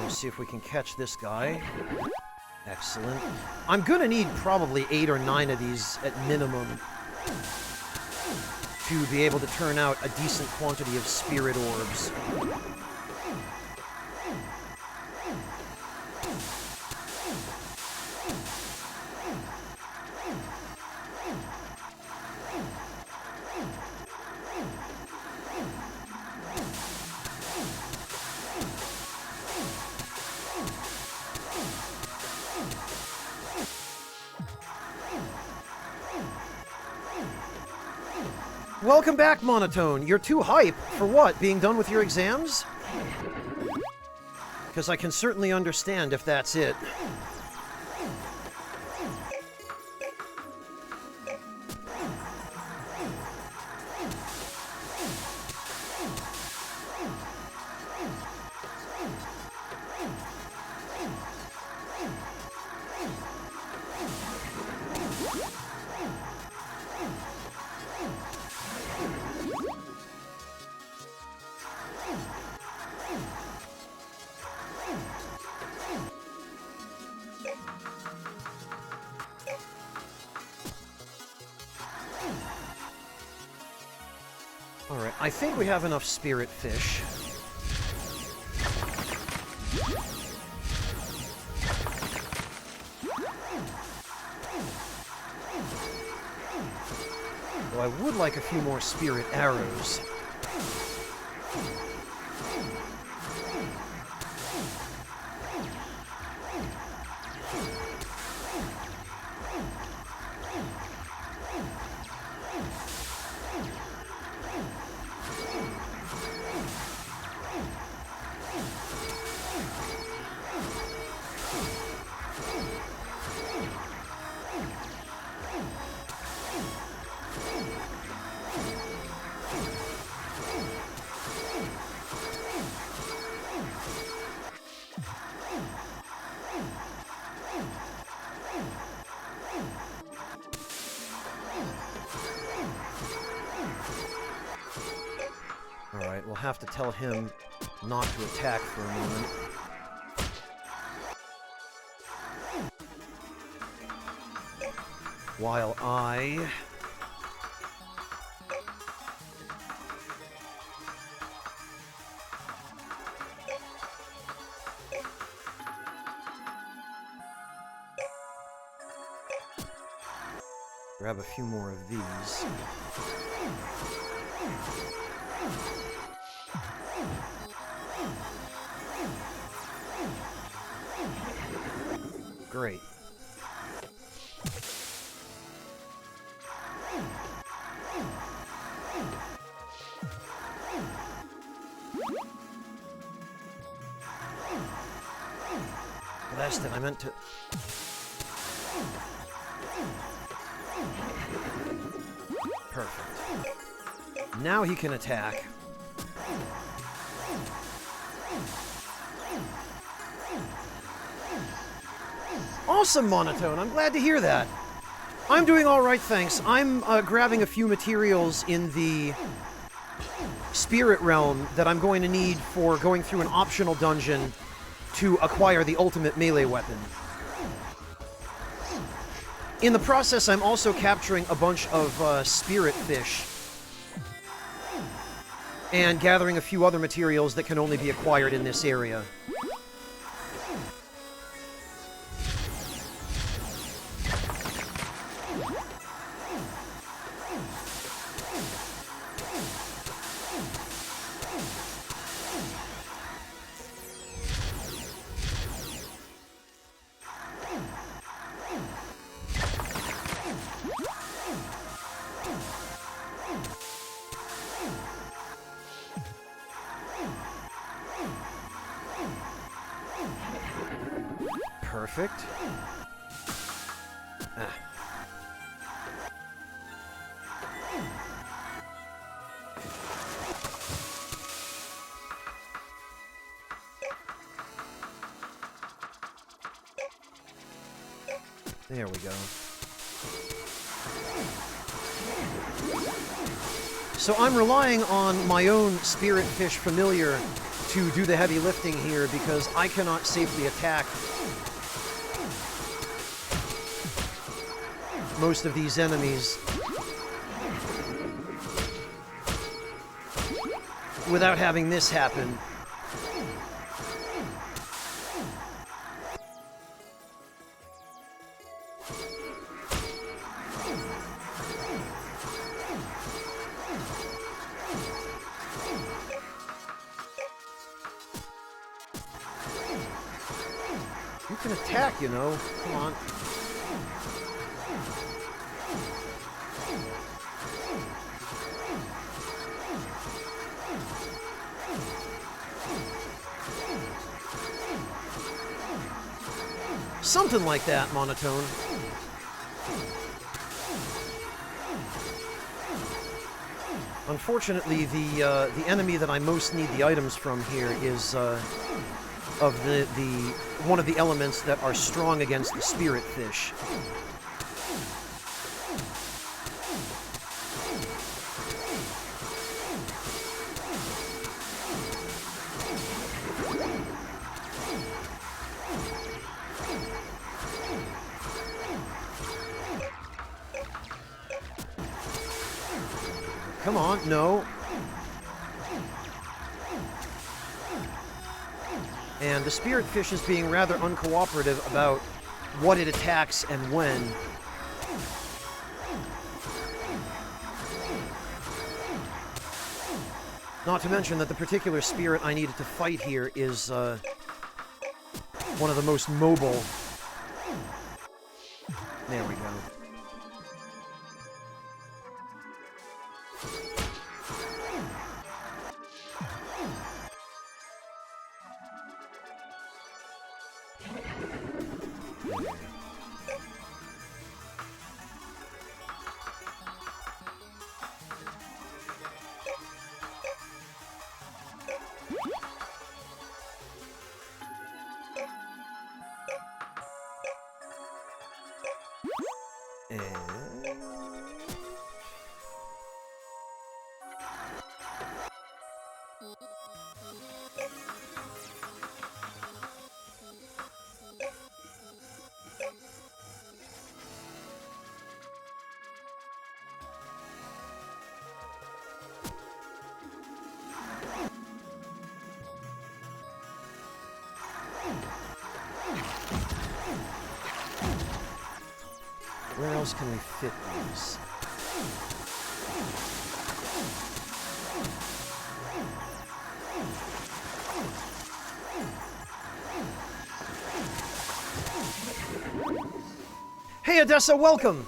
Speaker 1: See if we can catch this guy. Excellent. I'm gonna need probably 8 or 9 of these at minimum to be able to turn out a decent quantity of spirit orbs. Welcome back, Monotone. You're too hype for what? Being done with your exams? Because I can certainly understand if that's it. Alright, I think we have enough spirit fish. Though I would like a few more spirit arrows. Alright, we'll have to tell him not to attack for a moment. While I... grab a few more of these. Great. That's it, I meant to... Perfect. Now he can attack. Awesome, Monotone. I'm glad to hear that. I'm doing all right, thanks. I'm grabbing a few materials in the Spirit Realm that I'm going to need for going through an optional dungeon to acquire the ultimate melee weapon. In the process, I'm also capturing a bunch of spirit fish and gathering a few other materials that can only be acquired in this area. Perfect. Ah. There we go. So I'm relying on my own Spirit Fish Familiar to do the heavy lifting here because I cannot safely attack most of these enemies without having this happen. You can attack, you know. Come on. Something like that, Monotone. Unfortunately, the enemy that I most need the items from here is of the one of the elements that are strong against the spirit fish. Come on, no. And the spirit fish is being rather uncooperative about what it attacks and when. Not to mention that the particular spirit I needed to fight here is one of the most mobile. There we go. Where else can we fit these? Hey, Odessa, welcome!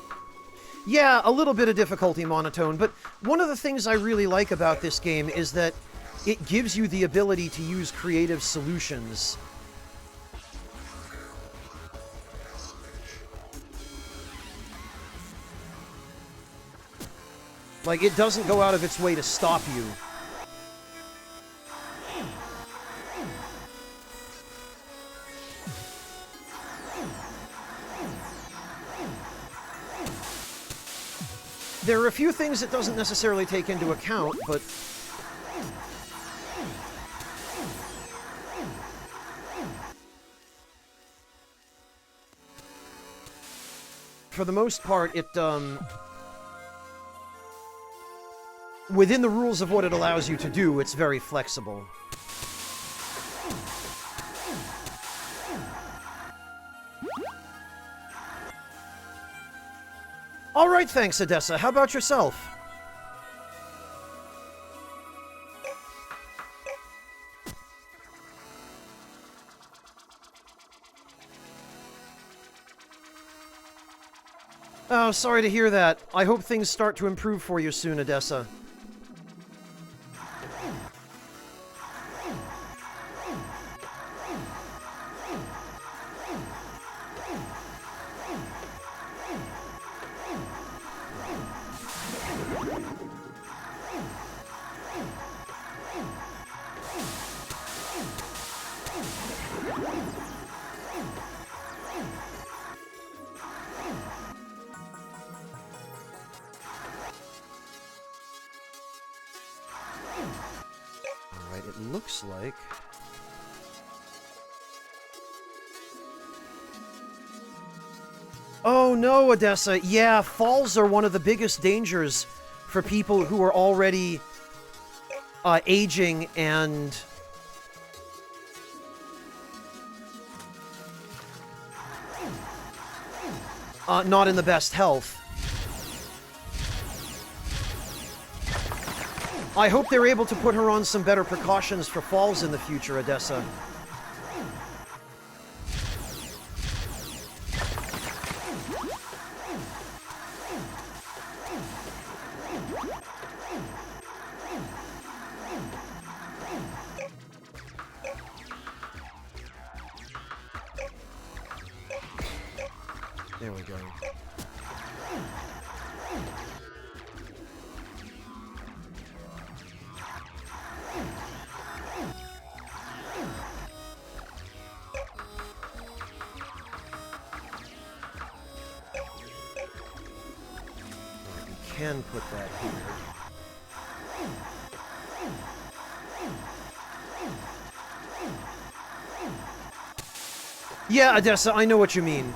Speaker 1: Yeah, a little bit of difficulty monotone, but one of the things I really like about this game is that it gives you the ability to use creative solutions. Like, it doesn't go out of its way to stop you. There are a few things it doesn't necessarily take into account, but... for the most part, it, within the rules of what it allows you to do, it's very flexible. All right, thanks, Odessa. How about yourself? Oh, sorry to hear that. I hope things start to improve for you soon, Odessa. It looks like... oh no, Odessa. Yeah, falls are one of the biggest dangers for people who are already aging and... not in the best health. I hope they're able to put her on some better precautions for falls in the future, Odessa. There we go. Can put that here. Yeah, Odessa, I know what you mean.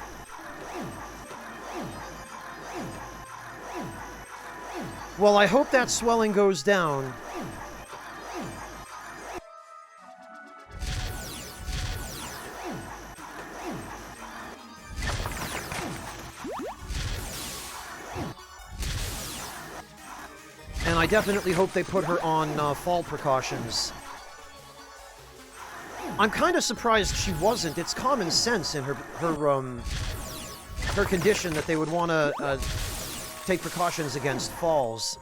Speaker 1: Well, I hope that swelling goes down. And I definitely hope they put her on fall precautions. I'm kind of surprised she wasn't. It's common sense in her condition that they would want to take precautions against falls.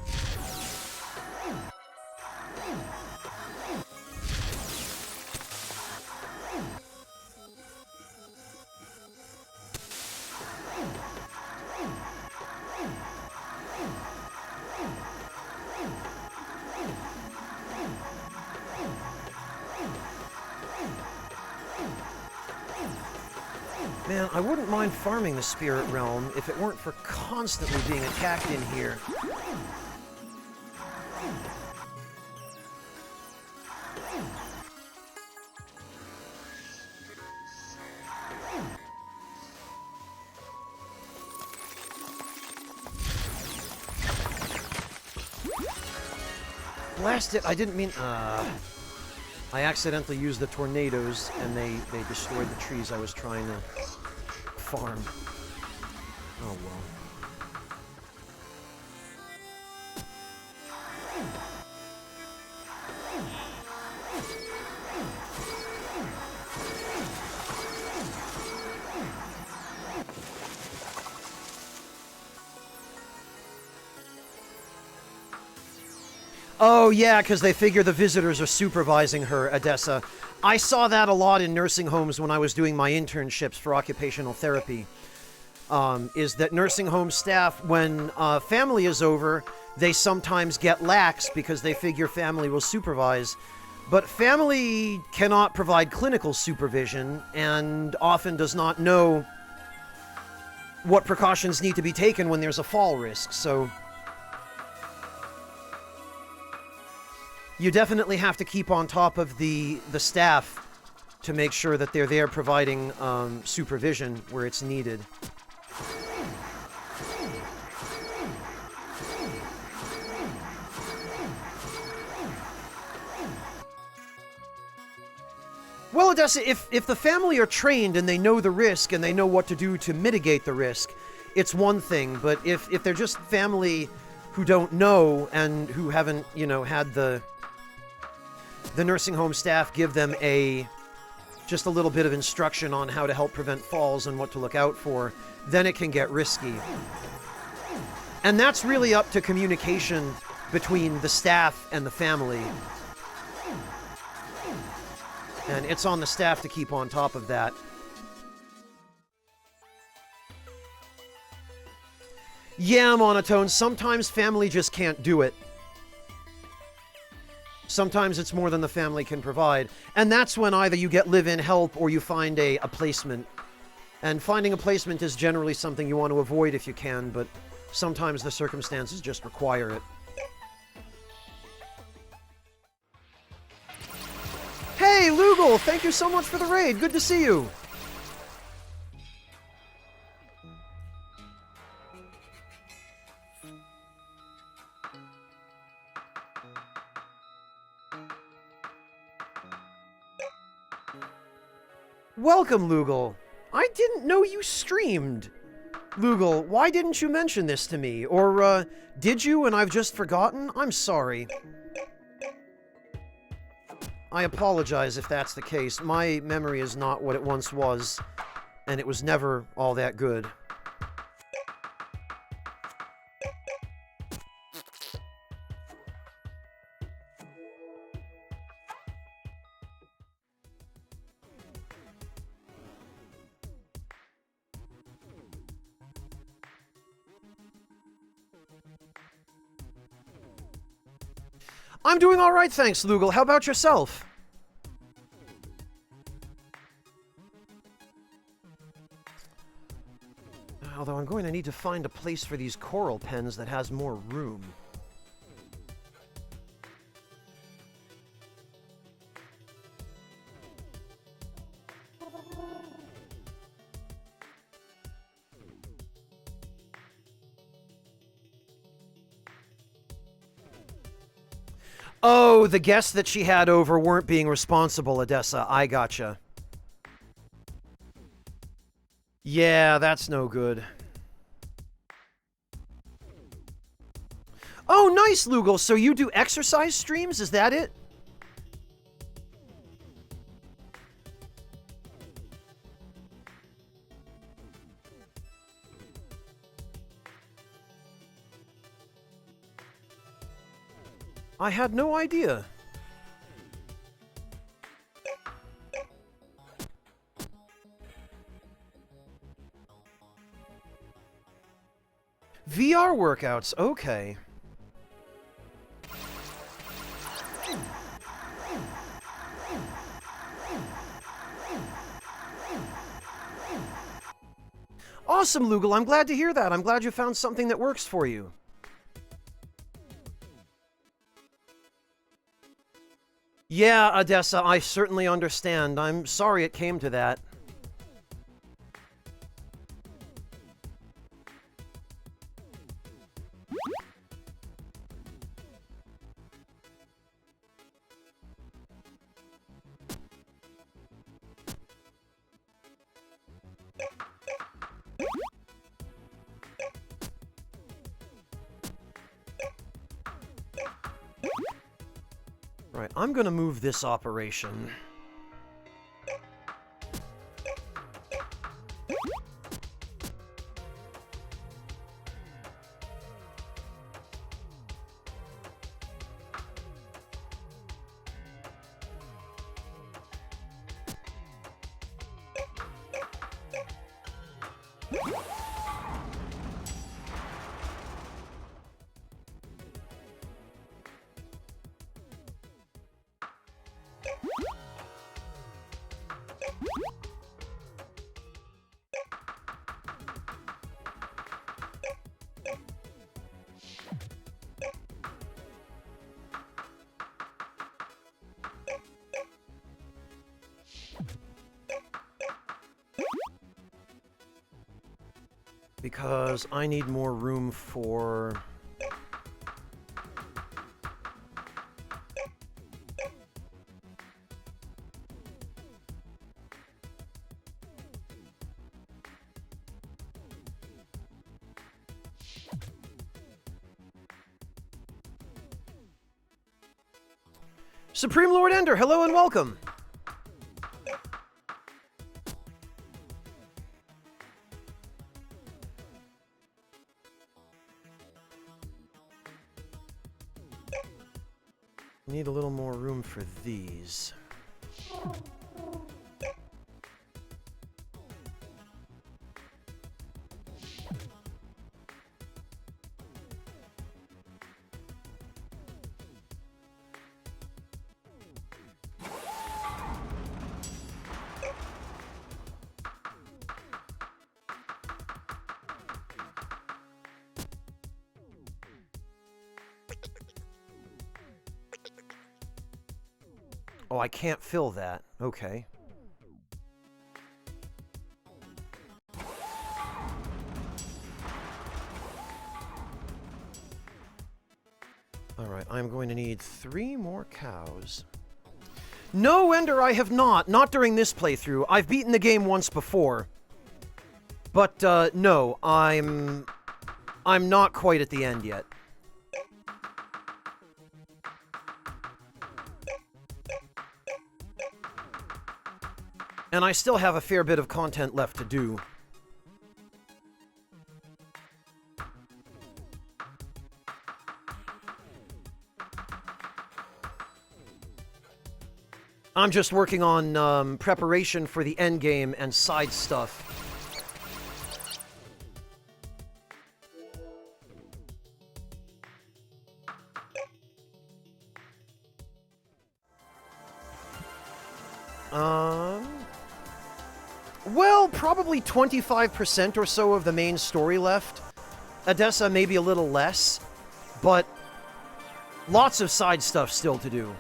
Speaker 1: Man, I wouldn't mind farming the Spirit Realm if it weren't for constantly being attacked in here. Blast it! I didn't mean... I accidentally used the tornadoes, and they destroyed the trees I was trying to farm. Oh, well. Oh, yeah, because they figure the visitors are supervising her, Odessa. I saw that a lot in nursing homes when I was doing my internships for occupational therapy. Is that nursing home staff, when family is over, they sometimes get lax because they figure family will supervise. But family cannot provide clinical supervision and often does not know what precautions need to be taken when there's a fall risk, so... You definitely have to keep on top of the staff to make sure that they're there providing supervision where it's needed. Well, Odessa, if the family are trained and they know the risk and they know what to do to mitigate the risk, it's one thing. But if they're just family who don't know and who haven't, you know, had the nursing home staff give them just a little bit of instruction on how to help prevent falls and what to look out for, then it can get risky. And that's really up to communication between the staff and the family. And it's on the staff to keep on top of that. Yeah, Monotone, sometimes family just can't do it. Sometimes it's more than the family can provide. And that's when either you get live-in help or you find a placement. And finding a placement is generally something you want to avoid if you can, but sometimes the circumstances just require it. Hey, Lugal! Thank you so much for the raid! Good to see you! Welcome, Lugal. I didn't know you streamed. Lugal, why didn't you mention this to me? Or, did you and I've just forgotten? I'm sorry. I apologize if that's the case. My memory is not what it once was, and it was never all that good. I'm doing all right, thanks, Lugal. How about yourself? Although I'm going to need to find a place for these coral pens that has more room. Oh, the guests that she had over weren't being responsible, Odessa. I gotcha. Yeah, that's no good. Oh, nice, Lugal. So you do exercise streams? Is that it? I had no idea. VR workouts, okay. Awesome, Lugal. I'm glad to hear that. I'm glad you found something that works for you. Yeah, Odessa, I certainly understand. I'm sorry it came to that. Right, I'm gonna move this operation. Because I need more room for... Supreme Lord Ender, hello and welcome! Need a little more room for these. Oh, I can't fill that. Okay. Alright, I'm going to need 3 more cows. No, Ender, I have not. Not during this playthrough. I've beaten the game once before. But, no, I'm not quite at the end yet. And I still have a fair bit of content left to do. I'm just working on preparation for the end game and side stuff. Well, probably 25% or so of the main story left. Odessa maybe a little less, but lots of side stuff still to do.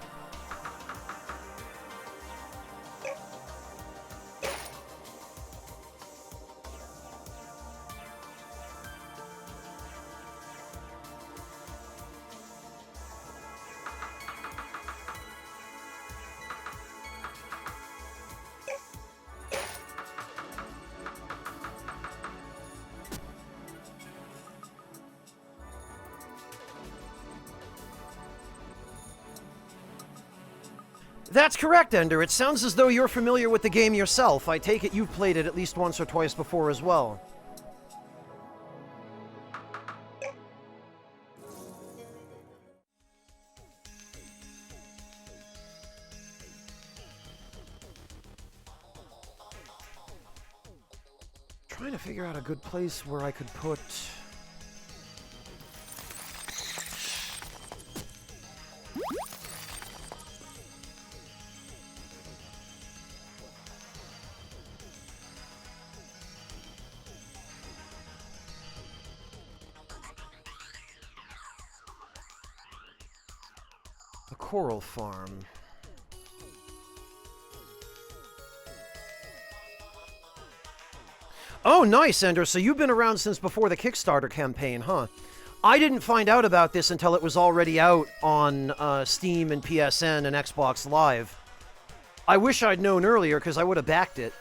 Speaker 1: That's correct, Ender. It sounds as though you're familiar with the game yourself. I take it you've played it at least once or twice before as well. Trying to figure out a good place where I could put... coral farm. Oh, nice, Ender. So you've been around since before the Kickstarter campaign, huh? I didn't find out about this until it was already out on Steam and PSN and Xbox Live. I wish I'd known earlier, because I would have backed it.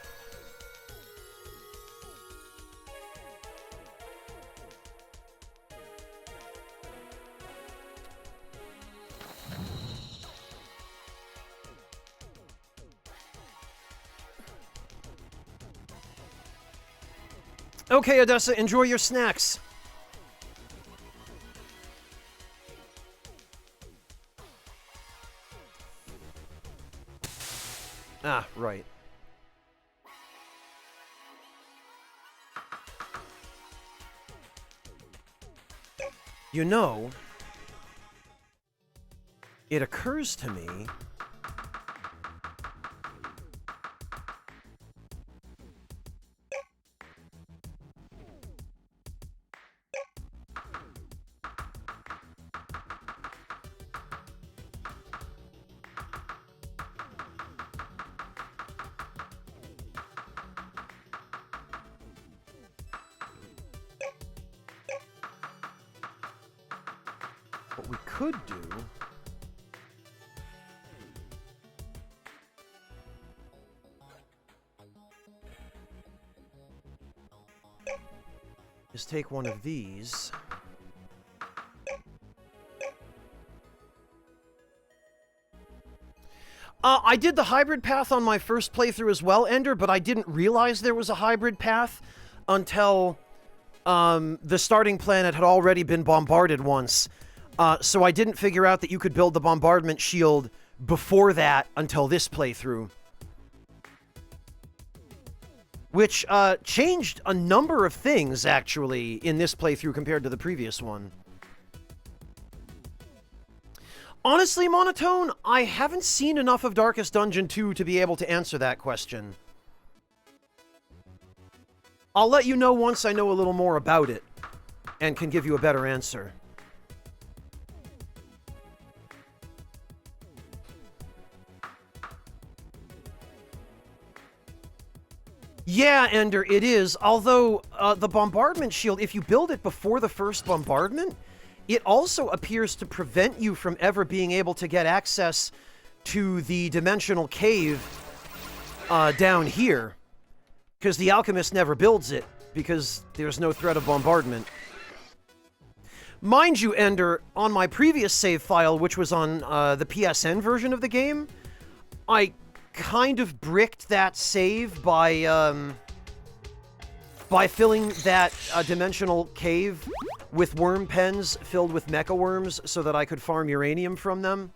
Speaker 1: Okay, Odessa, enjoy your snacks. Ah, right. You know, it occurs to me what we could do is take one of these. I did the hybrid path on my first playthrough as well, Ender, but I didn't realize there was a hybrid path until the starting planet had already been bombarded once. So I didn't figure out that you could build the bombardment shield before that until this playthrough. Which changed a number of things, actually, in this playthrough compared to the previous one. Honestly, Monotone, I haven't seen enough of Darkest Dungeon 2 to be able to answer that question. I'll let you know once I know a little more about it, and can give you a better answer. Yeah, Ender, it is. Although, the bombardment shield, if you build it before the first bombardment, it also appears to prevent you from ever being able to get access to the dimensional cave down here. Because the alchemist never builds it, because there's no threat of bombardment. Mind you, Ender, on my previous save file, which was on the PSN version of the game, I kind of bricked that save by filling that dimensional cave with worm pens filled with mecha worms so that I could farm uranium from them.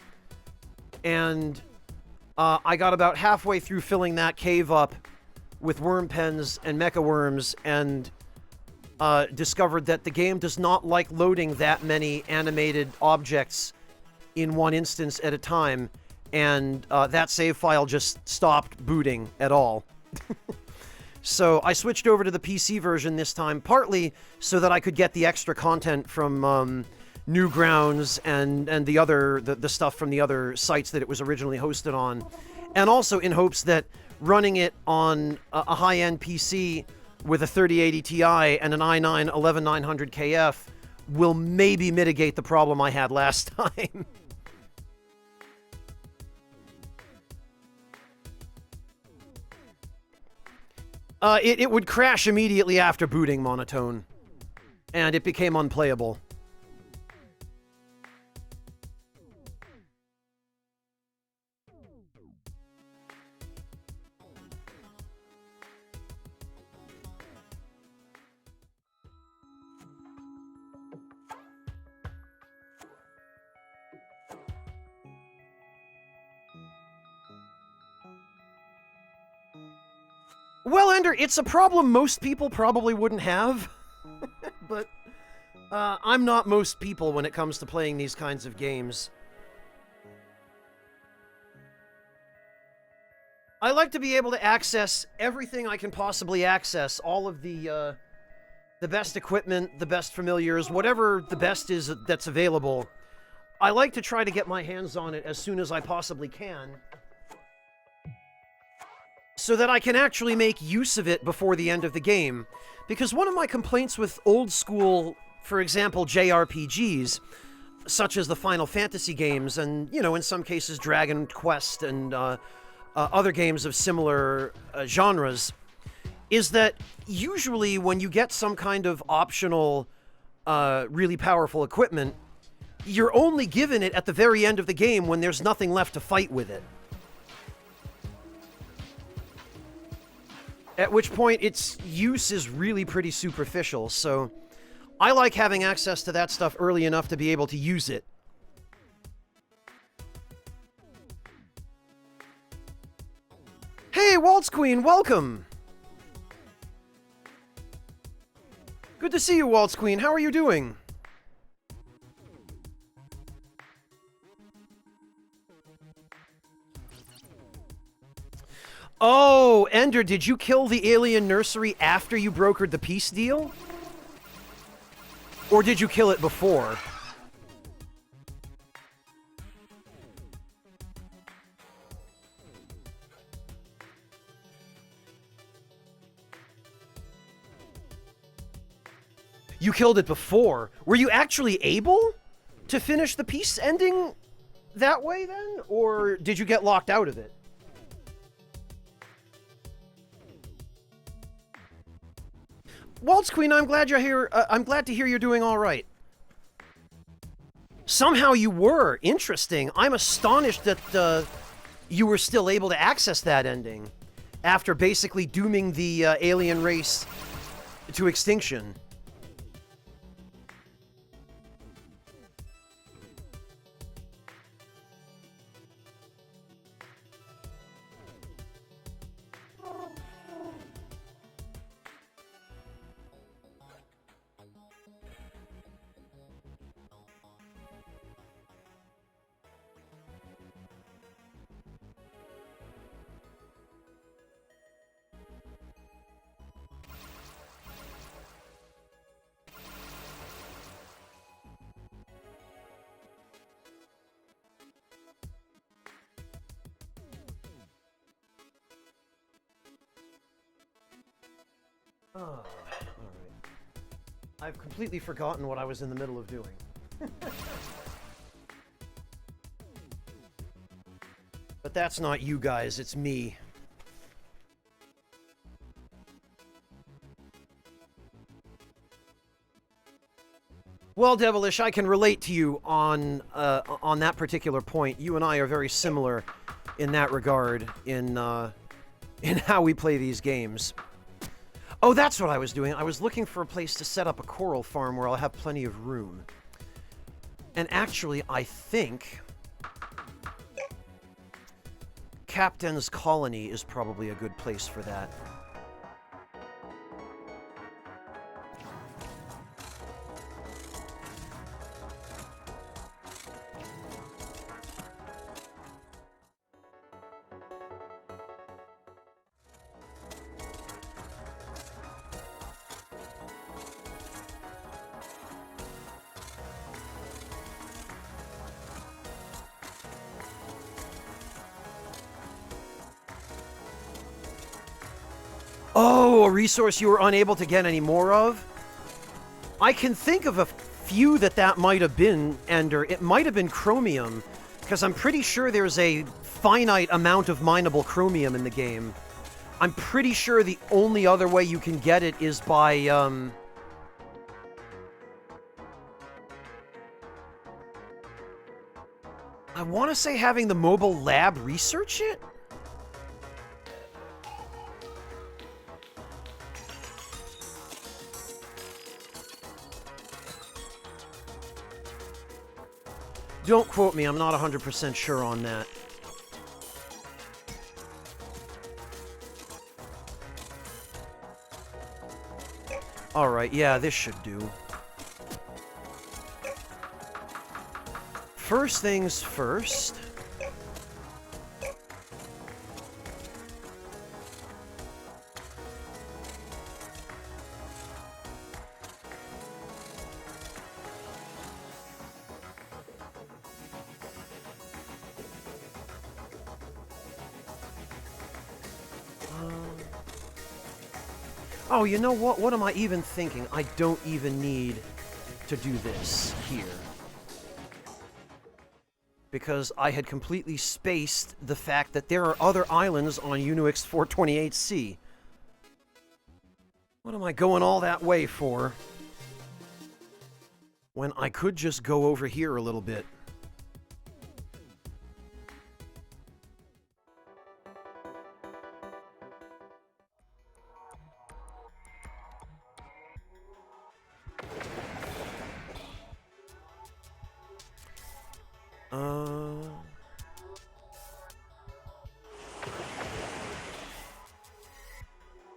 Speaker 1: And I got about halfway through filling that cave up with worm pens and mecha worms and discovered that the game does not like loading that many animated objects in one instance at a time, and that save file just stopped booting at all. So I switched over to the PC version this time, partly so that I could get the extra content from Newgrounds and the stuff from the other sites that it was originally hosted on, and also in hopes that running it on a high-end PC with a 3080 Ti and an i9 11900KF will maybe mitigate the problem I had last time. It would crash immediately after booting, Monotone, and it became unplayable. Well, Ender, it's a problem most people probably wouldn't have, but I'm not most people when it comes to playing these kinds of games. I like to be able to access everything I can possibly access, all of the best equipment, the best familiars, whatever the best is that's available. I like to try to get my hands on it as soon as I possibly can, so that I can actually make use of it before the end of the game. Because one of my complaints with old school, for example, JRPGs, such as the Final Fantasy games, and, you know, in some cases Dragon Quest and other games of similar genres, is that usually when you get some kind of optional, really powerful equipment, you're only given it at the very end of the game when there's nothing left to fight with it. At which point its use is really pretty superficial, so I like having access to that stuff early enough to be able to use it. Hey, Waltz Queen, welcome! Good to see you, Waltz Queen. How are you doing? Oh, Ender, did you kill the alien nursery after you brokered the peace deal? Or did you kill it before? You killed it before. Were you actually able to finish the peace ending that way then? Or did you get locked out of it? Waltz Queen, I'm glad you're here. I'm glad to hear you're doing all right. Somehow you were. Interesting. I'm astonished that you were still able to access that ending after basically dooming the alien race to extinction. Oh, all right. I've completely forgotten what I was in the middle of doing. But that's not you guys, it's me. Well, Devilish, I can relate to you on that particular point. You and I are very similar in that regard, in how we play these games. Oh, that's what I was doing. I was looking for a place to set up a coral farm where I'll have plenty of room. And actually, I think Captain's Colony is probably a good place for that. Oh, a resource you were unable to get any more of? I can think of a few that might have been, Ender. It might have been chromium, because I'm pretty sure there's a finite amount of mineable chromium in the game. I'm pretty sure the only other way you can get it is by, I want to say having the mobile lab research it? Don't quote me, I'm not 100% sure on that. Alright, yeah, this should do. First things first. Oh, you know what? What am I even thinking? I don't even need to do this here. Because I had completely spaced the fact that there are other islands on Unix 428C. What am I going all that way for? When I could just go over here a little bit.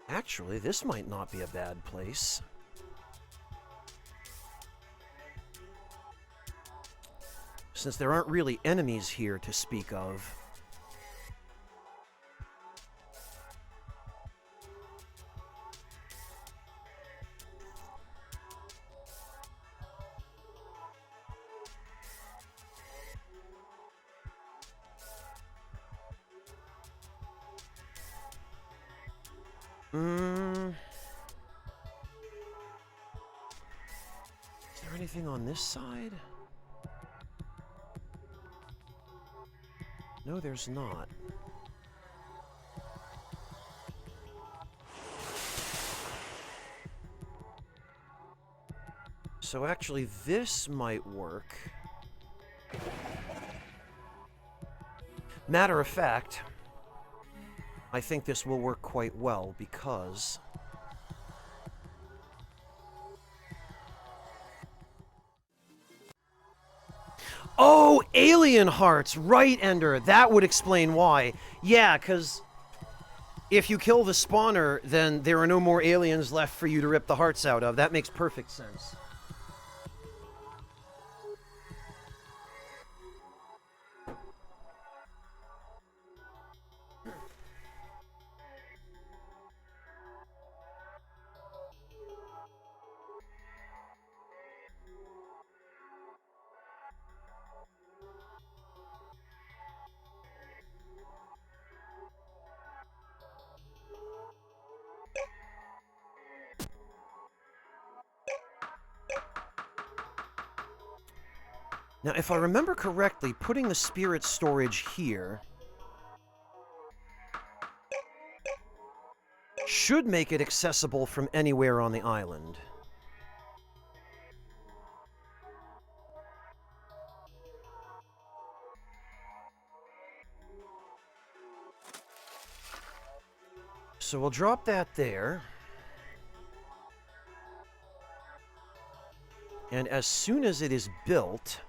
Speaker 1: Actually, this might not be a bad place. Since there aren't really enemies here to speak of. Is there anything on this side? No, there's not. So actually, this might work. Matter of fact, I think this will work quite well because... Oh, alien hearts! Right, Ender. That would explain why. Yeah, because if you kill the spawner, then there are no more aliens left for you to rip the hearts out of. That makes perfect sense. Now, if I remember correctly, putting the spirit storage here should make it accessible from anywhere on the island. So we'll drop that there. And as soon as it is built...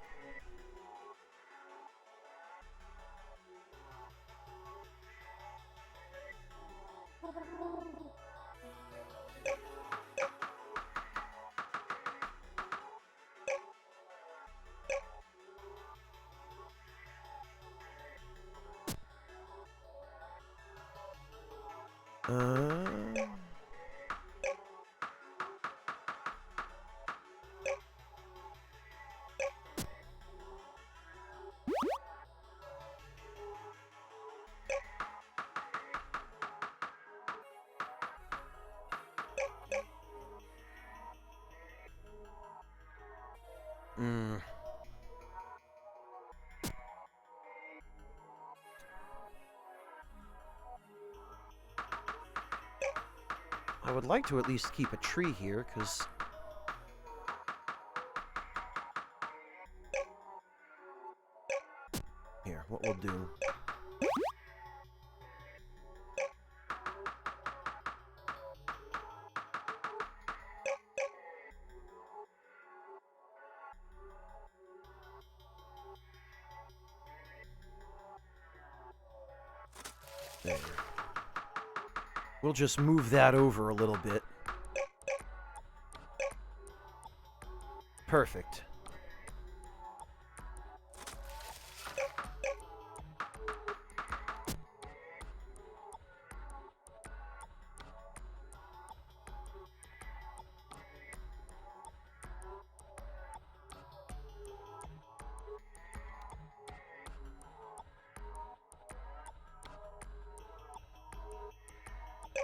Speaker 1: I would like to at least keep a tree here, because... Here, what we'll do... There. We'll just move that over a little bit. Perfect.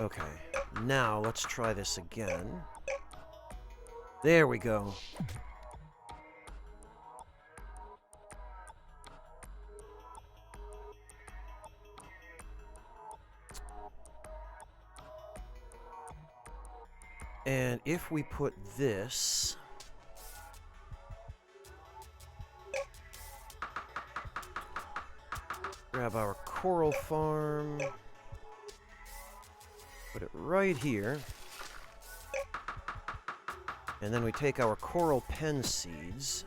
Speaker 1: Okay, now let's try this again. There we go. And if we put this... Grab our coral farm. Put it right here. And then we take our coral pen seeds.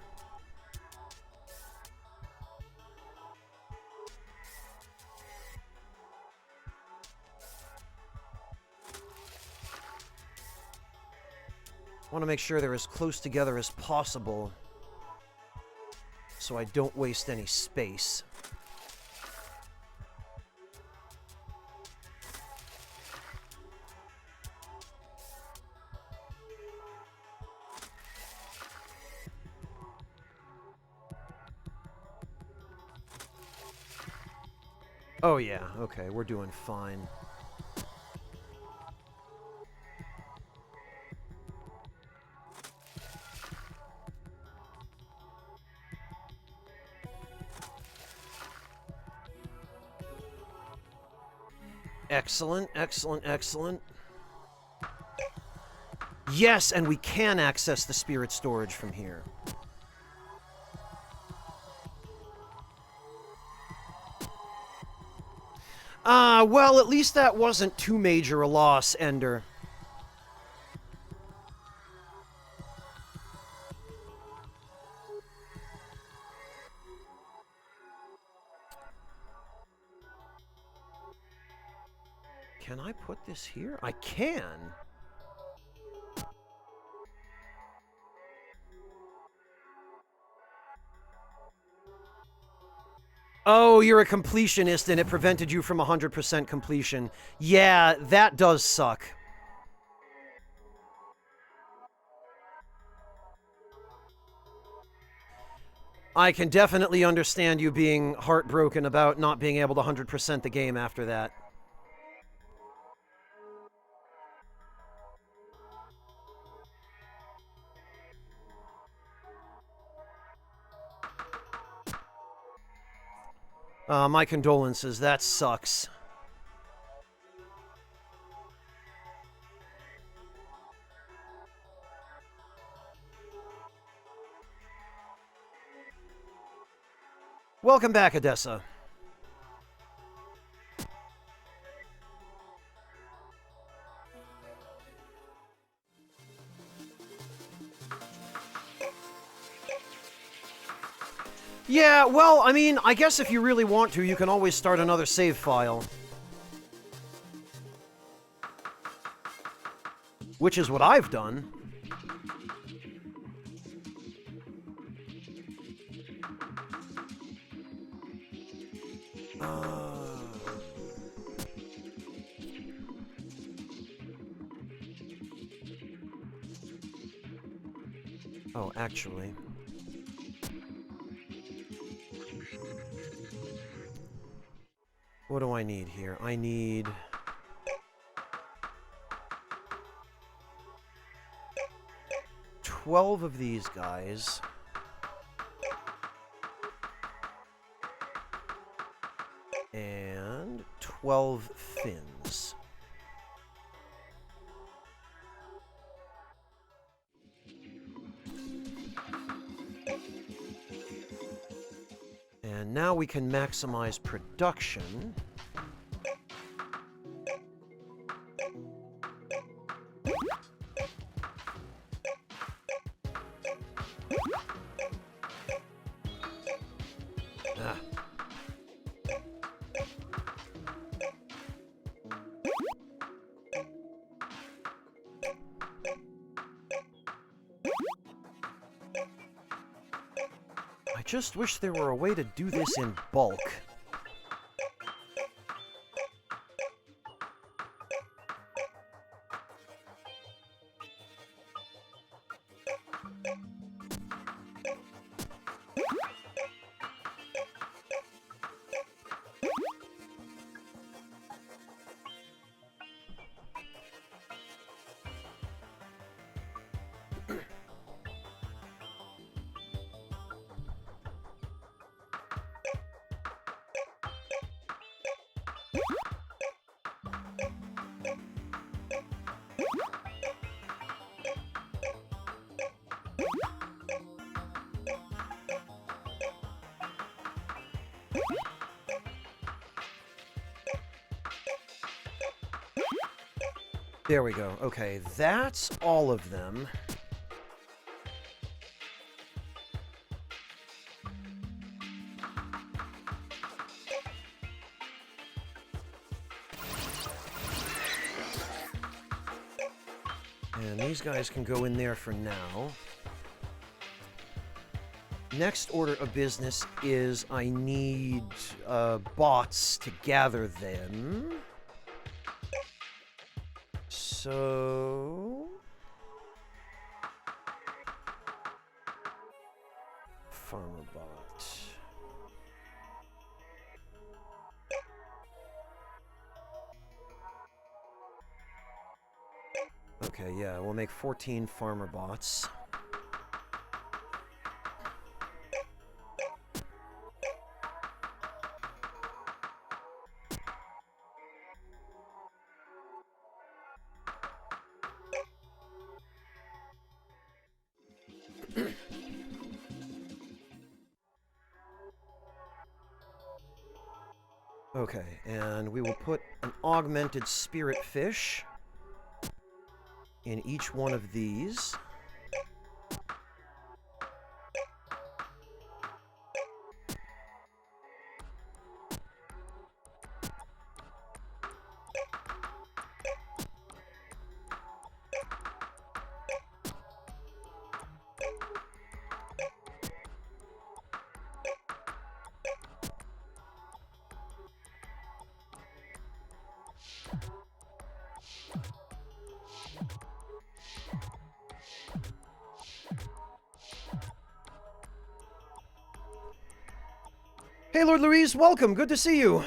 Speaker 1: I want to make sure they're as close together as possible so I don't waste any space. Oh yeah, okay, we're doing fine. Excellent, excellent, excellent. Yes, and we can access the spirit storage from here. Well, at least that wasn't too major a loss, Ender. Can I put this here? I can. Oh, you're a completionist and it prevented you from 100% completion. Yeah, that does suck. I can definitely understand you being heartbroken about not being able to 100% the game after that. My condolences, that sucks. Welcome back, Odessa. Yeah, well, I mean, I guess if you really want to, you can always start another save file. Which is what I've done. Oh, actually... What do I need here? I need... 12 of these guys. And 12 fins. And now we can maximize production. I just wish there were a way to do this in bulk. There we go. Okay, that's all of them. And these guys can go in there for now. Next order of business is I need bots to gather them. So... Farmer bot. Okay, yeah, we'll make 14 farmer bots. Okay, and we will put an augmented spirit fish in each one of these. Hey, Lord Louise, welcome. Good to see you.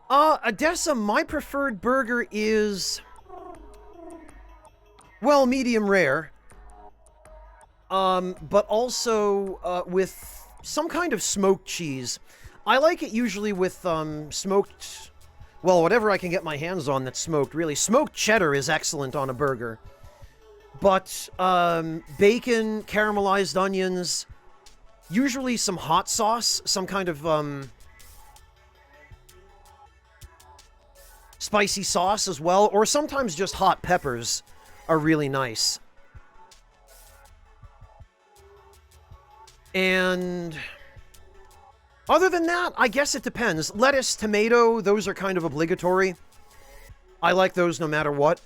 Speaker 1: Odessa, my preferred burger is... well, medium rare. But also, with some kind of smoked cheese. I like it usually with, smoked... well, whatever I can get my hands on that's smoked, really. Smoked cheddar is excellent on a burger. But, bacon, caramelized onions, usually some hot sauce, some kind of, spicy sauce as well, or sometimes just hot peppers are really nice. And other than that, I guess it depends. Lettuce, tomato, those are kind of obligatory. I like those no matter what.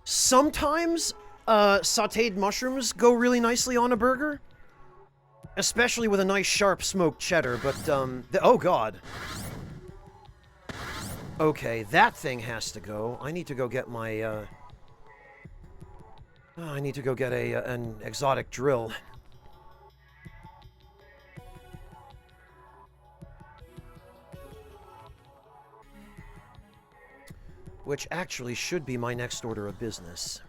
Speaker 1: Sometimes, sautéed mushrooms go really nicely on a burger. Especially with a nice sharp smoked cheddar, but, oh god. Okay, that thing has to go. I need to go get my, I need to go get an exotic drill. Which actually should be my next order of business.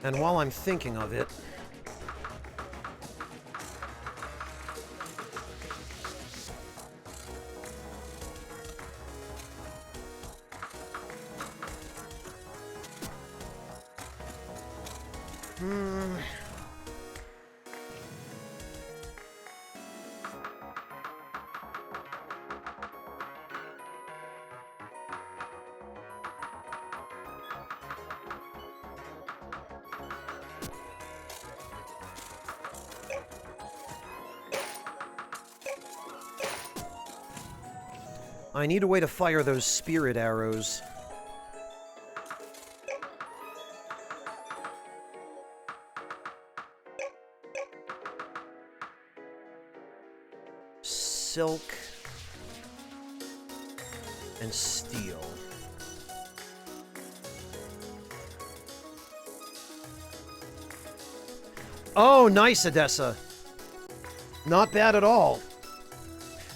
Speaker 1: And while I'm thinking of it... I need a way to fire those spirit arrows. Silk and steel. Oh, nice, Odessa. Not bad at all.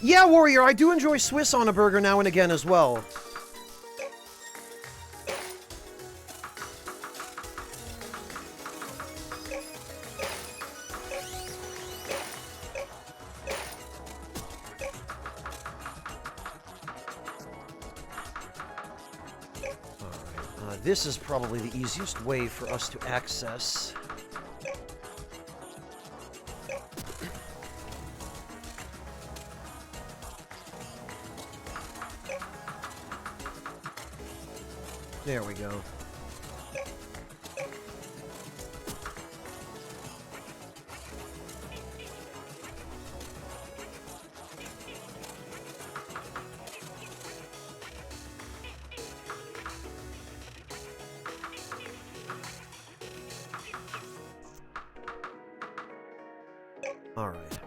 Speaker 1: Yeah, Warrior, I do enjoy Swiss on a burger now and again as well. This is probably the easiest way for us to access. There we go. All right.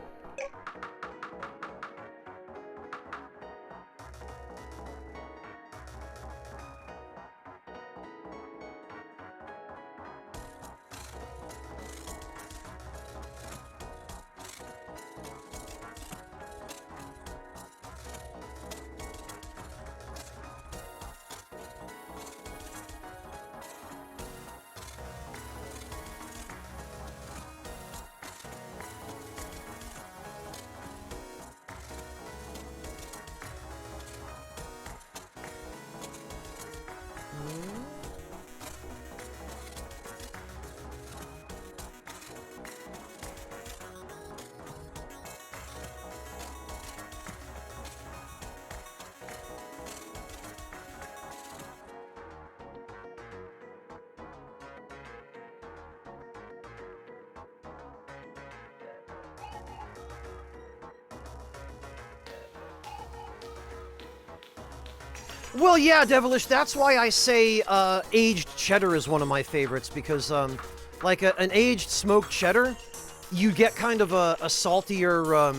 Speaker 1: Well, yeah, Devilish, that's why I say aged cheddar is one of my favorites, because, like, an aged smoked cheddar, you get kind of a saltier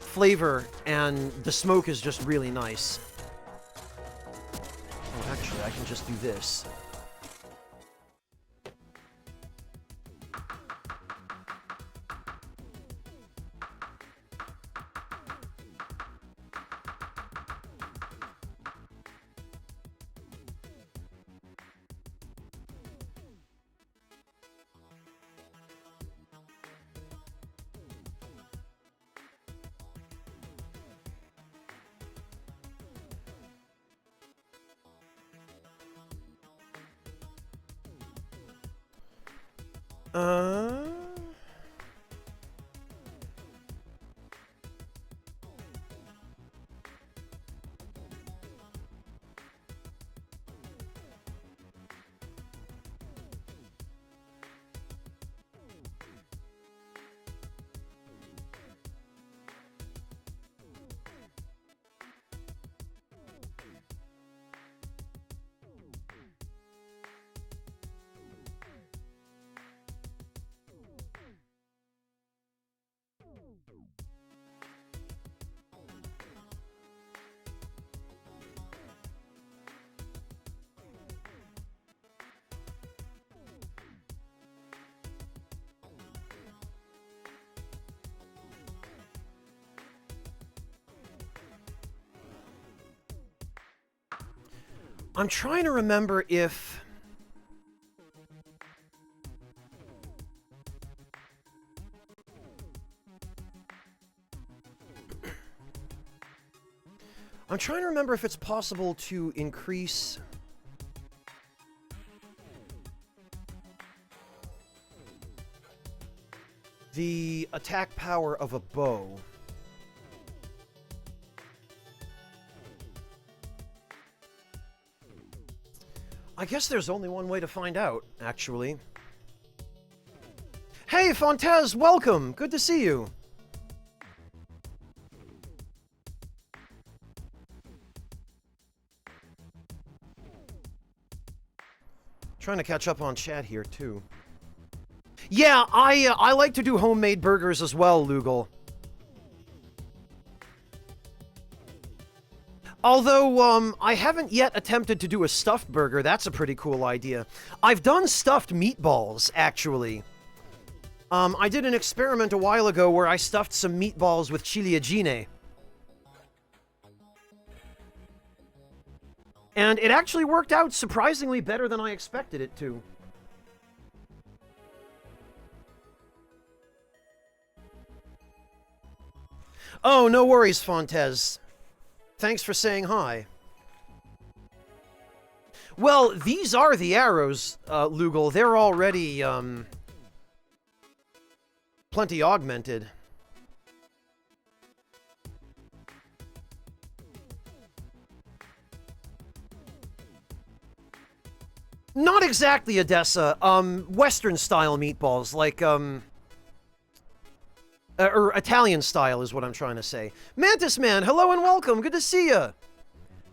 Speaker 1: flavor, and the smoke is just really nice. Oh, actually, I can just do this. I'm trying to remember if... I'm trying to remember if it's possible to increase... the attack power of a bow. I guess there's only one way to find out, actually. Hey, Fontez, welcome! Good to see you. Trying to catch up on chat here, too. Yeah, I like to do homemade burgers as well, Lugal. Although, I haven't yet attempted to do a stuffed burger. That's a pretty cool idea. I've done stuffed meatballs, actually. I did an experiment a while ago where I stuffed some meatballs with ciliegine. And it actually worked out surprisingly better than I expected it to. Oh, no worries, Fontez. Thanks for saying hi. Well, these are the arrows, Lugal. They're already, plenty augmented. Not exactly Odessa. Western-style meatballs, like, or Italian style is what I'm trying to say. Mantis Man, hello and welcome. Good to see ya.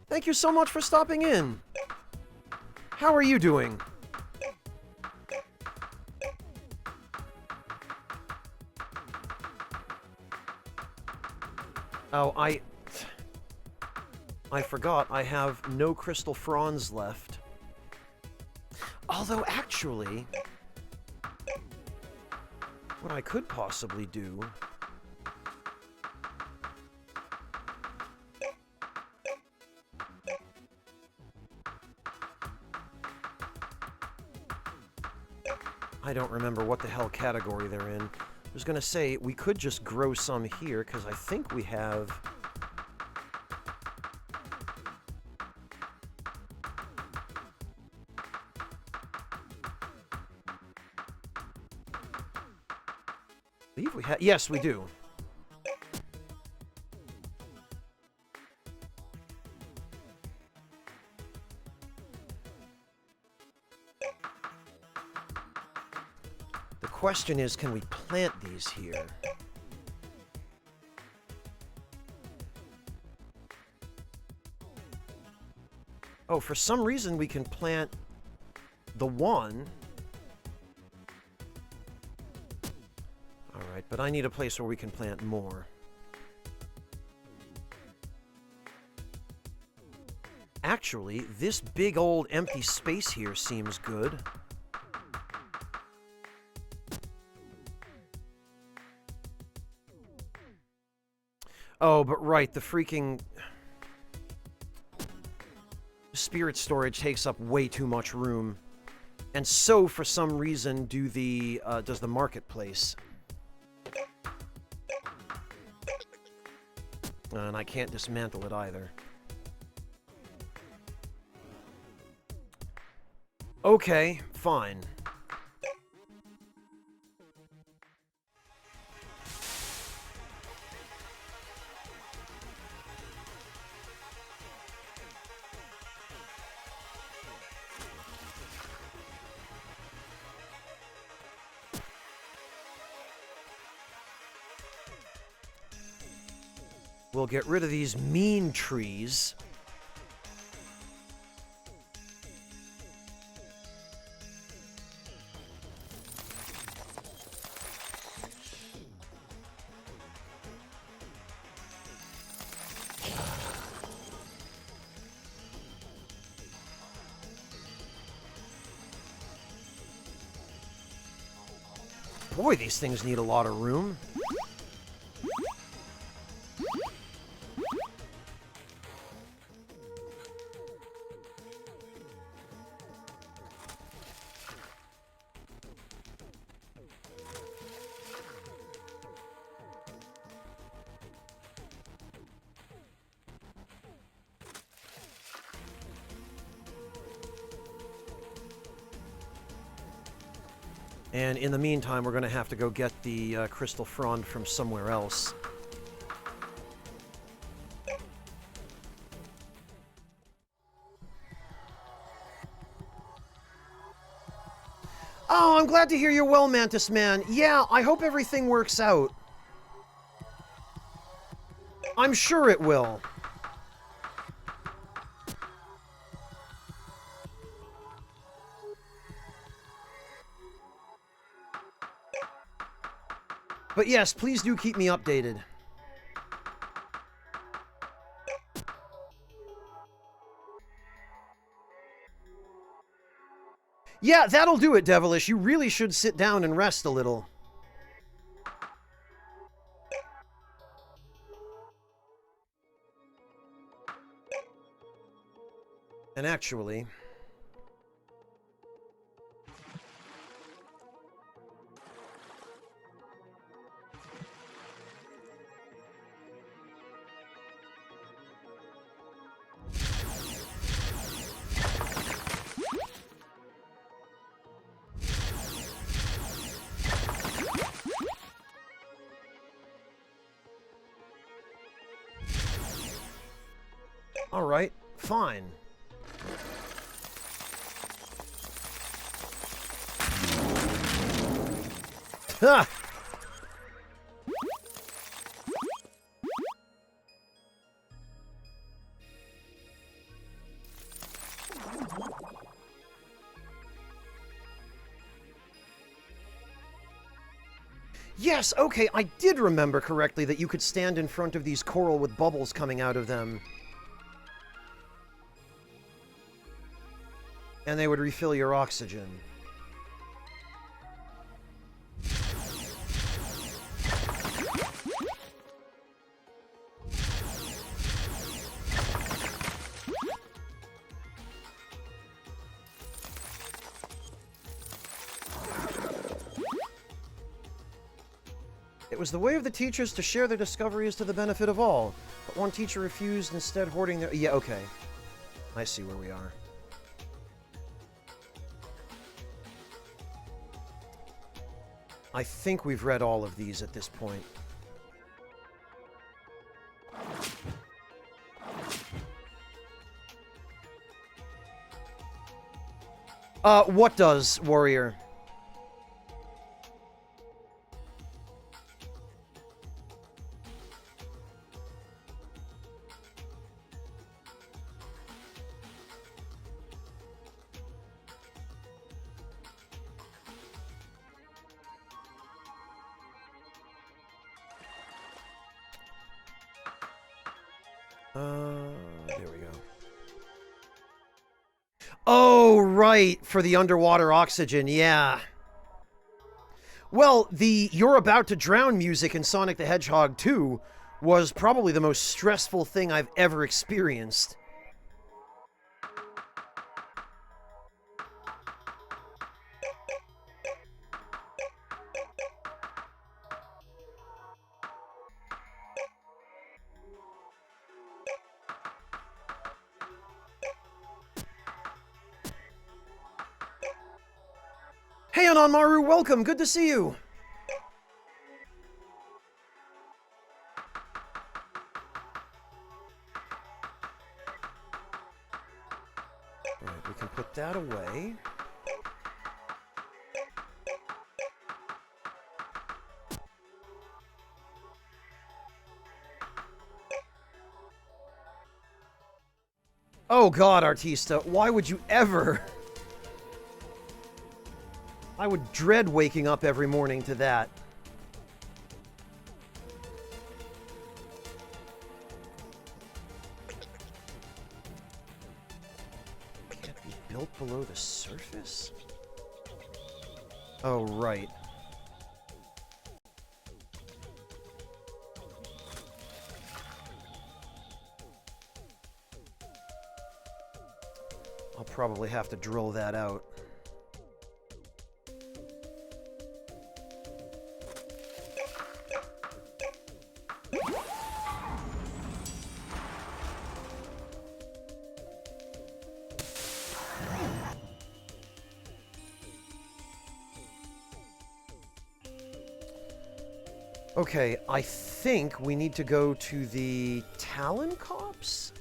Speaker 1: Thank you so much for stopping in. How are you doing? Oh, I forgot. I have no crystal fronds left. Although, actually, what I could possibly do... I don't remember what the hell category they're in. I was gonna say, we could just grow some here, because I think we have... I believe we have... Yes, we do. The question is, can we plant these here? Oh, for some reason we can plant the one. Alright, but I need a place where we can plant more. Actually, this big old empty space here seems good. Oh, but right, the freaking... spirit storage takes up way too much room. And so, for some reason, does the marketplace. And I can't dismantle it either. Okay, fine. We'll get rid of these mean trees. Boy, these things need a lot of room. And in the meantime, we're going to have to go get the crystal frond from somewhere else. Oh, I'm glad to hear you're well, Mantis Man. Yeah, I hope everything works out. I'm sure it will. But yes, please do keep me updated. Yeah, that'll do it, Devilish. You really should sit down and rest a little. And actually... Alright, fine. Ha! Yes, okay, I did remember correctly that you could stand in front of these coral with bubbles coming out of them. And they would refill your oxygen. It was the way of the teachers to share their discoveries to the benefit of all. But one teacher refused, instead hoarding their... Yeah, okay. I see where we are. I think we've read all of these at this point. What does, warrior? There we go. Oh, right, for the underwater oxygen, yeah. Well, the "You're About to Drown" music in Sonic the Hedgehog 2 was probably the most stressful thing I've ever experienced. Hey, Anonmaru, welcome! Good to see you! Alright, we can put that away. Oh god, Artista, why would you ever... I would dread waking up every morning to that. Can't be built below the surface? Oh, right. I'll probably have to drill that out. Okay, I think we need to go to the Talon Copse?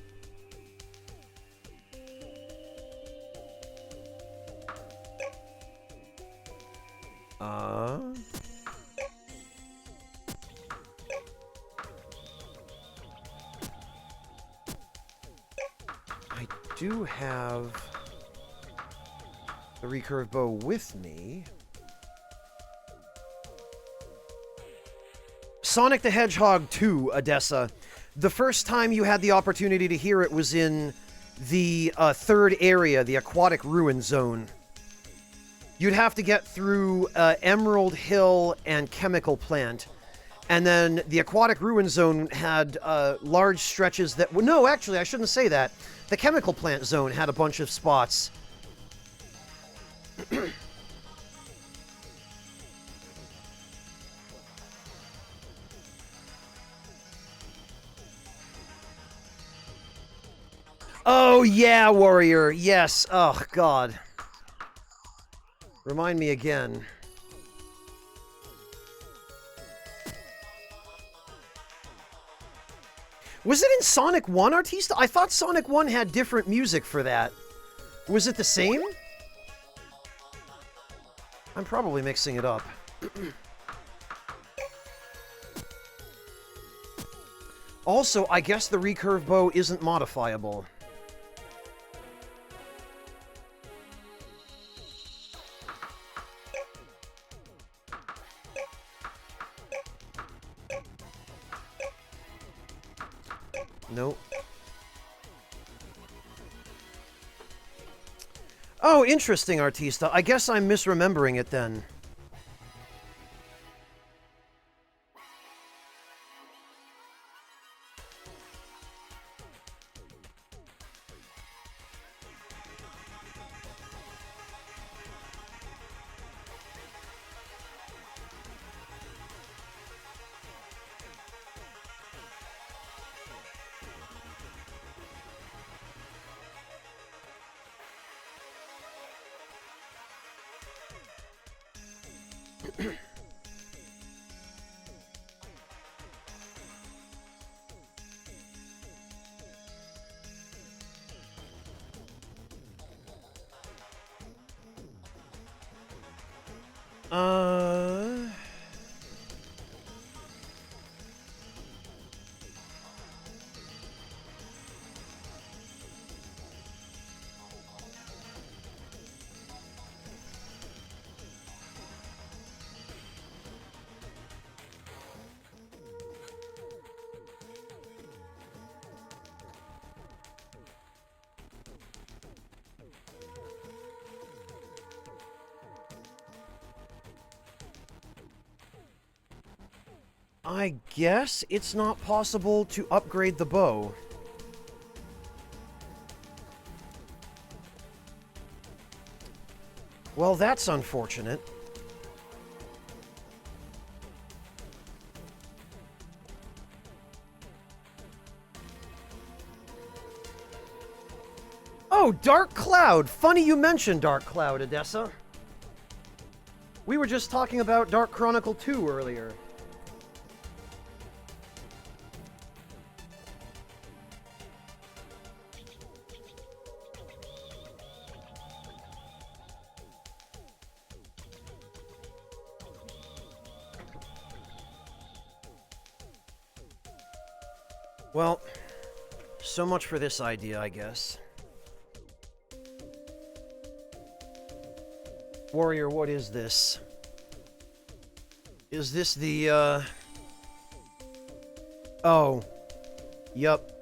Speaker 1: I do have the recurve bow with me. Sonic the Hedgehog 2, Odessa. The first time you had the opportunity to hear it was in the third area, the Aquatic Ruin Zone. You'd have to get through Emerald Hill and Chemical Plant. And then the Aquatic Ruin Zone had large stretches that... No, actually, I shouldn't say that. The Chemical Plant Zone had a bunch of spots. Oh, yeah, warrior. Yes. Oh, God. Remind me again. Was it in Sonic 1, Artista? I thought Sonic 1 had different music for that. Was it the same? I'm probably mixing it up. Also, I guess the recurve bow isn't modifiable. Nope. Oh, interesting, Artista. I guess I'm misremembering it then. Uh... I guess it's not possible to upgrade the bow. Well, that's unfortunate. Oh, Dark Cloud! Funny you mentioned Dark Cloud, Odessa. We were just talking about Dark Chronicle 2 earlier. Well, so much for this idea, I guess. Warrior, what is this? Is this the, Oh. Yup.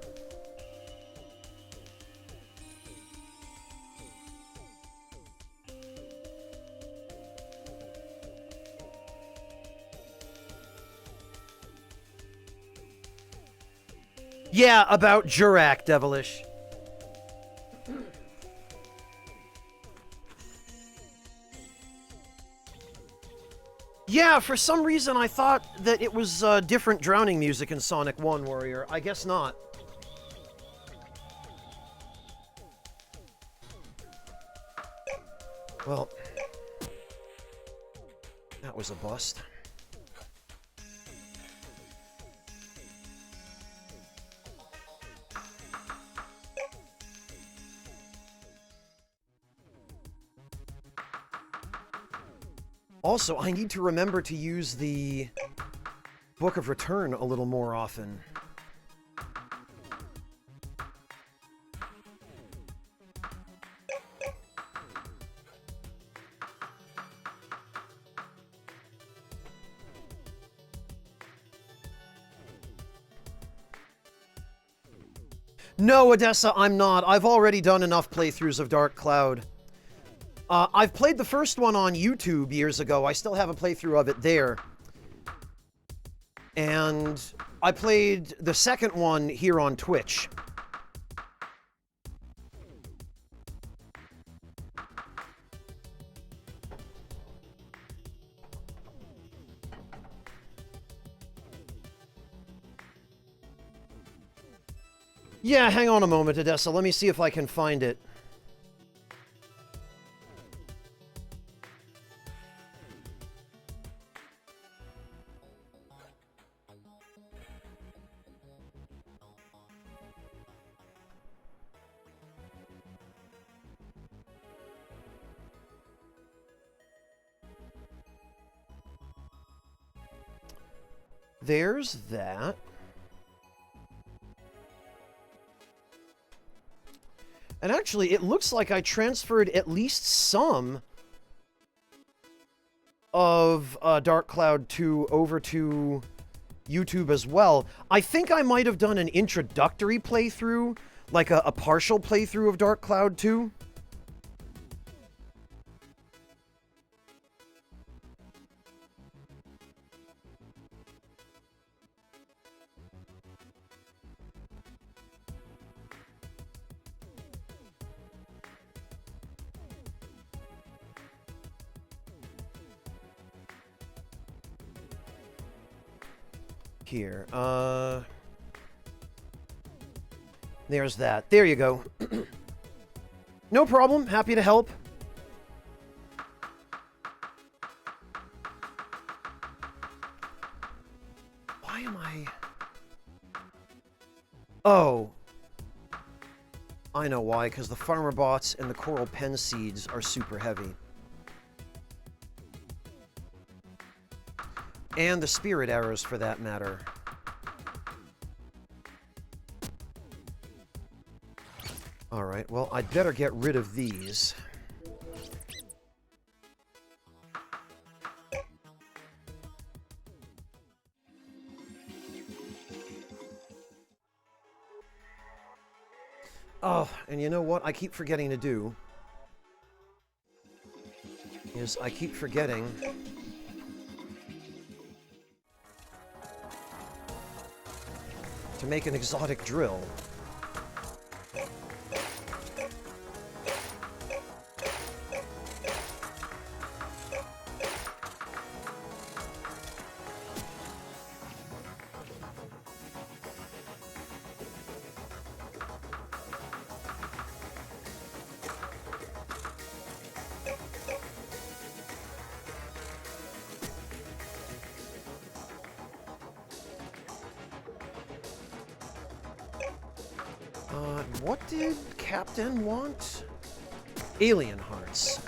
Speaker 1: Yeah, about Jurak, Devilish. Yeah, for some reason I thought that it was different drowning music in Sonic 1, Warrior. I guess not. Well, that was a bust. Also, I need to remember to use the Book of Return a little more often. No, Odessa, I'm not. I've already done enough playthroughs of Dark Cloud. I've played the first one on YouTube years ago. I still have a playthrough of it there. And I played the second one here on Twitch. Yeah, hang on a moment, Odessa. Let me see if I can find it. there's that. And actually, it looks like I transferred at least some of Dark Cloud 2 over to YouTube as well. I think I might have done an introductory playthrough, like a partial playthrough of Dark Cloud 2. Here, there's that. There you go. No problem. Happy to help. Why am I... Oh. I know why, because the farmer bots and the coral pen seeds are super heavy. And the spirit arrows, for that matter. Alright, well, I'd better get rid of these. Oh, and you know what I keep forgetting to do? Is I keep forgetting... to make an exotic drill. What did Captain want? Alien hearts.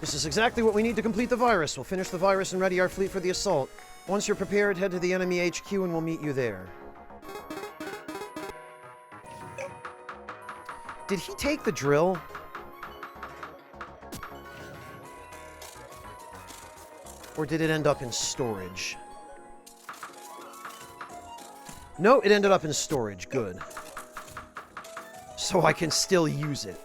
Speaker 1: This is exactly what we need to complete the virus. We'll finish the virus and ready our fleet for the assault. Once you're prepared, head to the enemy HQ and we'll meet you there. Did he take the drill? Or did it end up in storage? No, it ended up in storage. Good. So I can still use it.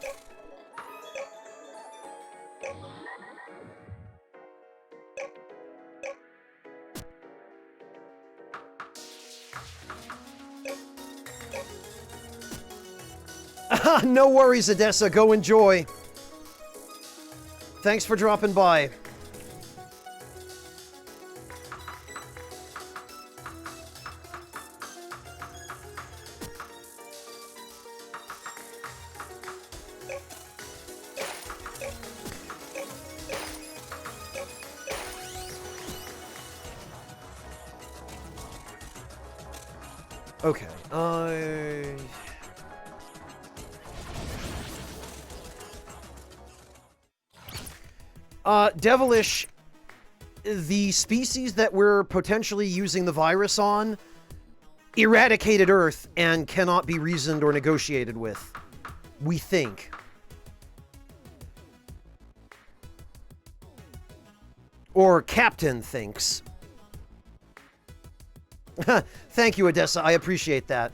Speaker 1: No worries, Odessa. Go enjoy. Thanks for dropping by. Okay, Devilish, the species that we're potentially using the virus on eradicated Earth and cannot be reasoned or negotiated with. We think. Or Captain thinks. Thank you, Odessa. I appreciate that.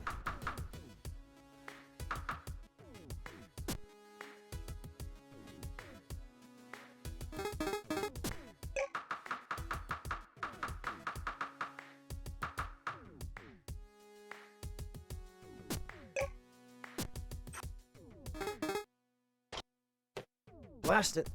Speaker 1: Blast it.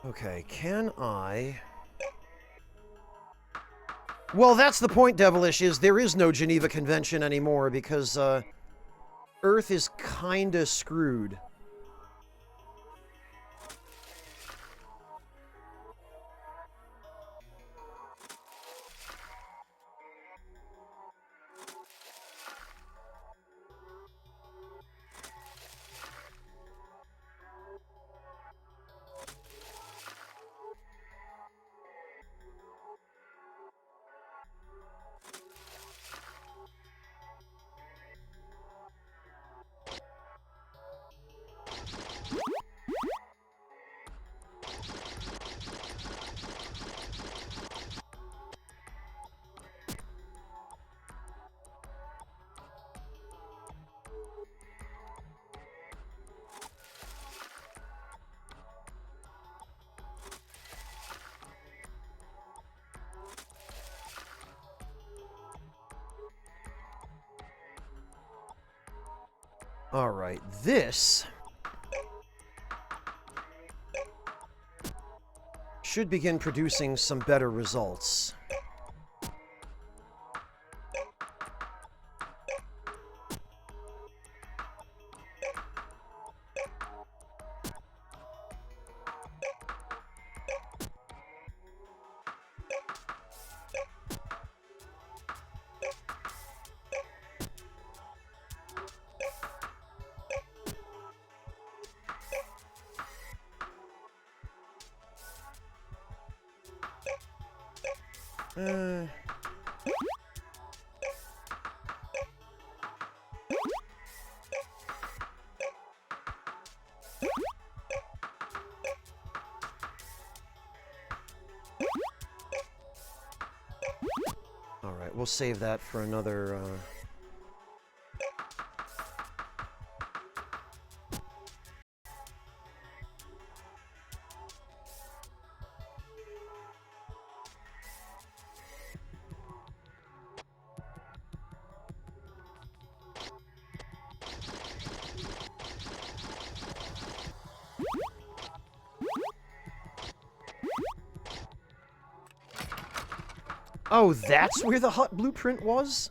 Speaker 1: Okay, can I... Well, that's the point, Devilish, is there is no Geneva Convention anymore because, Earth is kinda screwed. Alright, this should begin producing some better results. Alright, we'll save that for another, Oh, that's where the hut blueprint was?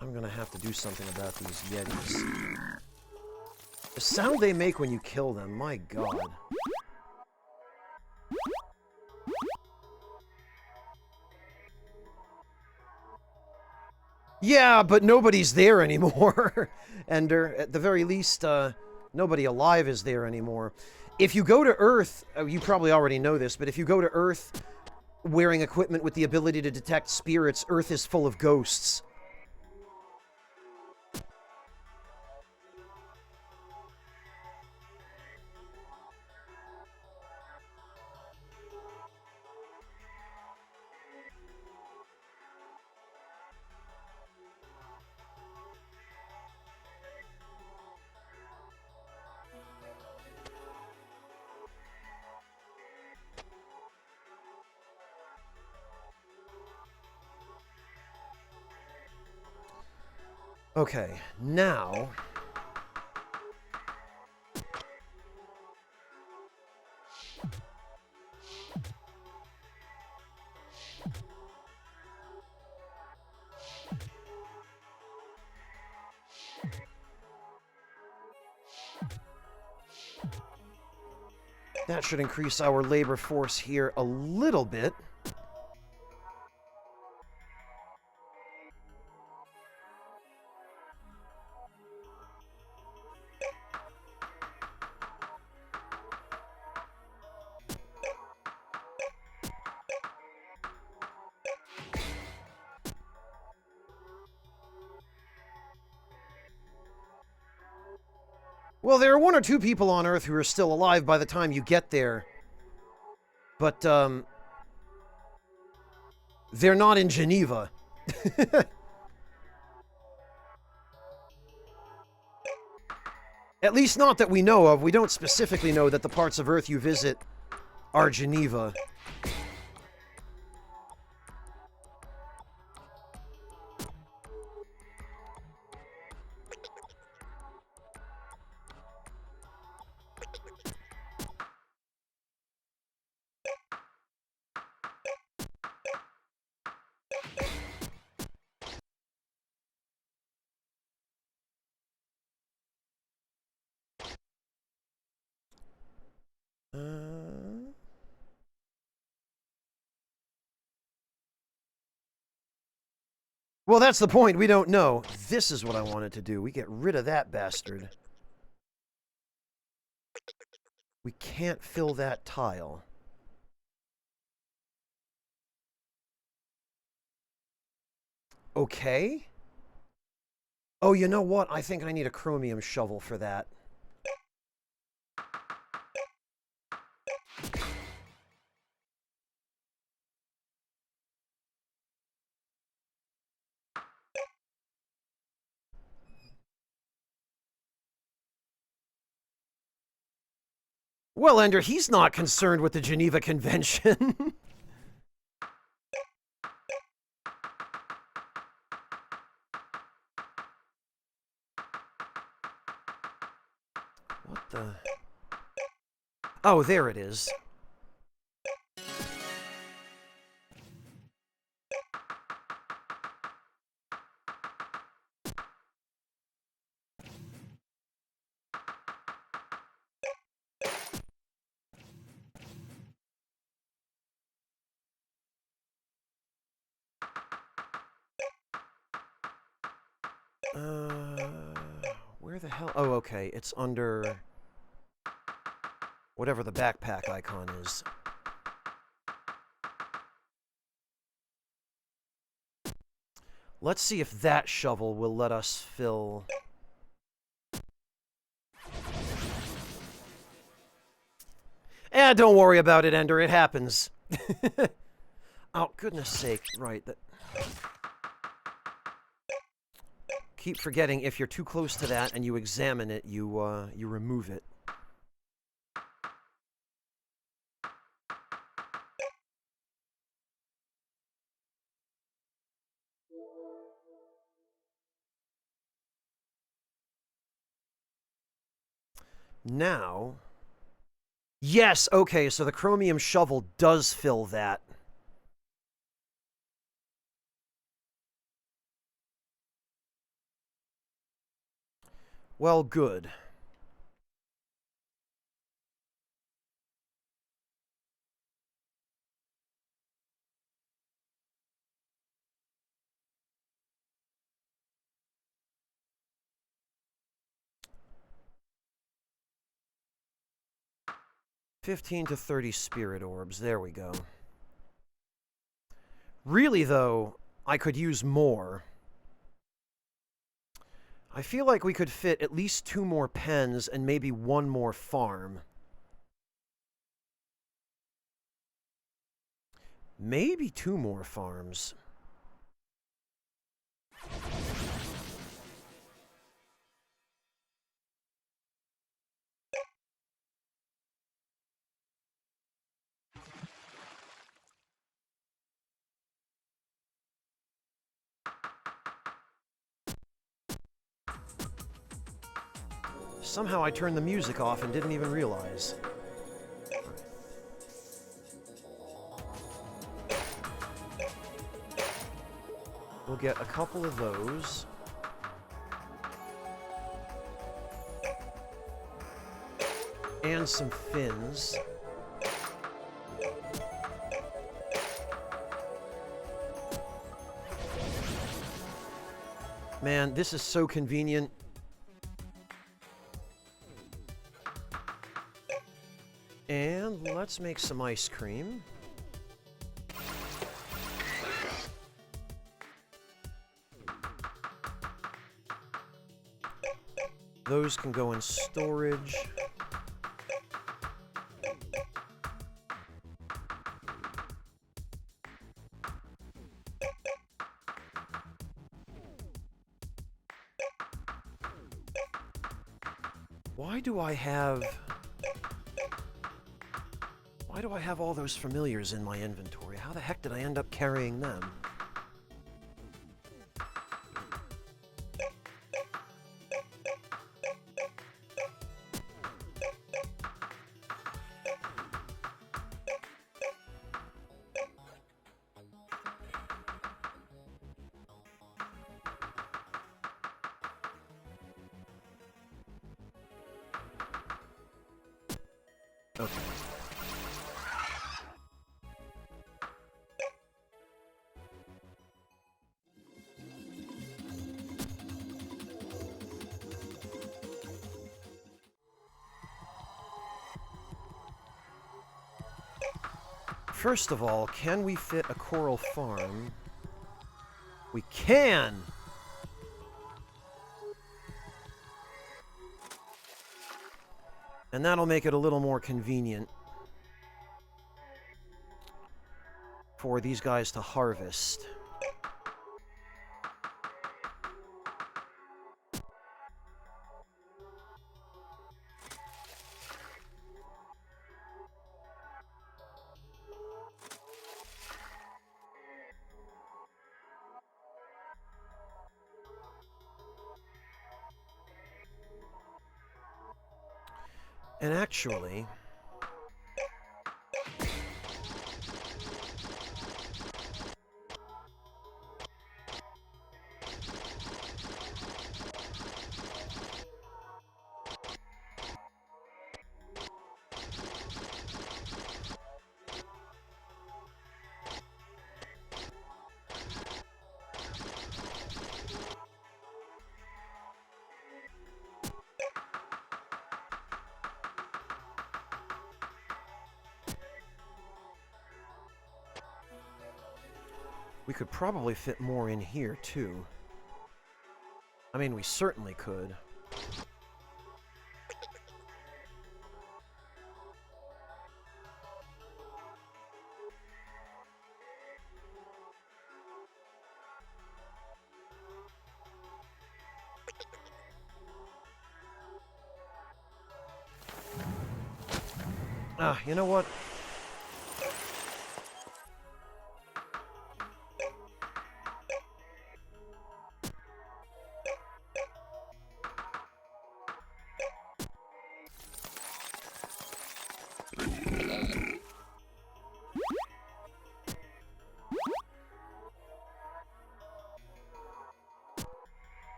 Speaker 1: I'm gonna have to do something about these Yetis. The sound they make when you kill them, my god. Yeah, but nobody's there anymore. And at the very least, nobody alive is there anymore. If you go to Earth, you probably already know this, but if you go to Earth wearing equipment with the ability to detect spirits, Earth is full of ghosts. Okay, now... That should increase our labor force here a little bit. Well, there are one or two people on Earth who are still alive by the time you get there. But, they're not in Geneva. At least not that we know of. We don't specifically know that the parts of Earth you visit are Geneva. Well, that's the point. We don't know. This is what I wanted to do. We get rid of that bastard. We can't fill that tile. Okay. Oh, you know what? I think I need a chromium shovel for that. Well, Ender, he's not concerned with the Geneva Convention. What the... Oh, there it is. Where the hell... Oh, okay. It's under... whatever the backpack icon is. Let's see if that shovel will let us fill... Don't worry about it, Ender. It happens. Oh, goodness sake. Right. Keep forgetting if you're too close to that and you examine it, you remove it. Now... Yes, okay, so the chromium shovel does fill that. Well, good. $15 to $30 spirit orbs. There we go. Really, though, I could use more. I feel like we could fit at least 2 more pens and maybe 1 more farm. Maybe 2 more farms. Somehow I turned the music off and didn't even realize. We'll get a couple of those. And some fins. Man, this is so convenient. And let's make some ice cream. Those can go in storage. Why do I have all those familiars in my inventory? How the heck did I end up carrying them? Okay. First of all, can we fit a coral farm? We can! And that'll make it a little more convenient for these guys to harvest. And actually, we could probably fit more in here, too. I mean, we certainly could. Ah, you know what?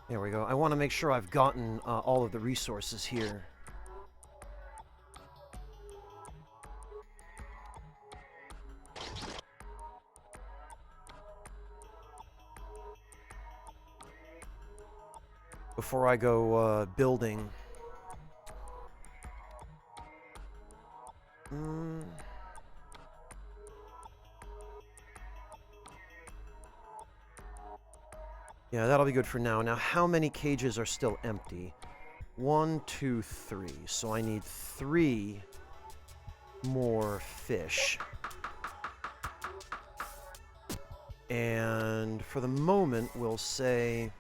Speaker 1: There we go. I want to make sure I've gotten all of the resources here. Before I go building. Yeah, that'll be good for now. Now, how many cages are still empty? 1, 2, 3. So I need 3 more fish. And for the moment, we'll say...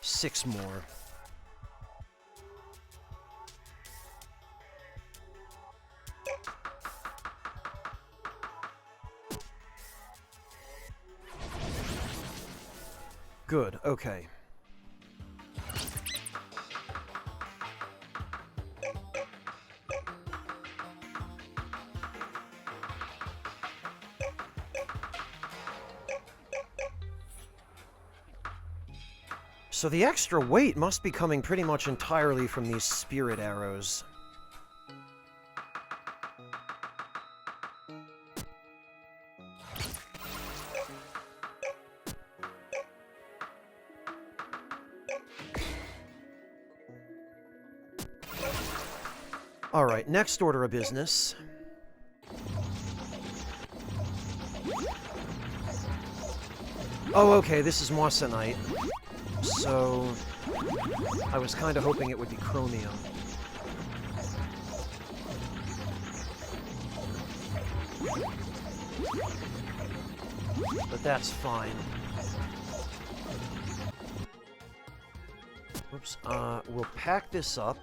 Speaker 1: six more. Good, okay. So the extra weight must be coming pretty much entirely from these spirit arrows. Alright, next order of business. Oh, okay, this is moissanite. So, I was kind of hoping it would be chromium. But that's fine. Oops, we'll pack this up.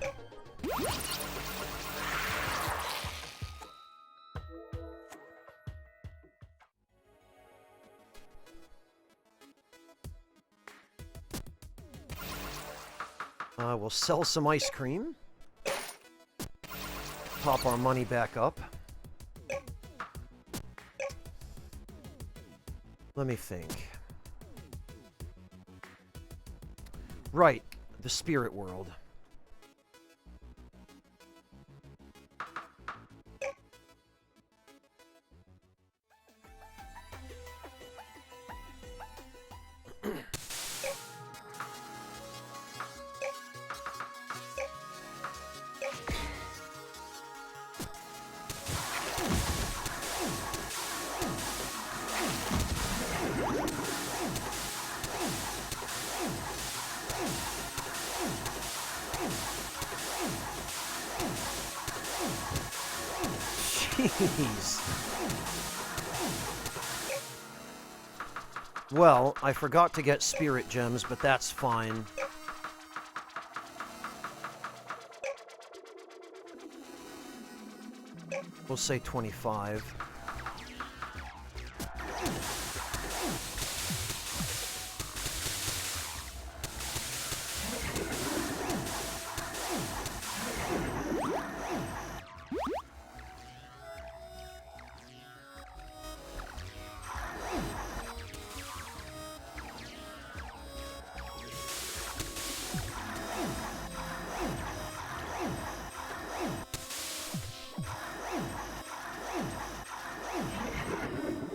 Speaker 1: We'll sell some ice cream. Pop our money back up. Let me think. Right, the spirit world. Jeez. Well, I forgot to get spirit gems, but that's fine. We'll say 25.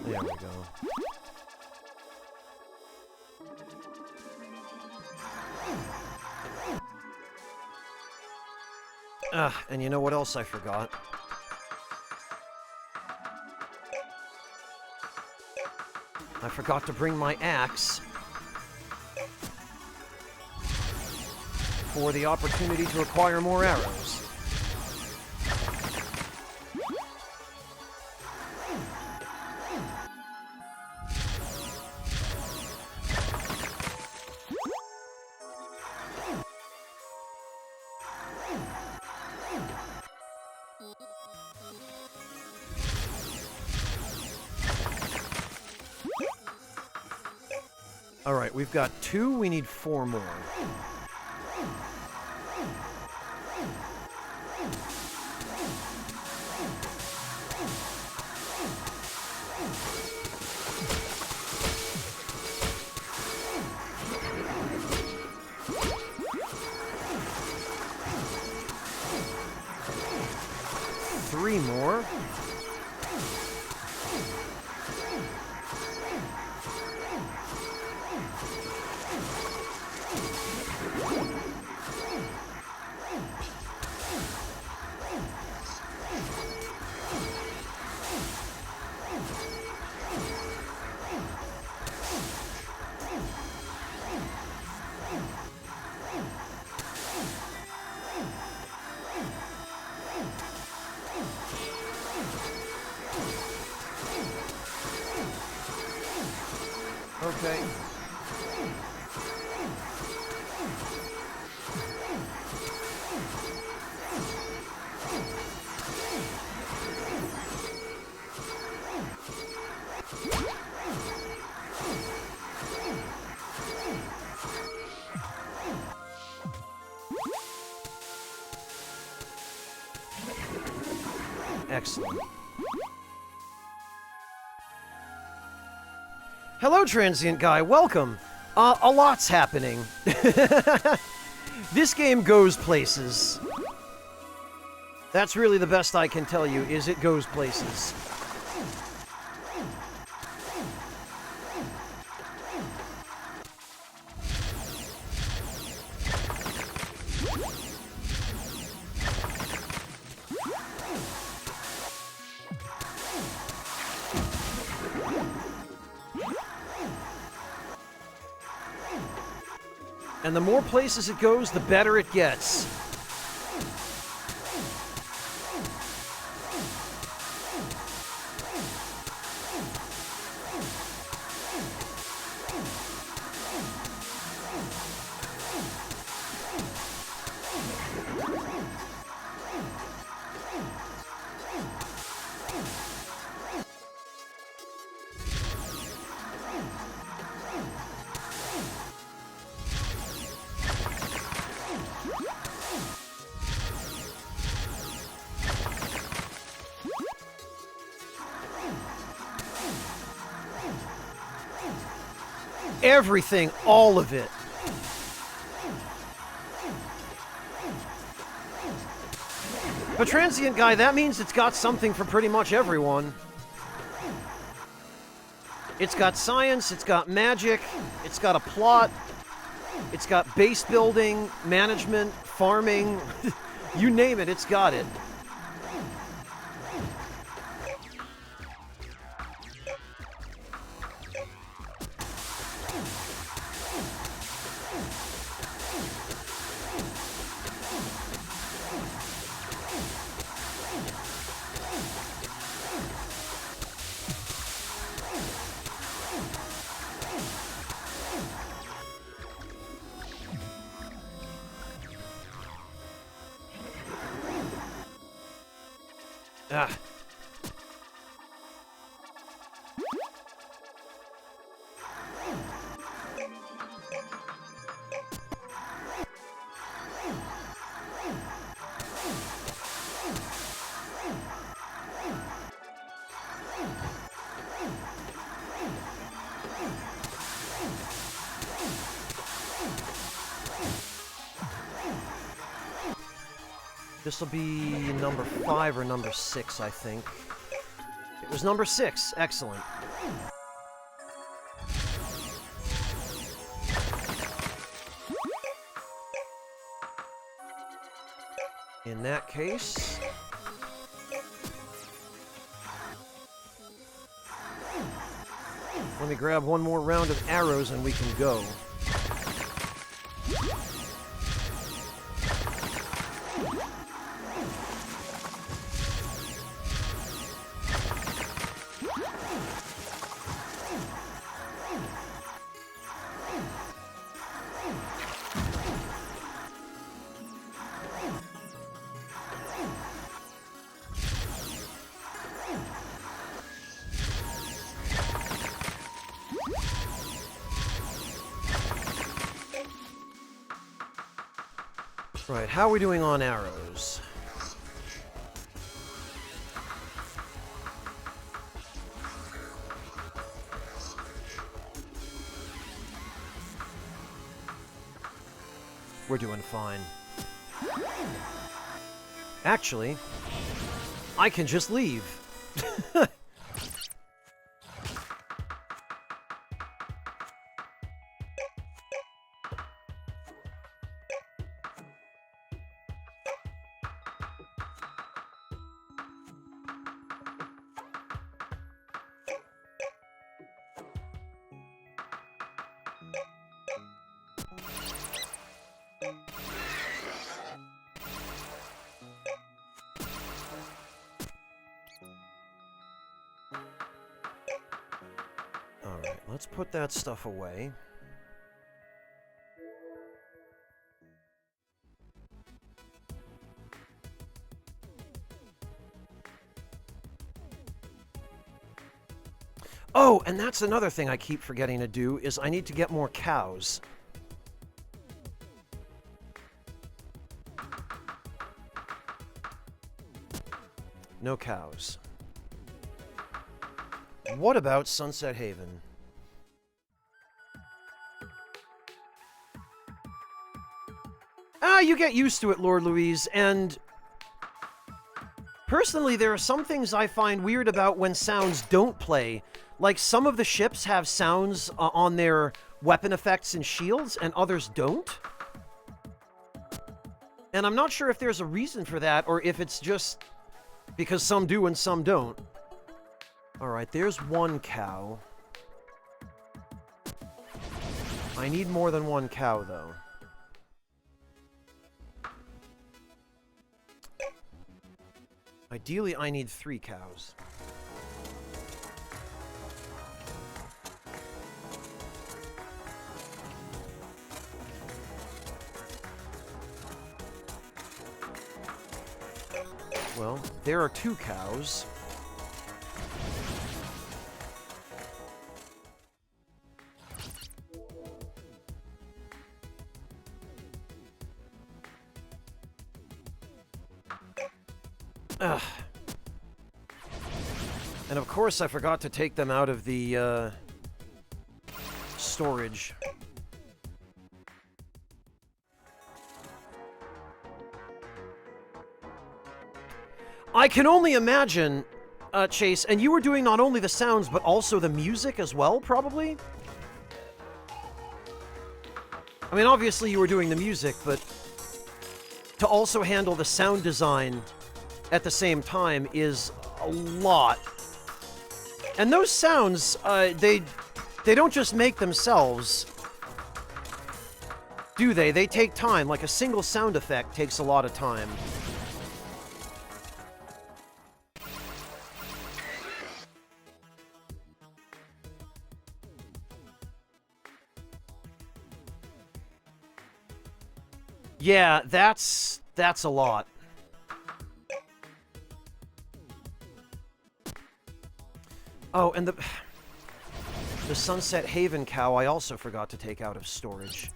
Speaker 1: There we go. And you know what else I forgot? I forgot to bring my axe for the opportunity to acquire more arrows. Alright, we've got 2, we need 4 more. Three more. Excellent. Hello, transient guy. Welcome. A lot's happening. This game goes places. That's really the best I can tell you, is it goes places. And the more places it goes, the better it gets. Everything, all of it. But transient guy, that means it's got something for pretty much everyone. It's got science, it's got magic, it's got a plot, it's got base building, management, farming, you name it, it's got it. Ah. This will be number 5 or number 6, I think. It was number 6. Excellent. In that case... let me grab one more round of arrows and we can go. Right, how are we doing on arrows? We're doing fine. Actually, I can just leave. Alright, let's put that stuff away. Oh, and that's another thing I keep forgetting to do, is I need to get more cows. No cows. What about Sunset Haven? You get used to it, Lord Louise, and personally, there are some things I find weird about when sounds don't play. Like, some of the ships have sounds on their weapon effects and shields, and others don't. And I'm not sure if there's a reason for that, or if it's just because some do and some don't. Alright, there's one cow. I need more than one cow, though. Ideally, I need 3 cows. Well, there are 2 cows. Ugh. And of course I forgot to take them out of the, storage. I can only imagine, Chase, and you were doing not only the sounds, but also the music as well, probably? I mean, obviously you were doing the music, but to also handle the sound design at the same time is a lot. And those sounds, they don't just make themselves, do they? They take time. Like, a single sound effect takes a lot of time. Yeah, that's a lot. Oh, and the Sunset Haven cow I also forgot to take out of storage.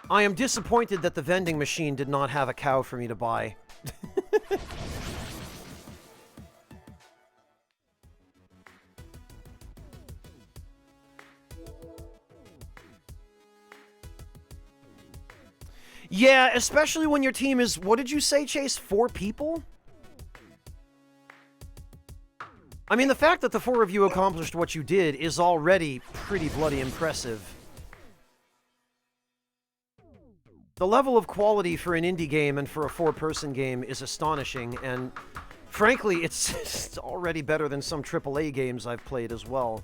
Speaker 1: I am disappointed that the vending machine did not have a cow for me to buy. Yeah, especially when your team is, what did you say, Chase? 4 people? I mean, the fact that the 4 of you accomplished what you did is already pretty bloody impressive. The level of quality for an indie game and for a 4-person game is astonishing, and frankly, it's already better than some AAA games I've played as well.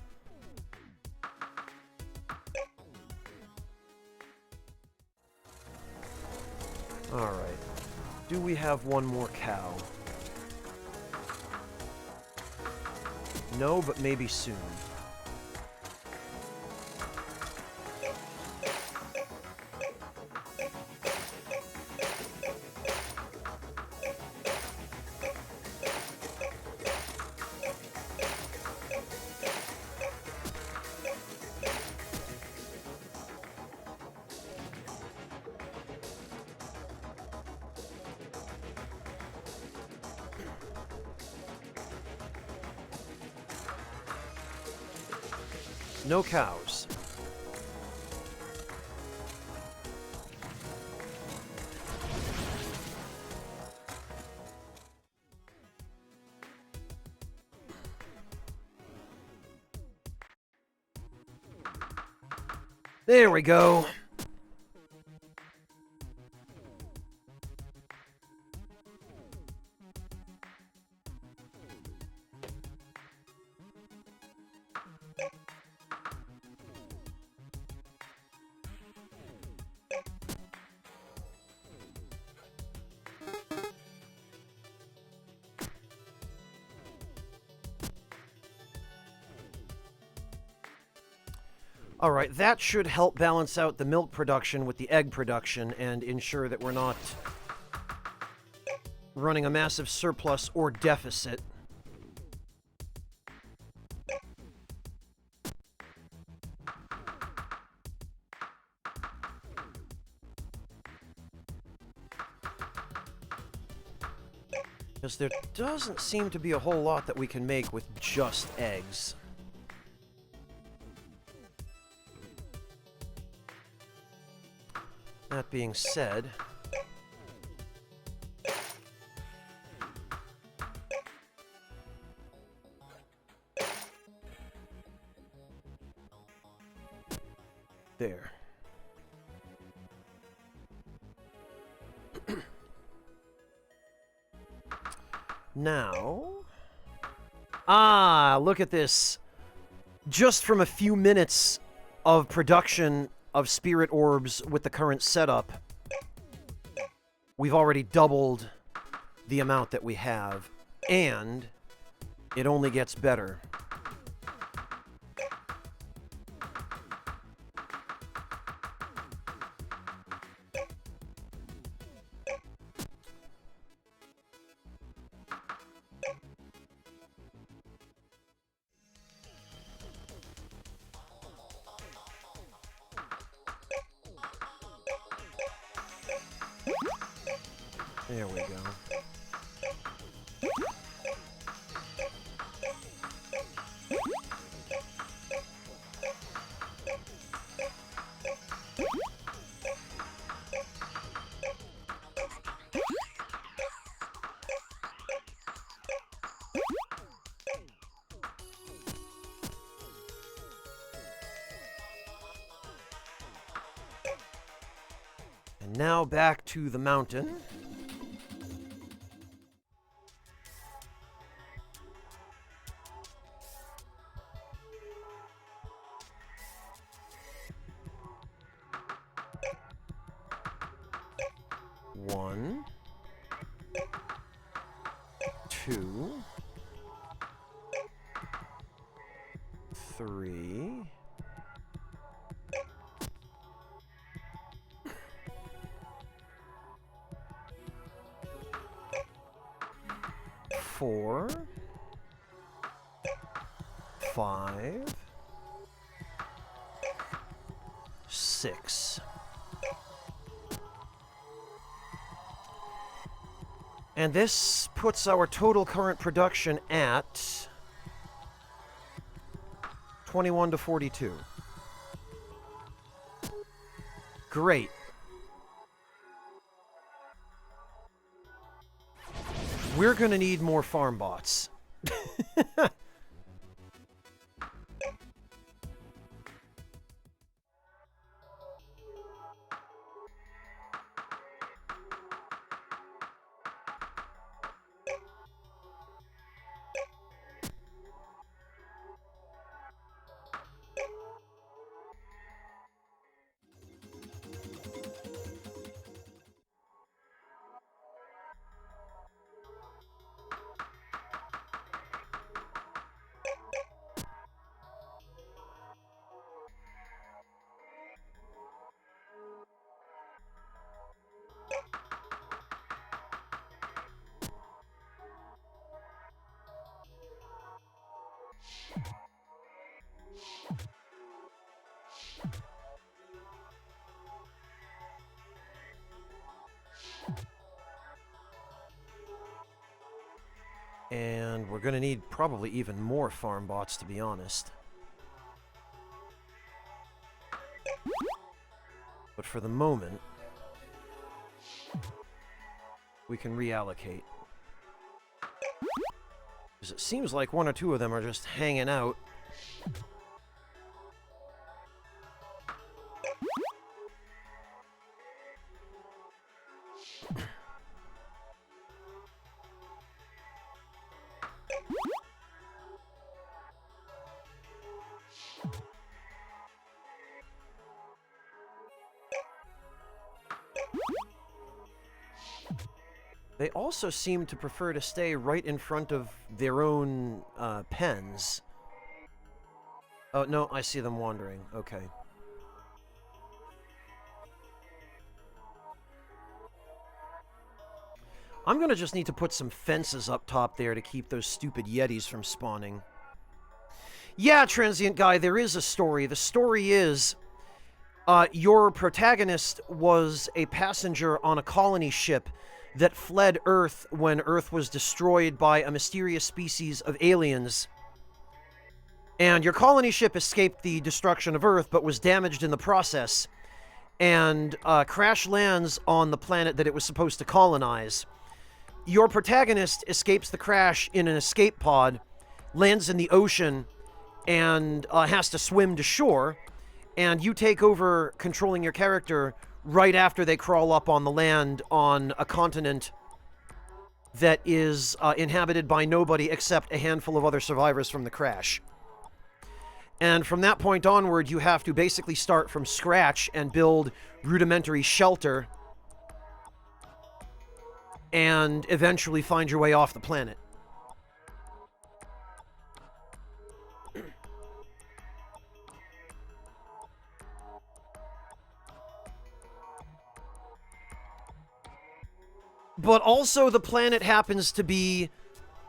Speaker 1: Alright. Do we have one more cow? No, but maybe soon. No cows. There we go. Alright, that should help balance out the milk production with the egg production and ensure that we're not running a massive surplus or deficit. Because there doesn't seem to be a whole lot that we can make with just eggs. That being said, there. Now, look at this. Just from a few minutes of production of spirit orbs with the current setup, we've already doubled the amount that we have, and it only gets better. There we go. And now back to the mountain. One, two, three, four, 5, 6. And this puts our total current production at 21 to 42. Great. We're gonna need more farm bots. And we're going to need probably even more farm bots, to be honest. But for the moment, we can reallocate. Because it seems like one or two of them are just hanging out. They also seem to prefer to stay right in front of their own pens. Oh, no, I see them wandering. Okay. I'm gonna just need to put some fences up top there to keep those stupid Yetis from spawning. Yeah, Transient Guy, there is a story. The story is, your protagonist was a passenger on a colony ship that fled Earth when Earth was destroyed by a mysterious species of aliens. And your colony ship escaped the destruction of Earth, but was damaged in the process, and crash lands on the planet that it was supposed to colonize. Your protagonist escapes the crash in an escape pod, lands in the ocean, and has to swim to shore, and you take over controlling your character right after they crawl up on the land on a continent that is inhabited by nobody except a handful of other survivors from the crash. And from that point onward, you have to basically start from scratch and build rudimentary shelter and eventually find your way off the planet. But also the planet happens to be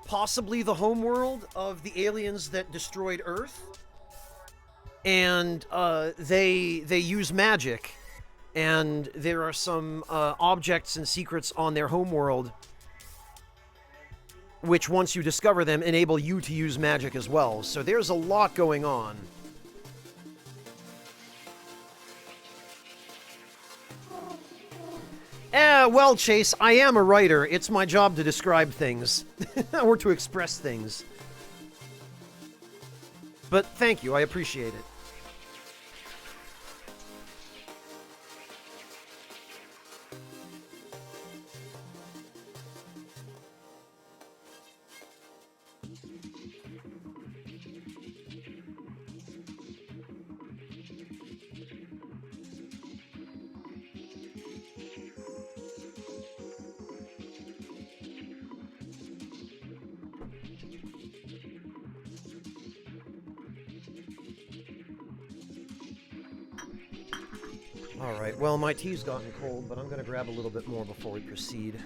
Speaker 1: possibly the homeworld of the aliens that destroyed Earth. And they use magic, and there are some objects and secrets on their homeworld which, once you discover them, enable you to use magic as well. So there's a lot going on. Well, Chase, I am a writer. It's my job to describe things. Or to express things. But thank you, I appreciate it. Alright, well, my tea's gotten cold, but I'm going to grab a little bit more before we proceed.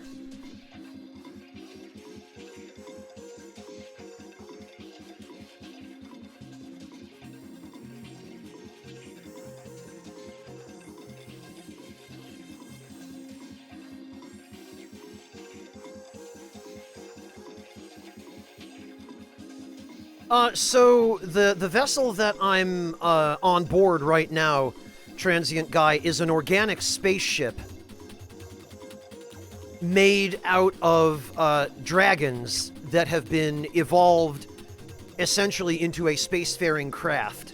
Speaker 1: So the vessel that I'm on board right now, Transient Guy, is an organic spaceship made out of dragons that have been evolved essentially into a spacefaring craft.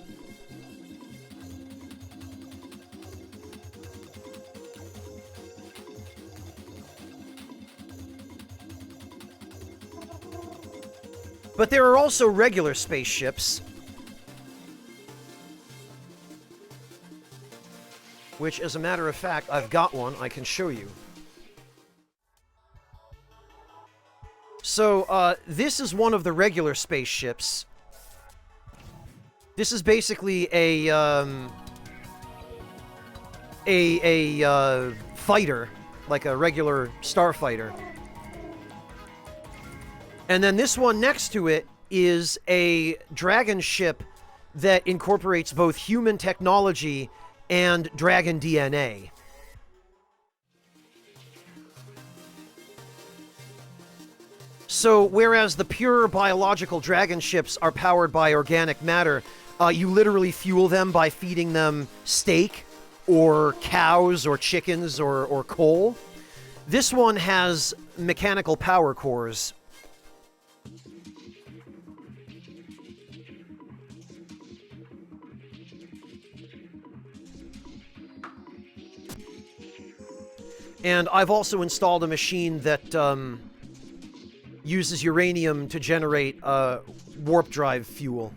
Speaker 1: But there are also regular spaceships, which, as a matter of fact, I've got one. I can show you. So, this is one of the regular spaceships. This is basically a fighter, like a regular starfighter. And then this one next to it is a dragon ship that incorporates both human technology and dragon DNA. So, whereas the pure biological dragon ships are powered by organic matter, you literally fuel them by feeding them steak, or cows, or chickens, or coal. This one has mechanical power cores. And I've also installed a machine that uses uranium to generate warp drive fuel.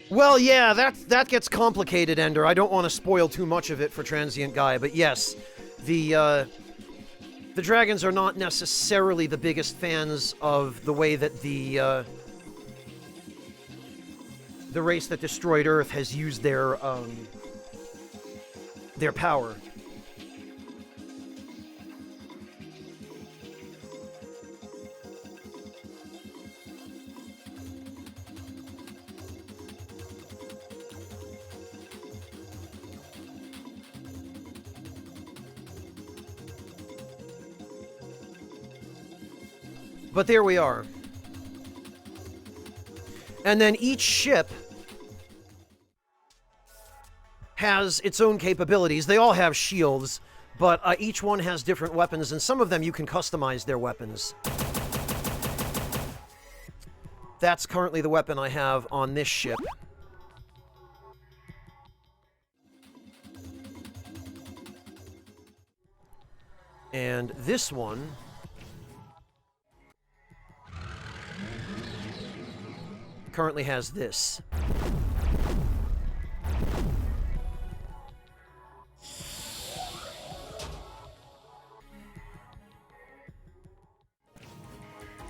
Speaker 1: Well, yeah, that gets complicated, Ender. I don't want to spoil too much of it for Transient Guy, but yes, the The dragons are not necessarily the biggest fans of the way that the race that destroyed Earth has used their power. But there we are. And then each ship has its own capabilities. They all have shields, but each one has different weapons, and some of them you can customize their weapons. That's currently the weapon I have on this ship. And this one currently has this.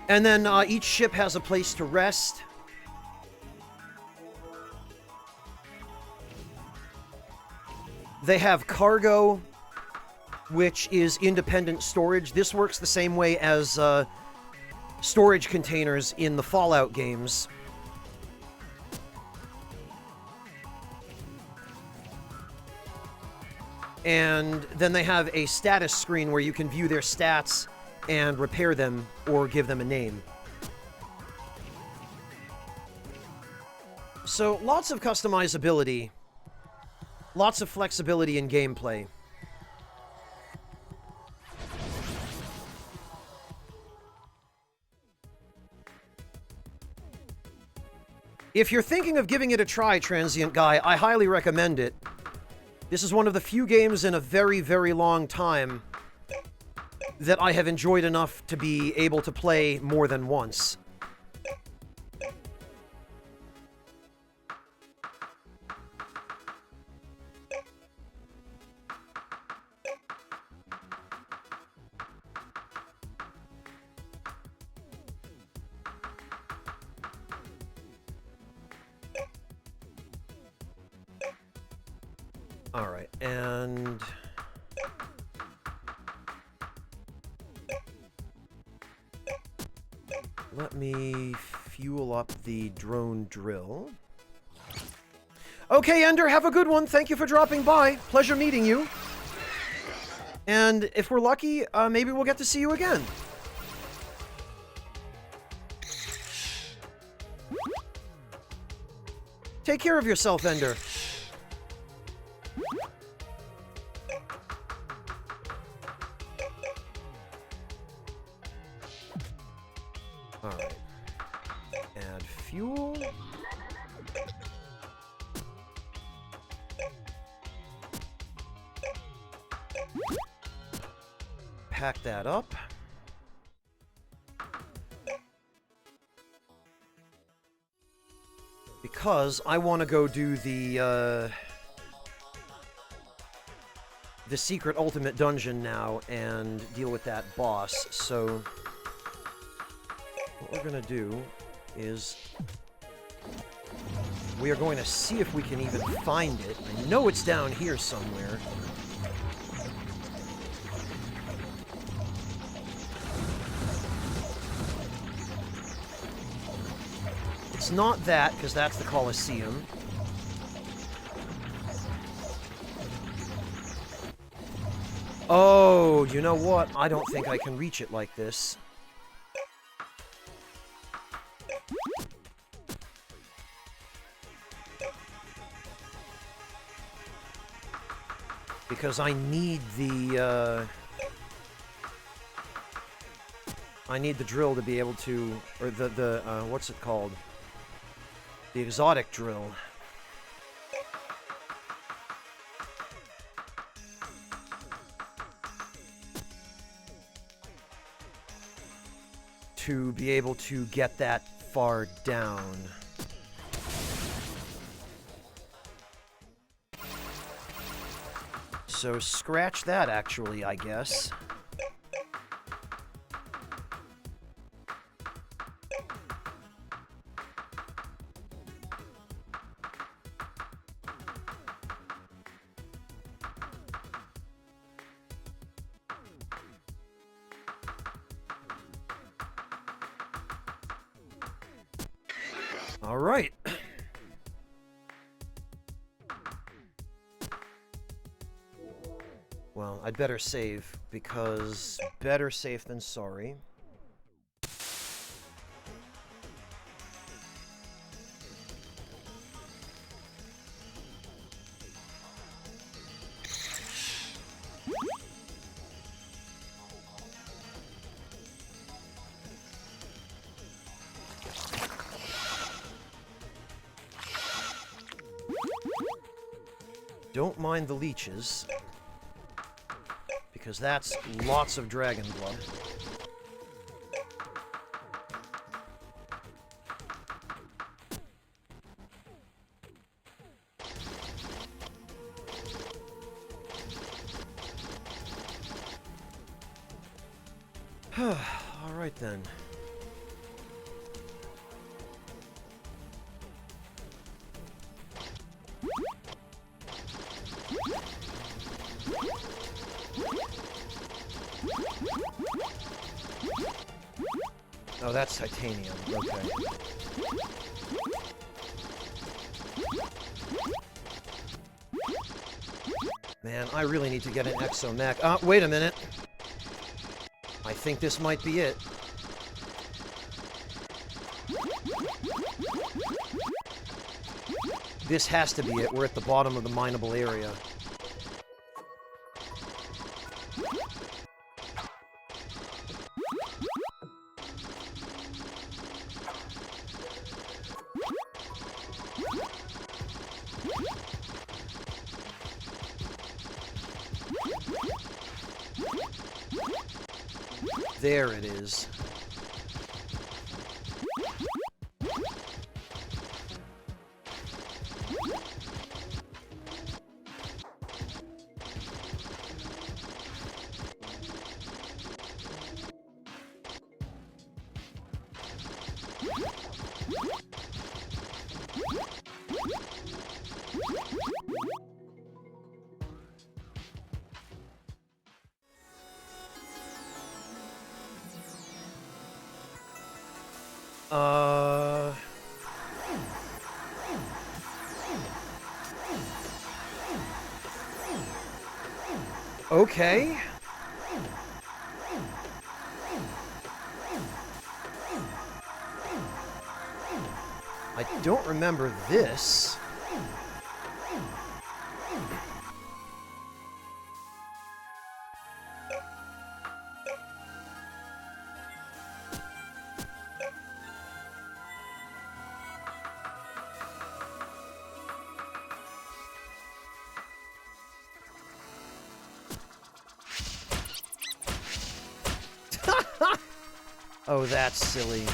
Speaker 1: And then each ship has a place to rest. They have cargo, which is independent storage. This works the same way as storage containers in the Fallout games. And then they have a status screen where you can view their stats and repair them or give them a name. So lots of customizability, lots of flexibility in gameplay. If you're thinking of giving it a try, Transient Guy, I highly recommend it. This is one of the few games in a very, very long time that I have enjoyed enough to be able to play more than once. All right, and let me fuel up the drone drill. Okay, Ender, have a good one. Thank you for dropping by. Pleasure meeting you. And if we're lucky, maybe we'll get to see you again. Take care of yourself, Ender. Alright. Add fuel. Pack that up. Because I want to go do the secret ultimate dungeon now and deal with that boss. So what we're going to do is we are going to see if we can even find it. I know it's down here somewhere. It's not that, because that's the Colosseum. Oh, you know what? I don't think I can reach it like this. Because I need the drill to be able to, or the what's it called? The exotic drill. To be able to get that far down. So scratch that, actually, I guess. All right. Well, I'd better save, because better safe than sorry. Don't mind the leeches, because that's lots of dragon blood. All right then. Oh, that's titanium. Okay. Man, I really need to get an exomech. Wait a minute. I think this might be it. This has to be it. We're at the bottom of the mineable area. There it is. Okay. I don't remember this. Oh, that's silly.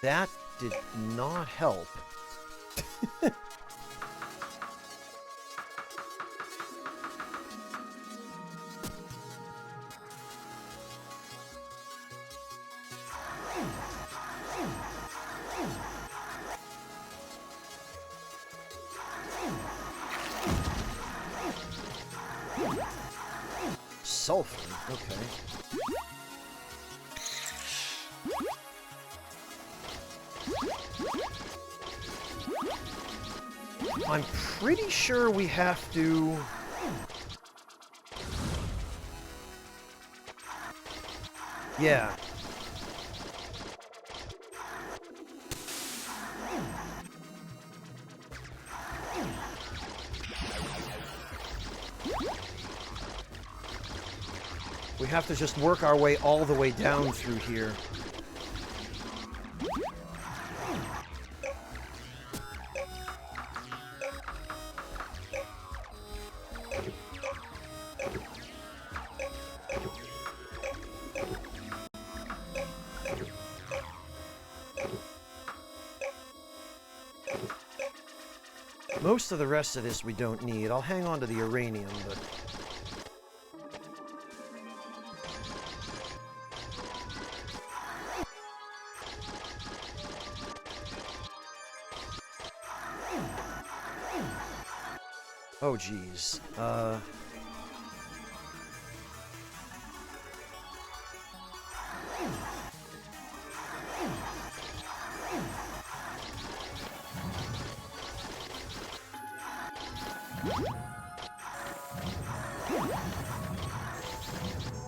Speaker 1: That did not help. Sulfur, okay. I'm pretty sure we have to... Yeah. We have to just work our way all the way down through here. Most of the rest of this we don't need. I'll hang on to the uranium, but... Oh, geez.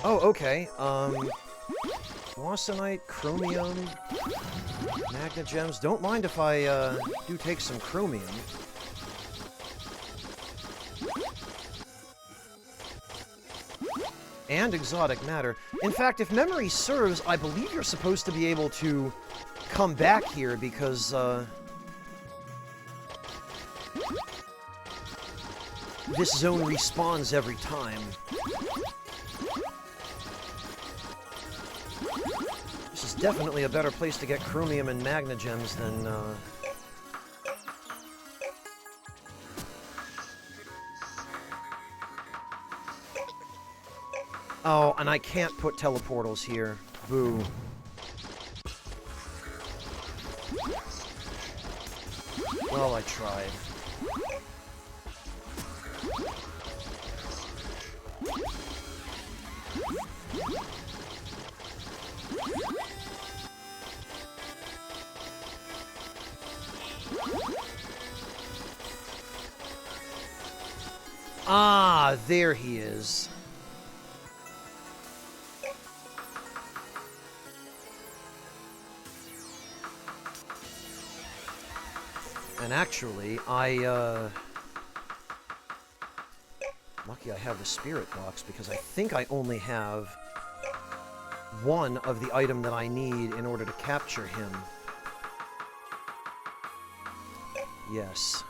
Speaker 1: Oh, okay. Moissanite, chromium, magna gems. Don't mind if I, do take some chromium. And exotic matter. In fact, if memory serves, I believe you're supposed to be able to come back here because, this zone respawns every time. This is definitely a better place to get chromium and magna gems than, Oh, and I can't put teleportals here. Boo. Well, I tried. Ah, there he is. And actually, lucky I have the spirit box, because I think I only have one of the item that I need in order to capture him. Yes.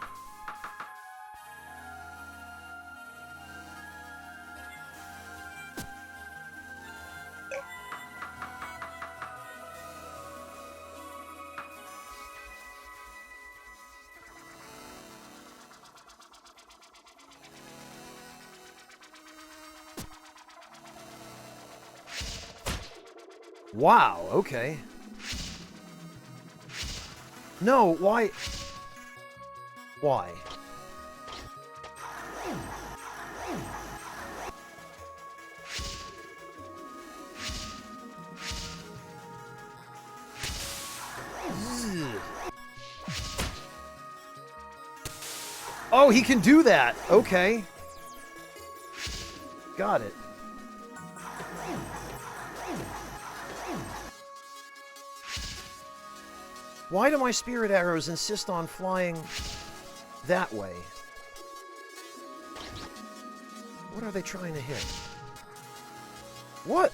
Speaker 1: Wow, okay. No, why? Why? Oh, he can do that! Okay. Got it. Why do my spirit arrows insist on flying that way? What are they trying to hit? What?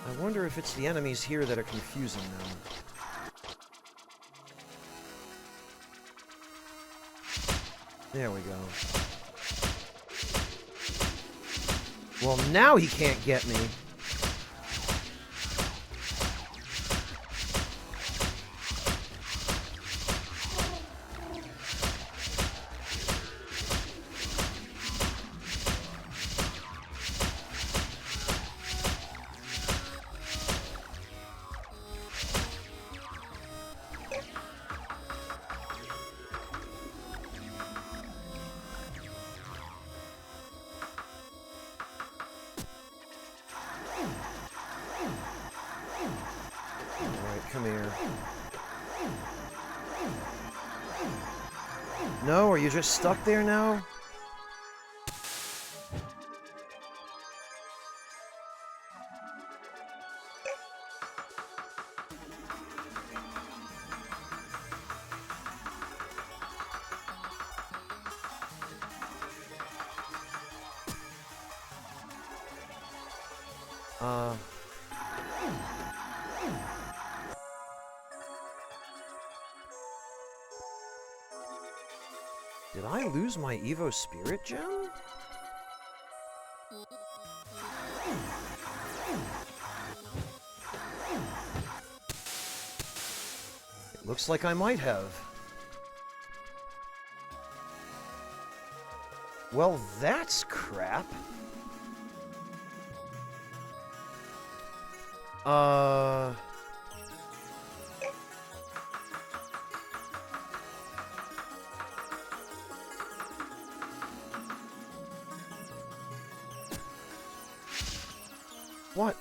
Speaker 1: I wonder if it's the enemies here that are confusing them. There we go. Well, now he can't get me. Come here. No, are you just stuck there now? I lose my Evo Spirit Gem? It looks like I might have. Well, that's crap. What?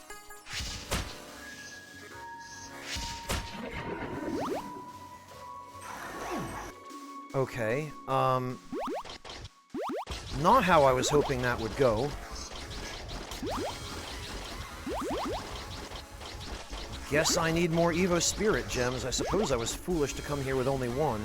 Speaker 1: Okay, not how I was hoping that would go. Guess I need more Evo Spirit Gems. I suppose I was foolish to come here with only one.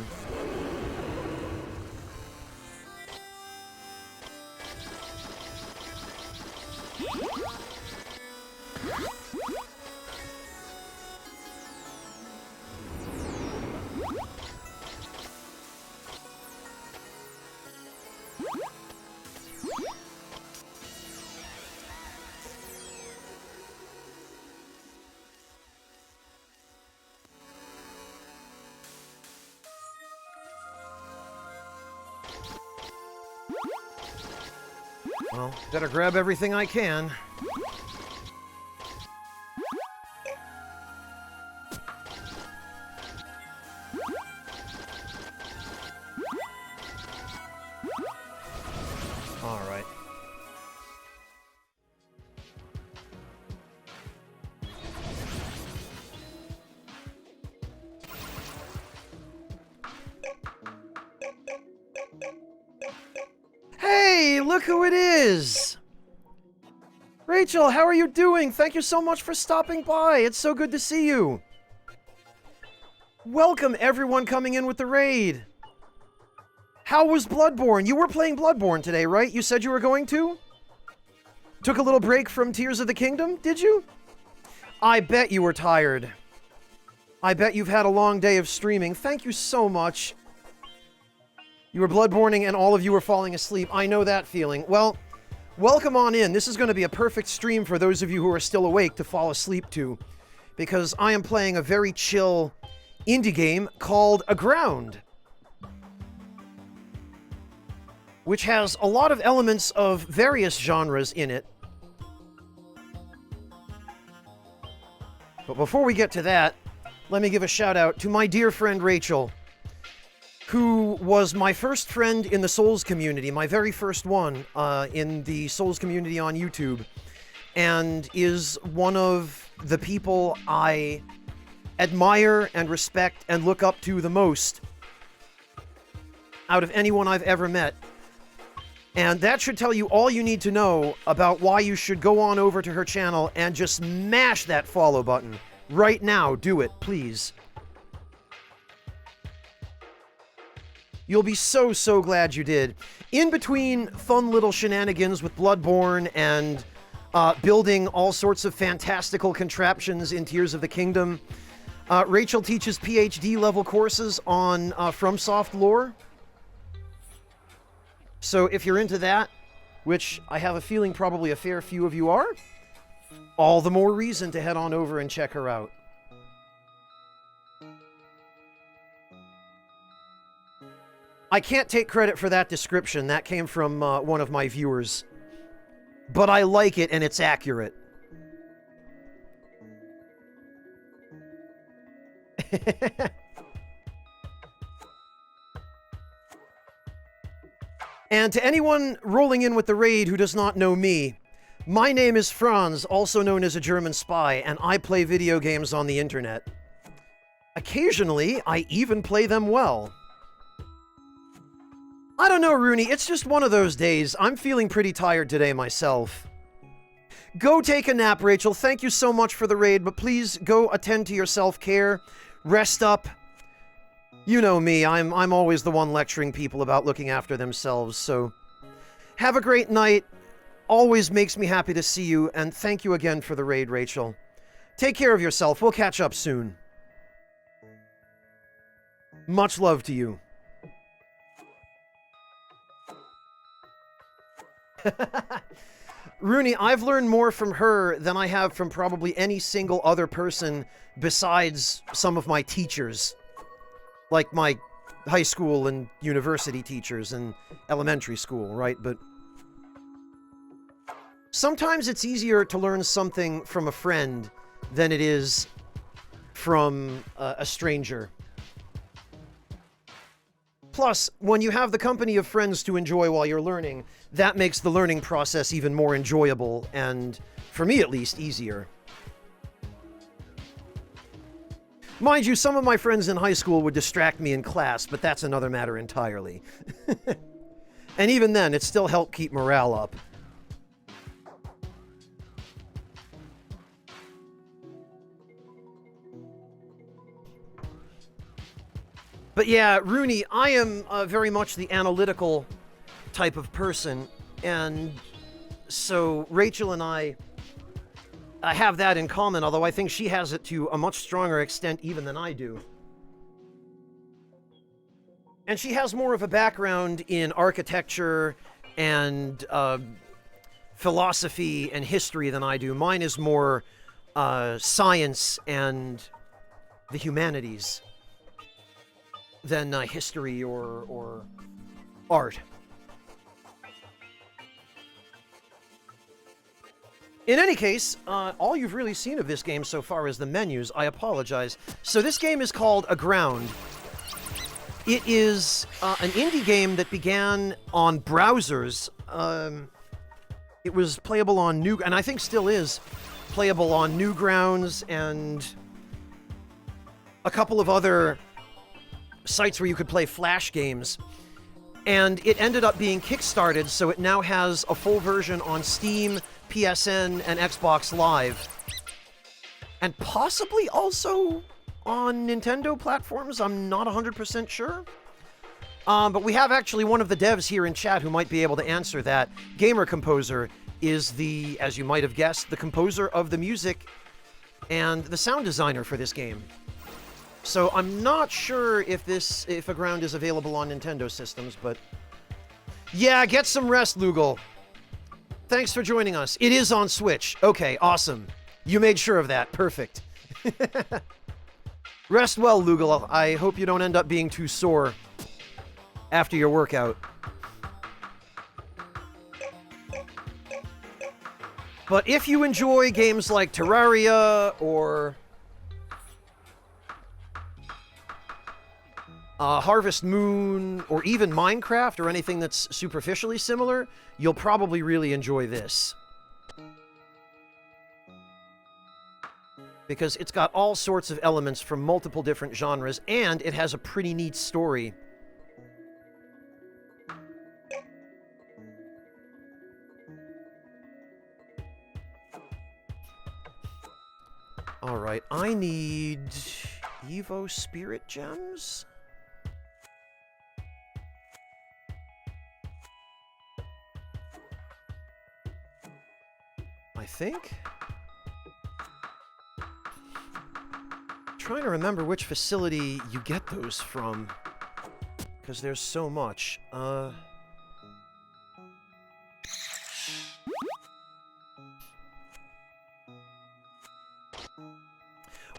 Speaker 1: Well, better grab everything I can. All right. Hey, look who it is! Rachel, how are you doing? Thank you so much for stopping by. It's so good to see you. Welcome everyone coming in with the raid. How was Bloodborne? You were playing Bloodborne today, right? You said you were going to? Took a little break from Tears of the Kingdom, did you? I bet you were tired. I bet you've had a long day of streaming. Thank you so much. You were Bloodborning and all of you were falling asleep. I know that feeling. Well, welcome on in. This is going to be a perfect stream for those of you who are still awake to fall asleep to, because I am playing a very chill indie game called Aground, which has a lot of elements of various genres in it. But before we get to that, let me give a shout out to my dear friend Rachel, who was my first friend in the Souls community, my very first one in the Souls community on YouTube, and is one of the people I admire and respect and look up to the most out of anyone I've ever met. And that should tell you all you need to know about why you should go on over to her channel and just mash that follow button. Right now, do it, please. You'll be so, so glad you did. In between fun little shenanigans with Bloodborne and building all sorts of fantastical contraptions in Tears of the Kingdom, Rachel teaches PhD level courses on FromSoft lore. So if you're into that, which I have a feeling probably a fair few of you are, all the more reason to head on over and check her out. I can't take credit for that description. That came from one of my viewers. But I like it, and it's accurate. And to anyone rolling in with the raid who does not know me, my name is Franz, also known as a German spy, and I play video games on the internet. Occasionally, I even play them well. I don't know, Rooney, it's just one of those days. I'm feeling pretty tired today myself. Go take a nap, Rachel. Thank you so much for the raid, but please go attend to your self-care. Rest up. You know me, I'm always the one lecturing people about looking after themselves, so have a great night. Always makes me happy to see you, and thank you again for the raid, Rachel. Take care of yourself. We'll catch up soon. Much love to you. Rooney, I've learned more from her than I have from probably any single other person besides some of my teachers. Like my high school and university teachers and elementary school, right? But sometimes it's easier to learn something from a friend than it is from a stranger. Plus, when you have the company of friends to enjoy while you're learning, that makes the learning process even more enjoyable and, for me at least, easier. Mind you, some of my friends in high school would distract me in class, but that's another matter entirely. And even then, it still helped keep morale up. But yeah, Rooney, I am very much the analytical type of person, and so Rachel and I have that in common, although I think she has it to a much stronger extent even than I do. And she has more of a background in architecture and philosophy and history than I do. Mine is more science and the humanities than history or art. In any case, all you've really seen of this game so far is the menus. I apologize. So this game is called Aground. It is an indie game that began on browsers. It was playable on and I think still is playable on Newgrounds and a couple of other sites where you could play Flash games. And it ended up being kickstarted, so it now has a full version on Steam, PSN, and Xbox Live. And possibly also on Nintendo platforms, I'm not 100% sure. But we have actually one of the devs here in chat who might be able to answer that. Gamer Composer is the, as you might have guessed, the composer of the music and the sound designer for this game. So I'm not sure if Aground is available on Nintendo systems, but yeah, get some rest, Lugal. Thanks for joining us. It is on Switch. Okay, awesome. You made sure of that. Perfect. Rest well, Lugal. I hope you don't end up being too sore after your workout. But if you enjoy games like Terraria or Harvest Moon, or even Minecraft, or anything that's superficially similar, you'll probably really enjoy this. Because it's got all sorts of elements from multiple different genres, and it has a pretty neat story. Alright, I need Evo Spirit Gems? I think. Trying to remember which facility you get those from, because there's so much.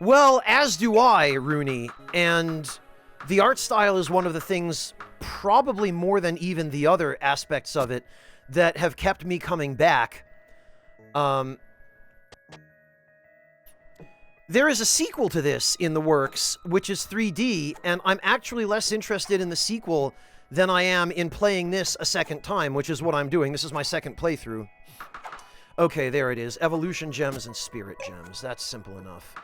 Speaker 1: Well, as do I, Rooney, and the art style is one of the things, probably more than even the other aspects of it, that have kept me coming back. There is a sequel to this in the works, which is 3D, and I'm actually less interested in the sequel than I am in playing this a second time, which is what I'm doing. This is my second playthrough. Okay, there it is. Evolution Gems and Spirit Gems. That's simple enough.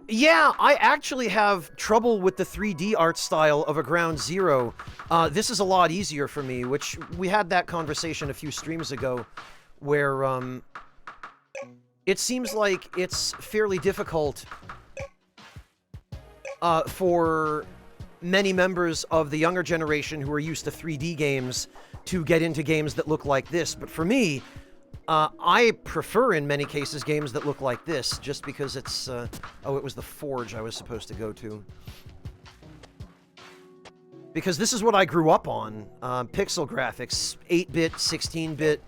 Speaker 1: Yeah, I actually have trouble with the 3D art style of Aground Zero. This is a lot easier for me, which we had that conversation a few streams ago, where it seems like it's fairly difficult for many members of the younger generation who are used to 3D games to get into games that look like this. But for me, I prefer, in many cases, games that look like this, just because it's... oh, it was the Forge I was supposed to go to. Because this is what I grew up on. Pixel graphics, 8-bit, 16-bit.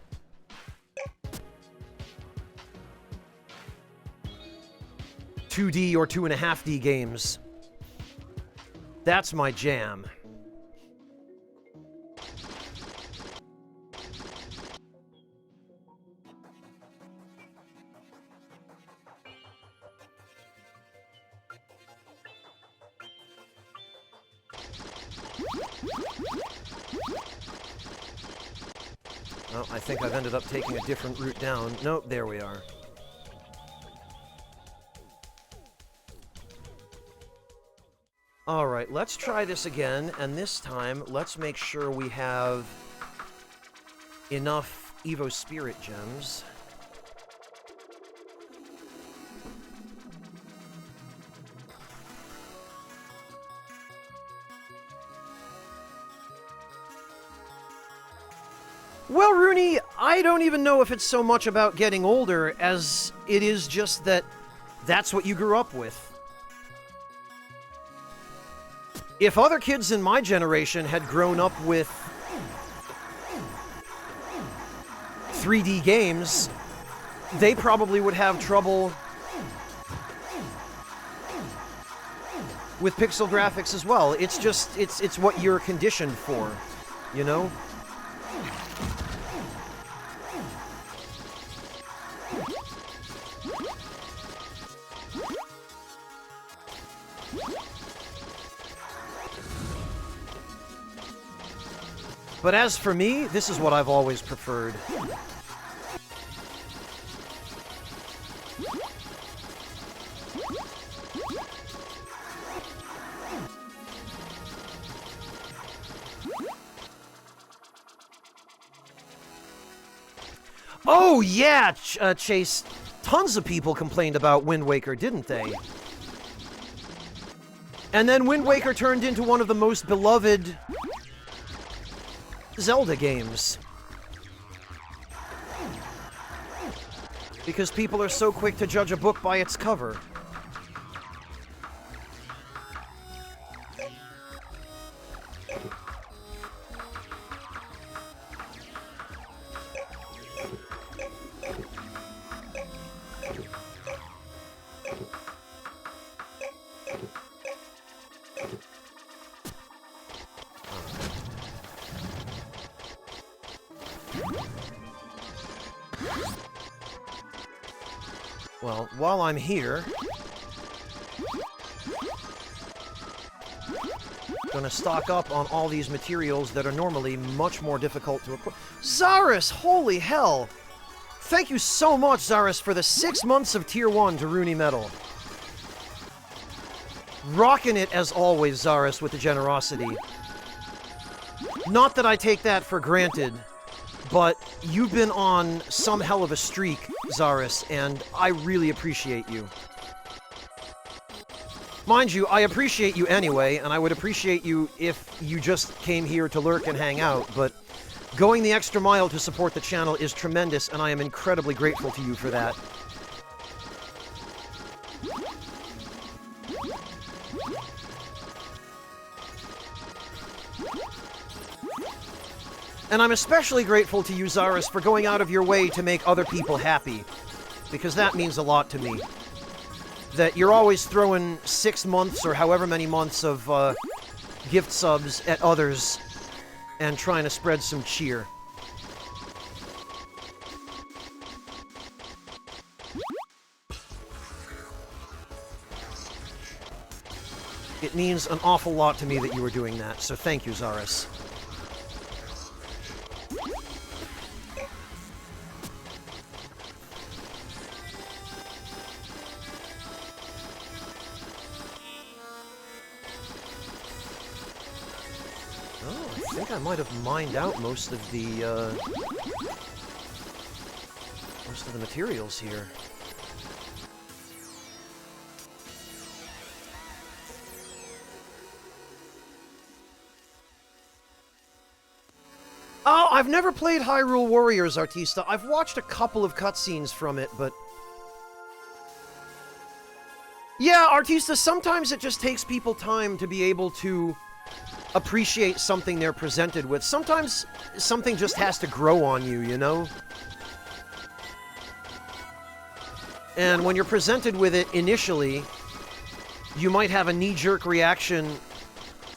Speaker 1: ...2D or 2.5D games. That's my jam. Oh, I think I've ended up taking a different route down. Nope, there we are. Alright, let's try this again, and this time, let's make sure we have enough Evo Spirit Gems. Well, Rooney, I don't even know if it's so much about getting older as it is just that that's what you grew up with. If other kids in my generation had grown up with 3D games, they probably would have trouble with pixel graphics as well. It's just, it's what you're conditioned for, you know? But as for me, this is what I've always preferred. Oh yeah, Chase, tons of people complained about Wind Waker, didn't they? And then Wind Waker turned into one of the most beloved Zelda games. Because people are so quick to judge a book by its cover. Well, while I'm here, gonna stock up on all these materials that are normally much more difficult to acquire. Zaris, holy hell! Thank you so much, Zaris, for the 6 months of Tier 1 to Rooney Metal. Rocking it as always, Zaris, with the generosity. Not that I take that for granted, but you've been on some hell of a streak, Zaris, and I really appreciate you. Mind you, I appreciate you anyway, and I would appreciate you if you just came here to lurk and hang out, but going the extra mile to support the channel is tremendous, and I am incredibly grateful to you for that. And I'm especially grateful to you, Zaris, for going out of your way to make other people happy, because that means a lot to me. That you're always throwing 6 months or however many months of gift subs at others and trying to spread some cheer. It means an awful lot to me that you were doing that, so thank you, Zaris. I might have mined out most of the materials here. Oh, I've never played Hyrule Warriors, Artista. I've watched a couple of cutscenes from it, but... Yeah, Artista, sometimes it just takes people time to be able to appreciate something they're presented with. Sometimes something just has to grow on you, you know? And when you're presented with it initially, you might have a knee-jerk reaction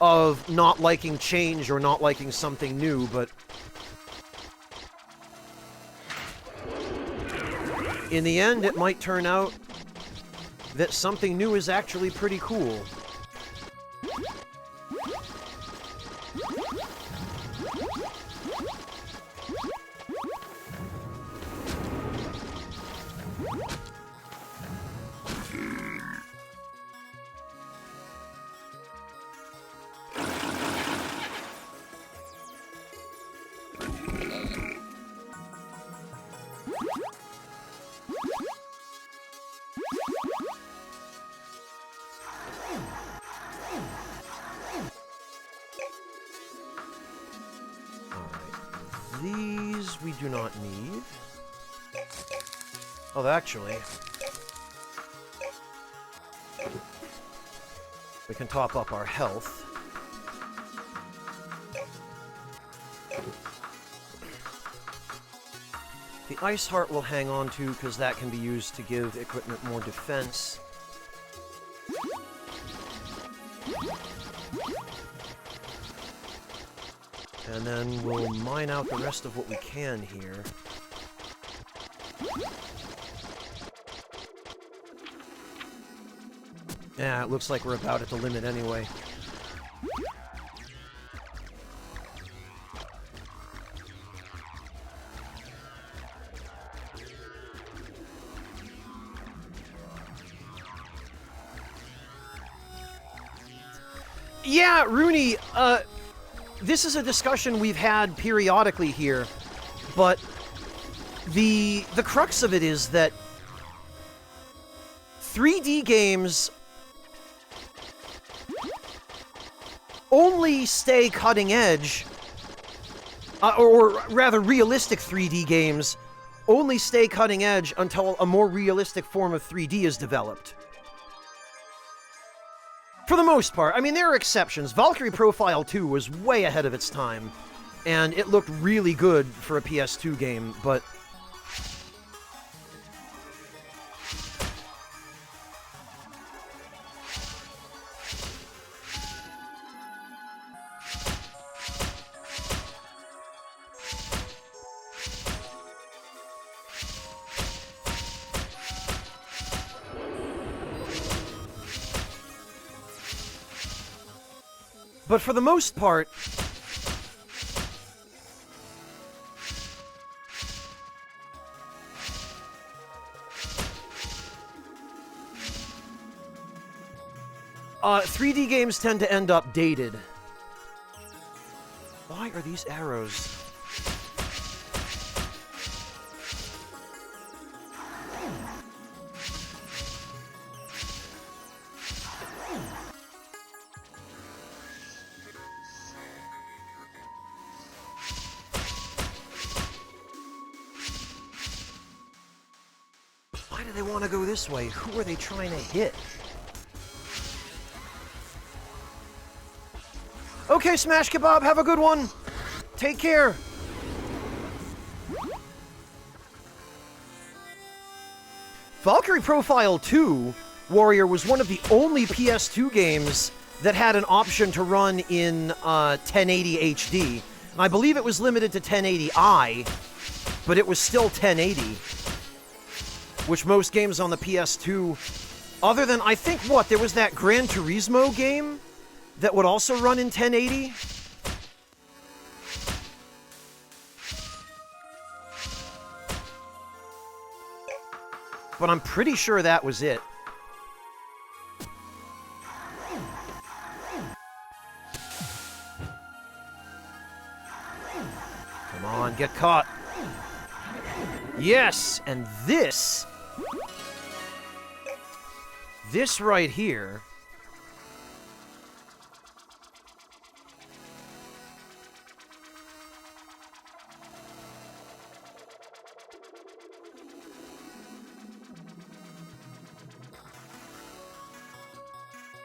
Speaker 1: of not liking change or not liking something new, but in the end, it might turn out that something new is actually pretty cool. These we do not need. Oh, actually, we can top up our health. The Ice Heart we'll hang on to because that can be used to give equipment more defense. And then we'll mine out the rest of what we can here. Yeah, it looks like we're about at the limit anyway. Yeah, Rooney, this is a discussion we've had periodically here, but the crux of it is that 3D games only stay cutting edge, or rather realistic 3D games only stay cutting edge until a more realistic form of 3D is developed. For the most part. I mean, there are exceptions. Valkyrie Profile 2 was way ahead of its time, and it looked really good for a PS2 game, but for the most part, .3D games tend to end up dated. Why are these arrows? Why do they want to go this way? Who are they trying to hit? Okay, Smash Kebab, have a good one. Take care. Valkyrie Profile 2, Warrior, was one of the only PS2 games that had an option to run in 1080 HD. And I believe it was limited to 1080i, but it was still 1080. Which most games on the PS2, other than, I think, what, there was that Gran Turismo game that would also run in 1080? But I'm pretty sure that was it. Come on, get caught. Yes, and this right here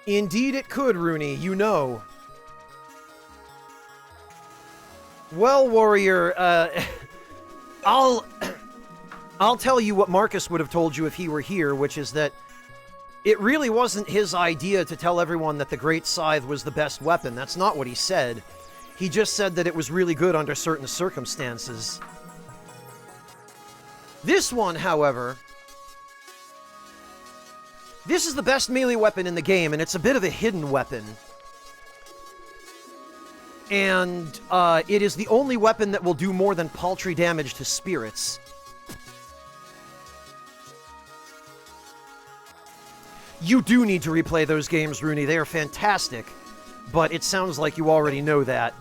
Speaker 1: indeed it could, Rooney, you know. Well, warrior, I'll I'll tell you what Marcus would have told you if he were here, which is that it really wasn't his idea to tell everyone that the Great Scythe was the best weapon. That's not what he said. He just said that it was really good under certain circumstances. This one, however, this is the best melee weapon in the game, and it's a bit of a hidden weapon. And it is the only weapon that will do more than paltry damage to spirits. You do need to replay those games, Rooney. They are fantastic, but it sounds like you already know that.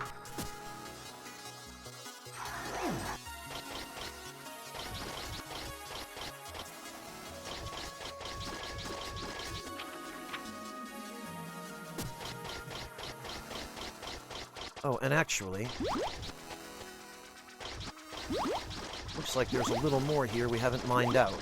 Speaker 1: Oh, and actually, looks like there's a little more here we haven't mined out.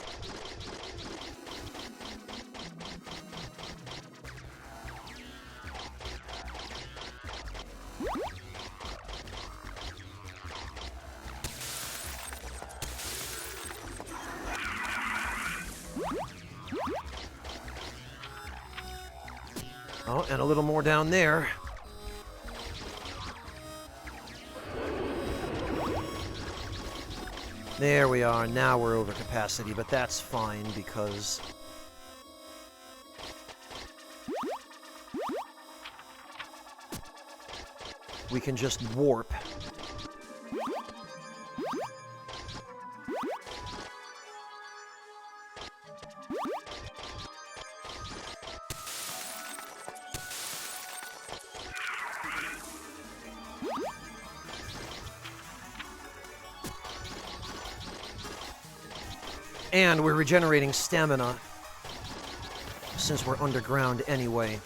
Speaker 1: Oh, and a little more down there. There we are. Now we're over capacity, but that's fine because we can just warp. And we're regenerating stamina, since we're underground anyway.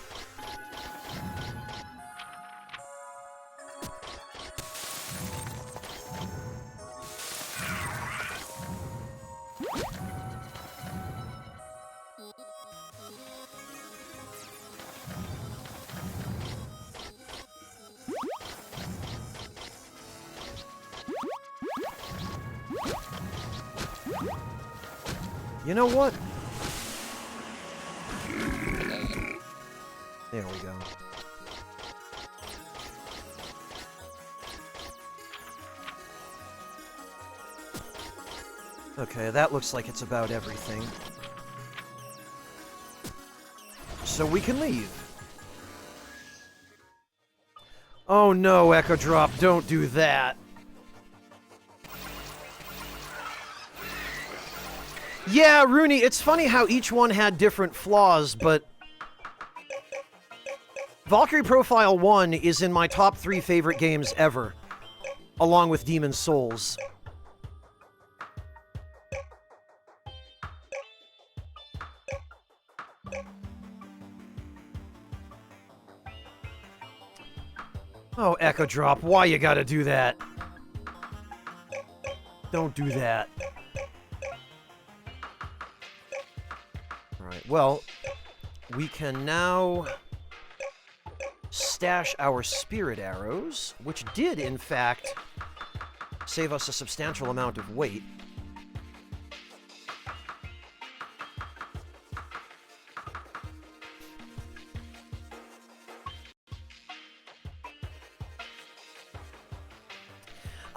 Speaker 1: You know what? There we go. Okay, that looks like it's about everything. So we can leave. Oh no, Echo Drop, don't do that. Yeah, Rooney, it's funny how each one had different flaws, but Valkyrie Profile 1 is in my top 3 favorite games ever, along with Demon's Souls. Oh, Echo Drop, why you gotta do that? Don't do that. Alright, well, we can now stash our spirit arrows, which did, in fact, save us a substantial amount of weight.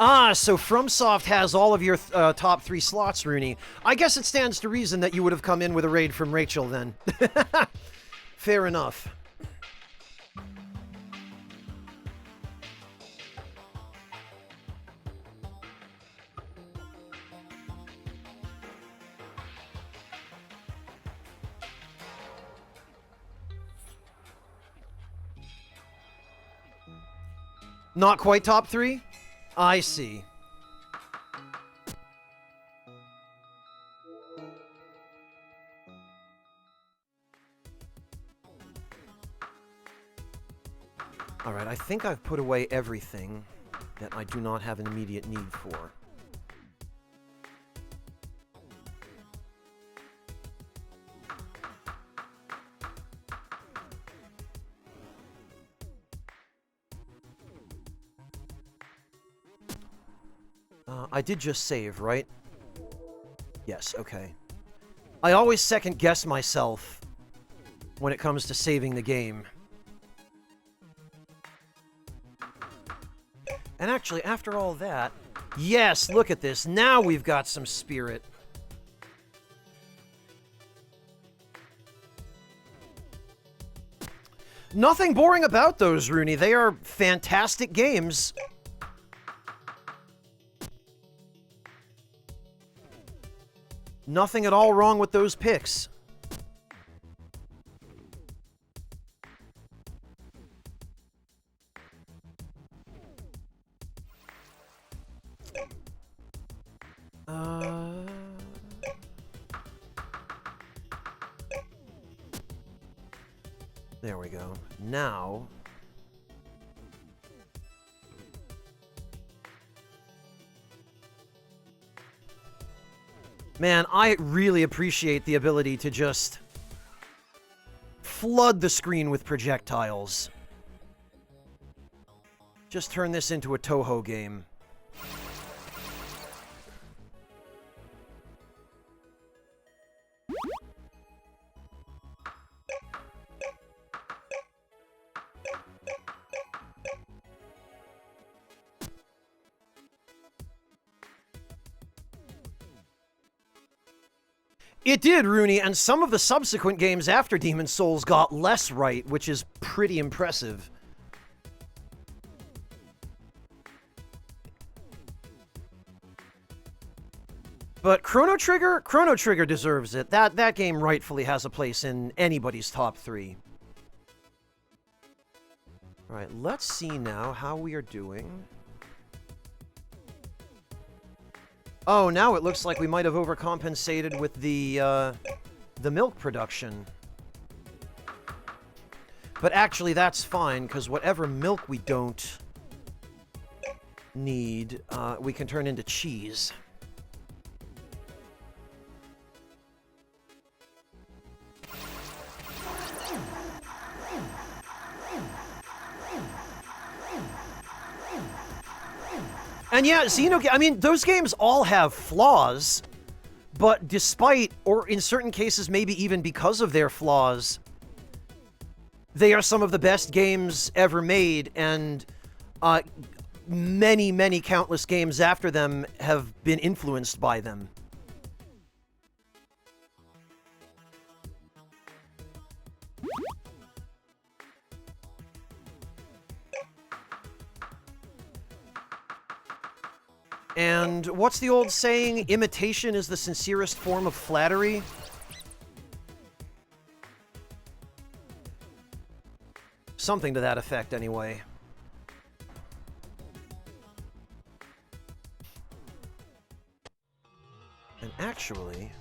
Speaker 1: Ah, so FromSoft has all of your top 3 slots, Rooney. I guess it stands to reason that you would have come in with a raid from Rachel, then. Fair enough. Not quite top 3? I see. Alright, I think I've put away everything that I do not have an immediate need for. I did just save, right? Yes, okay. I always second guess myself when it comes to saving the game. And actually, after all that, yes, look at this. Now we've got some spirit. Nothing boring about those, Rooney. They are fantastic games. Nothing at all wrong with those picks. There we go. Now... Man, I really appreciate the ability to just flood the screen with projectiles. Just turn this into a Toho game. It did, Rooney, and some of the subsequent games after Demon's Souls got less right, which is pretty impressive. But Chrono Trigger deserves it. That game rightfully has a place in anybody's top 3. All right, let's see now how we are doing. Oh, now it looks like we might have overcompensated with the milk production. But actually, that's fine, because whatever milk we don't need, we can turn into cheese. And yeah, I mean, those games all have flaws, but despite, or in certain cases maybe even because of their flaws, they are some of the best games ever made, and many, many countless games after them have been influenced by them. And what's the old saying? Imitation is the sincerest form of flattery? Something to that effect, anyway. And actually...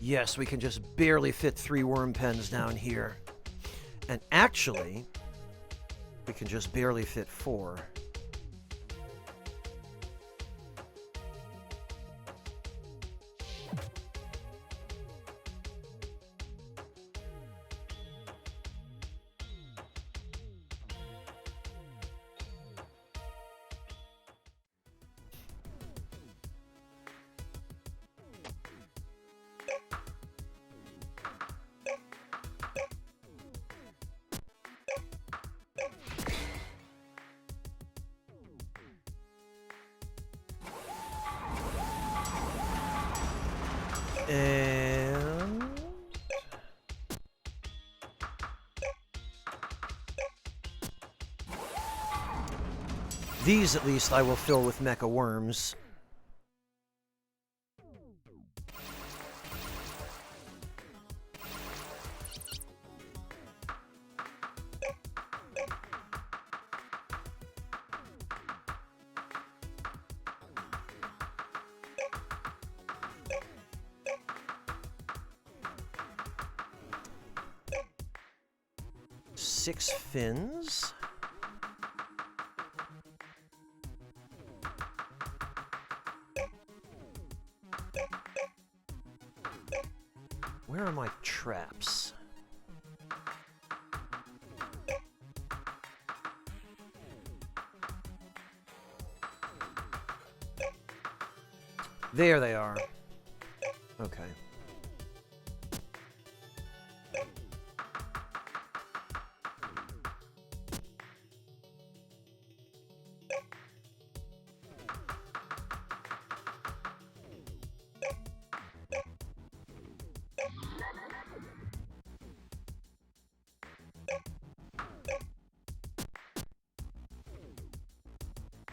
Speaker 1: Yes, we can just barely fit 3 worm pens down here. And actually, we can just barely fit 4. And... these, at least, I will fill with mecha worms. 6 fins. Where are my traps? There they are. Okay.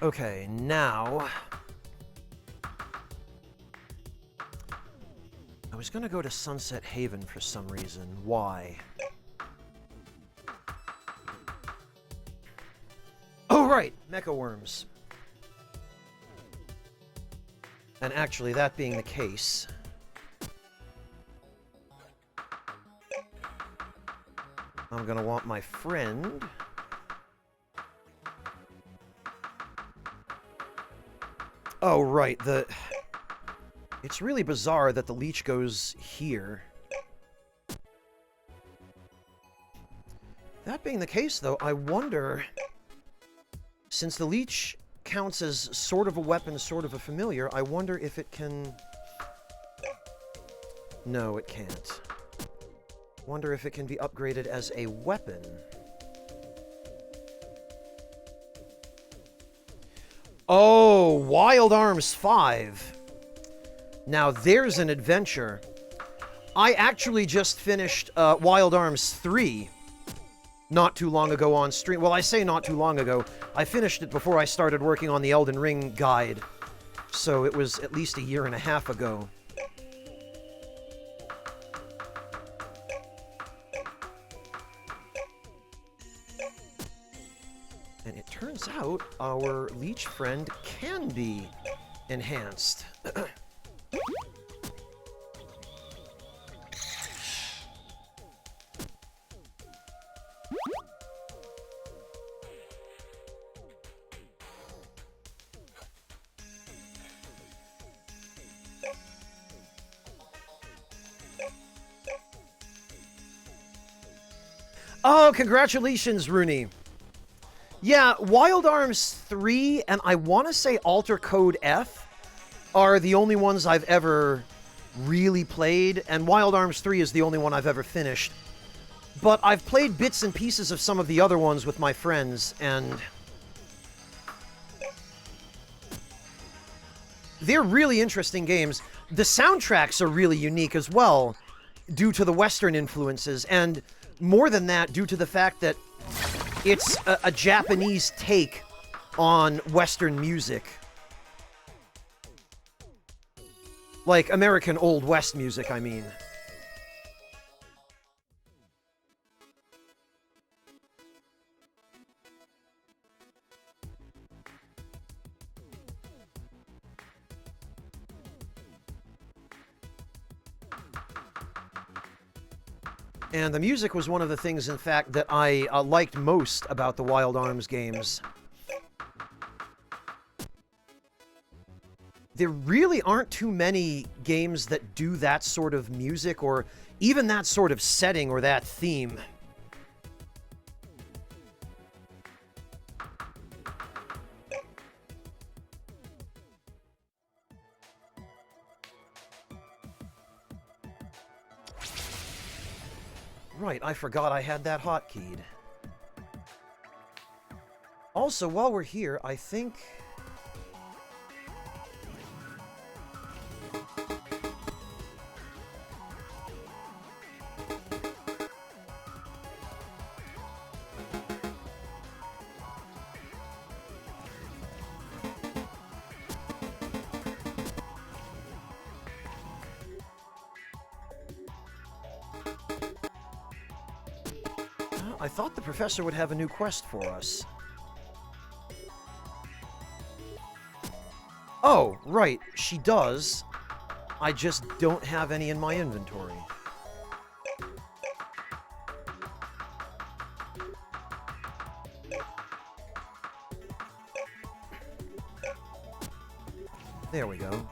Speaker 1: Okay, now... I was gonna go to Sunset Haven for some reason. Why? Oh, right! Mecha worms. And actually, that being the case... I'm gonna want my friend... Oh, right, It's really bizarre that the leech goes here. That being the case, though, I wonder... Since the leech counts as sort of a weapon, sort of a familiar, I wonder if it can... No, it can't. Wonder if it can be upgraded as a weapon. Oh, Wild Arms 5. Now, there's an adventure. I actually just finished Wild Arms 3 not too long ago on stream. Well, I say not too long ago. I finished it before I started working on the Elden Ring guide. So it was at least a year and a half ago. And it turns out our leech friend can be enhanced. Oh, congratulations, Rooney. Yeah, Wild Arms 3 and I want to say Alter Code F are the only ones I've ever really played, and Wild Arms 3 is the only one I've ever finished. But I've played bits and pieces of some of the other ones with my friends, and they're really interesting games. The soundtracks are really unique as well, due to the Western influences, and more than that, due to the fact that it's a Japanese take on Western music. Like American Old West music, I mean. And the music was one of the things, in fact, that I liked most about the Wild Arms games. There really aren't too many games that do that sort of music, or even that sort of setting or that theme. Right, I forgot I had that hotkeyed. Also, while we're here, I think... I thought the professor would have a new quest for us. Oh, right, she does. I just don't have any in my inventory. There we go.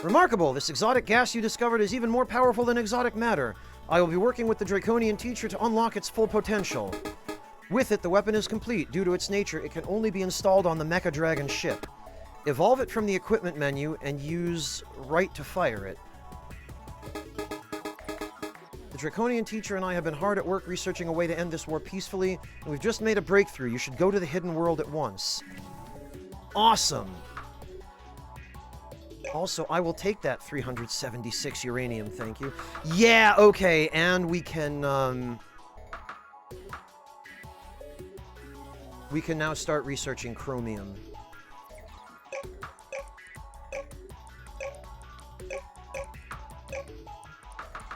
Speaker 1: Remarkable! This exotic gas you discovered is even more powerful than exotic matter. I will be working with the Draconian teacher to unlock its full potential. With it, the weapon is complete. Due to its nature, it can only be installed on the Mecha Dragon ship. Evolve it from the equipment menu and use right to fire it. The Draconian teacher and I have been hard at work researching a way to end this war peacefully, and we've just made a breakthrough. You should go to the hidden world at once. Awesome! Also, I will take that 376 uranium, thank you. Yeah, okay, and we can now start researching chromium.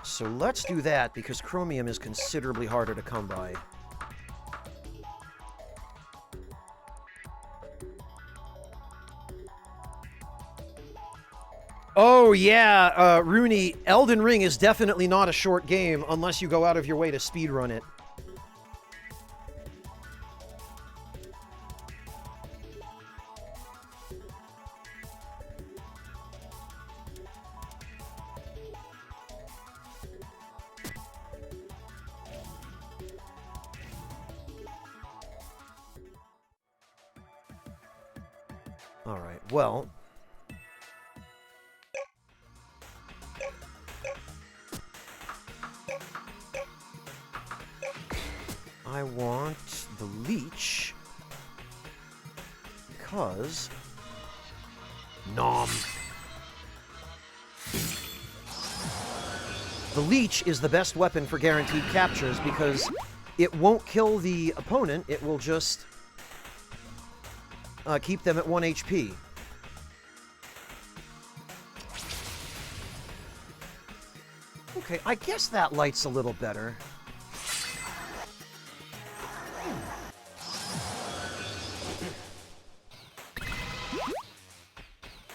Speaker 1: So let's do that, because chromium is considerably harder to come by. Oh, yeah, Rooney, Elden Ring is definitely not a short game unless you go out of your way to speedrun it. Alright, well... I want the leech, because... Nom. The leech is the best weapon for guaranteed captures, because it won't kill the opponent, it will just keep them at 1 HP. Okay, I guess that light's a little better.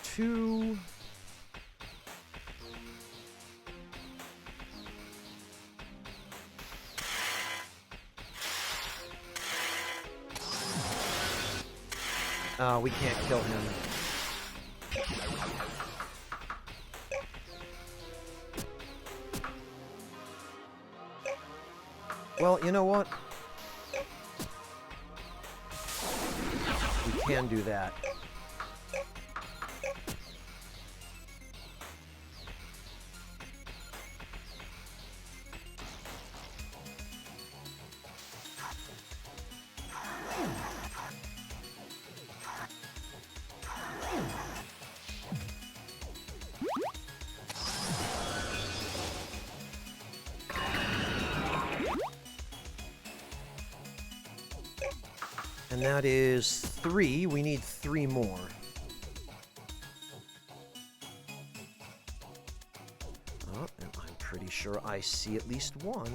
Speaker 1: Two... we can't kill him. Well, you know what? We can do that. And that is 3. We need 3 more. Oh, and I'm pretty sure I see at least one.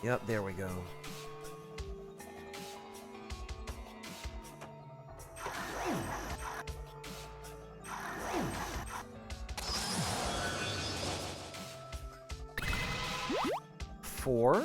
Speaker 1: Yep, there we go. Four.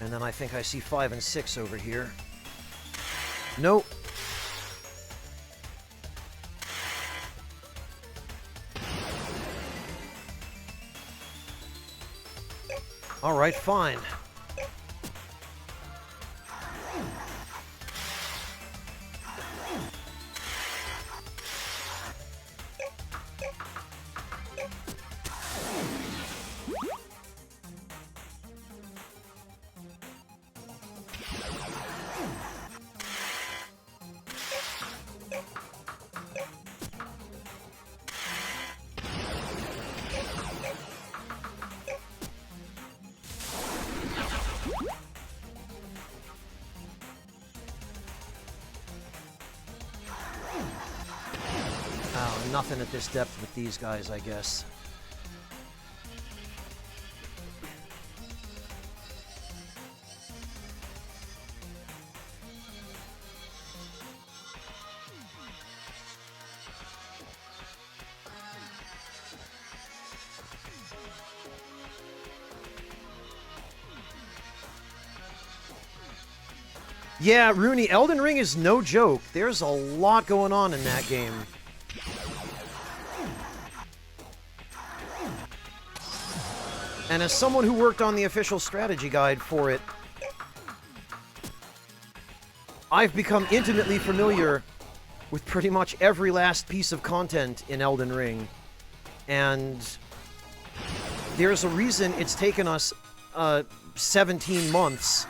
Speaker 1: And then I think I see 5 and 6 over here. Nope. All right, fine. Nothing at this depth with these guys, I guess. Yeah, Rooney, Elden Ring is no joke. There's a lot going on in that game. And as someone who worked on the official strategy guide for it, I've become intimately familiar with pretty much every last piece of content in Elden Ring. And there's a reason it's taken us 17 months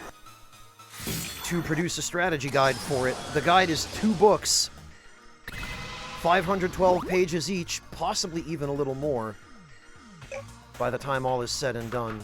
Speaker 1: to produce a strategy guide for it. The guide is 2 books, 512 pages each, possibly even a little more by the time all is said and done.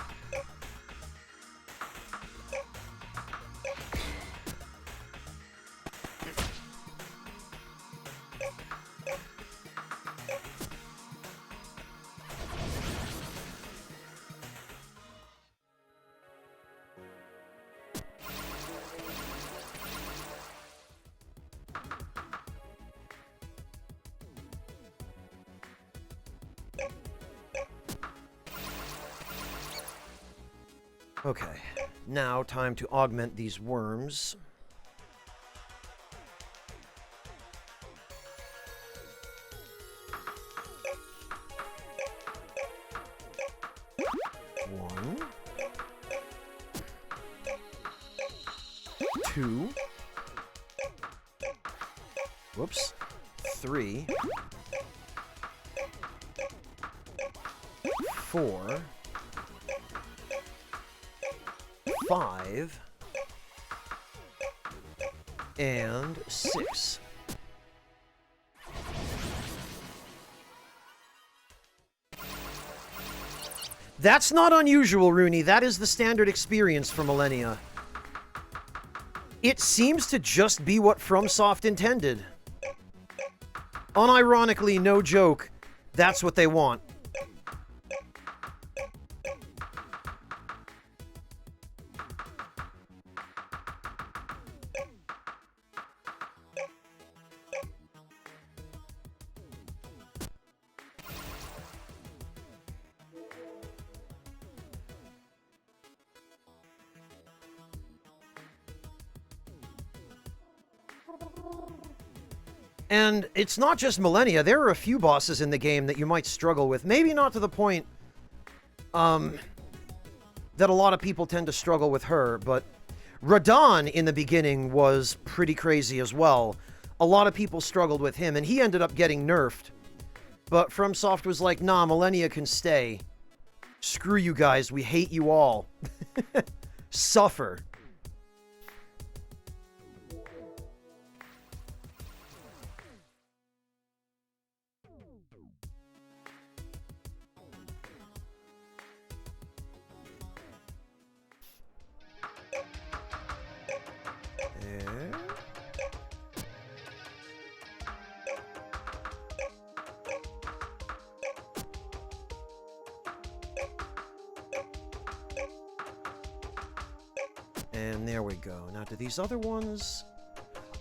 Speaker 1: Okay, now time to augment these worms. One, 2, whoops, 3, 4, 5, and 6. That's not unusual, Rooney. That is the standard experience for Millennia. It seems to just be what FromSoft intended. Unironically, no joke, that's what they want. And it's not just Millennia. There are a few bosses in the game that you might struggle with. Maybe not to the point that a lot of people tend to struggle with her, but Radon in the beginning was pretty crazy as well. A lot of people struggled with him, and he ended up getting nerfed. But FromSoft was like, nah, Millennia can stay. Screw you guys, we hate you all. Suffer. And there we go. Now, do these other ones...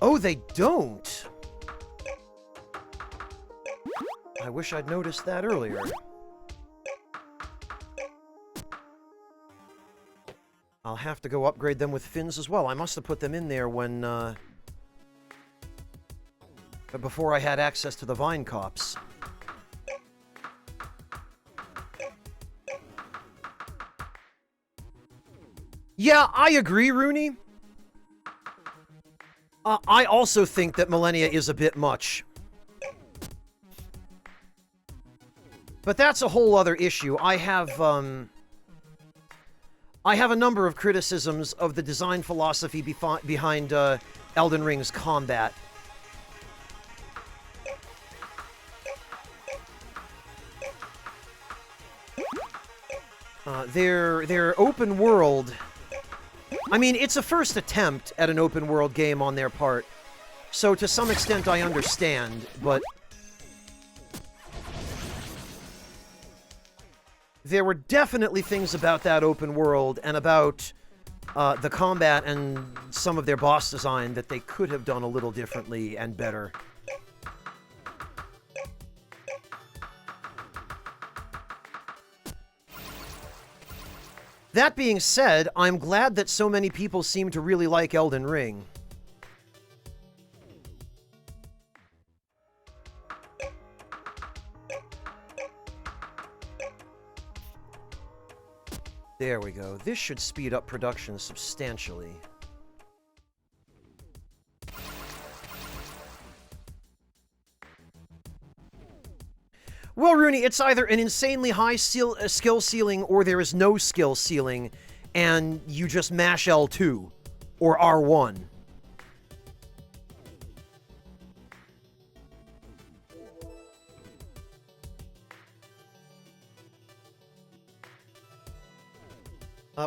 Speaker 1: Oh, they don't! I wish I'd noticed that earlier. I'll have to go upgrade them with fins as well. I must have put them in there when, before I had access to the Vine Cops. Yeah, I agree, Rooney. I also think that Millennia is a bit much. But that's a whole other issue. I have a number of criticisms of the design philosophy behind Elden Ring's combat. Their open world... I mean, it's a first attempt at an open world game on their part, so to some extent I understand, but there were definitely things about that open world and about the combat and some of their boss design that they could have done a little differently and better. That being said, I'm glad that so many people seem to really like Elden Ring. There we go. This should speed up production substantially. Well, Rooney, it's either an insanely high skill ceiling or there is no skill ceiling, and you just mash L2 or R1.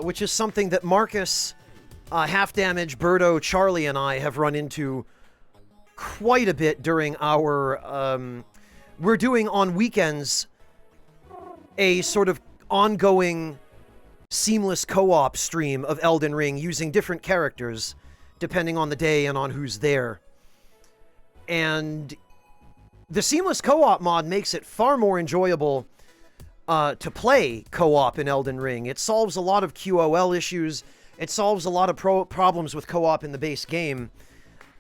Speaker 1: Which is something that Marcus, Half Damage, Birdo, Charlie, and I have run into quite a bit during our... we're doing on weekends a sort of ongoing seamless co-op stream of Elden Ring using different characters depending on the day and on who's there. And the seamless co-op mod makes it far more enjoyable to play co-op in Elden Ring. It solves a lot of QOL issues. It solves a lot of problems with co-op in the base game.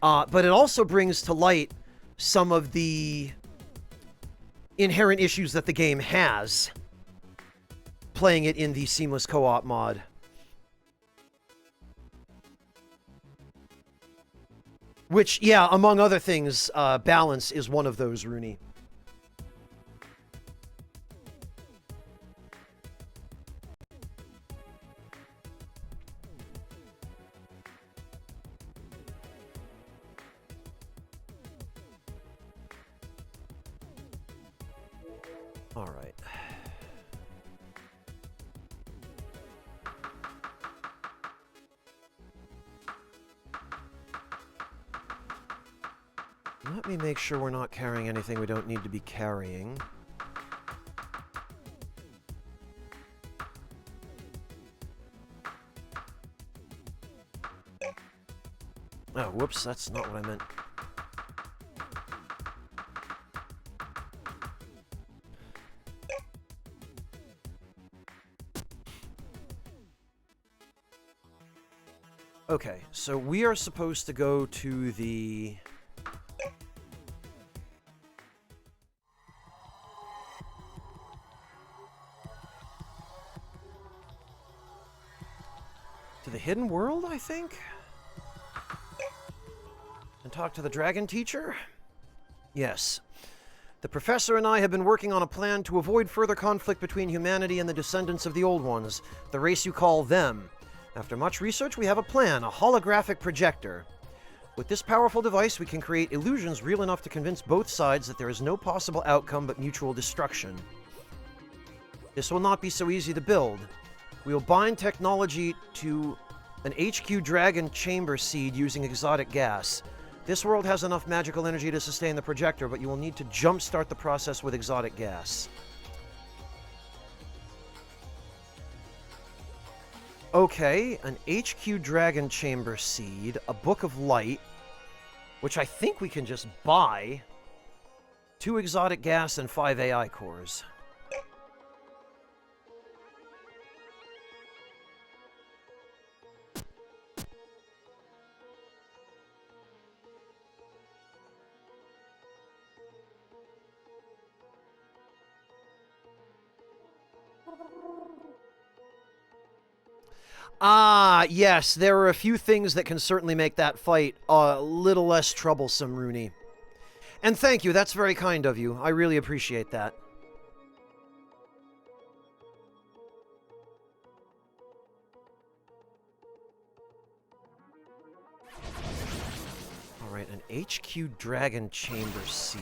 Speaker 1: But it also brings to light some of the inherent issues that the game has, playing it in the seamless co-op mod. Which, yeah, among other things, balance is one of those, Rooney. All right. Let me make sure we're not carrying anything we don't need to be carrying. Oh, whoops, that's not what I meant. Okay, so we are supposed to go to the... to the hidden world, I think? And talk to the dragon teacher? Yes. The professor and I have been working on a plan to avoid further conflict between humanity and the descendants of the Old Ones, the race you call them. After much research, we have a plan, a holographic projector. With this powerful device, we can create illusions real enough to convince both sides that there is no possible outcome but mutual destruction. This will not be so easy to build. We will bind technology to an HQ Dragon chamber seed using exotic gas. This world has enough magical energy to sustain the projector, but you will need to jumpstart the process with exotic gas. Okay, an HQ Dragon Chamber Seed, a Book of Light, which I think we can just buy, 2 exotic gas, and 5 AI cores. Ah, yes, there are a few things that can certainly make that fight a little less troublesome, Rooney. And thank you, that's very kind of you. I really appreciate that. Alright, an HQ Dragon Chamber Seed.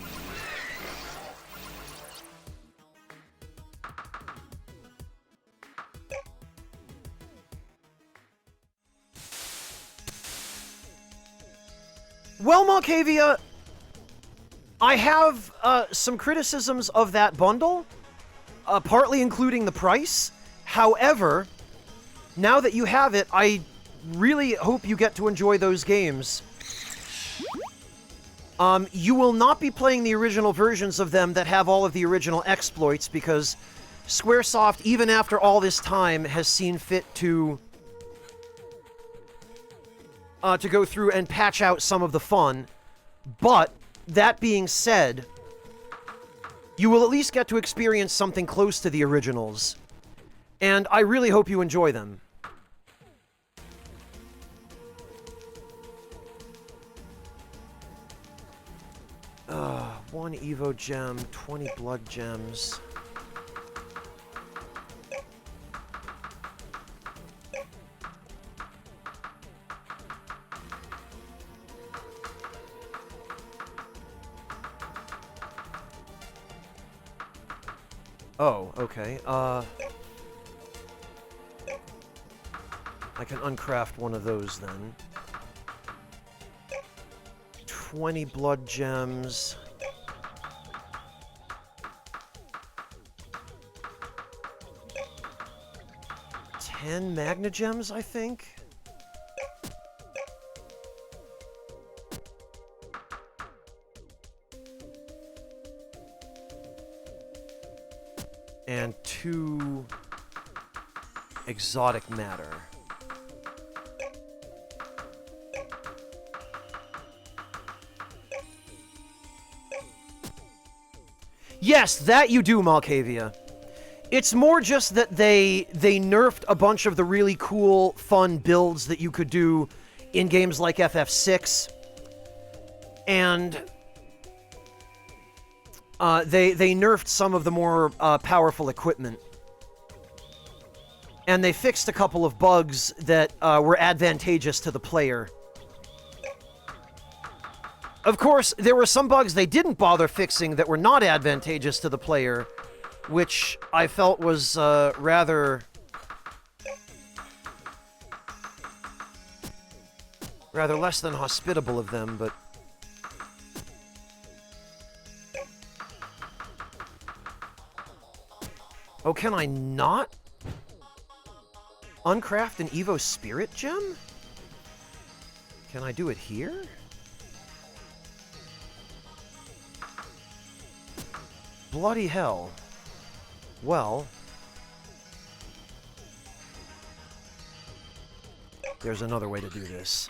Speaker 1: Well, Malkavia, I have some criticisms of that bundle. partly including the price. However, now that you have it, I really hope you get to enjoy those games. You will not be playing the original versions of them that have all of the original exploits, because Squaresoft, even after all this time, has seen fit to go through and patch out some of the fun. But, that being said, you will at least get to experience something close to the originals. And I really hope you enjoy them. One Evo gem, 20 blood gems. Oh, okay. I can uncraft one of those then. 20 blood gems. 10 magna gems, I think. And 2 exotic matter. Yes, that you do, Malkavia. It's more just that they nerfed a bunch of the really cool, fun builds that you could do in games like FF6. And they nerfed some of the more powerful equipment. And they fixed a couple of bugs that were advantageous to the player. Of course, there were some bugs they didn't bother fixing that were not advantageous to the player, which I felt was rather less than hospitable of them, but... Oh, can I not uncraft an Evo Spirit Gem? Can I do it here? Bloody hell. Well... there's another way to do this.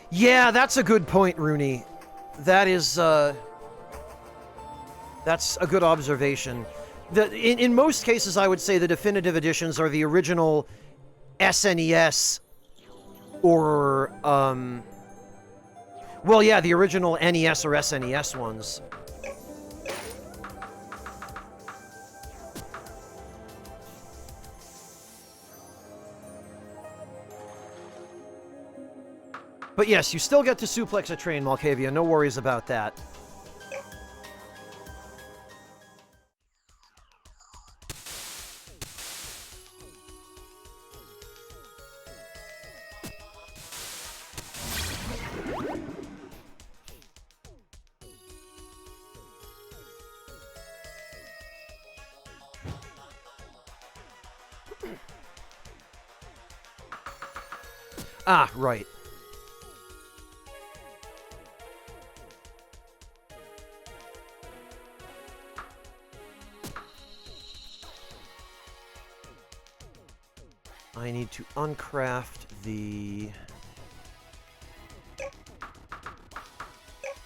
Speaker 1: Yeah, that's a good point, Rooney. That is, that's a good observation. In most cases, I would say the definitive editions are the original SNES or, well, yeah, the original NES or SNES ones. But yes, you still get to suplex a train, Malkavia. No worries about that. Ah, right. I need to uncraft the...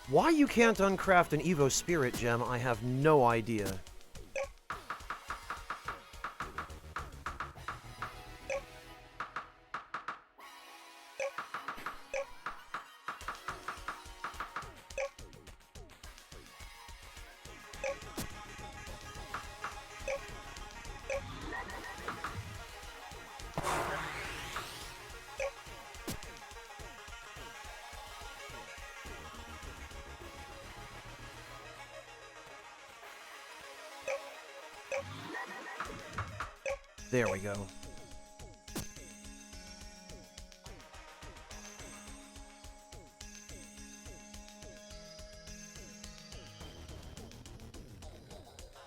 Speaker 1: Why you can't uncraft an Evo Spirit Gem, I have no idea. There we go.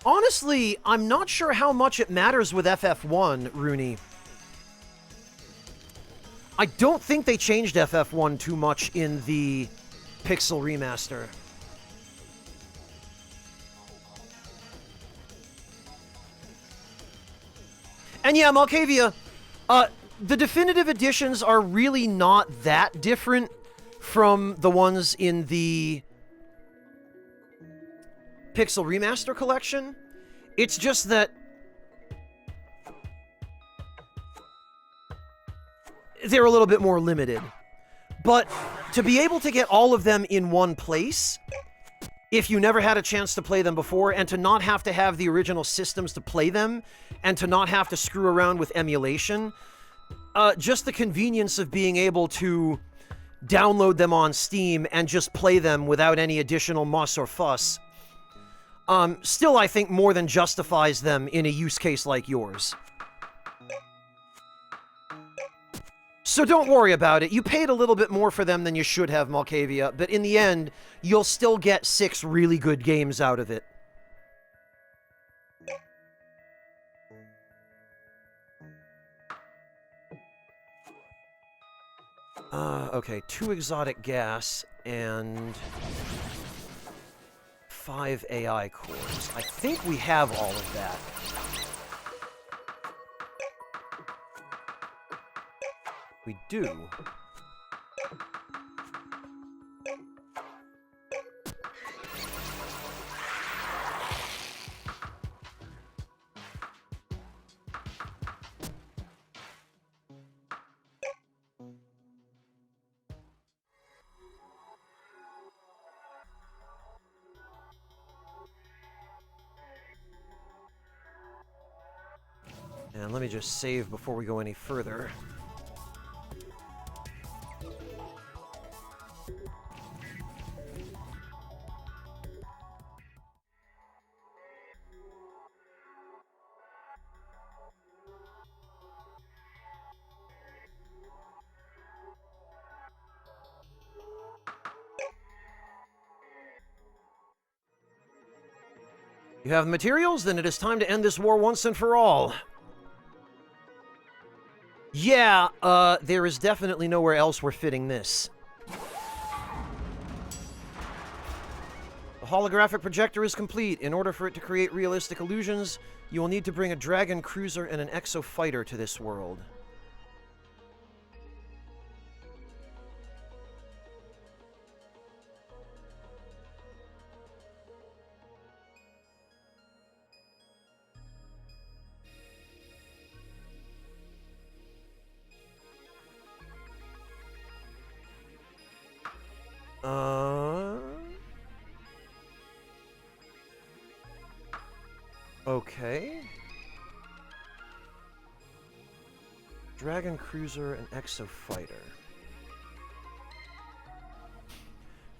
Speaker 1: Honestly, I'm not sure how much it matters with FF1, Rooney. I don't think they changed FF1 too much in the Pixel remaster. And yeah, Malkavia, the definitive editions are really not that different from the ones in the Pixel Remaster Collection. It's just that they're a little bit more limited. But to be able to get all of them in one place, if you never had a chance to play them before, and to not have to have the original systems to play them, and to not have to screw around with emulation, just the convenience of being able to download them on Steam and just play them without any additional muss or fuss, still, I think, more than justifies them in a use case like yours. So don't worry about it. You paid a little bit more for them than you should have, Malkavia, but in the end, you'll still get 6 really good games out of it. Okay, 2 exotic gas and 5 AI cores. I think we have all of that. We do. And let me just save before we go any further. You have materials? Then it is time to end this war once and for all. Yeah, there is definitely nowhere else we're fitting this. The holographic projector is complete. In order for it to create realistic illusions, you will need to bring a dragon cruiser and an exo fighter to this world. Okay. Dragon Cruiser and Exo Fighter.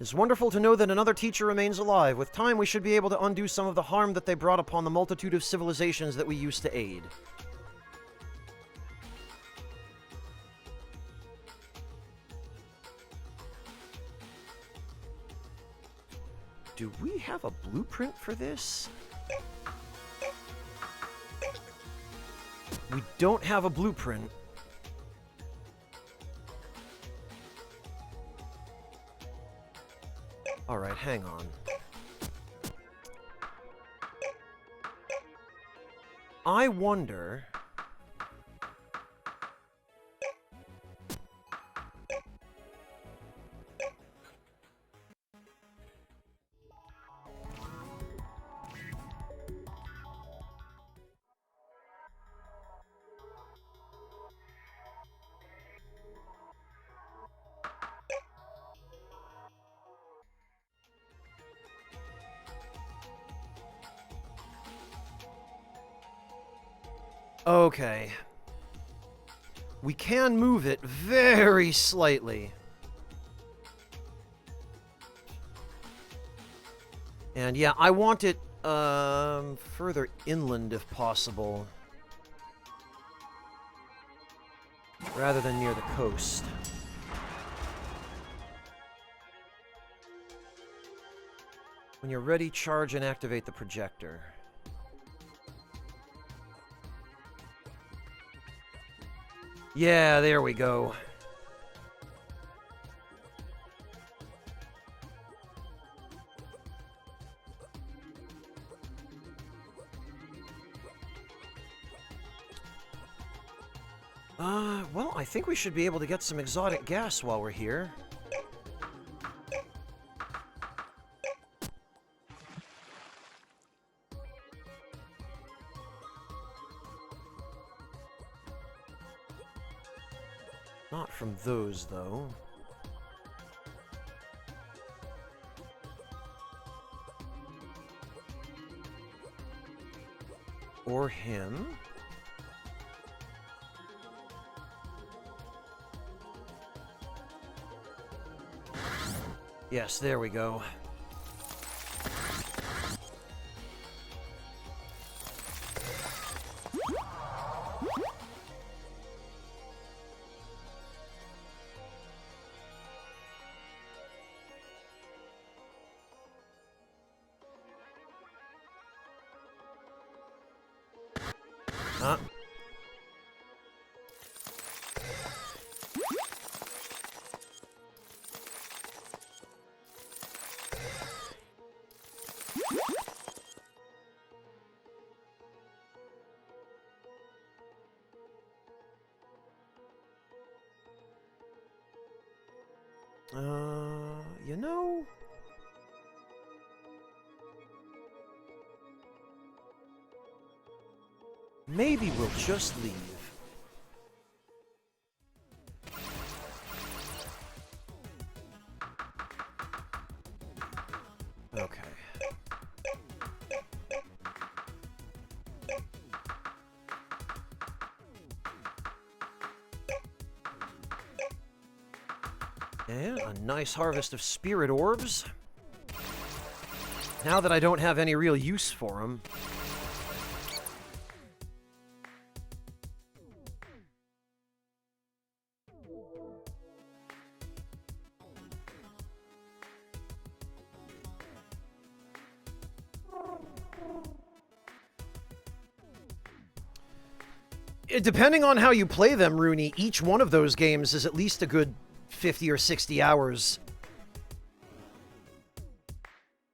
Speaker 1: It's wonderful to know that another teacher remains alive. With time, we should be able to undo some of the harm that they brought upon the multitude of civilizations that we used to aid. Do we have a blueprint for this? We don't have a blueprint. All right, hang on. I wonder... Okay. We can move it very slightly. And yeah, I want it further inland if possible, rather than near the coast. When you're ready, charge and activate the projector. Yeah, there we go. Well, I think we should be able to get some exotic gas while we're here. Not from those, though. Or him. Yes, there we go. Huh? You know... maybe we'll just leave. Okay. And a nice harvest of spirit orbs. Now that I don't have any real use for them. Depending on how you play them, Rooney, each one of those games is at least a good 50 or 60 hours.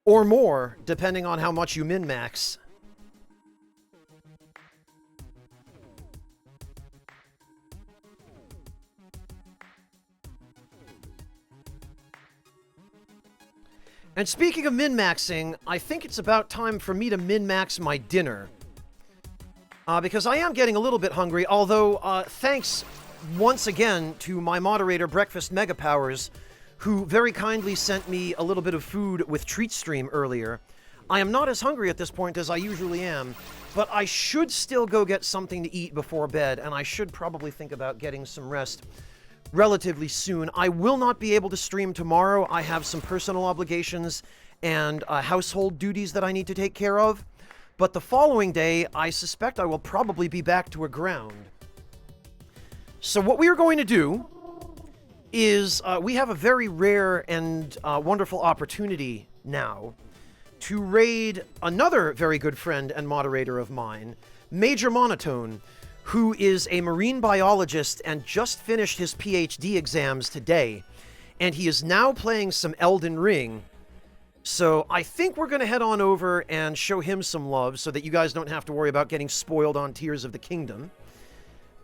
Speaker 1: Or more, depending on how much you min-max. And speaking of min-maxing, I think it's about time for me to min-max my dinner. Because I am getting a little bit hungry, although thanks once again to my moderator, Breakfast Mega Powers, who very kindly sent me a little bit of food with TreatStream earlier. I am not as hungry at this point as I usually am, but I should still go get something to eat before bed, and I should probably think about getting some rest relatively soon. I will not be able to stream tomorrow. I have some personal obligations and household duties that I need to take care of. But the following day, I suspect I will probably be back to Aground. So what we are going to do is we have a very rare and wonderful opportunity now to raid another very good friend and moderator of mine, Major Monotone, who is a marine biologist and just finished his PhD exams today. And he is now playing some Elden Ring. So I think we're going to head on over and show him some love so that you guys don't have to worry about getting spoiled on Tears of the Kingdom.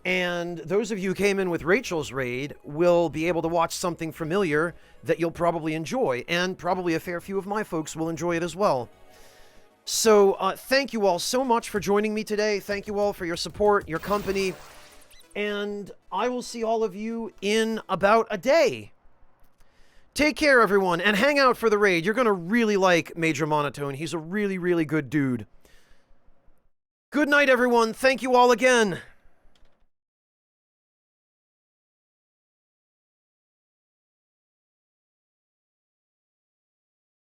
Speaker 1: And those of you who came in with Rachel's raid will be able to watch something familiar that you'll probably enjoy, and probably a fair few of my folks will enjoy it as well. So thank you all so much for joining me today. Thank you all for your support, your company, and I will see all of you in about a day. Take care, everyone, and hang out for the raid. You're going to really like Major Monotone. He's a really, really good dude. Good night, everyone. Thank you all again.